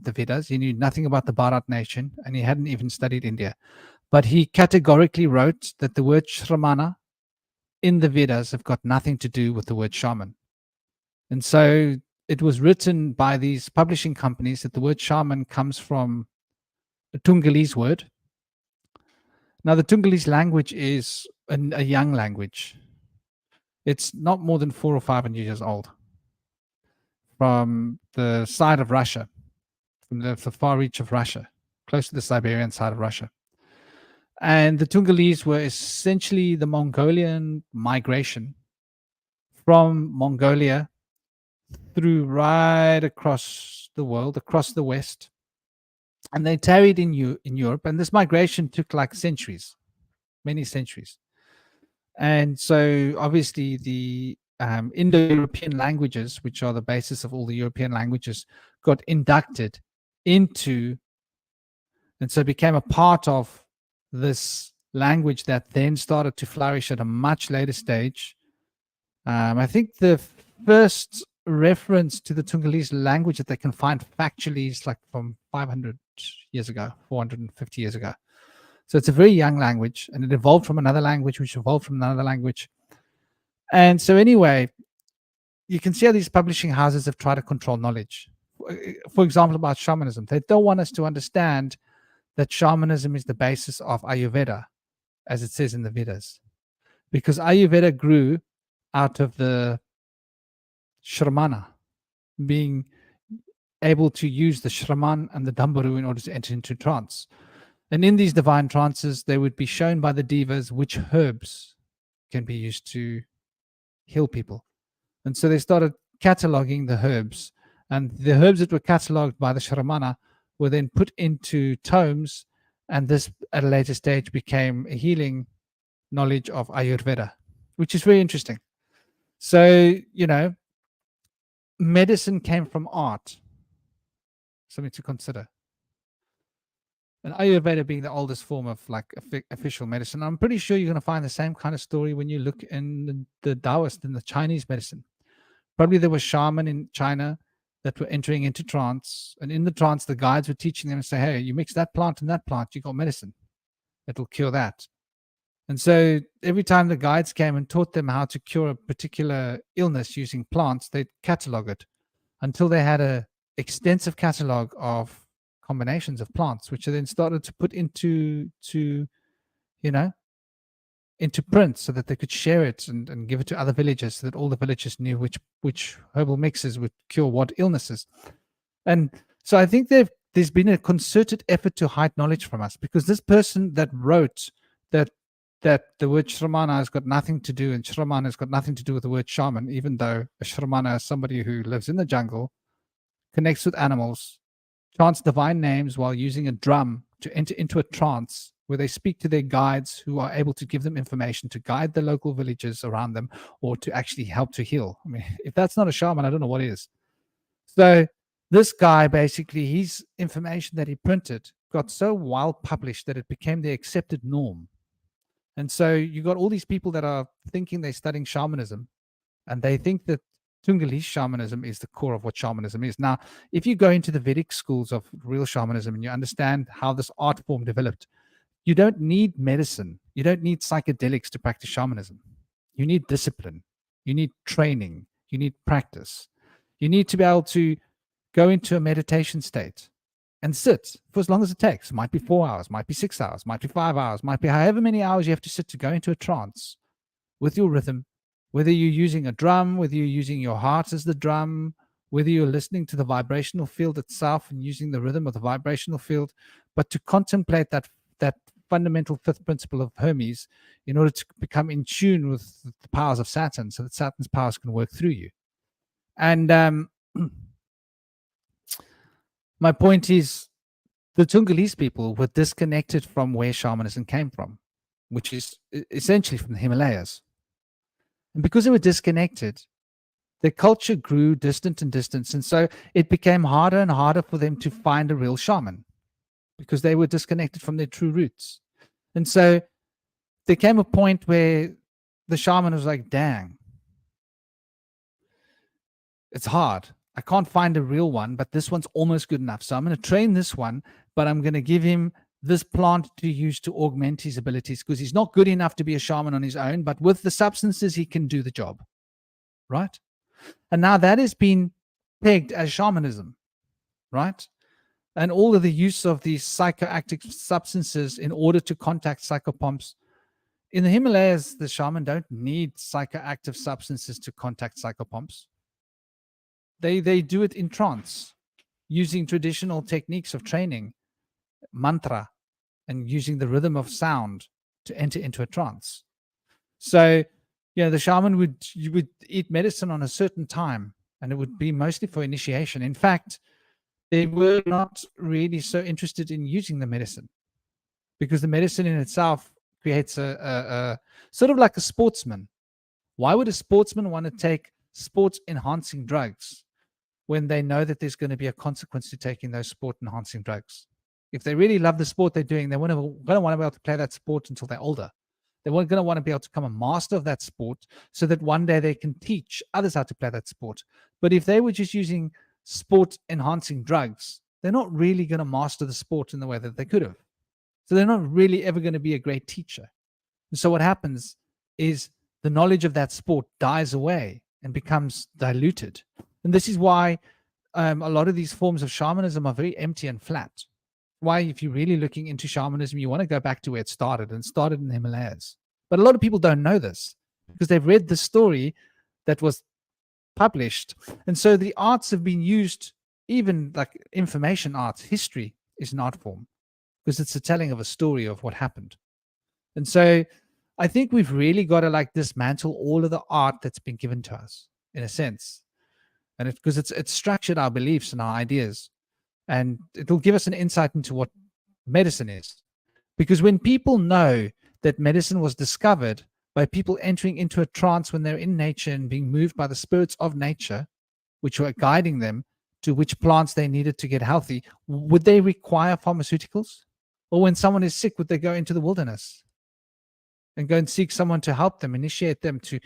the Vedas. He knew nothing about the Bharat nation, and he hadn't even studied India. But he categorically wrote that the word Shramana in the Vedas have got nothing to do with the word shaman. And so it was written by these publishing companies that the word shaman comes from a Tungolese word. Now, the Tungolese language is a young language. It's not more than 400 or 500 years old. From the side of Russia, from the far reach of Russia, close to the Siberian side of Russia. And the Tungolese were essentially the Mongolian migration from Mongolia through right across the world, across the West. And they tarried in Europe. And this migration took like centuries, many centuries. And so obviously the Indo-European languages, which are the basis of all the European languages, got inducted into, and so became a part of this language that then started to flourish at a much later stage. I think the first reference to the Tungolese language that they can find factually is like from 500 years ago, 450 years ago. So it's a very young language, and it evolved from another language, which evolved from another language. And so anyway, you can see how these publishing houses have tried to control knowledge. For example, about shamanism. They don't want us to understand that shamanism is the basis of Ayurveda, as it says in the Vedas. Because Ayurveda grew out of the shramana, being able to use the shraman and the dambaru in order to enter into trance. And in these divine trances, they would be shown by the devas which herbs can be used to heal people. And so they started cataloging the herbs. And the herbs that were cataloged by the shramana were then put into tomes. And this, at a later stage, became a healing knowledge of Ayurveda, which is very interesting. So, you know, medicine came from art. Something to consider. And Ayurveda being the oldest form of like official medicine. I'm pretty sure you're going to find the same kind of story when you look in the Taoist and the Chinese medicine. Probably there were shaman in China that were entering into trance. And in the trance, the guides were teaching them and say, hey, you mix that plant and that plant, you got medicine. It'll cure that. And so every time the guides came and taught them how to cure a particular illness using plants, they'd catalog it until they had an extensive catalog of combinations of plants, which are then started to put into print so that they could share it and give it to other villages so that all the villages knew which herbal mixes would cure what illnesses. And so I think there's been a concerted effort to hide knowledge from us, because this person that wrote that the word shramana has got nothing to do, and shramana has got nothing to do with the word shaman, even though a shramana is somebody who lives in the jungle, connects with animals, chants divine names while using a drum to enter into a trance where they speak to their guides who are able to give them information to guide the local villages around them or to actually help to heal. I mean, if that's not a shaman, I don't know what is. So this guy, basically, his information that he printed got so well published that it became the accepted norm. And so you got all these people that are thinking they're studying shamanism, and they think that Tungolese shamanism is the core of what shamanism is. Now, if you go into the Vedic schools of real shamanism and you understand how this art form developed, you don't need medicine. You don't need psychedelics to practice shamanism. You need discipline. You need training. You need practice. You need to be able to go into a meditation state and sit for as long as it takes. It might be 4 hours, might be 6 hours, might be 5 hours, might be however many hours you have to sit to go into a trance with your rhythm, whether you're using a drum, whether you're using your heart as the drum, whether you're listening to the vibrational field itself and using the rhythm of the vibrational field, but to contemplate that fundamental fifth principle of Hermes in order to become in tune with the powers of Saturn so that Saturn's powers can work through you. And my point is, the Tungolese people were disconnected from where shamanism came from, which is essentially from the Himalayas. And because they were disconnected, their culture grew distant and distant. And so it became harder and harder for them to find a real shaman because they were disconnected from their true roots. And so there came a point where the shaman was like, dang, it's hard. I can't find a real one, but this one's almost good enough. So I'm going to train this one, but I'm going to give him this plant to use to augment his abilities because he's not good enough to be a shaman on his own, but with the substances, he can do the job. Right? And now that has been pegged as shamanism, right? And all of the use of these psychoactive substances in order to contact psychopomps. In the Himalayas, the shaman don't need psychoactive substances to contact psychopomps. They do it in trance, using traditional techniques of training, mantra, and using the rhythm of sound to enter into a trance. So, the shaman would eat medicine on a certain time, and it would be mostly for initiation. In fact, they were not really so interested in using the medicine, because the medicine in itself creates a sort of like a sportsman. Why would a sportsman want to take sports enhancing drugs when they know that there's going to be a consequence to taking those sport enhancing drugs? If they really love the sport they're doing, they're going to want to be able to play that sport until they're older. They're going to want to be able to become a master of that sport so that one day they can teach others how to play that sport. But if they were just using sport enhancing drugs, they're not really going to master the sport in the way that they could have. So they're not really ever going to be a great teacher. And so what happens is the knowledge of that sport dies away and becomes diluted. And this is why a lot of these forms of shamanism are very empty and flat. Why, if you're really looking into shamanism, you want to go back to where it started, and started in the Himalayas. But a lot of people don't know this because they've read the story that was published. And so the arts have been used, even like information arts. History is an art form because it's a telling of a story of what happened. And so I think we've really got to dismantle all of the art that's been given to us, in a sense. And because it's structured our beliefs and our ideas. And it'll give us an insight into what medicine is. Because when people know that medicine was discovered by people entering into a trance when they're in nature and being moved by the spirits of nature, which were guiding them to which plants they needed to get healthy, would they require pharmaceuticals? Or when someone is sick, would they go into the wilderness and go and seek someone to help them, initiate them to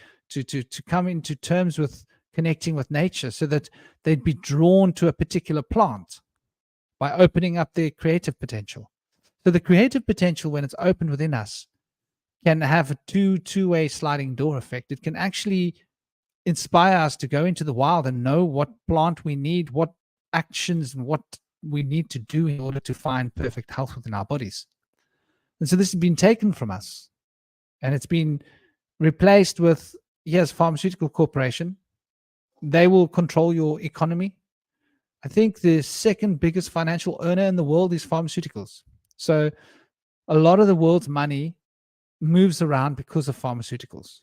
come into terms with connecting with nature so that they'd be drawn to a particular plant by opening up their creative potential? So the creative potential, when it's opened within us, can have a two-way sliding door effect. It can actually inspire us to go into the wild and know what plant we need, what actions and what we need to do in order to find perfect health within our bodies. And so this has been taken from us, and it's been replaced with, yes, pharmaceutical corporation. They will control your economy. I think the second biggest financial earner in the world is pharmaceuticals. So a lot of the world's money moves around because of pharmaceuticals,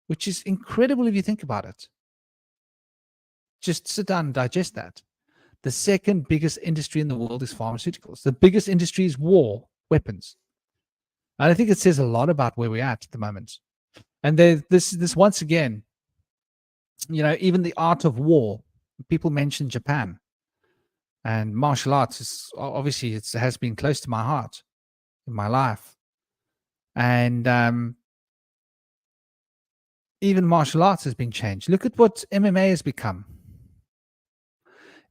which is incredible if you think about it. Just sit down and digest that. The second biggest industry in the world is pharmaceuticals. The biggest industry is war, weapons. And I think it says a lot about where we're at the moment. And this once again, even the art of war. People mention Japan, and martial arts is obviously it has been close to my heart in my life. And even martial arts has been changed. Look at what MMA has become.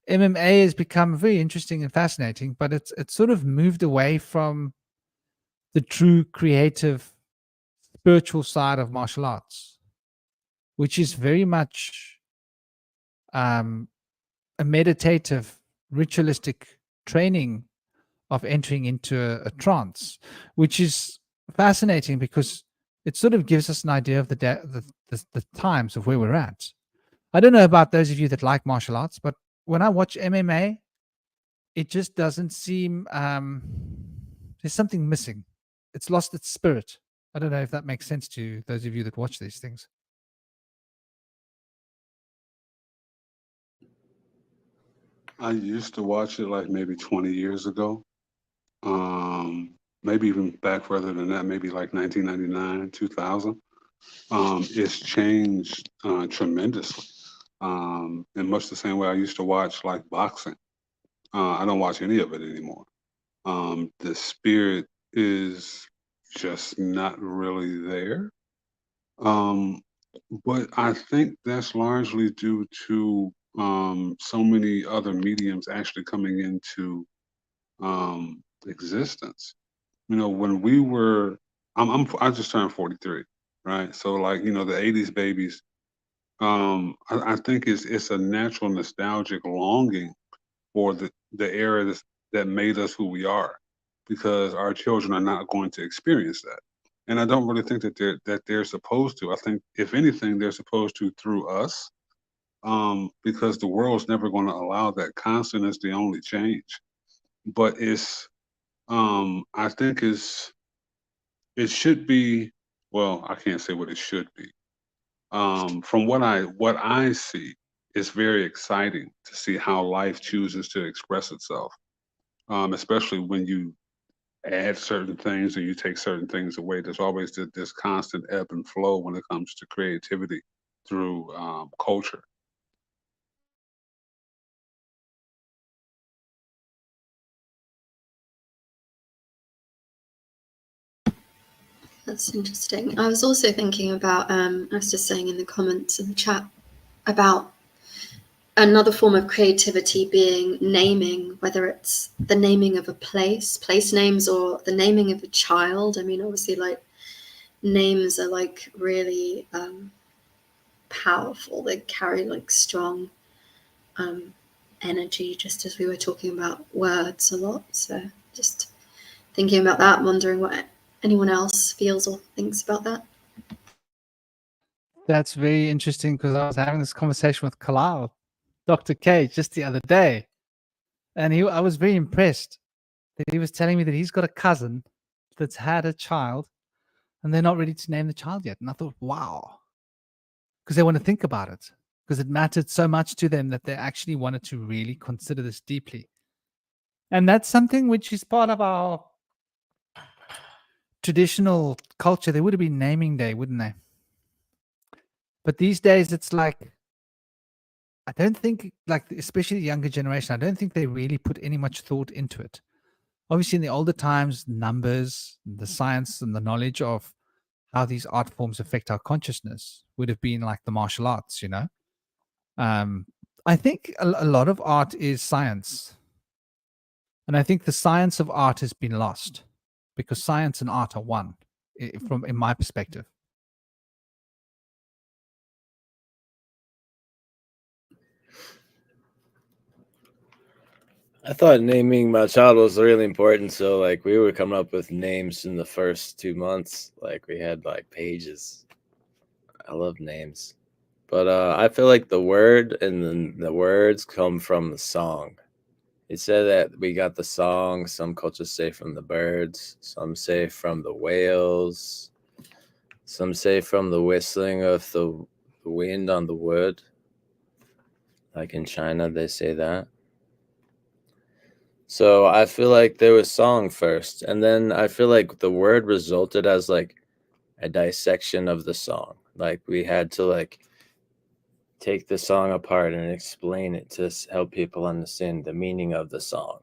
MMA has become very interesting and fascinating, but it's sort of moved away from the true creative, spiritual side of martial arts, which is very much a meditative, ritualistic training of entering into a trance, which is fascinating because it sort of gives us an idea of the times of where we're at. I don't know about those of you that like martial arts, but when I watch MMA, it just doesn't seem there's something missing. It's lost its spirit. I don't know if that makes sense to those of you that watch these things. I used to watch it maybe 20 years ago. Maybe even back further than that, maybe 1999, 2000. It's changed tremendously. In much the same way I used to watch boxing. I don't watch any of it anymore. The spirit is just not really there. But I think that's largely due to so many other mediums actually coming into existence. When we were, I just turned 43, right? So the 80s babies I think it's a natural nostalgic longing for the era that made us who we are, because our children are not going to experience that. And I don't really think that they're supposed to. I think if anything, they're supposed to through us, because the world's never going to allow that. Constant is the only change. But I think it should be. Well, I can't say what it should be. From what I see, it's very exciting to see how life chooses to express itself. Especially when you add certain things or you take certain things away. There's always this constant ebb and flow when it comes to creativity through culture. That's interesting. I was also thinking about, I was just saying in the comments in the chat about another form of creativity being naming, whether it's the naming of a place names, or the naming of a child. I mean, obviously, like, names are like really powerful. They carry like strong energy, just as we were talking about words a lot. So just thinking about that, wondering what anyone else feels or thinks about that. That's very interesting, because I was having this conversation with Kalal, Dr. K, just the other day. And I was very impressed that he was telling me that he's got a cousin that's had a child and they're not ready to name the child yet. And I thought, wow, because they want to think about it, because it mattered so much to them that they actually wanted to really consider this deeply. And that's something which is part of our traditional culture. There would have been naming day, wouldn't they? But these days, it's like, I don't think, like, especially the younger generation, I don't think they really put any much thought into it. Obviously, in the older times, numbers, the science and the knowledge of how these art forms affect our consciousness would have been like the martial arts, you know? I think a lot of art is science. And I think the science of art has been lost, because science and art are one, in my perspective. I thought naming my child was really important. So like we were coming up with names in the first 2 months. Like we had like pages. I love names. But I feel like the word and then the words come from the song. It said that we got the song. Some cultures say from the birds. Some say from the whales. Some say from the whistling of the wind on the wood. Like in China, they say that. So I feel like there was song first, and then I feel like the word resulted as like a dissection of the song. Like we had to like take the song apart and explain it to help people understand the meaning of the song.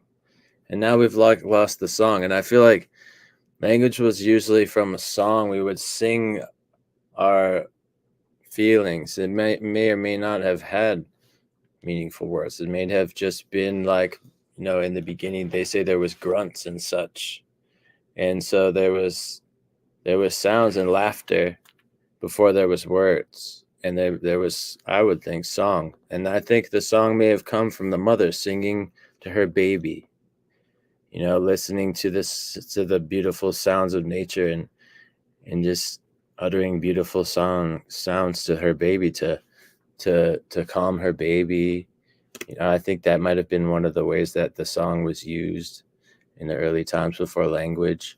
And now we've like lost the song, and I feel like language was usually from a song. We would sing our feelings. It may or may not have had meaningful words. It may have just been like, you know, in the beginning they say there was grunts and such, and so there was sounds and laughter before there was words, and there was, I would think, song. And I think the song may have come from the mother singing to her baby, you know, listening to the beautiful sounds of nature, and just uttering beautiful sounds to her baby to calm her baby. You know, I think that might have been one of the ways that the song was used in the early times before language.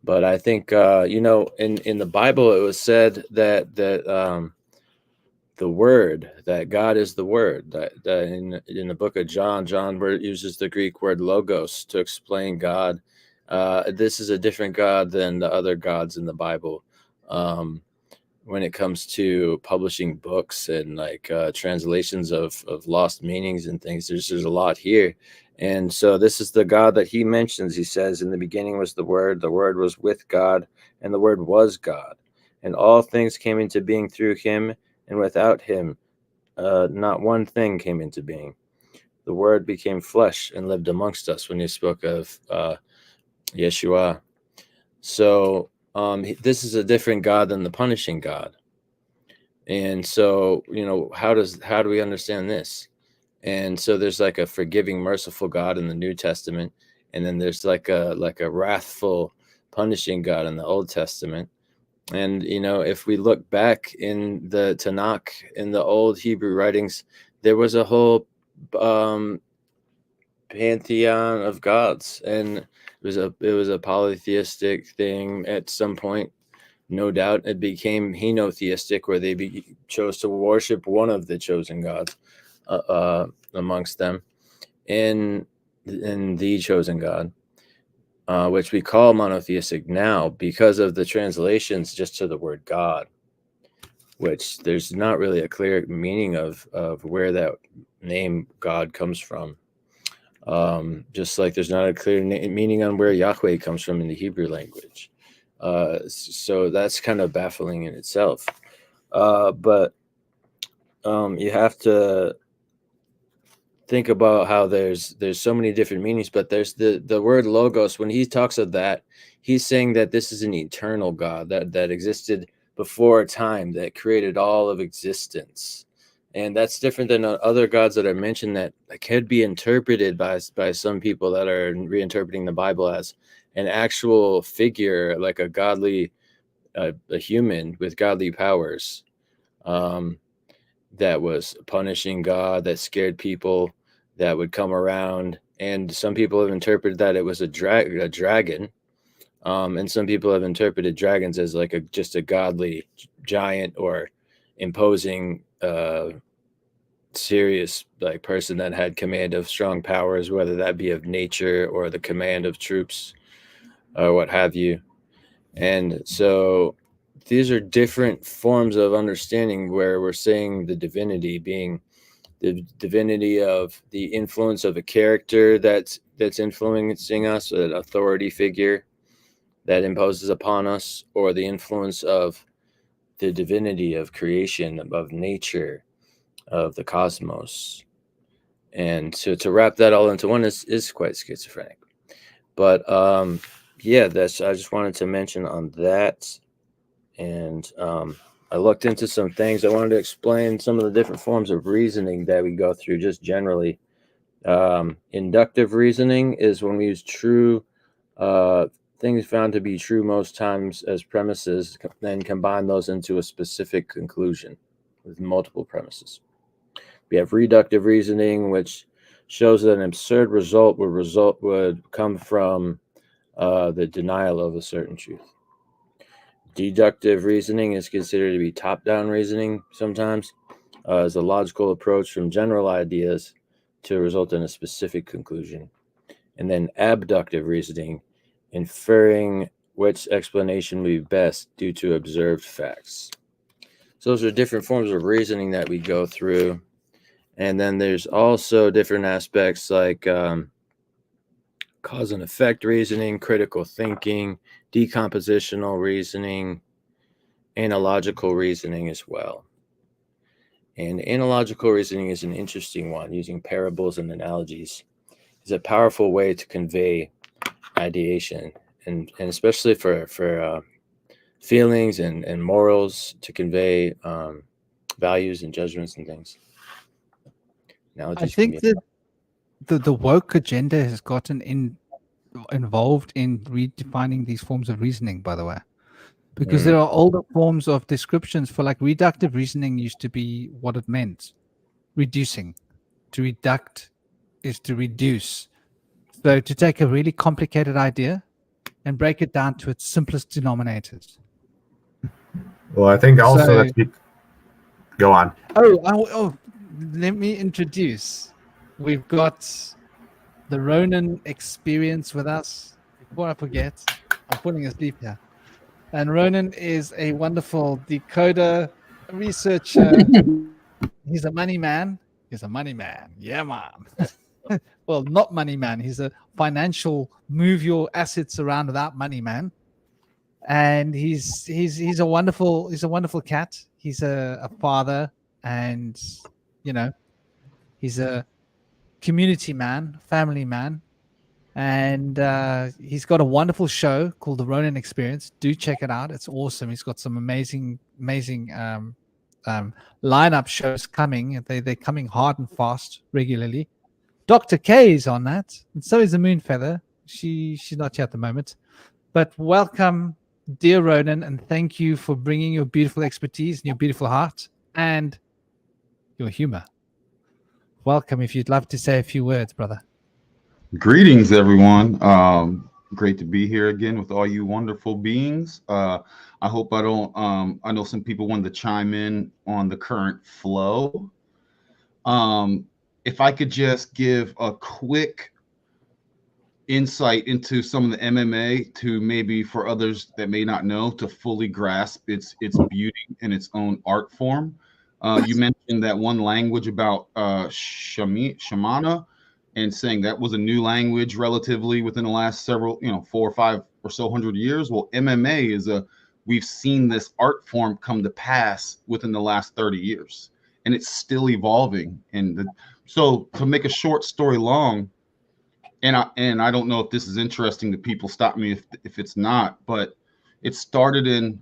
But I think, you know, in the Bible, it was said that the word, that God is the word. That in the book of John uses the Greek word logos to explain God. This is a different God than the other gods in the Bible. When it comes to publishing books and like translations of lost meanings and things, there's a lot here. And so this is the God that he mentions. He says, in the beginning was the Word was with God, and the Word was God. And all things came into being through him, and without him, not one thing came into being. The Word became flesh and lived amongst us, when he spoke of Yeshua. So this is a different God than the punishing God. And so, how do we understand this? And so there's like a forgiving, merciful God in the New Testament, and then there's like a wrathful, punishing God in the Old Testament. And if we look back in the Tanakh, in the old Hebrew writings, there was a whole pantheon of gods, and it was a polytheistic thing at some point. No doubt it became henotheistic, where they chose to worship one of the chosen gods amongst them in the chosen God, which we call monotheistic now because of the translations just to the word God, which there's not really a clear meaning of where that name God comes from. Just like there's not a clear meaning on where Yahweh comes from in the Hebrew language. So that's kind of baffling in itself. But you have to think about how there's so many different meanings, but there's the word logos. When he talks of that, he's saying that this is an eternal God that existed before time, that created all of existence. And that's different than other gods that are mentioned that could be interpreted by some people that are reinterpreting the Bible as an actual figure, like a godly, a human with godly powers, that was punishing God, that scared people, that would come around. And some people have interpreted that it was a dragon. And some people have interpreted dragons as like just a godly giant or imposing, serious like person that had command of strong powers, whether that be of nature or the command of troops or what have you. And so these are different forms of understanding where we're saying the divinity being the divinity of the influence of a character that's influencing us, an authority figure that imposes upon us, or the influence of the divinity of creation, of nature, of the cosmos. And to wrap that all into one is quite schizophrenic. But yeah, I just wanted to mention on that. And I looked into some things. I wanted to explain some of the different forms of reasoning that we go through just generally. Inductive reasoning is when we use true things found to be true most times as premises, then combine those into a specific conclusion with multiple premises. We have reductive reasoning, which shows that an absurd result would come from the denial of a certain truth. Deductive reasoning is considered to be top-down reasoning sometimes, as a logical approach from general ideas to result in a specific conclusion. And then abductive reasoning, inferring which explanation would be best due to observed facts. So those are different forms of reasoning that we go through. And then there's also different aspects like cause and effect reasoning, critical thinking, decompositional reasoning, analogical reasoning as well. And analogical reasoning is an interesting one. Using parables and analogies is a powerful way to convey ideation, and especially for feelings and morals, to convey values and judgments and things. I think that the woke agenda has gotten involved in redefining these forms of reasoning, by the way, because there are older forms of descriptions for, like, reductive reasoning used to be what it meant, reducing. To reduct is to reduce. So to take a really complicated idea and break it down to its simplest denominators. Well, I think also go on. Oh, let me introduce. We've got the Ronan experience with us. Before I forget, I'm falling asleep here. And Ronan is a wonderful decoder, researcher. He's a money man. Yeah, man. Well, not money man. He's a financial move your assets around without money man. And he's a wonderful cat. He's a father, and he's a community man, family man. And he's got a wonderful show called The Ronan Experience. Do check it out. It's awesome. He's got some amazing lineup shows coming. They're coming hard and fast regularly. Dr. K is on that, and so is the Moonfeather. She's not here at the moment. But welcome, dear Ronan, and thank you for bringing your beautiful expertise and your beautiful heart and your humor. Welcome. If you'd love to say a few words, brother. Greetings, everyone. Great to be here again with all you wonderful beings. I hope I don't. I know some people wanted to chime in on the current flow. If I could just give a quick insight into some of the MMA to maybe for others that may not know to fully grasp its beauty and its own art form. You mentioned that one language about shamana, and saying that was a new language relatively within the last several, 4 or 5 or so hundred years. Well, MMA is we've seen this art form come to pass within the last 30 years, and it's still evolving. And so to make a short story long, and I don't know if this is interesting to people, stop me if it's not, but it started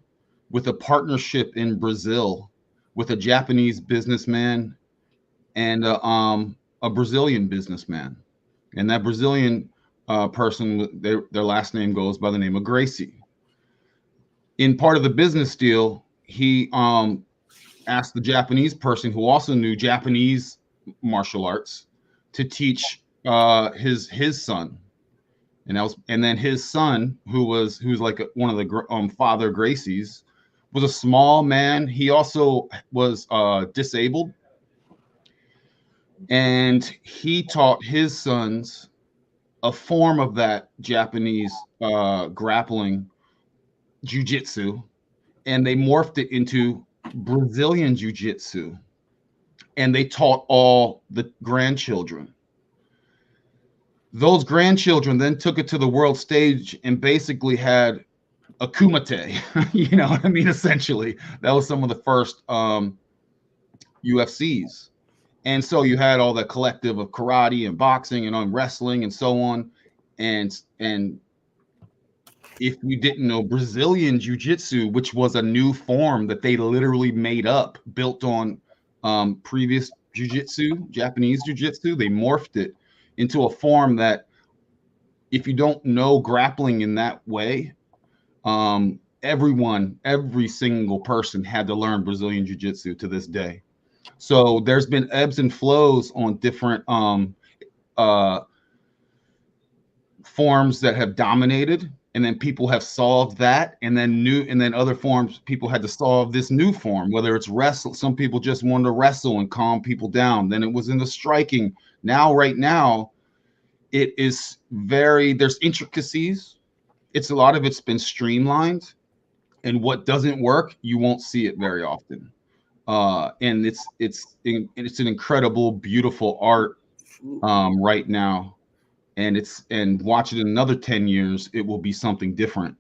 with a partnership in Brazil with a Japanese businessman and a Brazilian businessman, and that Brazilian person, their last name goes by the name of Gracie. In part of the business deal, he asked the Japanese person, who also knew Japanese martial arts, to teach his son, and then his son, who's like one of the Father Gracies, was a small man. He also was disabled. And he taught his sons a form of that Japanese grappling jiu-jitsu, and they morphed it into Brazilian jiu-jitsu, and they taught all the grandchildren. Those grandchildren then took it to the world stage and basically had a kumite, you know what I mean? Essentially, that was some of the first UFCs. And so you had all the collective of karate and boxing and wrestling and so on. And if you didn't know, Brazilian jiu-jitsu, which was a new form that they literally made up, built on previous jiu-jitsu, Japanese jiu-jitsu, they morphed it into a form that if you don't know grappling in that way, every single person had to learn Brazilian jiu-jitsu to this day. So there's been ebbs and flows on different forms that have dominated, and then people have solved that, and then other forms, people had to solve this new form, whether it's wrestle. Some people just wanted to wrestle and calm people down. Then it was in the striking. Right now, it is there's intricacies. A lot of it's been streamlined, and what doesn't work, you won't see it very often. And it's an incredible, beautiful art right now, and watch it in another 10 years, it will be something different.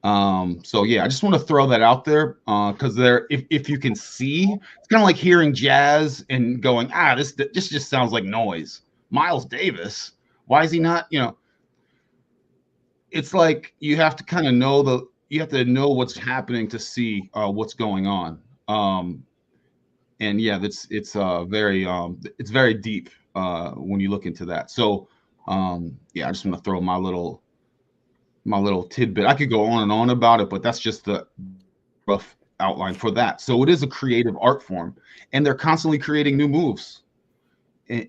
So yeah, I just want to throw that out there because if you can see, it's kind of like hearing jazz and going, this just sounds like noise. Miles Davis, why is he not? It's like you have to kind of know what's happening to see what's going on. And yeah, it's very deep when you look into that. So yeah, I just want to throw my little tidbit. I could go on and on about it, but that's just the rough outline for that. So it is a creative art form, and they're constantly creating new moves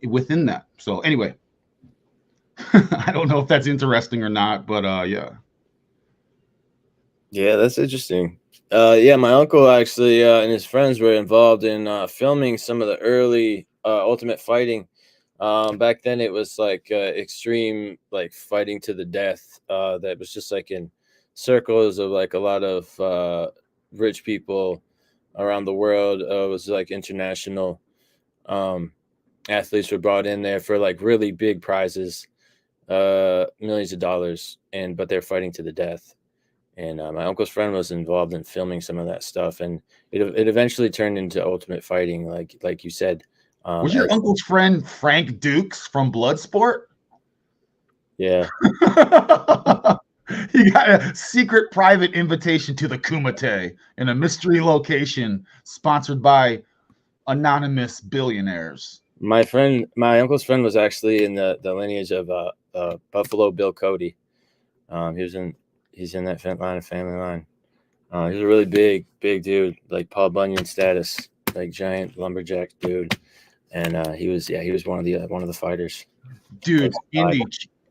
within that. So anyway, I don't know if that's interesting or not, but yeah. Yeah, that's interesting. Yeah, my uncle actually and his friends were involved in filming some of the early Ultimate Fighting. Back then it was like extreme, like fighting to the death. That was just like in circles of like a lot of rich people around the world. It was like international athletes were brought in there for like really big prizes, millions of dollars, but they're fighting to the death. And my uncle's friend was involved in filming some of that stuff, and it eventually turned into Ultimate Fighting, like you said. Was your uncle's friend Frank Dukes from Bloodsport? Yeah. He got a secret private invitation to the Kumite in a mystery location sponsored by anonymous billionaires. My uncle's friend was actually in the lineage of Buffalo Bill Cody. He's in that family line. He's a really big dude, like Paul Bunyan status, like giant lumberjack dude. And he was one of the fighters. Dude,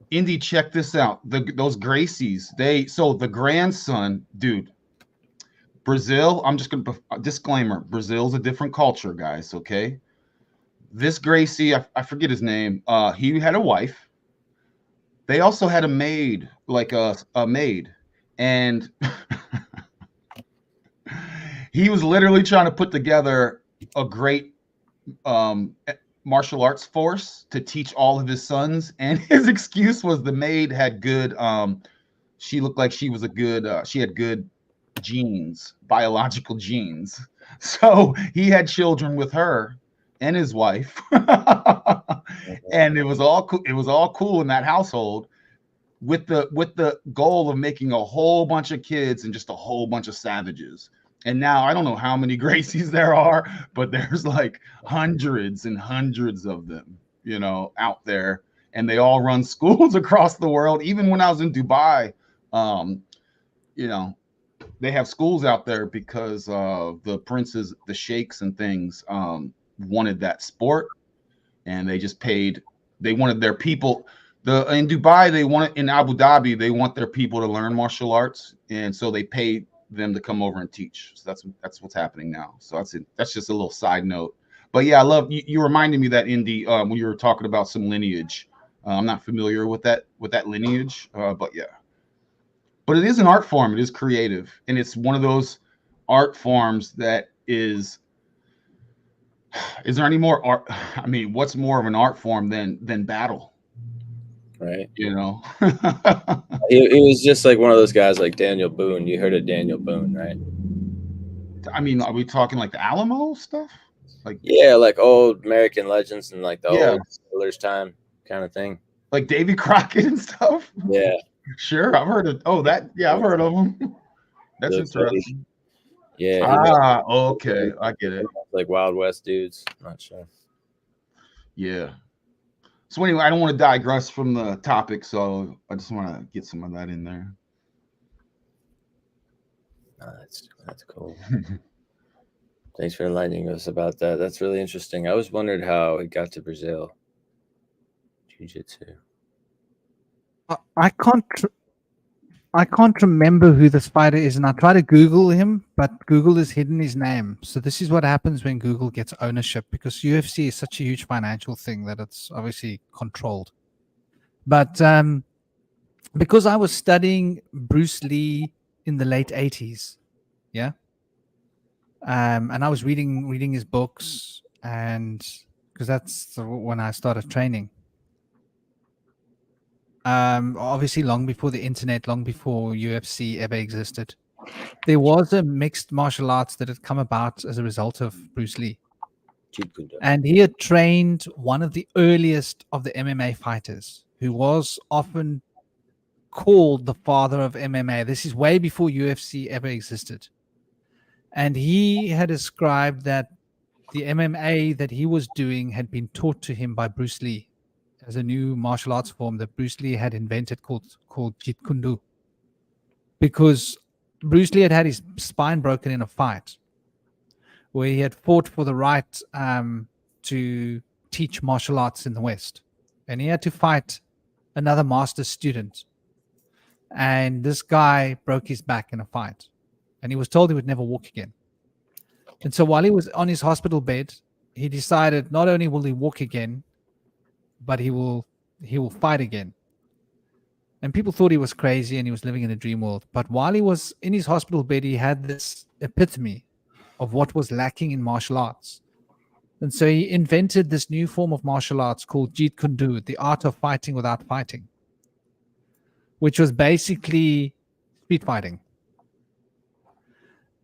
Indy, check this out. Those Gracies, the grandson, dude. Brazil, I'm just gonna disclaimer, Brazil's a different culture, guys. Okay. This Gracie, I forget his name. He had a wife. They also had a maid, like a maid, and he was literally trying to put together a great martial arts force to teach all of his sons. And his excuse was the maid had good. She looked like she was she had good genes, biological genes. So he had children with her and his wife, and it was all cool in that household, with the goal of making a whole bunch of kids and just a whole bunch of savages. And now I don't know how many Gracies there are, but there's like hundreds and hundreds of them, out there, and they all run schools across the world. Even when I was in Dubai, they have schools out there because the princes, the sheikhs and things wanted that sport, and they just paid. They wanted their people. In Dubai, in Abu Dhabi, they want their people to learn martial arts, and so they paid them to come over and teach. So that's what's happening now. So that's just a little side note. But yeah, I love you reminded me that, Indy, when you were talking about some lineage. I'm not familiar with that lineage, but yeah. But it is an art form. It is creative, and it's one of those art forms that is. Is there any more art? I mean, what's more of an art form than battle? Right. He was just like one of those guys like Daniel Boone. You heard of Daniel Boone, right? I mean, are we talking like the Alamo stuff? Like, yeah, like old American legends and like the old settlers' time kind of thing. Like Davy Crockett and stuff? Yeah. Sure. I've heard of I've heard of them. That's interesting. Yeah. Okay. I get it. Like Wild West dudes. Not sure. Yeah. So anyway, I don't want to digress from the topic, so I just want to get some of that in there. That's cool. Thanks for enlightening us about that. That's really interesting. I always wondered how it got to Brazil. Jiu-jitsu. I can't remember who this fighter is, and I try to Google him, but Google has hidden his name. So this is what happens when Google gets ownership, because UFC is such a huge financial thing that it's obviously controlled. But because I was studying Bruce Lee in the late 80s, yeah, and I was reading his books, and because that's when I started training. Obviously long before the internet, long before UFC ever existed, there was a mixed martial arts that had come about as a result of Bruce Lee. And he had trained one of the earliest of the MMA fighters, who was often called the father of MMA. This is way before UFC ever existed. And he had described that the MMA that he was doing had been taught to him by Bruce Lee, as a new martial arts form that Bruce Lee had invented called Jeet Kune Do. Because Bruce Lee had his spine broken in a fight where he had fought for the right to teach martial arts in the West. And he had to fight another master student. And this guy broke his back in a fight. And he was told he would never walk again. And so while he was on his hospital bed, he decided not only will he walk again, but he will fight again. And people thought he was crazy and he was living in a dream world. But while he was in his hospital bed, he had this epitome of what was lacking in martial arts. And so he invented this new form of martial arts called Jeet Kune Do, the art of fighting without fighting, which was basically street fighting.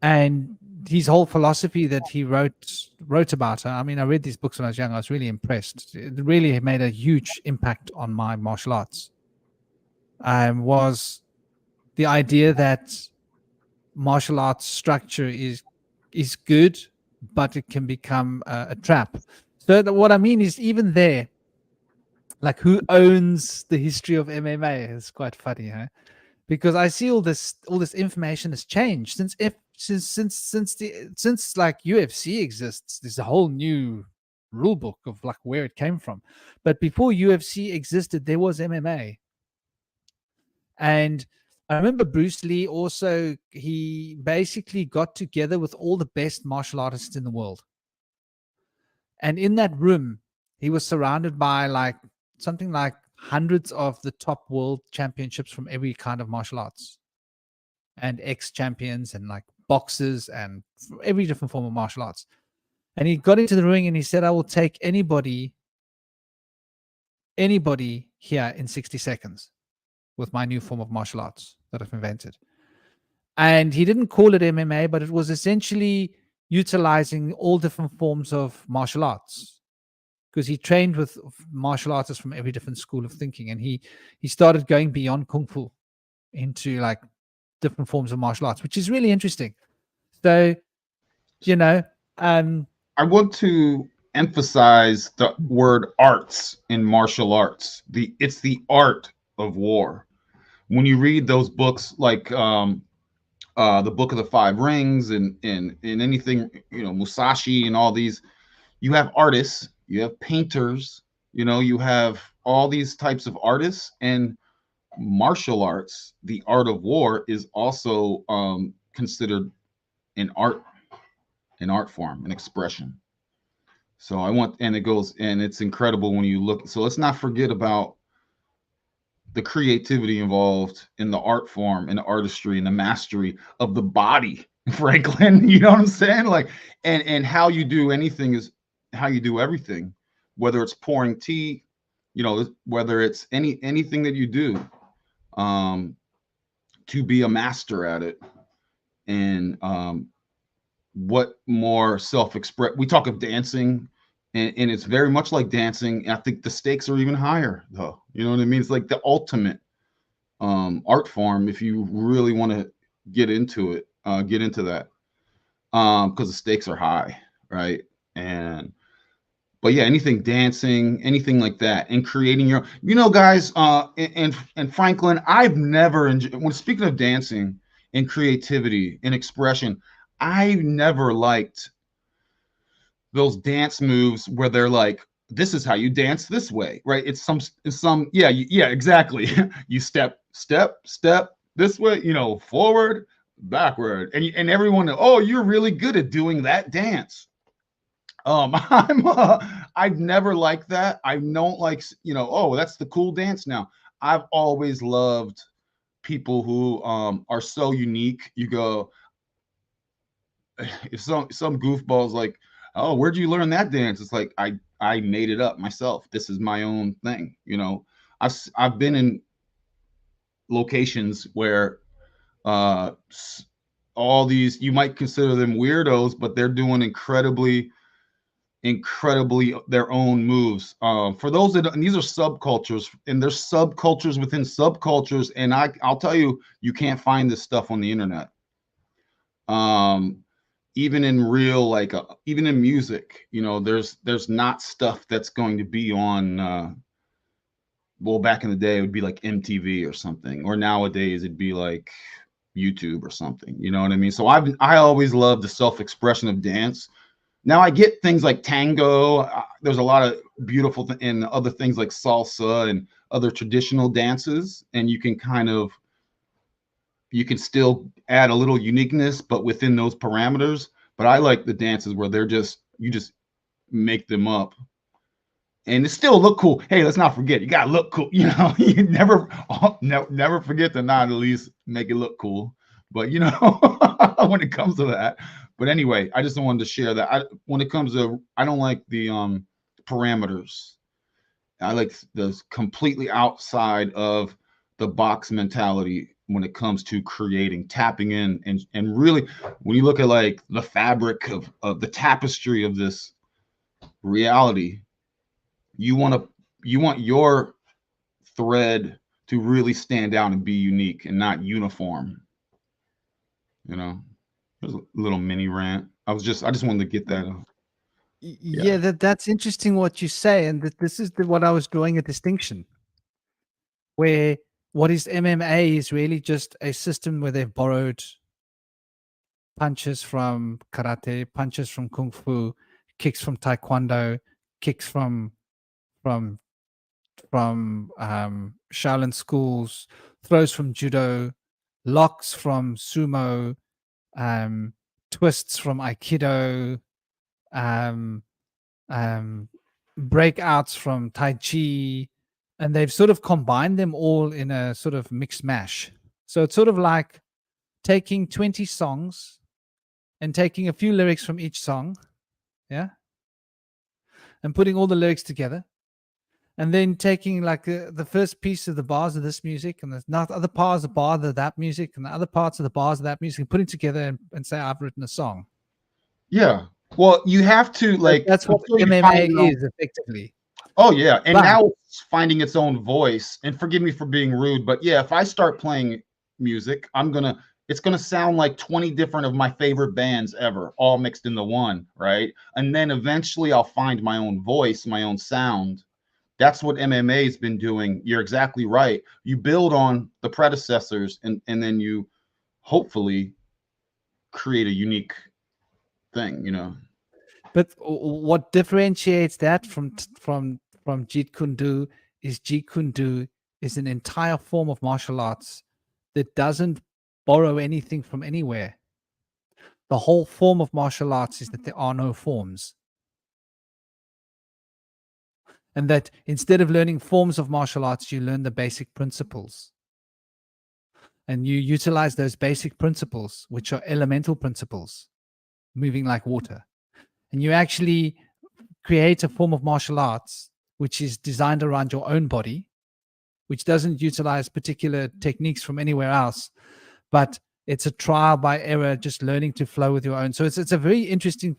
And his whole philosophy that he wrote about, I mean, I read these books when I was young. I was really impressed. It really made a huge impact on my martial arts. Was the idea that martial arts structure is good, but it can become a trap. So what I mean is, even there, like, who owns the history of MMA? It's quite funny, huh? Because I see all this information has changed since like UFC exists. There's a whole new rule book of like where it came from. But before UFC existed, there was MMA. And I remember Bruce Lee also, he basically got together with all the best martial artists in the world. And in that room, he was surrounded by like something like hundreds of the top world championships from every kind of martial arts, and ex-champions and like boxers and every different form of martial arts. And he got into the ring and he said, I will take anybody here in 60 seconds with my new form of martial arts that I've invented. And he didn't call it MMA, but it was essentially utilizing all different forms of martial arts, because he trained with martial artists from every different school of thinking. And he started going beyond Kung Fu into like different forms of martial arts, which is really interesting. So, I want to emphasize the word arts in martial arts. It's the art of war. When you read those books like the Book of the Five Rings and anything, Musashi and all these, you have artists, you have painters, you have all these types of artists. And martial arts, the art of war, is also considered an art form, an expression. So it's incredible when you look. So let's not forget about the creativity involved in the art form and the artistry and the mastery of the body, Franklin. You know what I'm saying? Like, and how you do anything is how you do everything, whether it's pouring tea, whether it's anything that you do, to be a master at it. And what more self-express? We talk of dancing, and it's very much like dancing. I think the stakes are even higher, though. You know what I mean? It's like the ultimate art form if you really want to get into that, because the stakes are high, right? But yeah, anything dancing, anything like that, and creating your, guys, and Franklin, I've never enjoyed, when speaking of dancing and creativity and expression, I've never liked those dance moves where they're like, this is how you dance this way, right? It's some, yeah, exactly. You step this way, forward, backward, and everyone, oh, you're really good at doing that dance. I've never liked that. I don't like, oh, that's the cool dance now. I've always loved people who are so unique. You go, if some goofball's like, oh, where'd you learn that dance? It's like, I made it up myself. This is my own thing. I've been in locations where all these, you might consider them weirdos, but they're doing incredibly their own moves. For those and these are subcultures, and there's subcultures within subcultures. And I'll tell you, you can't find this stuff on the internet. Even in real, even in music, there's not stuff that's going to be on, well, back in the day, it would be like MTV or something, or nowadays it'd be like YouTube or something, you know what I mean? So I always loved the self-expression of dance. Now I get things like tango. There's a lot of beautiful and other things like salsa and other traditional dances, and you can still add a little uniqueness, but within those parameters. But I like the dances where you just make them up, and it still look cool. Hey, let's not forget, you gotta look cool. You never forget to not at least make it look cool. But when it comes to that. But anyway, I just wanted to share that. When it comes to, I don't like the parameters. I like the completely outside of the box mentality when it comes to creating, tapping in, and really, when you look at like the fabric of the tapestry of this reality, you want your thread to really stand out and be unique and not uniform. You know, there's a little mini rant. I just wanted to get that. Yeah, that's interesting what you say, and this is what I was drawing a distinction, where what is MMA is really just a system where they've borrowed punches from karate, punches from kung fu, kicks from taekwondo, kicks from Shaolin schools, throws from judo, locks from sumo, twists from aikido, um, breakouts from tai chi, and they've sort of combined them all in a sort of mixed mash. So it's sort of like taking 20 songs and taking a few lyrics from each song, yeah, and putting all the lyrics together, and then taking like the first piece of the bars of this music and the other parts of the bar of that music and the other parts of the bars of that music, and putting together and say, I've written a song. Yeah. Well, you have to like. That's what MMA is effectively. Oh yeah, and But now it's finding its own voice. And forgive me for being rude, but yeah, if I start playing music, it's gonna sound like 20 different of my favorite bands ever, all mixed into one, right? And then eventually I'll find my own voice, my own sound. That's what MMA has been doing. You're exactly right. You build on the predecessors, and then you hopefully create a unique thing, you know. But what differentiates that from Jeet Kune Do is Jeet Kune Do is an entire form of martial arts that doesn't borrow anything from anywhere. The whole form of martial arts is that there are no forms. And that instead of learning forms of martial arts, you learn the basic principles. And you utilize those basic principles, which are elemental principles, moving like water. And you actually create a form of martial arts which is designed around your own body, which doesn't utilize particular techniques from anywhere else, but it's a trial by error, just learning to flow with your own. So it's a very interesting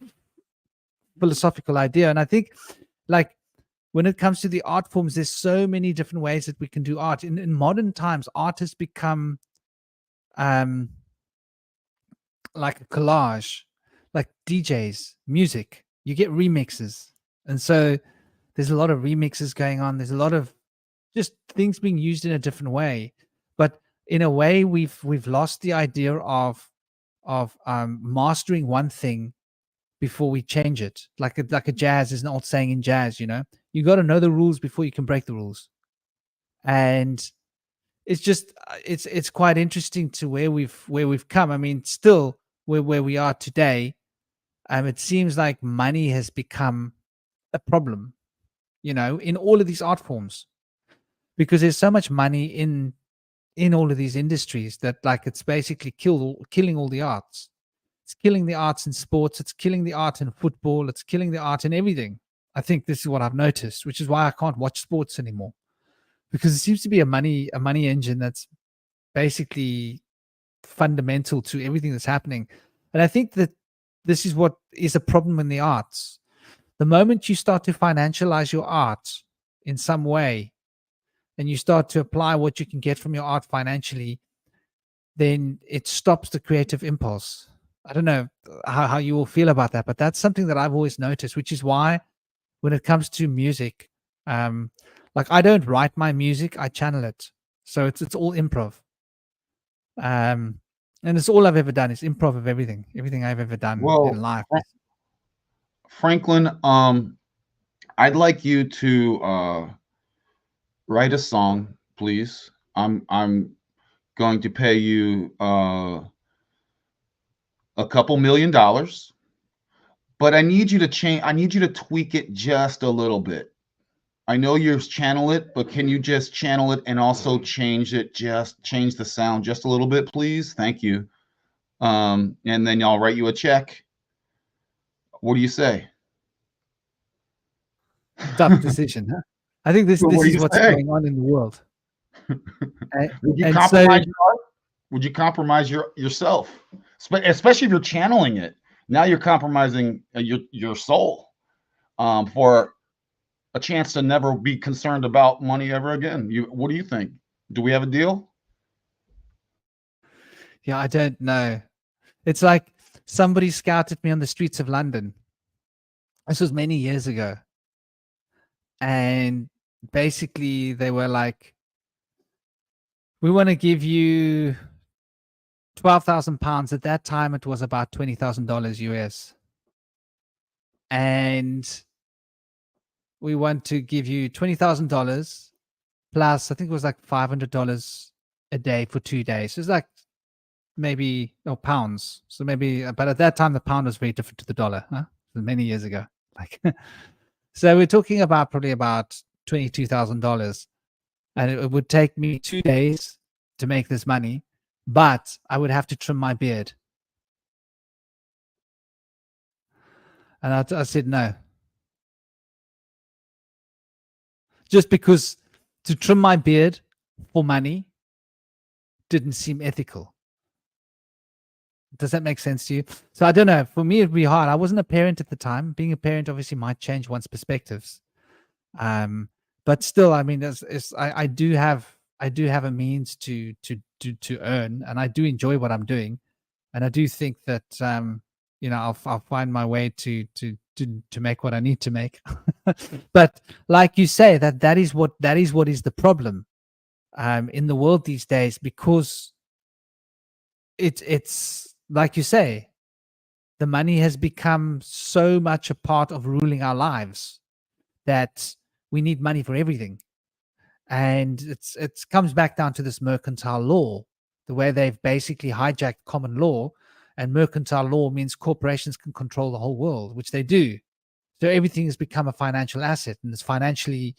philosophical idea. And I think, like, when it comes to the art forms, there's so many different ways that we can do art. In modern times, art has become like a collage, like DJs, music. You get remixes. And so there's a lot of remixes going on. There's a lot of just things being used in a different way. But in a way, we've lost the idea of mastering one thing before we change it. Like a jazz is an old saying in jazz, you know. You got to know the rules before you can break the rules. And it's just it's quite interesting to where we've come. I mean, still where we are today, it seems like money has become a problem, you know, in all of these art forms, because there's so much money in all of these industries that, like, it's basically killing all the arts. It's killing the arts in sports. It's killing the art in football. It's killing the art in everything. I think this is what I've noticed, which is why I can't watch sports anymore, because it seems to be a money engine that's basically fundamental to everything that's happening. And I think that this is what is a problem in the arts. The moment you start to financialize your art in some way, and you start to apply what you can get from your art financially, then it stops the creative impulse. I don't know how you will feel about that, but that's something that I've always noticed, which is why when it comes to music, like, I don't write my music, I channel it. So it's all improv. And it's all I've ever done is improv of everything I've ever done in life. Franklin, I'd like you to write a song, please. I'm going to pay you $2 million, but I need you to change. I need you to tweak it just a little bit. I know you channel it, but can you just channel it and also change it? Just change the sound just a little bit, please. Thank you. And then I'll write you a check. What do you say? Tough decision, huh? I think this is what's going on in the world. Would you compromise your art? Would you compromise yourself? Especially if you're channeling it. Now you're compromising your soul for a chance to never be concerned about money ever again. What do you think? Do we have a deal? Yeah, I don't know. It's like somebody scouted me on the streets of London. This was many years ago. And basically they were like, we want to give you £12,000. At that time, it was about $20,000 US. And we want to give you $20,000 plus, I think it was like $500 a day for 2 days. So it's like maybe, pounds. So maybe, but at that time, the pound was very different to the dollar, huh? Many years ago. Like, so we're talking about probably about $22,000. And it would take me 2 days to make this money, but I would have to trim my beard. And I said no. Just because to trim my beard for money didn't seem ethical. Does that make sense to you? So I don't know. For me, it'd be hard. I wasn't a parent at the time. Being a parent obviously might change one's perspectives. But still, I mean, I do have a means to earn, and I do enjoy what I'm doing, and I do think that I'll find my way to make what I need to make. But like you say, that is what is the problem in the world these days, because it's like you say, the money has become so much a part of ruling our lives that we need money for everything. And it comes back down to this mercantile law, the way they've basically hijacked common law. And mercantile law means corporations can control the whole world, which they do. So everything has become a financial asset, and it's financially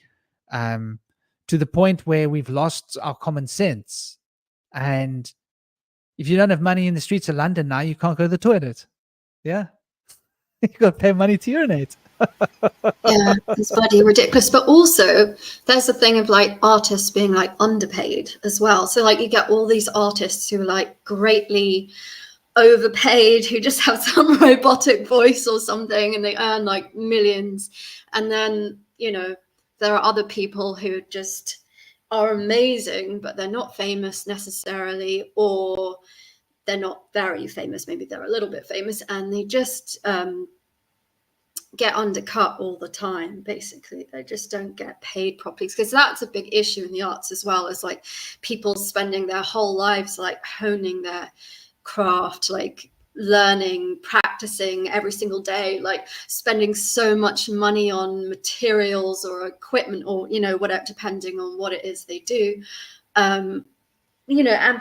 to the point where we've lost our common sense. And if you don't have money in the streets of London now, you can't go to the toilet. Yeah. You got to pay money to urinate. Yeah, it's bloody ridiculous. But also, there's the thing of like artists being like underpaid as well. So like you get all these artists who are like greatly overpaid, who just have some robotic voice or something, and they earn like millions. And then, there are other people who just are amazing, but they're not famous necessarily, or they're not very famous. Maybe they're a little bit famous, and they just get undercut all the time. Basically, they just don't get paid properly, because that's a big issue in the arts as well. Is like people spending their whole lives like honing their craft, like learning, practicing every single day, like spending so much money on materials or equipment, or whatever, depending on what it is they do, and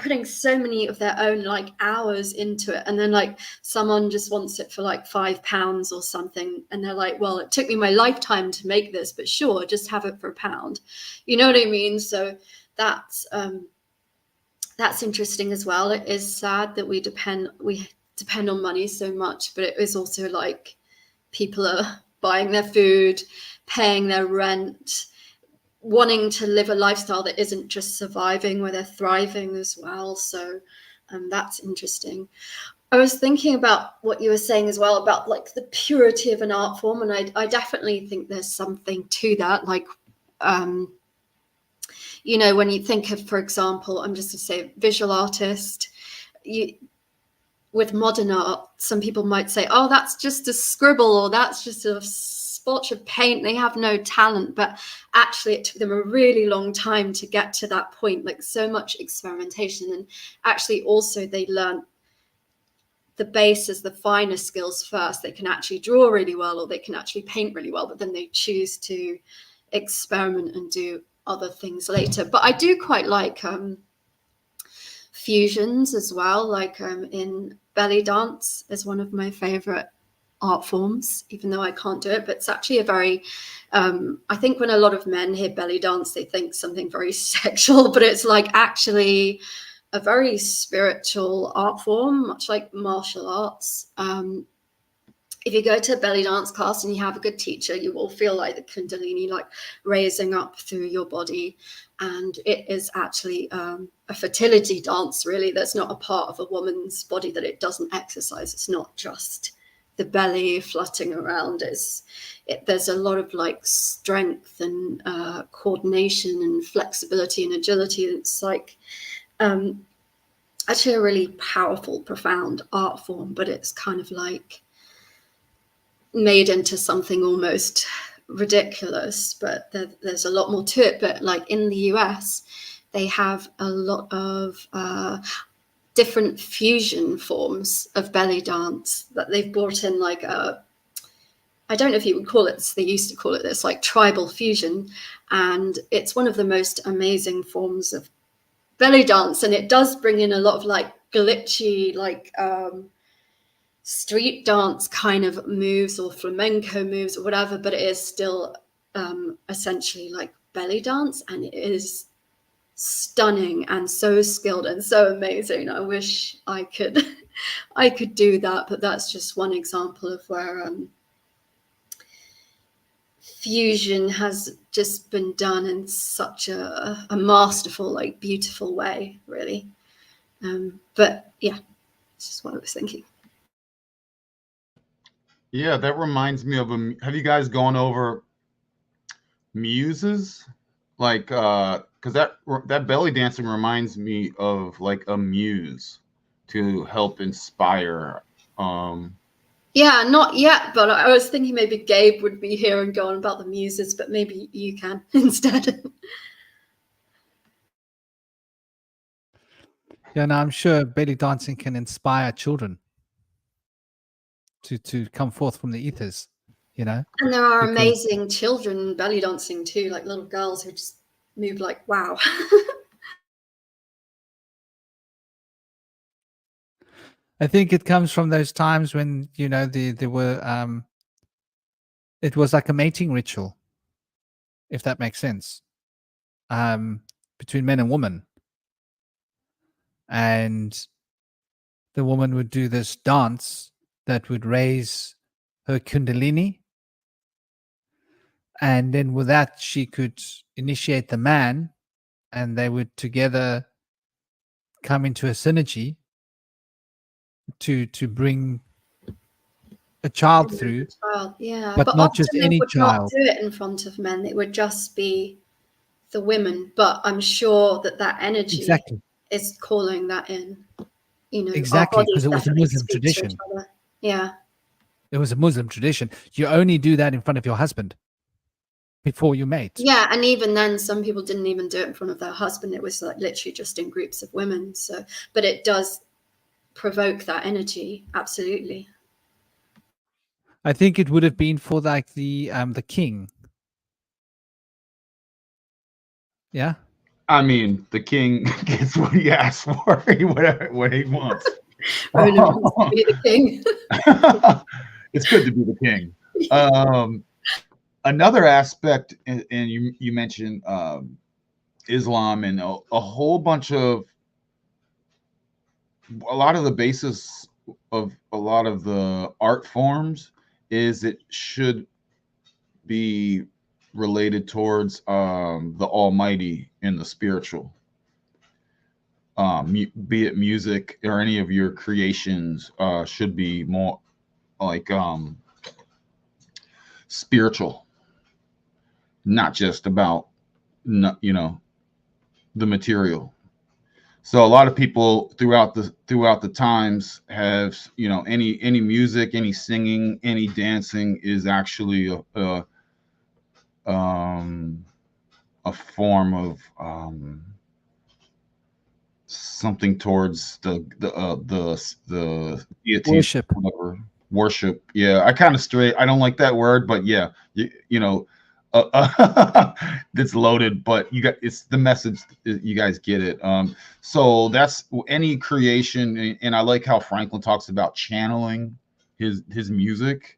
putting so many of their own like hours into it, and then like someone just wants it for like £5 or something, and they're like, well, it took me my lifetime to make this, but sure, just have it for £1. You know what I mean? So that's interesting as well. It is sad that we depend on money so much, but it is also like people are buying their food, paying their rent, wanting to live a lifestyle that isn't just surviving, where they're thriving as well. So that's interesting. I was thinking about what you were saying as well about like the purity of an art form, and I definitely think there's something to that. Like when you think of, for example, I'm just to say visual artist, with modern art, some people might say, oh, that's just a scribble, or that's just a splotch of paint, they have no talent. But actually it took them a really long time to get to that point, like so much experimentation. And actually also they learned the basis, the finer skills first. They can actually draw really well, or they can actually paint really well, but then they choose to experiment and do other things later. But I do quite like fusions as well, like in belly dance is one of my favorite art forms, even though I can't do it. But it's actually a very I think when a lot of men hear belly dance, they think something very sexual, but it's like actually a very spiritual art form, much like martial arts. If you go to a belly dance class and you have a good teacher, you will feel like the Kundalini like raising up through your body. And it is actually a fertility dance, really. That's not a part of a woman's body that it doesn't exercise. It's not just the belly flutting around. There's a lot of like strength and coordination and flexibility and agility. It's like actually a really powerful, profound art form, but it's kind of like made into something almost ridiculous. But there's a lot more to it. But like in the US, they have a lot of different fusion forms of belly dance that they've brought in, like I don't know if you would call it, they used to call it this, like tribal fusion. And it's one of the most amazing forms of belly dance. And it does bring in a lot of like glitchy, like street dance kind of moves or flamenco moves or whatever, but it is still essentially like belly dance. And it is stunning and so skilled and so amazing. I wish I could I could do that, but that's just one example of where fusion has just been done in such a masterful, like beautiful way, really. But yeah, it's just what I was thinking. Yeah, that reminds me of have you guys gone over muses? Like because that belly dancing reminds me of like a muse to help inspire. Yeah, not yet, but I was thinking maybe Gabe would be here and go on about the muses, but maybe you can instead. Yeah, no, I'm sure belly dancing can inspire children to come forth from the ethers, you know. And there are Because- amazing children belly dancing too, like little girls who just move like wow. I think it comes from those times when, you know, there were it was like a mating ritual, if that makes sense, between men and women. And the woman would do this dance that would raise her kundalini. And then with that, she could initiate the man, and they would together come into a synergy to bring a child through. Child, yeah, but not often just they any would child. not do it in front of men. It would just be the women. But I'm sure that energy Exactly. is calling that in. You know, our Exactly, bodies because it was a definitely Muslim speak to tradition. each other. Yeah. It was a Muslim tradition. You only do that in front of your husband before you mate. Yeah, and even then, some people didn't even do it in front of their husband. It was like literally just in groups of women. So, but it does provoke that energy, absolutely. I think it would have been for like the king. Yeah. I mean, the king gets what he asks for, whatever what he wants. Roland wants to be the king. It's good to be the king. Another aspect, and you mentioned Islam and a whole bunch of a lot of the basis of a lot of the art forms is it should be related towards the Almighty and the spiritual. Be it music or any of your creations should be more like spiritual, not just about the material. So a lot of people throughout the times have any music, any singing, any dancing is actually a form of something towards the deity, Worship. whatever. Worship. Yeah, I kind of straight. I don't like that word, but yeah, it's loaded. But it's the message. You guys get it. So that's any creation, and I like how Franklin talks about channeling his music.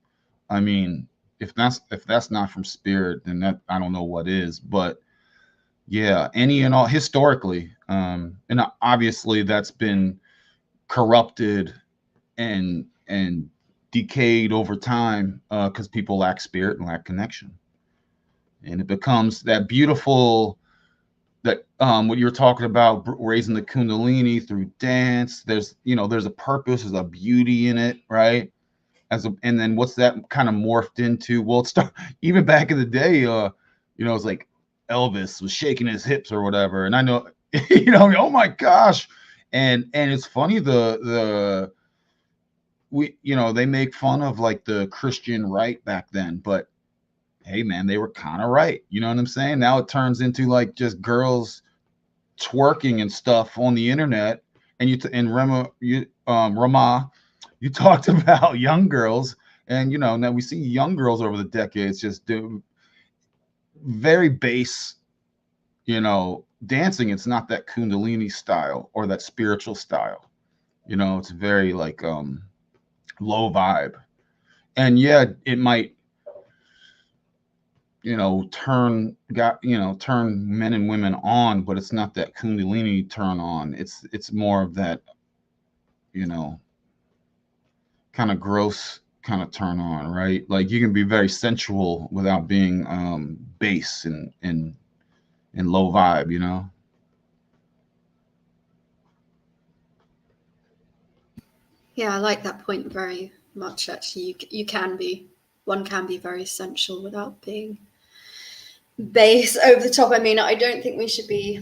I mean, if that's not from spirit, then that I don't know what is. But yeah, any and all historically, and obviously that's been corrupted and decayed over time because people lack spirit and lack connection, and it becomes that beautiful that what you're talking about, raising the kundalini through dance. There's a purpose, there's a beauty in it, right? and then what's that kind of morphed into? Well, it started even back in the day. It's like Elvis was shaking his hips or whatever, and I know, oh my gosh, and it's funny they make fun of like the Christian right back then, but hey man, they were kind of right. You know what I'm saying? Now it turns into like just girls twerking and stuff on the internet, and Rama, you talked about young girls, and now we see young girls over the decades just do very base, dancing. It's not that Kundalini style or that spiritual style. It's very like low vibe, and yeah, it might turn men and women on, but it's not that Kundalini turn on. It's more of that kind of gross kind of turn on, right? Like you can be very sensual without being base and low vibe. Yeah, I like that point very much. Actually, one can be very sensual without being base, over the top. I mean, I don't think we should be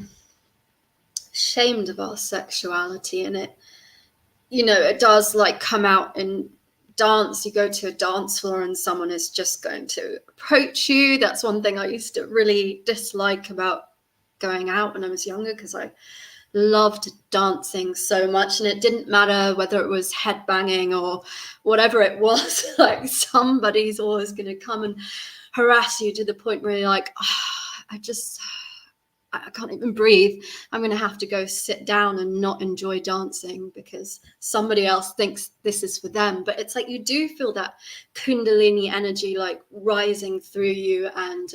ashamed of our sexuality, and it does like come out in dance. You go to a dance floor and someone is just going to approach you. That's one thing I used to really dislike about going out when I was younger, because I loved dancing so much, and it didn't matter whether it was headbanging or whatever it was. Like somebody's always going to come and harass you to the point where you're like, I can't even breathe. I'm going to have to go sit down and not enjoy dancing because somebody else thinks this is for them. But it's like you do feel that Kundalini energy like rising through you, and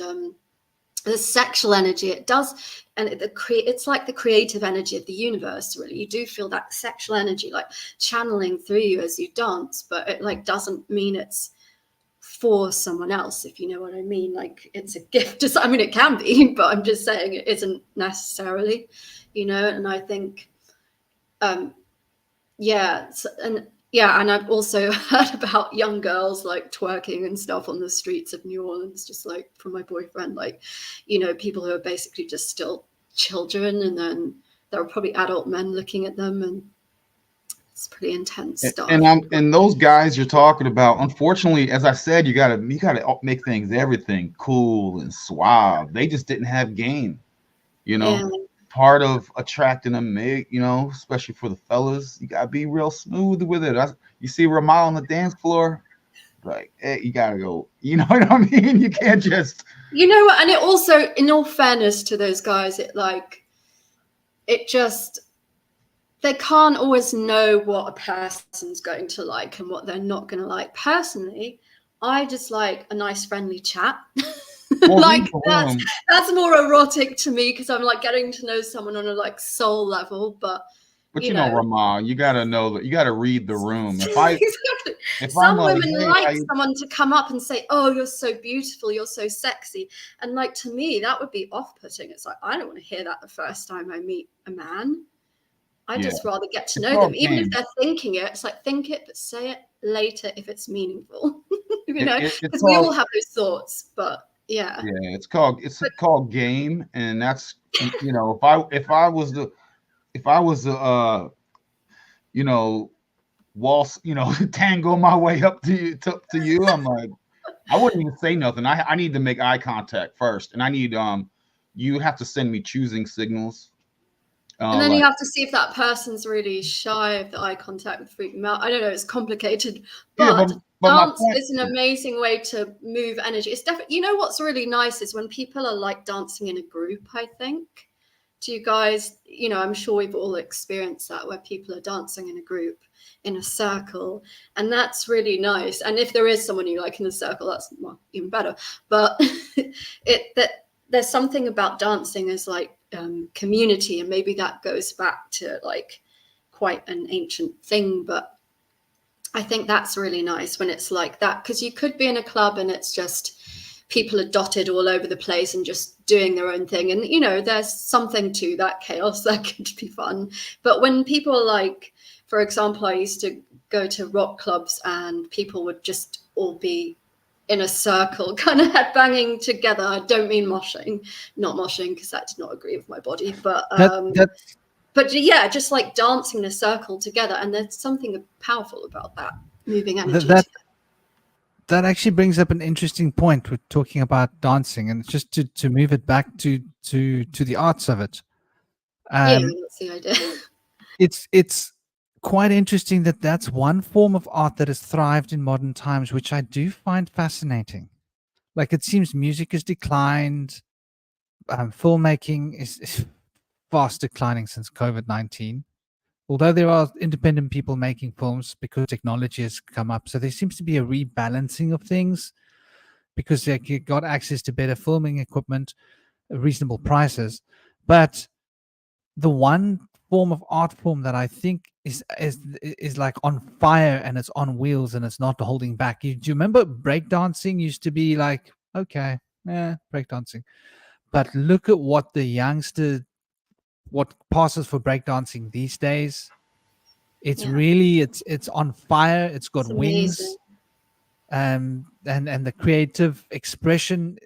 the sexual energy. It does, and it's like the creative energy of the universe. Really, you do feel that sexual energy like channeling through you as you dance, but it like doesn't mean it's for someone else, if you know what I mean. Like it's a gift. I mean, it can be, but I'm just saying it isn't necessarily, and I think and I've also heard about young girls like twerking and stuff on the streets of New Orleans, just like from my boyfriend, like people who are basically just still children, and then there are probably adult men looking at them, and it's pretty intense stuff. And those guys you're talking about, unfortunately, as I said, you gotta make everything cool and suave. They just didn't have game, Yeah. Part of attracting them, especially for the fellas, you gotta be real smooth with it. You see Ramal on the dance floor, like, hey, you gotta go. You know what I mean? You can't just. You know what? And it also, in all fairness to those guys, they can't always know what a person's going to like and what they're not going to like. Personally, I just like a nice friendly chat. Well, like that's more erotic to me, because I'm like getting to know someone on a like soul level. But you know, Ramal, you got to know that you got to read the room. Exactly. Some women like someone to come up and say, "Oh, you're so beautiful, you're so sexy," and like to me that would be off-putting. It's like I don't want to hear that the first time I meet a man. I just rather get to know them, even if they're thinking it. It's like, think it, but say it later if it's meaningful. Because we all have those thoughts. But yeah, it's called game, and that's if I was waltz, tango my way up to you, I'm like, I wouldn't even say nothing. I need to make eye contact first, and I need you have to send me choosing signals. And then you have to see if that person's really shy, if the eye contact would freak them out. I don't know, it's complicated. But dance is an amazing way to move energy. It's definitely, what's really nice is when people are like dancing in a group, I think. Do you guys, I'm sure we've all experienced that, where people are dancing in a group, in a circle, and that's really nice. And if there is someone you like in the circle, that's even better. But there's something about dancing as like community, and maybe that goes back to like quite an ancient thing, but I think that's really nice when it's like that, because you could be in a club and it's just people are dotted all over the place and just doing their own thing, and there's something to that chaos that could be fun. But when people are like For example, I used to go to rock clubs and people would just all be in a circle, kind of headbanging together. I don't mean moshing, not moshing, because that did not agree with my body, but but yeah, just like dancing in a circle together. And there's something powerful about that, moving energy together. That actually brings up an interesting point. We're talking about dancing, and just to move it back to the arts of it. Yeah, that's the idea. It's quite interesting that that's one form of art that has thrived in modern times, which I do find fascinating. Like, it seems music has declined, filmmaking is fast declining since COVID-19. Although there are independent people making films because technology has come up, so there seems to be a rebalancing of things because they got access to better filming equipment, reasonable prices. But the one form of art form that I think is like on fire and it's on wheels and it's not holding back. Do you remember breakdancing used to be like, okay, breakdancing, but look at what what passes for breakdancing these days. It's really it's on fire. It's got wings, and the creative expression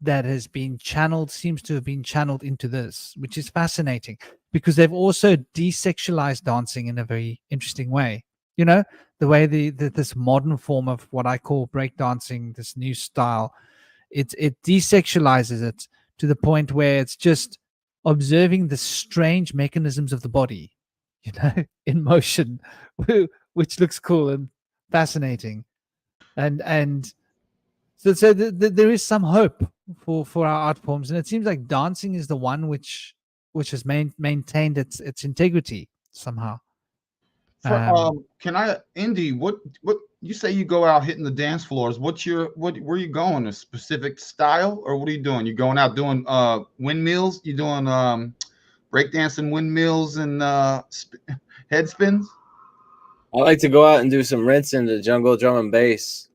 that has been channeled seems to have been channeled into this, which is fascinating because they've also desexualized dancing in a very interesting way. You know, the way this modern form of what I call breakdancing, this new style, it desexualizes it to the point where it's just observing the strange mechanisms of the body, you know, in motion, which looks cool and fascinating. And so there is some hope for our art forms, and it seems like dancing is the one which has maintained its integrity somehow. Can I, Indy? What you say? You go out hitting the dance floors. Where are you going? A specific style, or what are you doing? You going out doing windmills? You doing breakdancing windmills and head spins? I like to go out and do some rinse in the jungle drum and bass.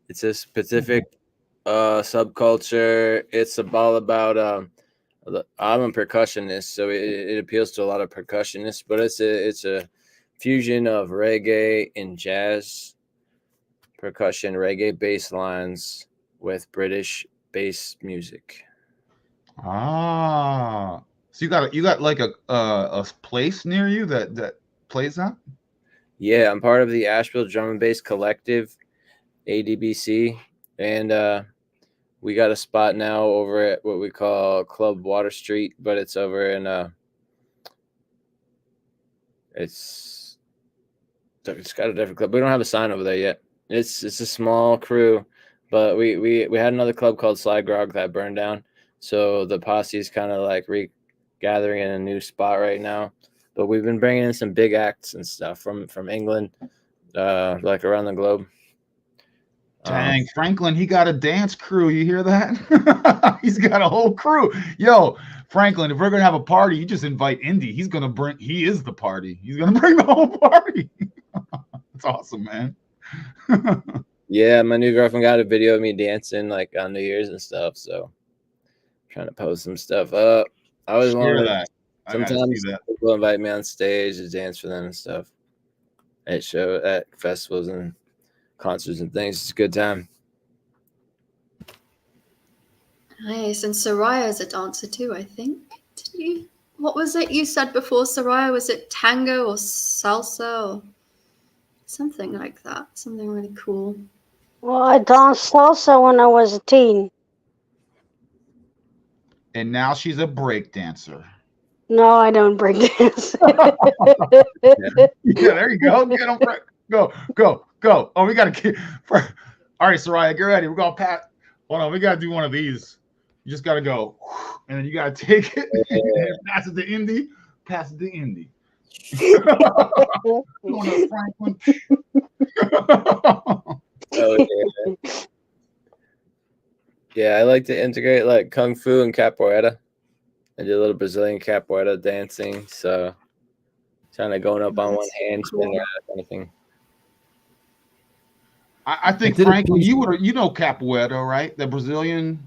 It's a specific subculture. It's all about I'm a percussionist, so it appeals to a lot of percussionists, but it's a fusion of reggae and jazz percussion, reggae bass lines with British bass music. Ah, so you got like a place near you that plays that? Yeah, I'm part of the Asheville Drum and Bass Collective, ADBC, and we got a spot now over at what we call Club Water Street, but it's over in it's got a different club. We don't have a sign over there yet. It's a small crew, but we had another club called Sly Grog that burned down. So the posse is kind of like regathering in a new spot right now. But we've been bringing in some big acts and stuff from England, like around the globe. Dang, Franklin, he got a dance crew. You hear that? He's got a whole crew. Yo, Franklin, if we're gonna have a party, you just invite Indy. He is the party. He's gonna bring the whole party. That's awesome, man. Yeah, my new girlfriend got a video of me dancing like on New Year's and stuff. So I'm trying to post some stuff up. I always want that. Sometimes people invite me on stage to dance for them and stuff at festivals and concerts and things. It's a good time. Nice. And Soraya is a dancer too, I think. What was it you said before, Soraya? Was it tango or salsa or something like that? Something really cool. Well, I danced salsa when I was a teen. And now she's a break dancer. No, I don't break dance. Yeah, there you go. Get on break. Go. Oh, we got to all right, Soraya, get ready. We're going to pass. Hold on. We got to do one of these. You just got to go. And then you got to take it and pass it to Indy. Pass it to Indy. Going up, Franklin. Oh, yeah, I like to integrate like kung fu and capoeira. I do a little Brazilian capoeira dancing, so kind of going up on one hand, spinning that kind of thing. I think Franklin, you know capoeira, right? The Brazilian.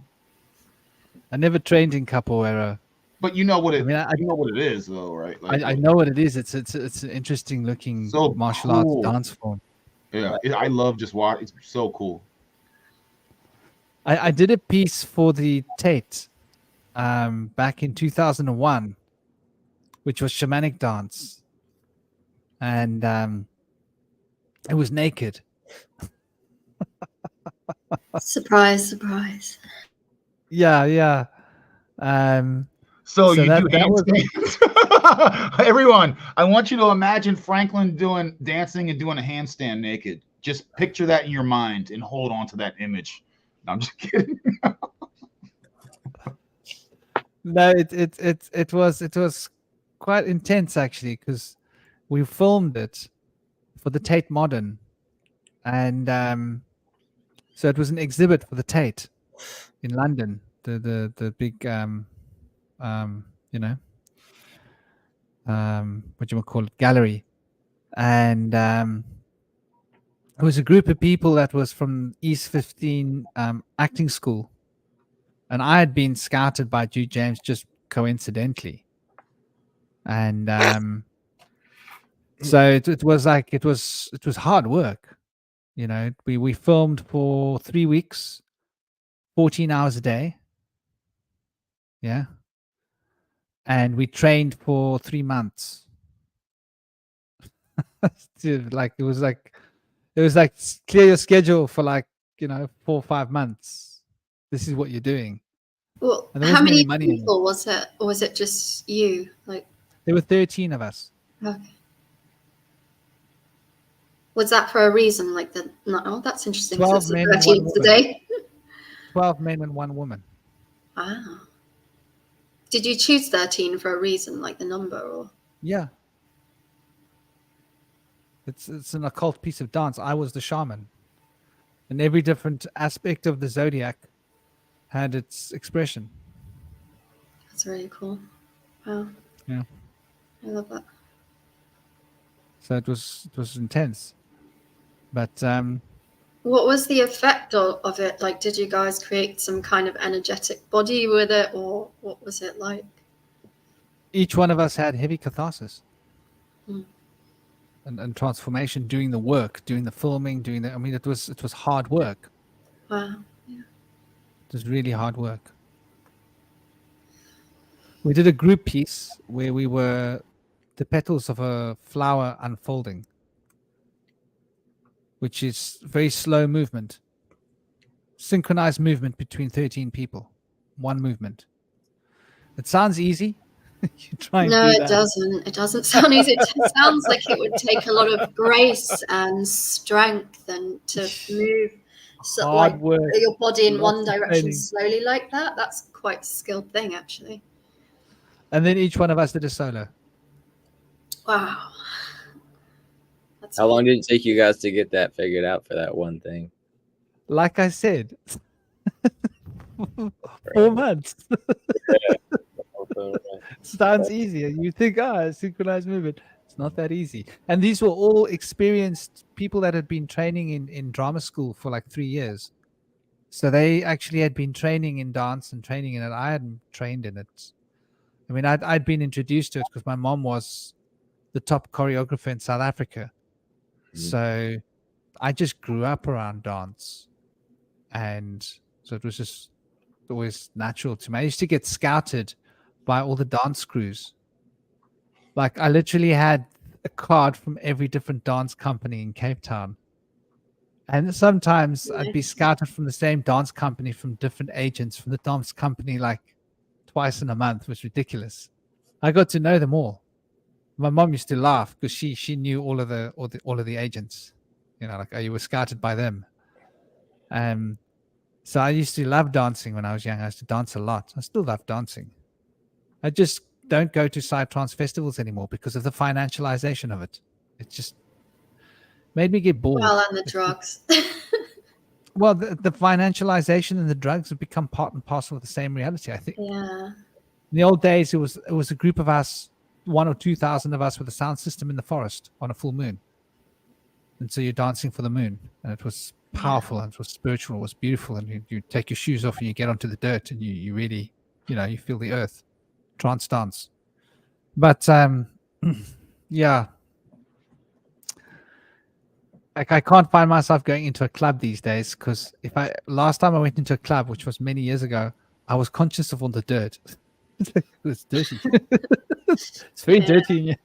I never trained in capoeira. But you know what I mean, you know what it is, though, right? Like, I know what it is. It's an interesting looking so martial arts cool. dance form. Yeah, I love just watch. It's so cool. I did a piece for the Tate back in 2001, which was shamanic dance, and it was naked. Surprise, surprise. Yeah. So you that do was handstands. Everyone, I want you to imagine Franklin dancing and doing a handstand naked. Just picture that in your mind and hold on to that image. No, I'm just kidding. no, it was quite intense actually, because we filmed it for the Tate Modern, and so it was an exhibit for the Tate in London, the big you know, what you would call it, gallery, and it was a group of people that was from East 15 acting school, and I had been scouted by Jude James just coincidentally, and so it was like it was hard work, you know. We filmed for 3 weeks, 14 hours a day, yeah, and we trained for 3 months. Like it was like clear your schedule for, like, you know, 4 or 5 months. This is what you're doing. Well, And there how wasn't any many money in it. people was it? Or was it just you? Like, There were 13 of us. okay. Was that for a reason? Like the no, oh, that's interesting. 12 It's men and 13 1 today. 12 men and 1 woman. Wow. Did you choose 13 for a reason, like the number, or? Yeah. It's an occult piece of dance. I was the shaman, and every different aspect of the zodiac had its expression. That's really cool. Wow. Yeah. I love that. So it was intense, but What was the effect of it? Like, did you guys create some kind of energetic body with it, or what was it like? each one of us had heavy catharsis. Hmm. And transformation, doing the work, doing the filming, I mean, it was hard work. Wow. Yeah. It was really hard work. We did a group piece where we were the petals of a flower unfolding, which is very slow movement, synchronized movement between 13 people, one movement. It sounds easy. You try and No, do it that. doesn't. It doesn't sound easy. It sounds like it would take a lot of grace and strength and to move Hard like work, your body in one lots of direction training. slowly like that. That's quite a skilled thing, actually. And then each one of us did a solo. Wow. That's How long did it take you guys to get that figured out for that one thing? Like I said, 4 months. Sounds easier. You think, synchronized movement. It's not that easy. And these were all experienced people that had been training in drama school for like 3 years. So they actually had been training in dance and training in it. I hadn't trained in it. I mean, I'd been introduced to it because my mom was the top choreographer in South Africa. So I just grew up around dance. And so it was just always natural to me. I used to get scouted by all the dance crews. Like, I literally had a card from every different dance company in Cape Town. And sometimes I'd be scouted from the same dance company from different agents from the dance company like twice in a month. It was ridiculous. I got to know them all. My mom used to laugh because she knew all of the agents. You know, like, you were scouted by them. So I used to love dancing when I was young. I used to dance a lot. I still love dancing. I just don't go to psytrance festivals anymore because of the financialization of it. It just made me get bored. Well, and the drugs. Well, the financialization and the drugs have become part and parcel of the same reality, I think. Yeah. In the old days, it was a group of us, 1,000 or 2,000 of us with a sound system in the forest on a full moon. And so you're dancing for the moon. And it was powerful and it was spiritual. It was beautiful. And you take your shoes off and you get onto the dirt and you really, you know, you feel the earth. trance dance. But yeah, like I can't find myself going into a club these days, because last time I went into a club, which was many years ago, I was conscious of all the dirt. It's dirty. It's very dirty in here.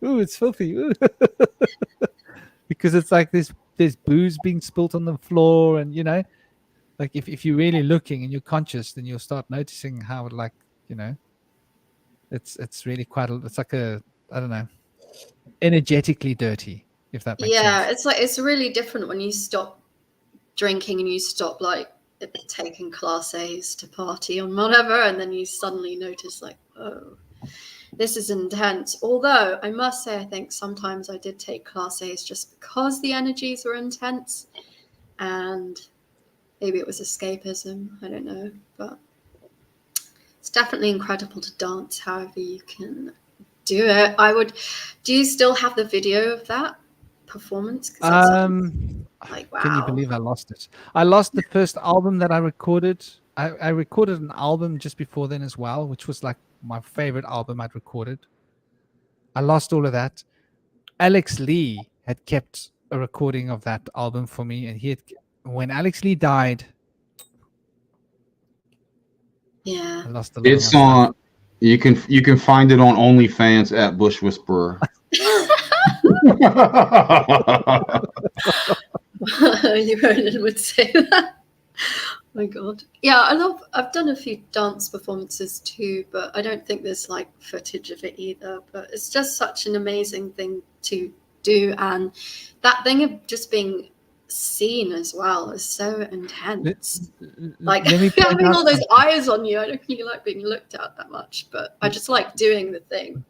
Ooh, it's filthy. Ooh. Because it's like there's booze being spilt on the floor, and like if you're really looking and you're conscious, then you'll start noticing how, like, it's really it's like I don't know, energetically dirty, if that makes Yeah, sense. it's really different when you stop drinking and you stop like taking class A's to party on whatever, and then you suddenly notice like, oh, this is intense. Although I must say, I think sometimes I did take class A's just because the energies were intense, and maybe it was escapism, I don't know, but it's definitely incredible to dance however you can do it. Do you still have the video of that performance? 'Cause that's like, wow. Can you believe I lost it? I lost the first album that I recorded. I recorded an album just before then as well, which was like my favorite album I'd recorded. I lost all of that. Alex Lee had kept a recording of that album for me, and when Alex Lee died, Yeah, I lost a lot It's of my stuff. on. You can find it on OnlyFans at Bush Whisperer. you would say that. Oh my God. Yeah, I've done a few dance performances too, but I don't think there's like footage of it either. But it's just such an amazing thing to do, and that thing of just being seen as well is so intense. Like having all those eyes on you, I don't really like being looked at that much, but I just like doing the thing.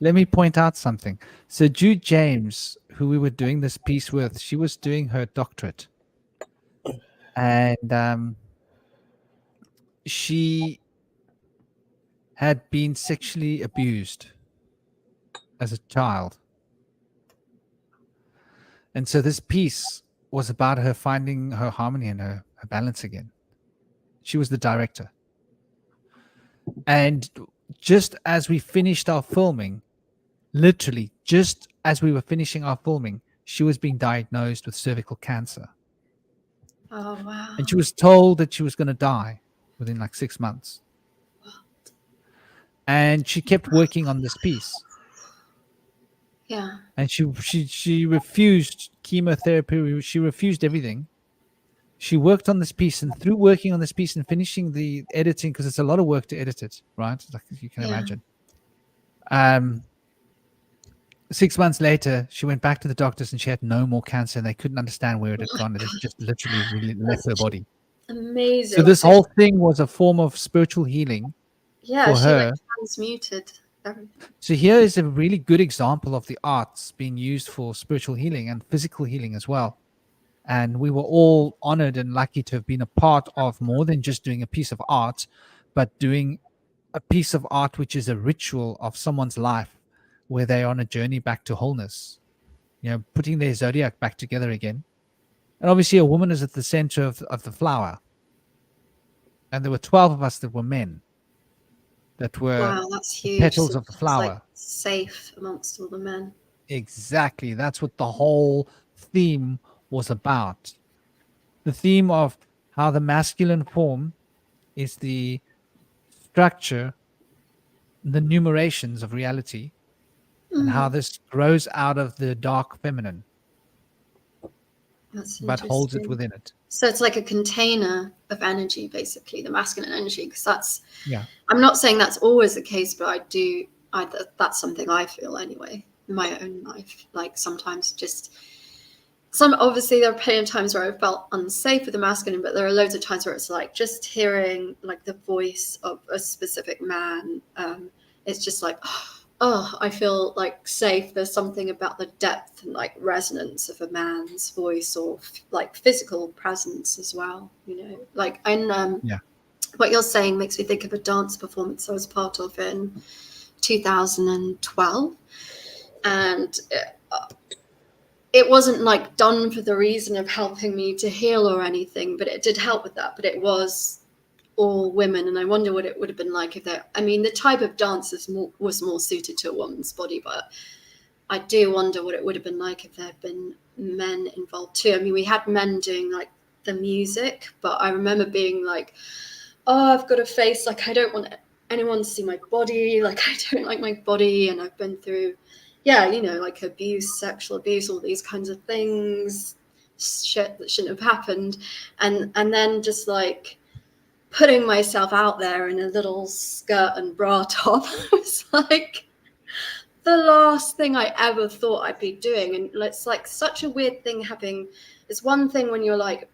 Let me point out something. So Jude James, who we were doing this piece with, she was doing her doctorate, and she had been sexually abused as a child. And so this piece was about her finding her harmony and her balance again. She was the director. And just as we finished our filming, literally just as we were finishing our filming, she was being diagnosed with cervical cancer. Oh, wow. And she was told that she was going to die within like 6 months. And she kept working on this piece. Yeah. And she refused chemotherapy. She refused everything. She worked on this piece, and through working on this piece and finishing the editing, because it's a lot of work to edit it, right? Like you can imagine. 6 months later, she went back to the doctors and she had no more cancer, and they couldn't understand where it had gone. It had just literally really left her body. Amazing. So this whole thing was a form of spiritual healing for she her. like transmuted everything. So here is a really good example of the arts being used for spiritual healing and physical healing as well. And we were all honored and lucky to have been a part of more than just doing a piece of art, but doing a piece of art which is a ritual of someone's life, where they're on a journey back to wholeness, putting their zodiac back together again. And obviously a woman is at the center of the flower. And there were 12 of us that were men, that were that's the huge. petals So of the flower. like safe amongst all the men. Exactly. That's what the whole theme was about. The theme of how the masculine form is the structure, the numerations of reality, and how this grows out of the dark feminine, but holds it within it. So it's like a container of energy, basically, the masculine energy, because that's, yeah. I'm not saying that's always the case, but that's something I feel anyway in my own life. Like sometimes obviously there are plenty of times where I felt unsafe with the masculine, but there are loads of times where it's like just hearing like the voice of a specific man. It's just like, oh, I feel like safe. There's something about the depth and like resonance of a man's voice, or like physical presence as well, like, and what you're saying makes me think of a dance performance I was part of in 2012. And it wasn't like done for the reason of helping me to heal or anything, but it did help with that. But it was all women, and I wonder what it would have been like if they're, I mean, the type of dance was more suited to a woman's body, but I do wonder what it would have been like if there had been men involved too. I mean, we had men doing like the music, but I remember being like, oh, I've got a face, like I don't want anyone to see my body, like I don't like my body, and I've been through, yeah, you know, like abuse, sexual abuse, all these kinds of things, shit that shouldn't have happened, and then just like putting myself out there in a little skirt and bra top was like the last thing I ever thought I'd be doing. And it's like such a weird thing having, it's one thing when you're like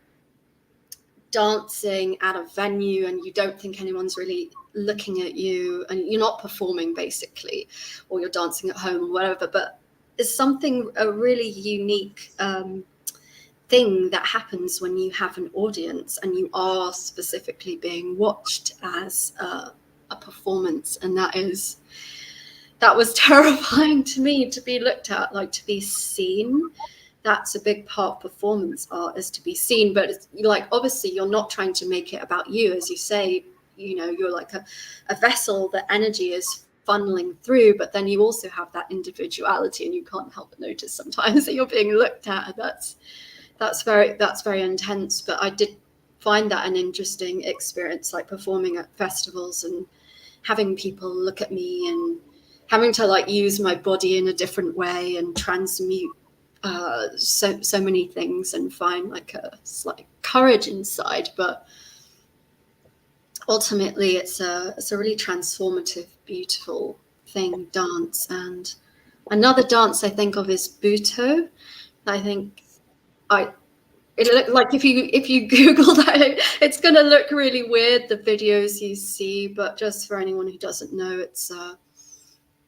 dancing at a venue and you don't think anyone's really looking at you and you're not performing basically, or you're dancing at home or whatever, but it's something, a really unique thing that happens when you have an audience and you are specifically being watched as a performance. And that was terrifying to me, to be looked at, like to be seen. That's a big part of performance art, is to be seen. But it's like, obviously you're not trying to make it about you, as you say, you know, you're like a vessel that energy is funneling through, but then you also have that individuality, and you can't help but notice sometimes that you're being looked at. That's very intense. But I did find that an interesting experience, like performing at festivals and having people look at me and having to like use my body in a different way and transmute so many things and find like a slight courage inside. But ultimately it's a really transformative, beautiful thing, dance. And another dance I think of is Buto. I think it looked like if you Google that, it's going to look really weird, the videos you see, but just for anyone who doesn't know, it's a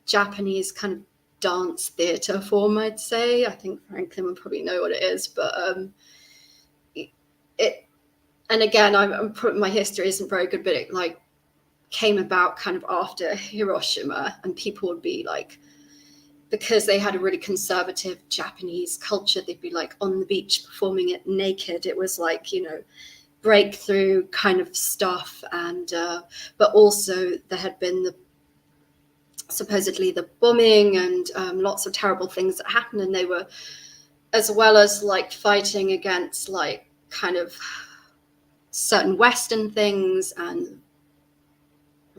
Japanese kind of dance theater form, I'd say. I think Franklin would probably know what it is, but it, and again, my history isn't very good, but it like came about kind of after Hiroshima, and people would be like, because they had a really conservative Japanese culture, they'd be like on the beach performing it naked. It was like, you know, breakthrough kind of stuff. And but also there had been supposedly the bombing and lots of terrible things that happened, and they were, as well as like fighting against like kind of certain Western things, and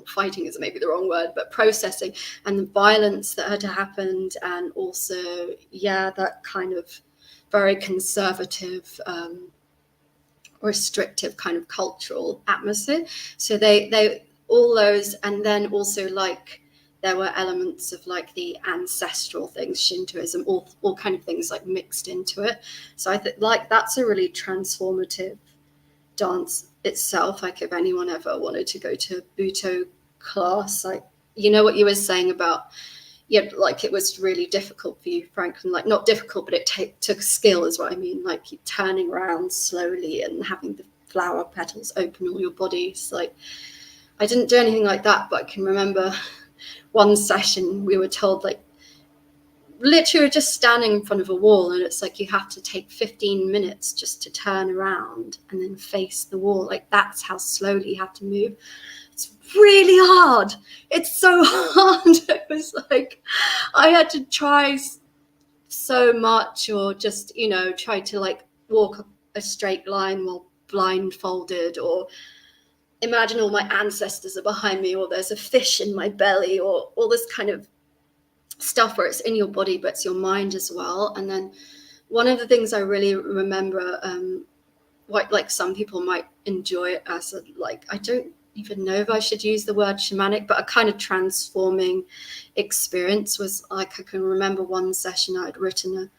fighting is maybe the wrong word, but processing and the violence that had happened, and also, yeah, that kind of very conservative, restrictive kind of cultural atmosphere. So they all those, and then also like there were elements of like the ancestral things, Shintoism, all kind of things like mixed into it. So I think like that's a really transformative dance itself. Like if anyone ever wanted to go to Buto class, like, you know what you were saying about, yeah, like it was really difficult for you, Franklin, like not difficult, but it took skill is what I mean, like you turning around slowly and having the flower petals open all your body. So like I didn't do anything like that, but I can remember one session we were told like literally we're just standing in front of a wall, and it's like you have to take 15 minutes just to turn around and then face the wall. Like that's how slowly you have to move. It's really hard. It's so hard. It was like I had to try so much, or just, you know, try to like walk a straight line while blindfolded, or imagine all my ancestors are behind me, or there's a fish in my belly, or all this kind of stuff where it's in your body but it's your mind as well. And then one of the things I really remember, like some people might enjoy it as a, like, I don't even know if I should use the word shamanic, but a kind of transforming experience was like, I can remember one session I'd written a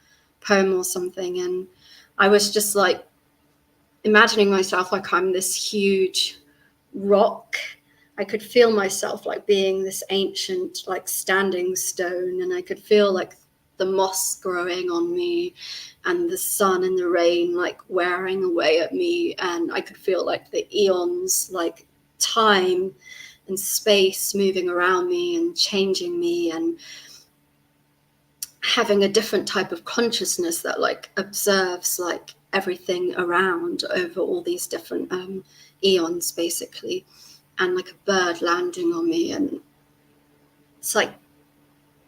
poem or something, and I was just like imagining myself like I'm this huge rock. I could feel myself like being this ancient, like standing stone, and I could feel like the moss growing on me and the sun and the rain like wearing away at me, and I could feel like the eons, like time and space moving around me and changing me, and having a different type of consciousness that like observes like everything around over all these different eons, basically, and like a bird landing on me, and it's like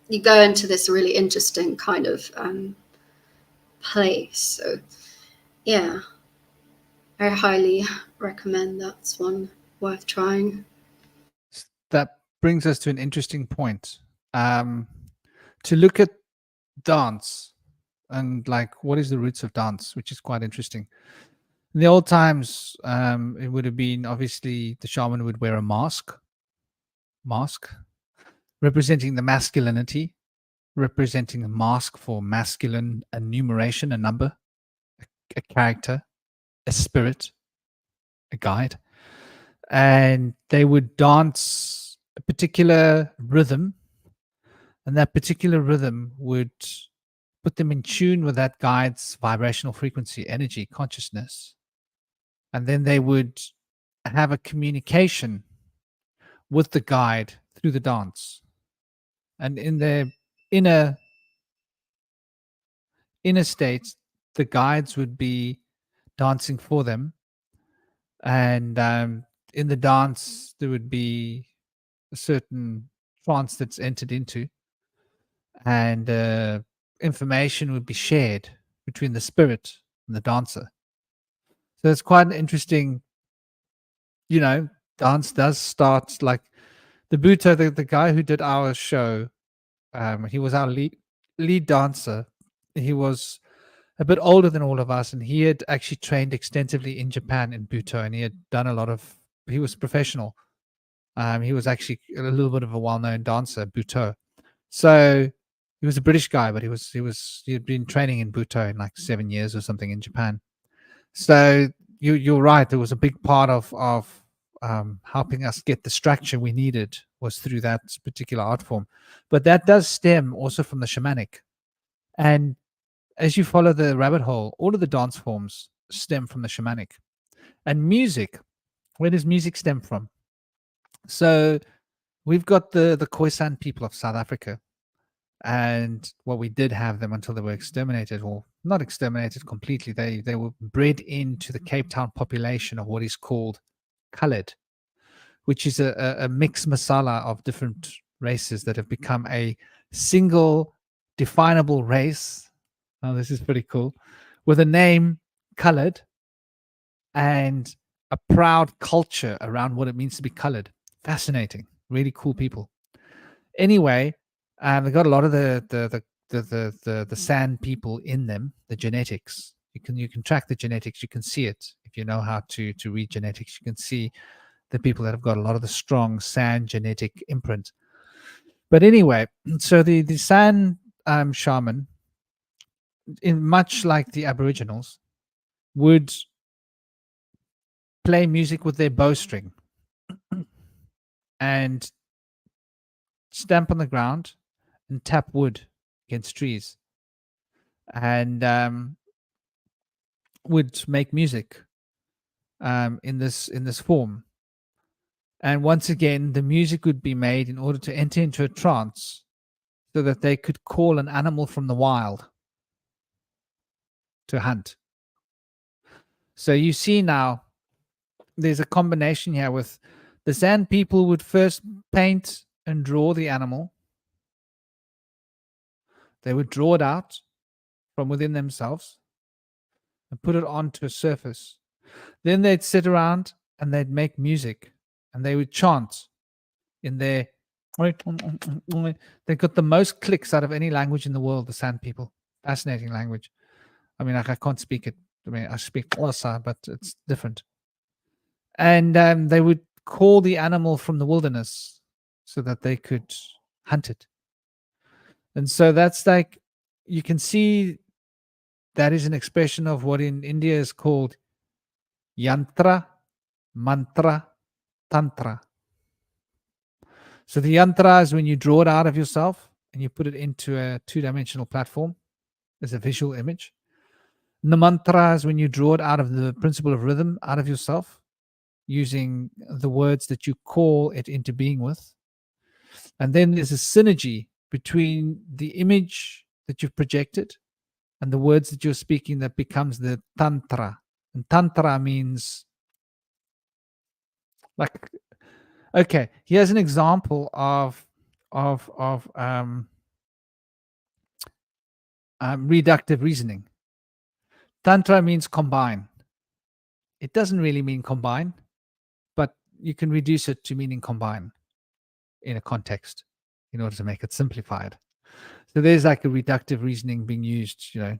you go into this really interesting kind of place. So yeah, I highly recommend. That's one worth trying. That brings us to an interesting point. To look at dance and like what is the roots of dance, which is quite interesting. In the old times, it would have been obviously the shaman would wear a mask representing the masculinity, representing a mask for masculine enumeration, a number, a character, a spirit, a guide. And they would dance a particular rhythm, and that particular rhythm would put them in tune with that guide's vibrational frequency, energy, consciousness. And then they would have a communication with the guide through the dance. And in their inner states, the guides would be dancing for them. And in the dance, there would be a certain trance that's entered into, and information would be shared between the spirit and the dancer. So it's quite an interesting, dance does start like the Buto, the guy who did our show. He was our lead dancer. He was a bit older than all of us, and he had actually trained extensively in Japan in Buto, and he had done a lot of. He was professional. He was actually a little bit of a well-known dancer, Buto. So he was a British guy, but he had been training in Buto in like 7 years or something in Japan. So you're right. There was a big part of helping us get the structure we needed was through that particular art form. But that does stem also from the shamanic. And as you follow the rabbit hole, all of the dance forms stem from the shamanic. And music, where does music stem from? So we've got the Khoisan people of South Africa. And we did have them until they were exterminated, or not exterminated completely. They were bred into the Cape Town population of what is called colored, which is a mixed masala of different races that have become a single definable race. Oh, this is pretty cool. With a name, colored, and a proud culture around what it means to be colored. Fascinating. Really cool people. Anyway, they got a lot of the San people in them, the genetics. You can track the genetics. You can see it if you know how to read genetics. You can see the people that have got a lot of the strong San genetic imprint. But anyway, so the San shaman, in much like the Aboriginals, would play music with their bowstring and stamp on the ground and tap wood against trees, and would make music in this form. And once again, the music would be made in order to enter into a trance so that they could call an animal from the wild to hunt. So you see now there's a combination here with the San people would first paint and draw the animal. They would draw it out from within themselves and put it onto a surface. Then they'd sit around and they'd make music and they would chant in their. They got the most clicks out of any language in the world, the San people. Fascinating language. I mean, I can't speak it. I mean, I speak Xhosa, but it's different. And they would call the animal from the wilderness so that they could hunt it. And so that's like, you can see that is an expression of what in India is called yantra, mantra, tantra. So the yantra is when you draw it out of yourself and you put it into a two-dimensional platform as a visual image. And the mantra is when you draw it out of the principle of rhythm out of yourself, using the words that you call it into being with. And then there's a synergy between the image that you've projected and the words that you're speaking, that becomes the tantra. And tantra means, like, okay, here's an example of reductive reasoning. Tantra means combine. It doesn't really mean combine, but you can reduce it to meaning combine in a context in order to make it simplified. So there's like a reductive reasoning being used, in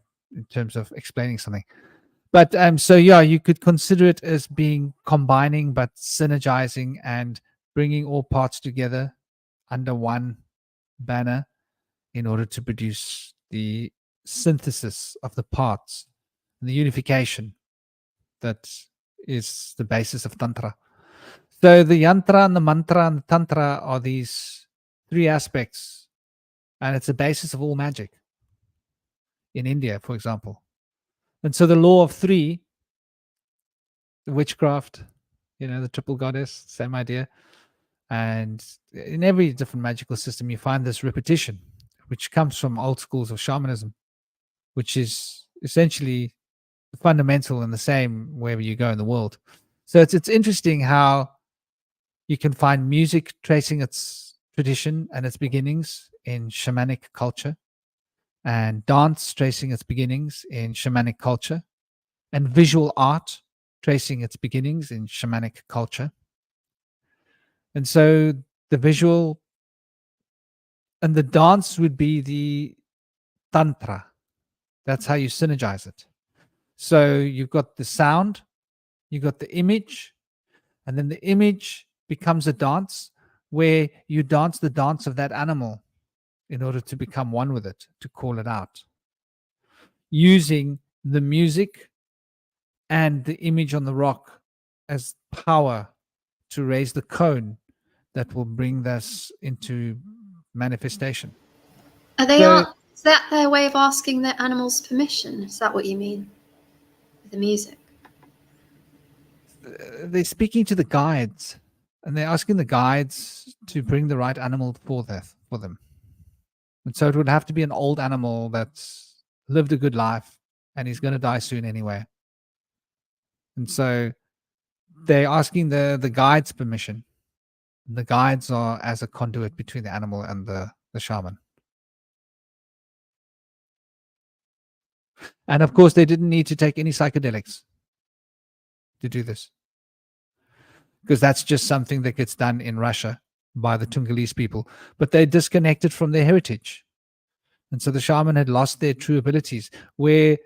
terms of explaining something. But so yeah, you could consider it as being combining, but synergizing and bringing all parts together under one banner in order to produce the synthesis of the parts and the unification that is the basis of Tantra. So the yantra and the mantra and the Tantra are these three aspects, and it's the basis of all magic in India, for example. And so the law of three, the witchcraft, the triple goddess, same idea. And in every different magical system, you find this repetition, which comes from old schools of shamanism, which is essentially fundamental and the same wherever you go in the world. So it's interesting how you can find music tracing its tradition and its beginnings in shamanic culture, and dance tracing its beginnings in shamanic culture, and visual art tracing its beginnings in shamanic culture. And so the visual and the dance would be the tantra. That's how you synergize it. So you've got the sound, you've got the image, and then the image becomes a dance where you dance the dance of that animal in order to become one with it, to call it out, using the music and the image on the rock as power to raise the cone that will bring this into manifestation. Are they? So- Is that their way of asking their animals permission? Is that what you mean with the music? They're speaking to the guides, and they're asking the guides to bring the right animal for them. And so it would have to be an old animal that's lived a good life and he's going to die soon anyway. And so they're asking the guides permission. The guides are as a conduit between the animal and the shaman. And of course, they didn't need to take any psychedelics to do this, because that's just something that gets done in Russia by the Tungolese people, but they disconnected from their heritage. And so the shaman had lost their true abilities, where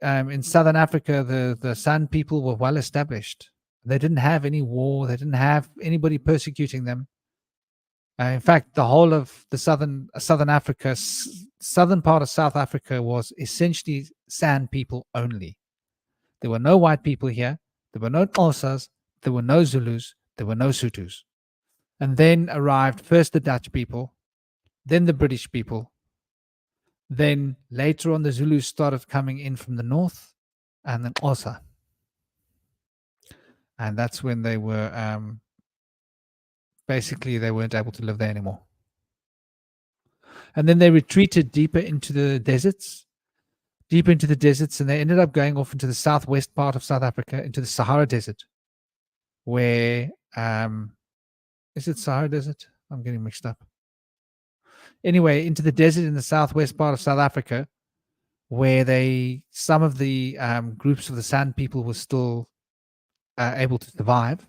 in Southern Africa, the San people were well established. They didn't have any war. They didn't have anybody persecuting them. In fact, the whole of the southern part of South Africa was essentially San people only. There were no white people here. There were no Xhosas. There were no Zulus. There were no Sutus. And then arrived first the Dutch people, then the British people. Then later on, the Zulus started coming in from the north, and then Xhosa. And that's when they were basically they weren't able to live there anymore. And then they retreated deeper into the deserts, and they ended up going off into the southwest part of South Africa, into the Sahara Desert, where is it Sahara Desert? I'm getting mixed up. Anyway, into the desert in the southwest part of South Africa, where some of the groups of the San people were still able to survive,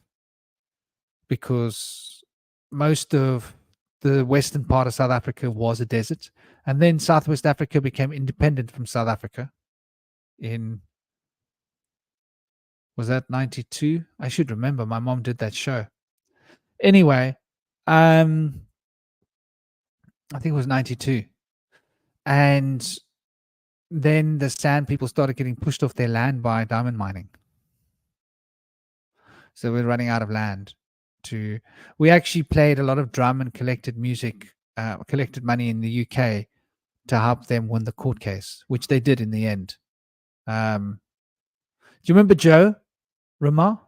because most of the western part of South Africa was a desert. And then Southwest Africa became independent from South Africa was that 92? I should remember. My mom did that show. Anyway, I think it was 92. And then the San people started getting pushed off their land by diamond mining. So we're running out of land. We actually played a lot of drum and collected money in the UK to help them win the court case, which they did in the end. Do you remember Joe Ramar?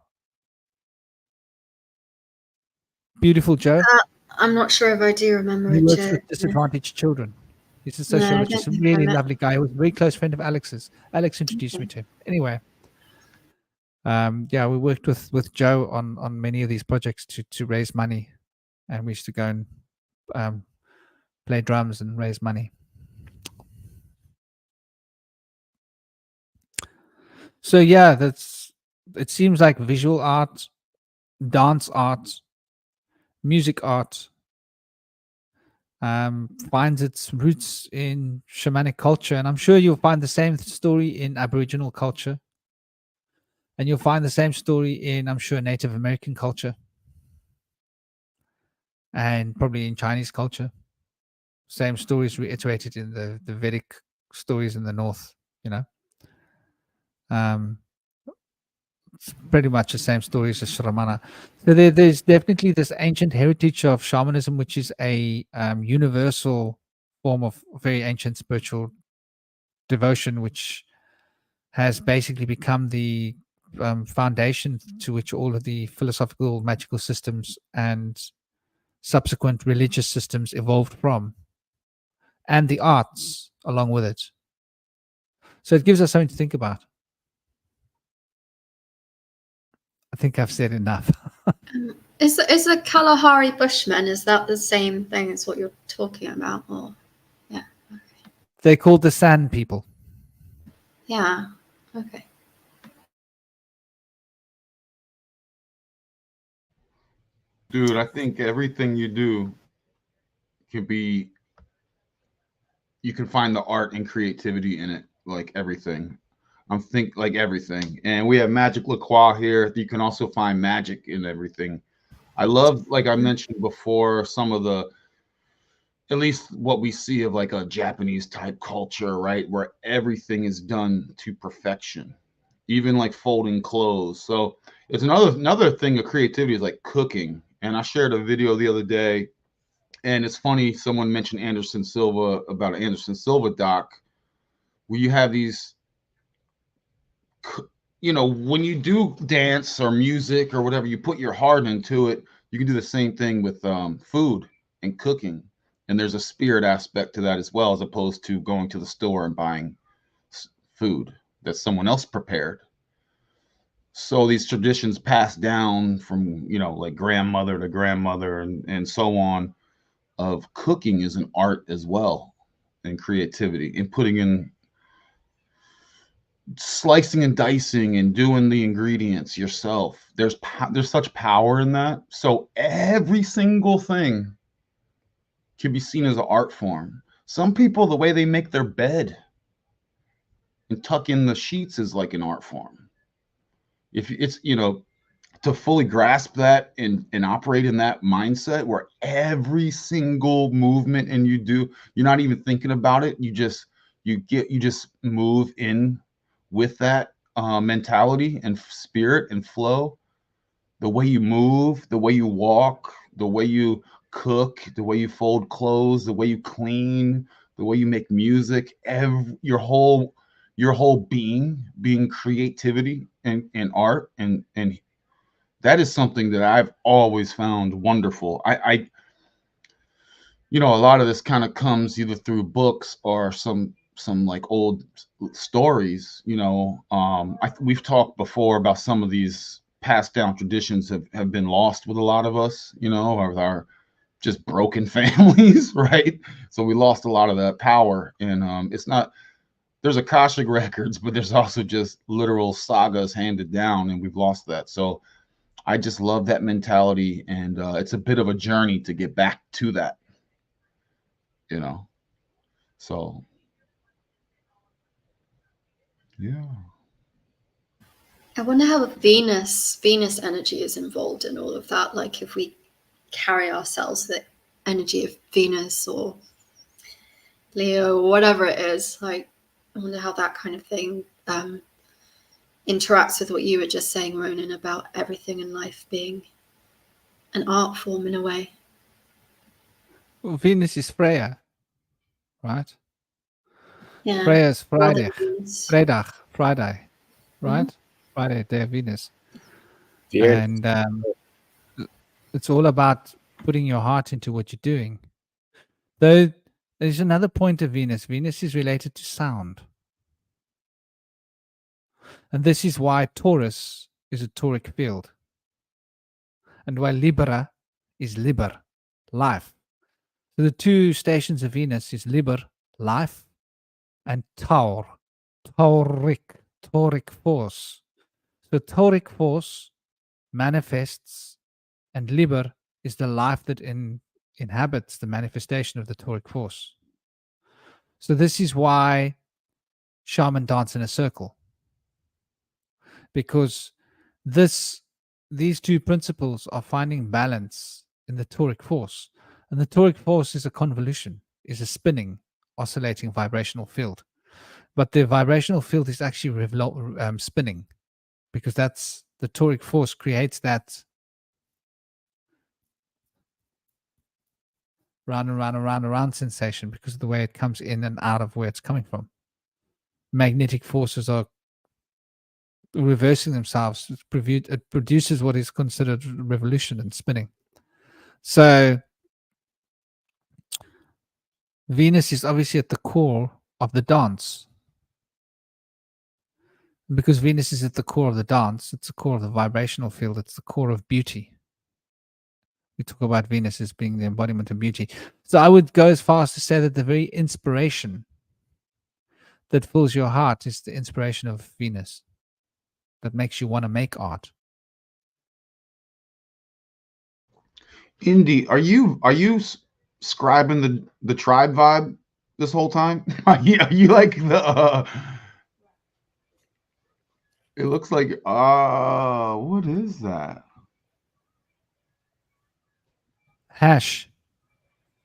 Beautiful Joe. I'm not sure if I do remember He it. works with disadvantaged children. He's a No, I sociologist, a don't think I really met. lovely guy. He was a very close friend of Alex's. Alex introduced me to him. Anyway, yeah, we worked with Joe on many of these projects to raise money, and we used to go and play drums and raise money. So yeah, it seems like visual art, dance art, music art finds its roots in shamanic culture, and I'm sure you'll find the same story in Aboriginal culture, and you'll find the same story in, I'm sure, Native American culture, and probably in Chinese culture. Same stories reiterated in the Vedic stories in the north. You know, it's pretty much the same stories as Shramana. So there's definitely this ancient heritage of shamanism, which is a universal form of very ancient spiritual devotion, which has basically become the foundation to which all of the philosophical magical systems and subsequent religious systems evolved from, and the arts along with it. So it gives us something to think about. I think I've said enough. Is the Kalahari Bushmen, is that the same thing as what you're talking about? Or yeah. Okay. They're called the Sand People. Yeah. Okay. Dude, I think everything you do can be, you can find the art and creativity in it, like everything. Like everything. And we have Magic LaCroix here. You can also find magic in everything. I love, like I mentioned before, some of the, at least what we see of like a Japanese type culture, right? Where everything is done to perfection, even like folding clothes. So it's another thing of creativity is like cooking. And I shared a video the other day, and it's funny, someone mentioned Anderson Silva, about an Anderson Silva doc, where you have these, you know, when you do dance or music or whatever, you put your heart into it. You can do the same thing with food and cooking. And there's a spirit aspect to that as well, as opposed to going to the store and buying food that someone else prepared. So these traditions passed down from, you know, like grandmother to grandmother and so on, of cooking is an art as well, and creativity, and putting in, slicing and dicing and doing the ingredients yourself. There's such power in that. So every single thing can be seen as an art form. Some people, the way they make their bed and tuck in the sheets is like an art form. If it's, you know, to fully grasp that and operate in that mindset where every single movement and you do, you're not even thinking about it. You just move in with that mentality and spirit and flow. The way you move, the way you walk, the way you cook, the way you fold clothes, the way you clean, the way you make music, your whole being creativity and art, and that is something that I've always found wonderful. I you know, a lot of this kind of comes either through books or some like old stories. You know, we've talked before about some of these passed down traditions have been lost with a lot of us, you know, with our just broken families, right? So we lost a lot of that power. And it's not, there's Akashic records, but there's also just literal sagas handed down, and we've lost that. So I just love that mentality, and it's a bit of a journey to get back to that, you know. So yeah. I wonder how Venus energy is involved in all of that. Like if we carry ourselves the energy of Venus or Leo or whatever it is, like I wonder how that kind of thing interacts with what you were just saying, Ronan, about everything in life being an art form in a way. Well, Venus is Freya, right? Yeah. Freya is Friday. Venus. Friday, right? Friday, day of Venus. Fear. And it's all about putting your heart into what you're doing. Though There's another point of Venus. Venus is related to sound. And this is why Taurus is a tauric field. And why Libra is liber, life. So the two stations of Venus is liber, life, and taur, tauric force. So tauric force manifests, and liber is the life that inhabits the manifestation of the tauric force. So this is why shaman dance in a circle, because these two principles are finding balance in the tauric force, and the tauric force is a convolution, is a spinning, oscillating vibrational field, but the vibrational field is actually spinning, because that's the tauric force creates that round and round and round and round sensation because of the way it comes in and out of where it's coming from. Magnetic forces are reversing themselves. It produces what is considered revolution and spinning. So Venus is obviously at the core of the dance. Because Venus is at the core of the dance, it's the core of the vibrational field, it's the core of beauty. We talk about Venus as being the embodiment of beauty. So I would go as far as to say that the very inspiration that fills your heart is the inspiration of Venus that makes you want to make art. Indy, are you scribing the tribe vibe this whole time? Are you like the? It looks like what is that? Hash.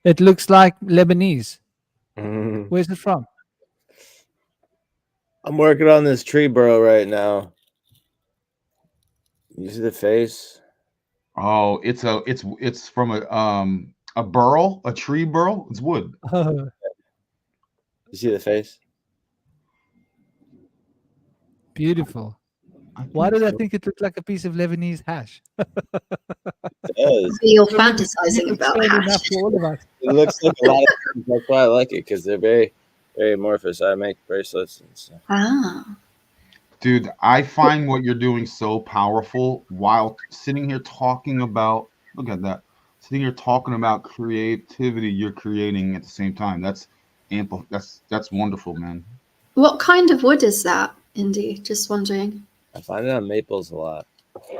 It looks like Lebanese. Mhm. Where's it from? I'm working on this tree burrow right now. You see the face? Oh, it's from a burl, a tree burl. It's wood. Oh, You see the face? beautiful. Why did I think it looked like a piece of Lebanese hash? It does. You're It fantasizing about explained hash. enough for all of us. It looks like a lot of things. That's why I like it, because they're very, very amorphous. I make bracelets and stuff. Ah. Dude, I find what you're doing so powerful while sitting here talking about, look at that, sitting here talking about creativity you're creating at the same time. That's ample. That's wonderful, man. What kind of wood is that, Indy? Just wondering. I find it on maples a lot.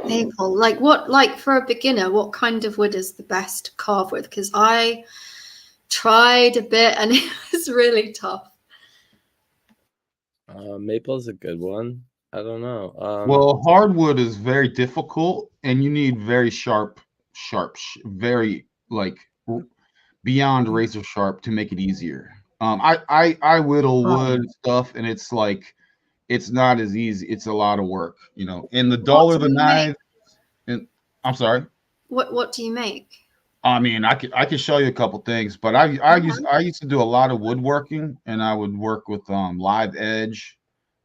Maple. Like for a beginner, what kind of wood is the best to carve with? Because I tried a bit and it was really tough. Maple's a good one. I don't know. Well, hardwood is very difficult, and you need very sharp, very like beyond razor sharp to make it easier. I whittle wood and stuff, and it's like it's not as easy. It's a lot of work, you know. And the duller the knife, and I'm sorry. What do you make? I mean, I could show you a couple things, but I used to do a lot of woodworking, and I would work with live edge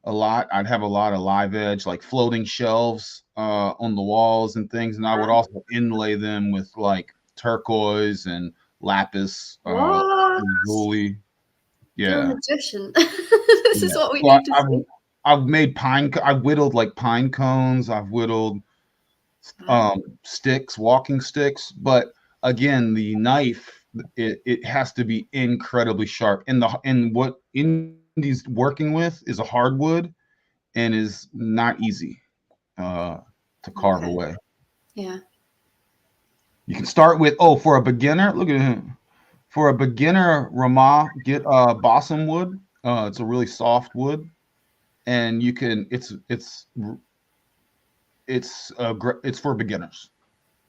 a lot. I'd have a lot of live edge, like floating shelves on the walls and things, and I would also inlay them with like turquoise and lapis lazuli. You're a Yeah. magician. This is what we need to see. I've made I've whittled like pine cones. I've whittled sticks, walking sticks. But again, the knife, it has to be incredibly sharp. And what Indy's working with is a hardwood and is not easy to carve away. Yeah. You can start with, for a beginner, look at him. For a beginner, Ramah, get balsam wood. It's a really soft wood, and you can. It's for beginners.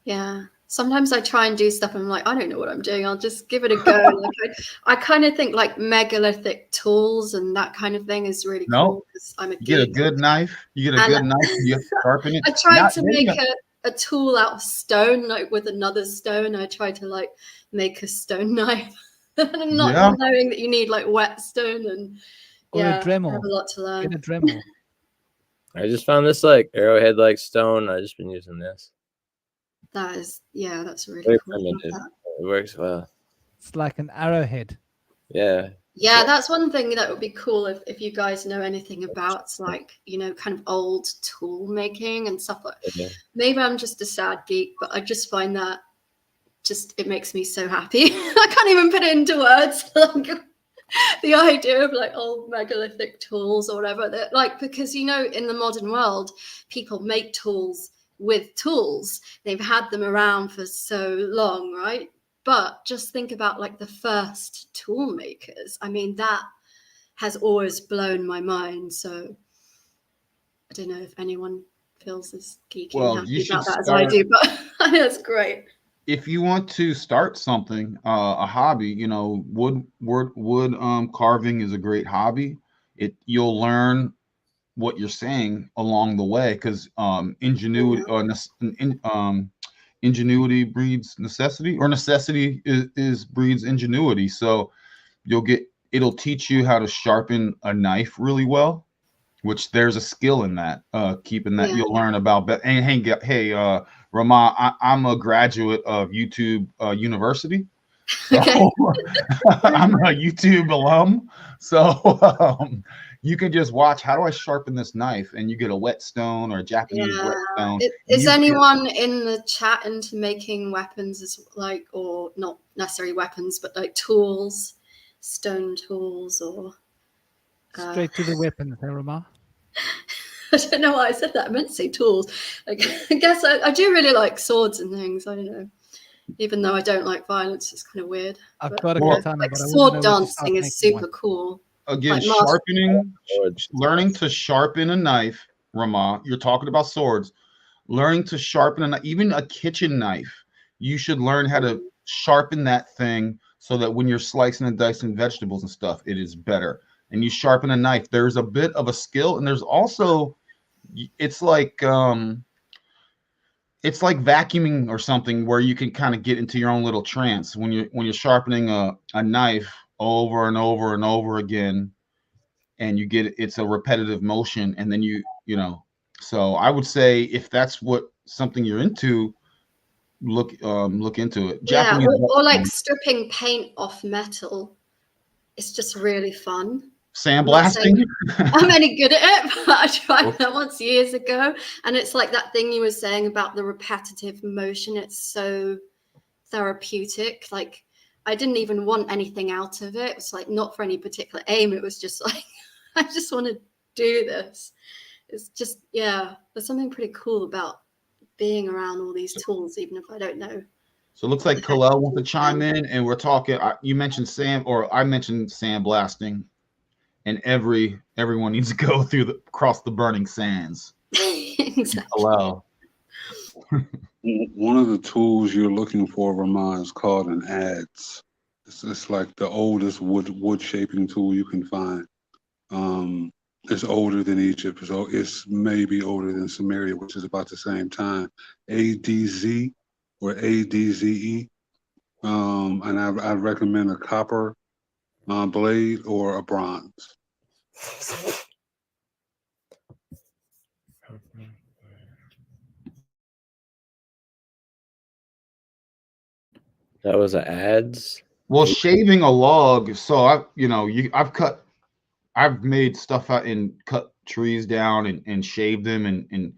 Yeah. Sometimes I try and do stuff and I'm like, I don't know what I'm doing. I'll just give it a go. Like I kind of think like megalithic tools and that kind of thing is really cool because I'm a geek. You get a good knife. You get a good knife. You have to sharpen it. I tried to make a tool out of stone, like with another stone. I tried to like make a stone knife, not knowing that you need like whetstone and or a Dremel. I have a lot to learn. Get a Dremel. I just found this like arrowhead like stone. I've just been using this. That is, that's really Very cool. primitive. It works well. It's like an arrowhead. Yeah. Yeah, that's one thing that would be cool if you guys know anything about, like, you know, kind of old tool making and stuff like. Yeah. Maybe I'm just a sad geek, but I just find that it makes me so happy. I can't even put it into words. Like the idea of like old megalithic tools or whatever, that like, because you know, in the modern world, people make tools with tools. They've had them around for so long, right? But just think about like the first tool makers. I mean, that has always blown my mind. So I don't know if anyone feels as geeky Well, and you happy should about that as I start. do, but I think that's great. If you want to start something, a hobby, you know, wood carving is a great hobby. You'll learn what you're saying along the way, because ingenuity breeds necessity, or necessity is breeds ingenuity. So it'll teach you how to sharpen a knife really well, which there's a skill in that. Keeping that, Yeah. you'll learn about. And hey, Rama, I'm a graduate of YouTube University, so Okay. I'm a YouTube alum. So you can just watch, how do I sharpen this knife, and you get a whetstone or a Japanese Yeah. whetstone. Is anyone in the chat into making weapons, as like, or not necessarily weapons, but like tools, stone tools, or Straight to the weapons, Rama. I don't know why I said that. I meant to say tools. Like, I guess I do really like swords and things. I don't know. Even though I don't like violence, it's kind of weird. I've But, got a Well, katana, like but I wouldn't sword know where to start dancing is making super one. cool. Again, Like martial learning to sharpen a knife, Rama, you're talking about swords. Learning to sharpen a knife, even a kitchen knife, you should learn how to sharpen that thing so that when you're slicing and dicing vegetables and stuff, it is better. And you sharpen a knife, there's a bit of a skill, and there's also, it's like vacuuming or something, where you can kind of get into your own little trance when you're sharpening a knife over and over and over again, and it's a repetitive motion, and then you know. So I would say, if that's something you're into, look into it. Yeah, Japanese or like stripping paint off metal. It's just really fun. sandblasting. I'm any good at it, but I tried that once years ago, and it's like that thing you were saying about the repetitive motion. It's so therapeutic. Like, I didn't even want anything out of it. It's like not for any particular aim. It was just like, I just want to do this. It's just, yeah, there's something pretty cool about being around all these tools, even if I don't know. So it looks like Kalel wants to chime in, and we're talking. You mentioned I mentioned sandblasting, and everyone needs to go across the burning sands. Exactly. Kalel. One of the tools you're looking for, Ramon, is called an adze. It's like the oldest wood shaping tool you can find. It's older than Egypt, so it's maybe older than Sumeria, which is about the same time. ADZ or ADZE. And I recommend a copper blade or a bronze. That was an ads. Well, shaving a log. So I've made stuff out and cut trees down and shaved them, and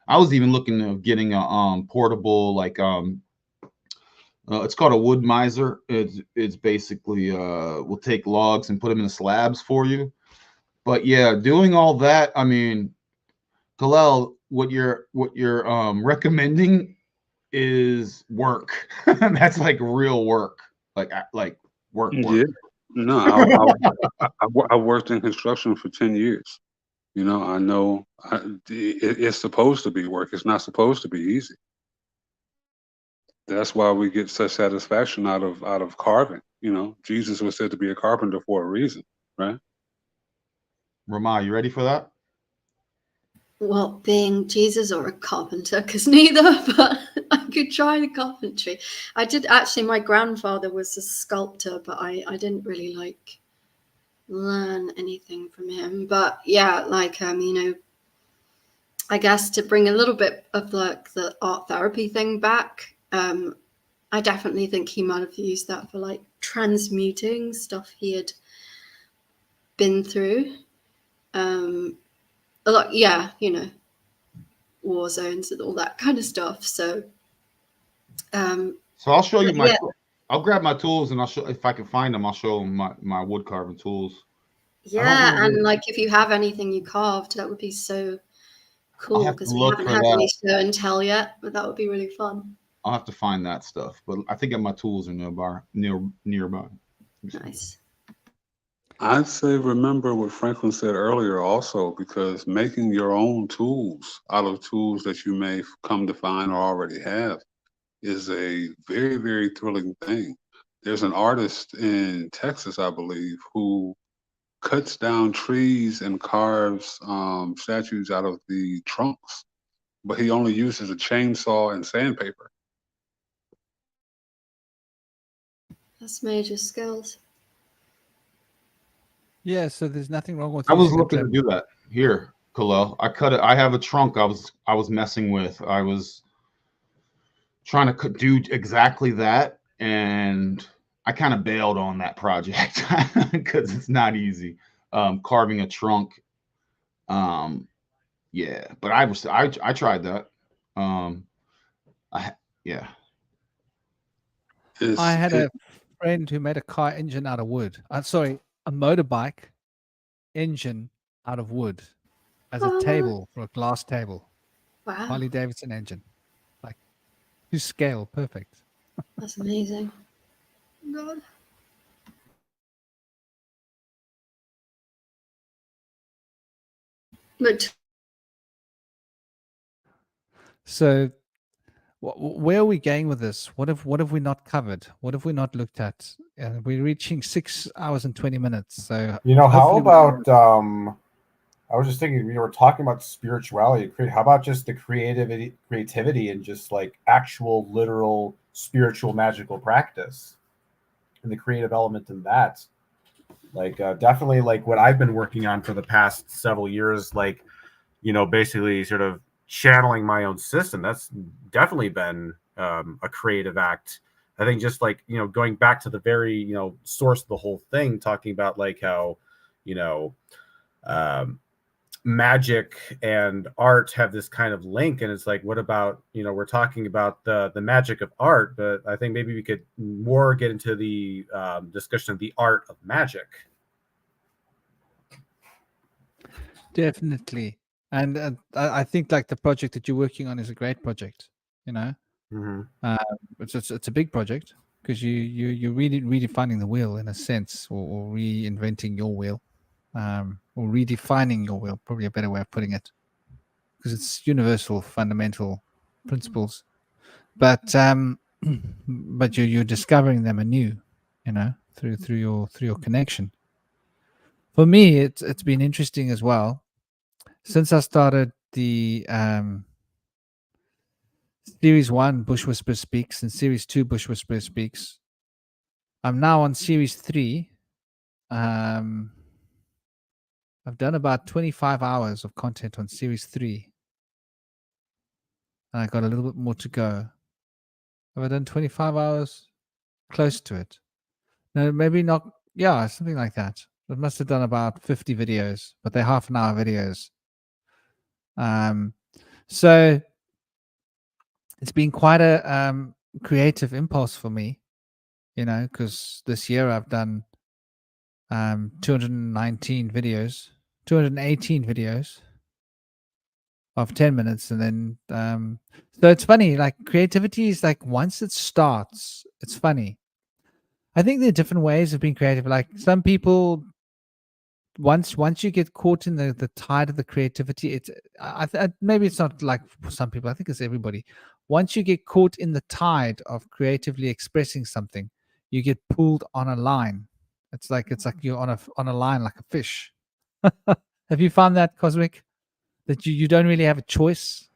I was even looking at getting a portable, like it's called a wood miser. It's basically we'll take logs and put them in the slabs for you. But yeah, doing all that, I mean, Kalel, what you're recommending is work. That's like real work, like work. Yeah, no, I worked in construction for 10 years. You know, I know it's supposed to be work. It's not supposed to be easy. That's why we get such satisfaction out of carving. You know, Jesus was said to be a carpenter for a reason, right? Rama, you ready for that? Well, being Jesus or a carpenter, because neither, but I could try the carpentry. I did actually, my grandfather was a sculptor, but I didn't really like learn anything from him. But yeah, like, you know, I guess to bring a little bit of like the art therapy thing back, I definitely think he might have used that for like transmuting stuff he had been through. A lot, yeah, you know, war zones and all that kind of stuff. So, So I'll show you my. yeah. I'll grab my tools and I'll show if I can find them. I'll show them my wood carving tools. Yeah, and like if you have anything you carved, that would be so cool because we haven't had any show and tell yet, but that would be really fun. I'll have to find that stuff, but I think my tools are nearby. Nice. I'd say remember what Franklin said earlier also, because making your own tools out of tools that you may come to find or already have is a very, very thrilling thing. There's an artist in Texas, I believe, who cuts down trees and carves statues out of the trunks, but he only uses a chainsaw and sandpaper. That's major skills. Yeah, so there's nothing wrong with. I was looking to do that here, Kalel. I cut it. I have a trunk. I was messing with. I was trying to do exactly that, and I kind of bailed on that project because it's not easy. Carving a trunk. Yeah, but I tried that. Yeah. I had a friend who made a car engine out of wood. Sorry, a motorbike engine out of wood as a table for a glass table. Wow. Harley Davidson engine, like to scale, perfect. That's amazing. God. But so, where are we going with this? What have we not covered? What have we not looked at? We're reaching 6 hours and 20 minutes. So how about I was just thinking, we were talking about spirituality. How about just the creativity, and just like actual, literal, spiritual, magical practice, and the creative element in that. Like definitely, like what I've been working on for the past several years, like basically sort of channeling my own system. That's definitely been a creative act. I think just like going back to the very source of the whole thing, talking about like how magic and art have this kind of link, and it's like, what about we're talking about the magic of art, but I think maybe we could more get into the discussion of the art of magic. Definitely, and I think like the project that you're working on is a great project. It's a big project because you're really redefining the wheel in a sense, or reinventing your wheel. Or redefining your will, probably a better way of putting it, because it's universal, fundamental principles. But but you're discovering them anew, through your connection. For me, it's been interesting as well since I started the series 1 Bush Whisperer Speaks and series 2 Bush Whisperer Speaks. I'm now on series 3. I've done about 25 hours of content on series 3. And I got a little bit more to go. Have I done 25 hours? Close to it. No, maybe not. Yeah, something like that. I must have done about 50 videos, but they're half-an-hour videos. So it's been quite a creative impulse for me, because this year I've done 218 videos of 10 minutes. And then so it's funny, like creativity is like once it starts, it's funny. I think there are different ways of being creative. Like some people, once you get caught in the tide of the creativity, it's maybe it's not like for some people, I think it's everybody. Once you get caught in the tide of creatively expressing something, you get pulled on a line. It's like you're on a line like a fish. Have you found that, Cosmic? That you don't really have a choice?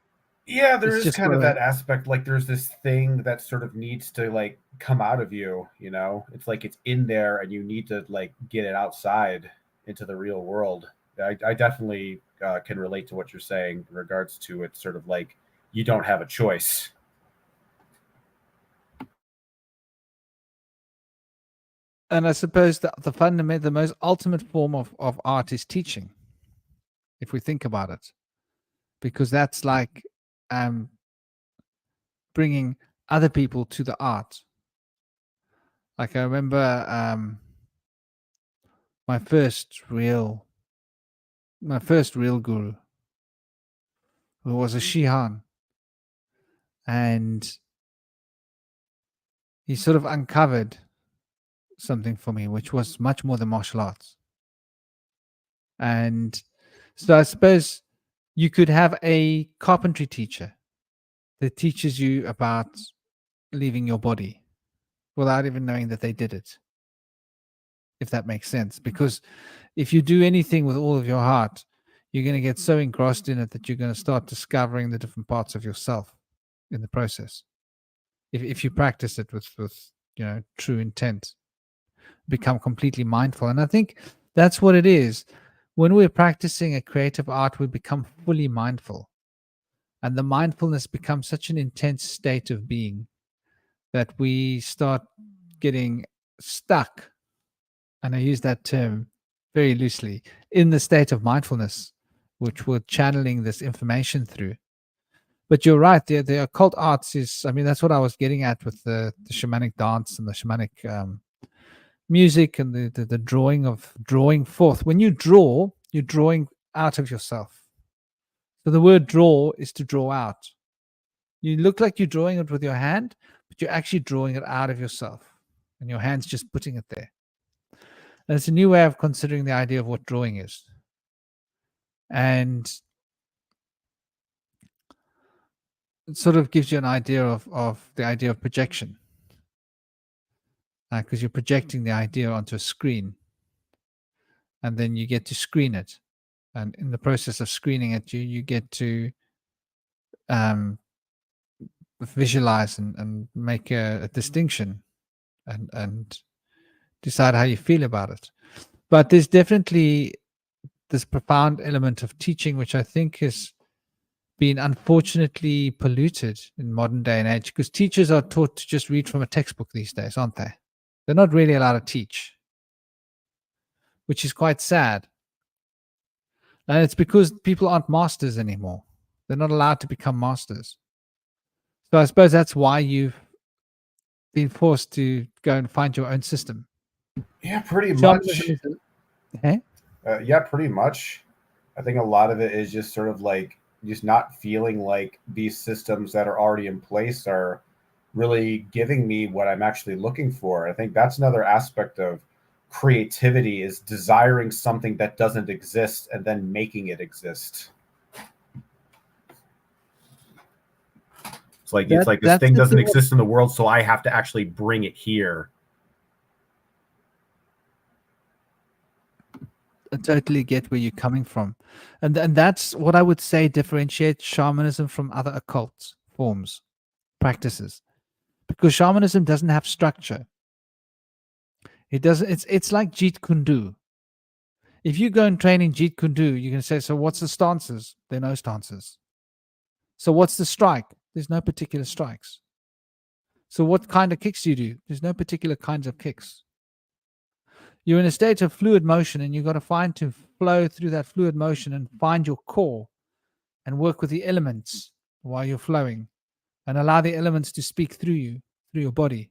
Yeah, there is kind of that aspect. Like there's this thing that sort of needs to like come out of you, It's like it's in there and you need to like get it outside into the real world. I definitely can relate to what you're saying in regards to it, sort of like you don't have a choice. And I suppose that the fundamental, the most ultimate form of art is teaching, if we think about it, because that's like bringing other people to the art. Like I remember my first real guru, who was a Shihan, and he sort of uncovered something for me, which was much more than martial arts. And so I suppose you could have a carpentry teacher that teaches you about leaving your body without even knowing that they did it, if that makes sense. Because if you do anything with all of your heart, you're going to get so engrossed in it that you're going to start discovering the different parts of yourself in the process. If you practice it with true intent, become completely mindful. And I think that's what it is. When we're practicing a creative art, we become fully mindful. And the mindfulness becomes such an intense state of being that we start getting stuck, and I use that term very loosely, in the state of mindfulness, which we're channeling this information through. But you're right, the occult arts is, I mean, that's what I was getting at with the shamanic dance and the shamanic music and the drawing forth. When you draw, you're drawing out of yourself. So the word draw is to draw out. You look like you're drawing it with your hand, but you're actually drawing it out of yourself, and your hand's just putting it there. And it's a new way of considering the idea of what drawing is. And it sort of gives you an idea of the idea of projection, because you're projecting the idea onto a screen, and then you get to screen it. And in the process of screening it, you get to visualize and make a distinction and decide how you feel about it. But there's definitely this profound element of teaching, which I think has been unfortunately polluted in modern day and age, because teachers are taught to just read from a textbook these days, aren't they? They're not really allowed to teach, which is quite sad. And it's because people aren't masters anymore. They're not allowed to become masters. So I suppose that's why you've been forced to go and find your own system. Yeah, pretty much. Hey? Yeah, pretty much. I think a lot of it is just sort of like just not feeling like these systems that are already in place are really giving me what I'm actually looking for. I think that's another aspect of creativity, is desiring something that doesn't exist and then making it exist. It's like this thing doesn't exist in the world, so I have to actually bring it here. I totally get where you're coming from. And that's what I would say differentiates shamanism from other occult forms, practices. Because shamanism doesn't have structure. It doesn't, it's like Jeet Kune Do. If you go and train in Jeet Kune Do, you can say, so what's the stances? There are no stances. So what's the strike? There's no particular strikes. So what kind of kicks do you do? There's no particular kinds of kicks. You're in a state of fluid motion, and you've got to find to flow through that fluid motion and find your core and work with the elements while you're flowing, and allow the elements to speak through you, through your body.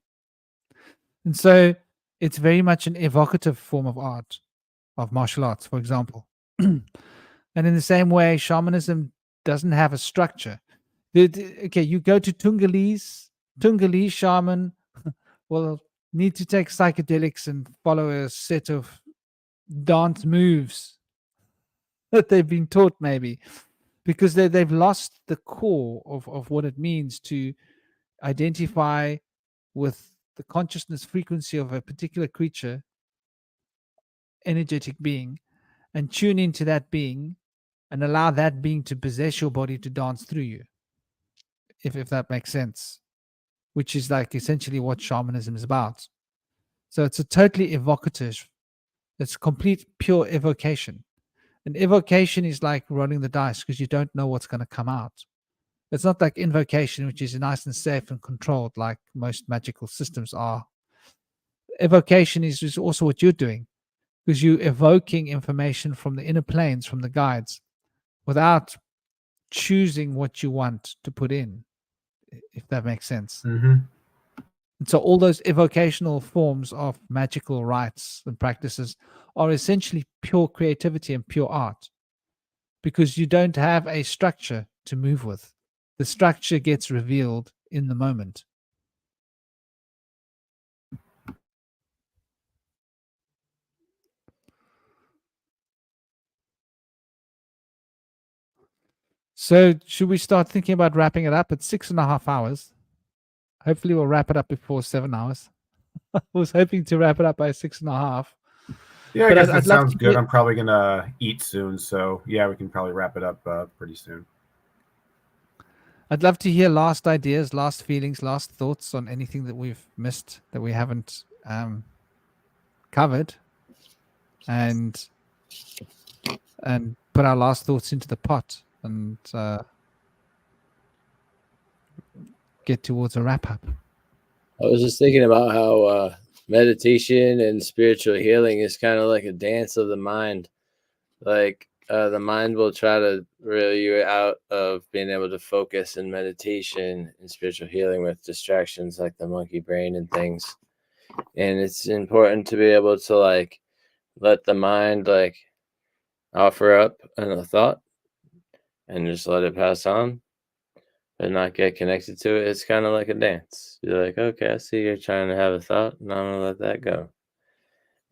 And so it's very much an evocative form of art, of martial arts, for example. And in the same way, shamanism doesn't have a structure. Okay, you go to Tungolese shaman will need to take psychedelics and follow a set of dance moves that they've been taught, maybe, because they've lost the core of what it means to identify with the consciousness frequency of a particular creature, energetic being, and tune into that being and allow that being to possess your body to dance through you, if that makes sense, which is like essentially what shamanism is about. So it's a totally evocative, it's complete pure evocation. And evocation is like rolling the dice, because you don't know what's going to come out. It's not like invocation, which is nice and safe and controlled like most magical systems are. evocation is also what you're doing, because you're evoking information from the inner planes, from the guides, without choosing what you want to put in, if that makes sense. Mm-hmm. And so all those evocational forms of magical rites and practices are essentially pure creativity and pure art, because you don't have a structure to move with. The structure gets revealed in the moment. So should we start thinking about wrapping it up? It's 6.5 hours. Hopefully we'll wrap it up before 7 hours. I was hoping to wrap it up by 6.5. Yeah, I But guess I'd that love sounds to good. get- I'm probably gonna eat soon, so yeah, we can probably wrap it up pretty soon. I'd love to hear last ideas, last feelings, last thoughts on anything that we've missed, that we haven't covered, and put our last thoughts into the pot and get towards a wrap up. I was just thinking about how meditation and spiritual healing is kind of like a dance of the mind. Like the mind will try to reel you out of being able to focus in meditation and spiritual healing with distractions like the monkey brain and things. And it's important to be able to like let the mind like offer up a thought and just let it pass on, but not get connected to it. It's kind of like a dance. You're like, okay, I see you're trying to have a thought, and I'm gonna let that go.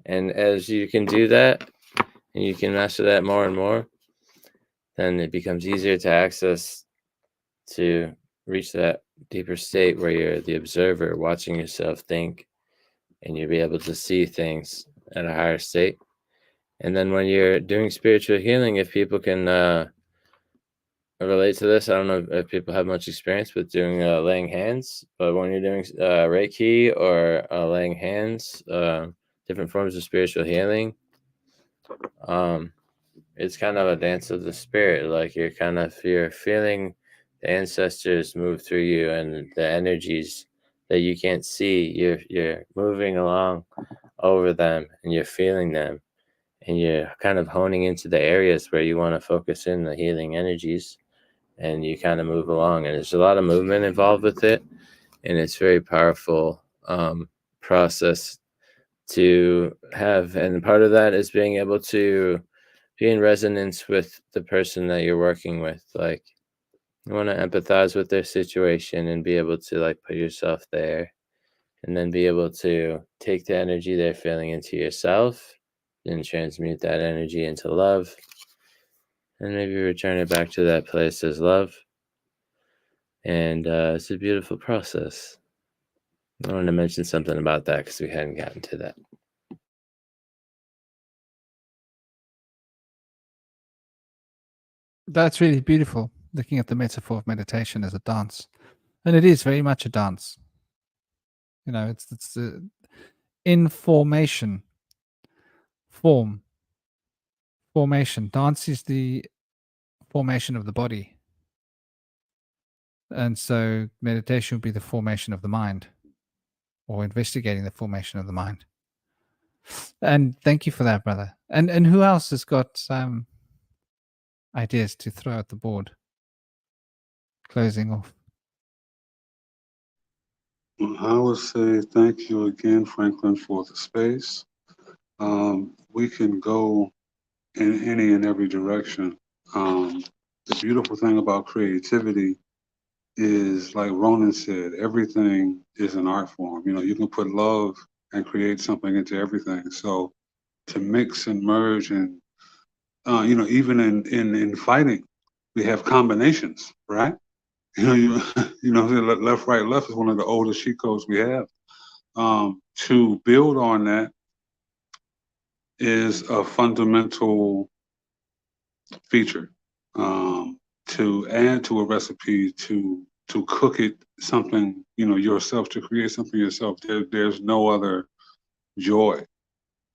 And as you can do that, and you can master that more and more, then it becomes easier to access to reach that deeper state where you're the observer watching yourself think, and you'll be able to see things at a higher state. And then when you're doing spiritual healing, if people can relate to this, I don't know if people have much experience with doing laying hands, but when you're doing Reiki or laying hands, different forms of spiritual healing, it's kind of a dance of the spirit. Like you're feeling the ancestors move through you, and the energies that you can't see, you're moving along over them, and you're feeling them, and you're kind of honing into the areas where you want to focus in the healing energies, and you kind of move along, and there's a lot of movement involved with it, and it's very powerful process to have. And part of that is being able to be in resonance with the person that you're working with. Like you want to empathize with their situation and be able to like put yourself there, and then be able to take the energy they're feeling into yourself and transmute that energy into love, and maybe return it back to that place as love. And it's a beautiful process. I wanted to mention something about that because we hadn't gotten to that. That's really beautiful, looking at the metaphor of meditation as a dance. And it is very much a dance. You know, it's information, formation. Dance is the formation of the body. And so meditation would be the formation of the mind, or investigating the formation of the mind. And thank you for that, brother. And who else has got ideas to throw at the board? Closing off. I would say thank you again, Franklin, for the space. We can go in any and every direction. The beautiful thing about creativity is, like Ronan said, everything is an art form. You know, you can put love and create something into everything. So to mix and merge, and you know, even in fighting, we have combinations, right? You know, you know, left, right, left is one of the oldest cheat codes we have. To build on that is a fundamental feature. To add to a recipe, to cook it something, you know, yourself, to create something yourself. There's no other joy,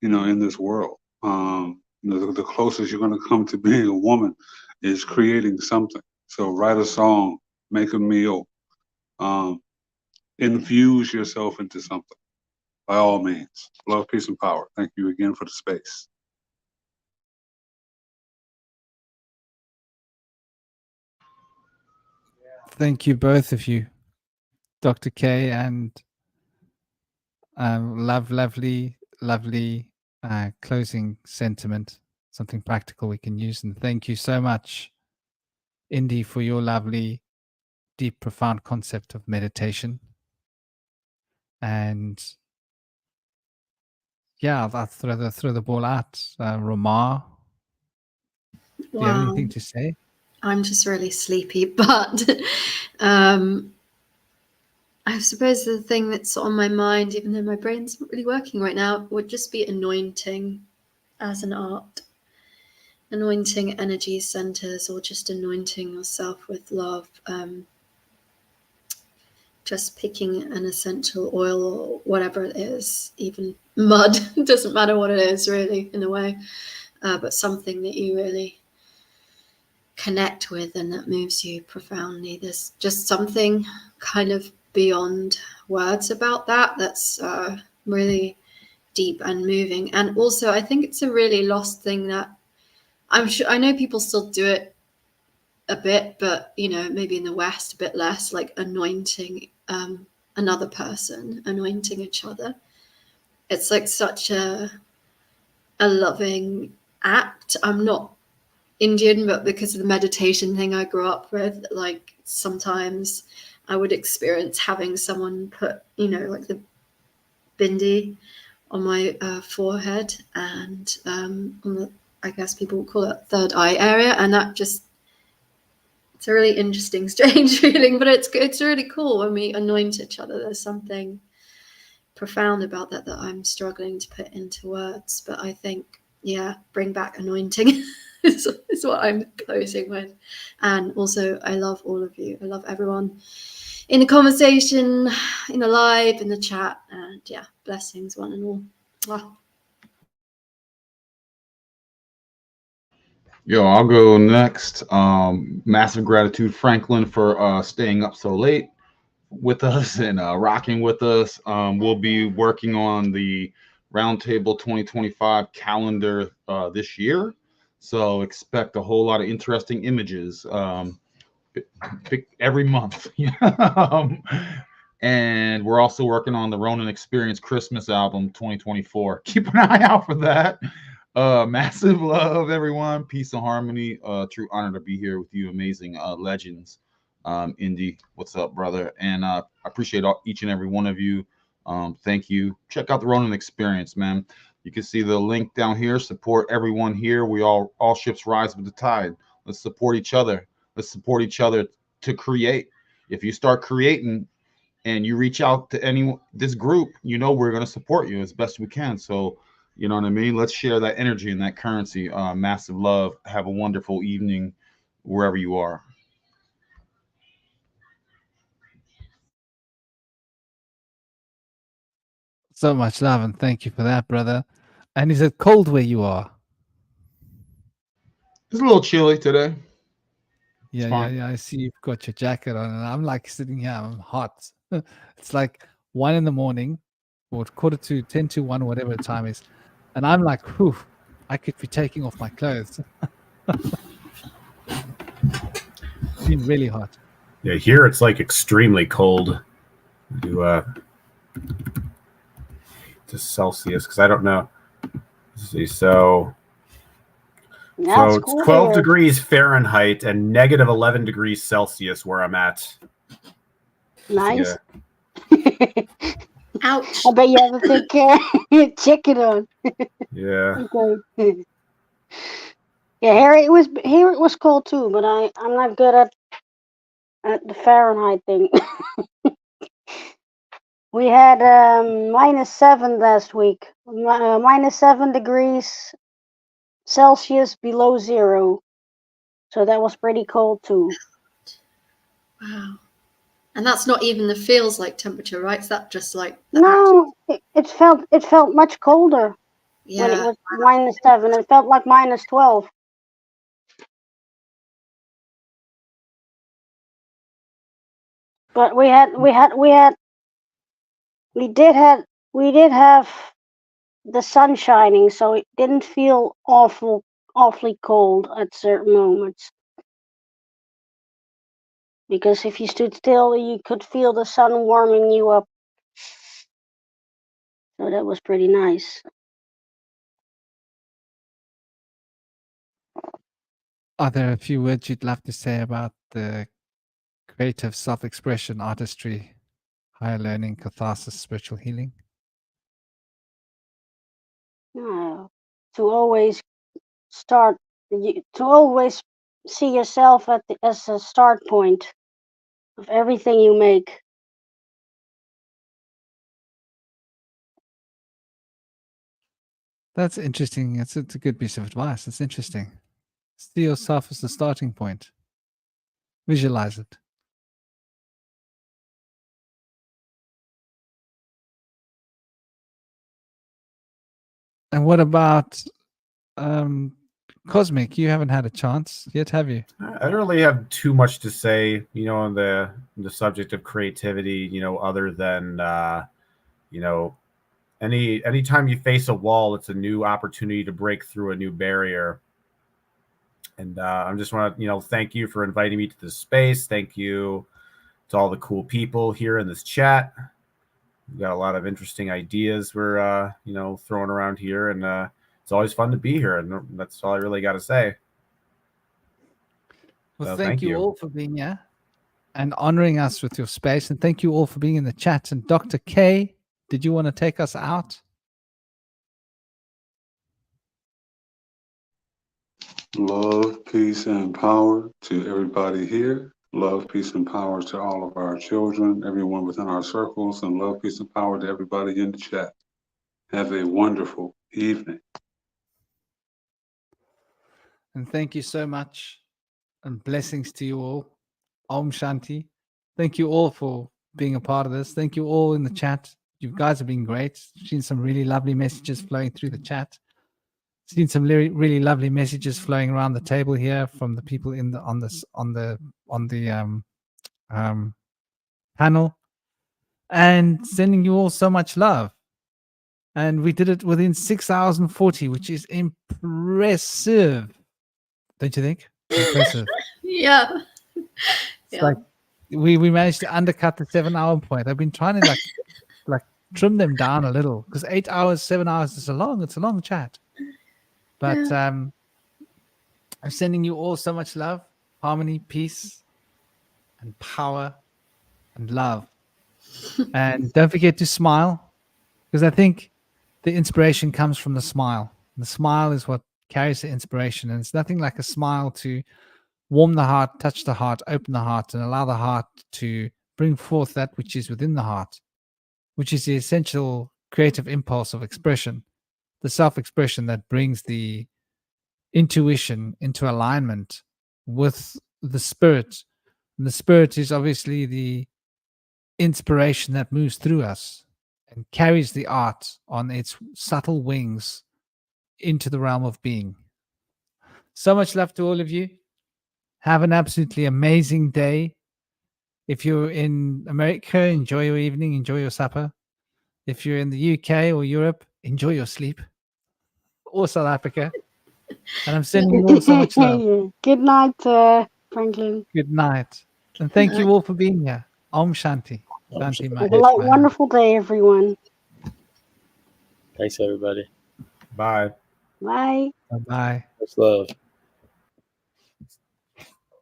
you know, in this world. You know, the closest you're going to come to being a woman is creating something. So write a song, make a meal, infuse yourself into something. by all means. Love, peace, and power. Thank you again for the space. Thank you, both of you, Dr. K and lovely closing sentiment, something practical we can use. And thank you so much, Indy, for your lovely, deep, profound concept of meditation. And yeah, I'll throw the ball out. Ramar, do you have anything to say? I'm just really sleepy, but I suppose the thing that's on my mind, even though my brain's not really working right now, would just be anointing as an art. Anointing energy centers, or just anointing yourself with love. Just picking an essential oil or whatever it is, even mud, it doesn't matter what it is really, in a way, but something that you really connect with and that moves you profoundly. There's just something kind of beyond words about that that's really deep and moving. And also I think it's a really lost thing that I'm sure, I know people still do it a bit, but you know, maybe in the West a bit less, like anointing another person, anointing each other. It's like such a loving act. I'm not Indian, but because of the meditation thing I grew up with, like sometimes I would experience having someone put, you know, like the bindi on my forehead and on the, I guess people would call it third eye area, and that just, it's a really interesting, strange feeling, but it's really cool when we anoint each other. There's something profound about that I'm struggling to put into words, but I think, yeah, bring back anointing is what I'm closing with. And also, I love all of you. I love everyone in the conversation, in the live, in the chat, and yeah, blessings one and all. Wow. Yo, I'll go next. Massive gratitude, Franklin, for staying up so late with us and rocking with us. We'll be working on the Roundtable 2025 calendar this year, so expect a whole lot of interesting images every month. And we're also working on the Ronin Experience Christmas album 2024. Keep an eye out for that. Massive love, everyone. Peace and harmony. True honor to be here with you, amazing legends. Indy, what's up, brother? And I appreciate each and every one of you. Thank you. Check out the Ronin Experience, man. You can see the link down here. Support everyone here. We all ships rise with the tide. Let's support each other. Let's support each other to create. If you start creating and you reach out to this group, you know we're going to support you as best we can. So, you know what I mean? Let's share that energy and that currency. Massive love. Have a wonderful evening wherever you are. So much love, and thank you for that, brother. And is it cold where you are? It's a little chilly today. Yeah. I see you've got your jacket on, and I'm like sitting here. I'm hot. It's like 1 a.m, or 10 to 1, whatever the time is, and I'm like, whew, I could be taking off my clothes. It's been really hot. Yeah, here it's like extremely cold. Do to Celsius, because I don't know. Let's see, so That's it's cool 12 here. degrees Fahrenheit and negative 11 degrees Celsius where I'm at. Nice. Ouch. I bet you have to take care of your chicken on. Yeah. Okay. Yeah, here it was cold too, but I'm not good at the Fahrenheit thing. We had -7 last week, -7 degrees Celsius below zero, so that was pretty cold too. Wow. And that's not even the feels like temperature, right? Is that just like the No, it felt much colder when it yeah. was -7. It felt like -12. But we did have we did have the sun shining, so it didn't feel awfully cold at certain moments. Because if you stood still, you could feel the sun warming you up. So that was pretty nice. Are there a few words you'd love to say about the creative self-expression, artistry, higher learning, catharsis, spiritual healing? To always to always see yourself as a start point of everything you make. That's interesting. It's a good piece of advice. It's interesting. See yourself as the starting point. Visualize it. And what about Cosmic? You haven't had a chance yet, have you? I don't really have too much to say, on the subject of creativity, other than anytime you face a wall, it's a new opportunity to break through a new barrier. And I just want to, thank you for inviting me to this space. Thank you to all the cool people here in this chat. We've got a lot of interesting ideas we're, throwing around here, and it's always fun to be here. And that's all I really got to say. Well, So, thank you all for being here and honoring us with your space. And thank you all for being in the chat. And Dr. K, did you want to take us out? Love, peace, and power to everybody here. Love, peace, and power to all of our children, everyone within our circles, and love, peace, and power to everybody in the chat. Have a wonderful evening. And thank you so much. And blessings to you all. Om Shanti. Thank you all for being a part of this. Thank you all in the chat. You guys have been great. Seen some really lovely messages flowing through the chat. Seen some really lovely messages flowing around the table here from the people in the on the panel, and sending you all so much love. And we did it within 6 hours and 40, which is impressive. Don't you think? Impressive. Yeah. It's like we managed to undercut the 7-hour point. I've been trying to like trim them down a little, because 8 hours, 7 hours is it's a long chat. But I'm sending you all so much love, harmony, peace, and power, and love. And don't forget to smile, because I think the inspiration comes from the smile. The smile is what carries the inspiration, and it's nothing like a smile to warm the heart, touch the heart, open the heart, and allow the heart to bring forth that which is within the heart, which is the essential creative impulse of expression, the self-expression that brings the intuition into alignment with the spirit. And the spirit is obviously the inspiration that moves through us and carries the art on its subtle wings into the realm of being. So much love to all of you. Have an absolutely amazing day. If you're in America, enjoy your evening, enjoy your supper. If you're in the UK or Europe, enjoy your sleep. Or South Africa. And I'm sending you all so much love. Good night, Franklin. Good night. And thank you all for being here. Om Shanti. Shanti Have a wonderful day, everyone. Thanks, everybody. Bye. Bye. Bye-bye. Much love.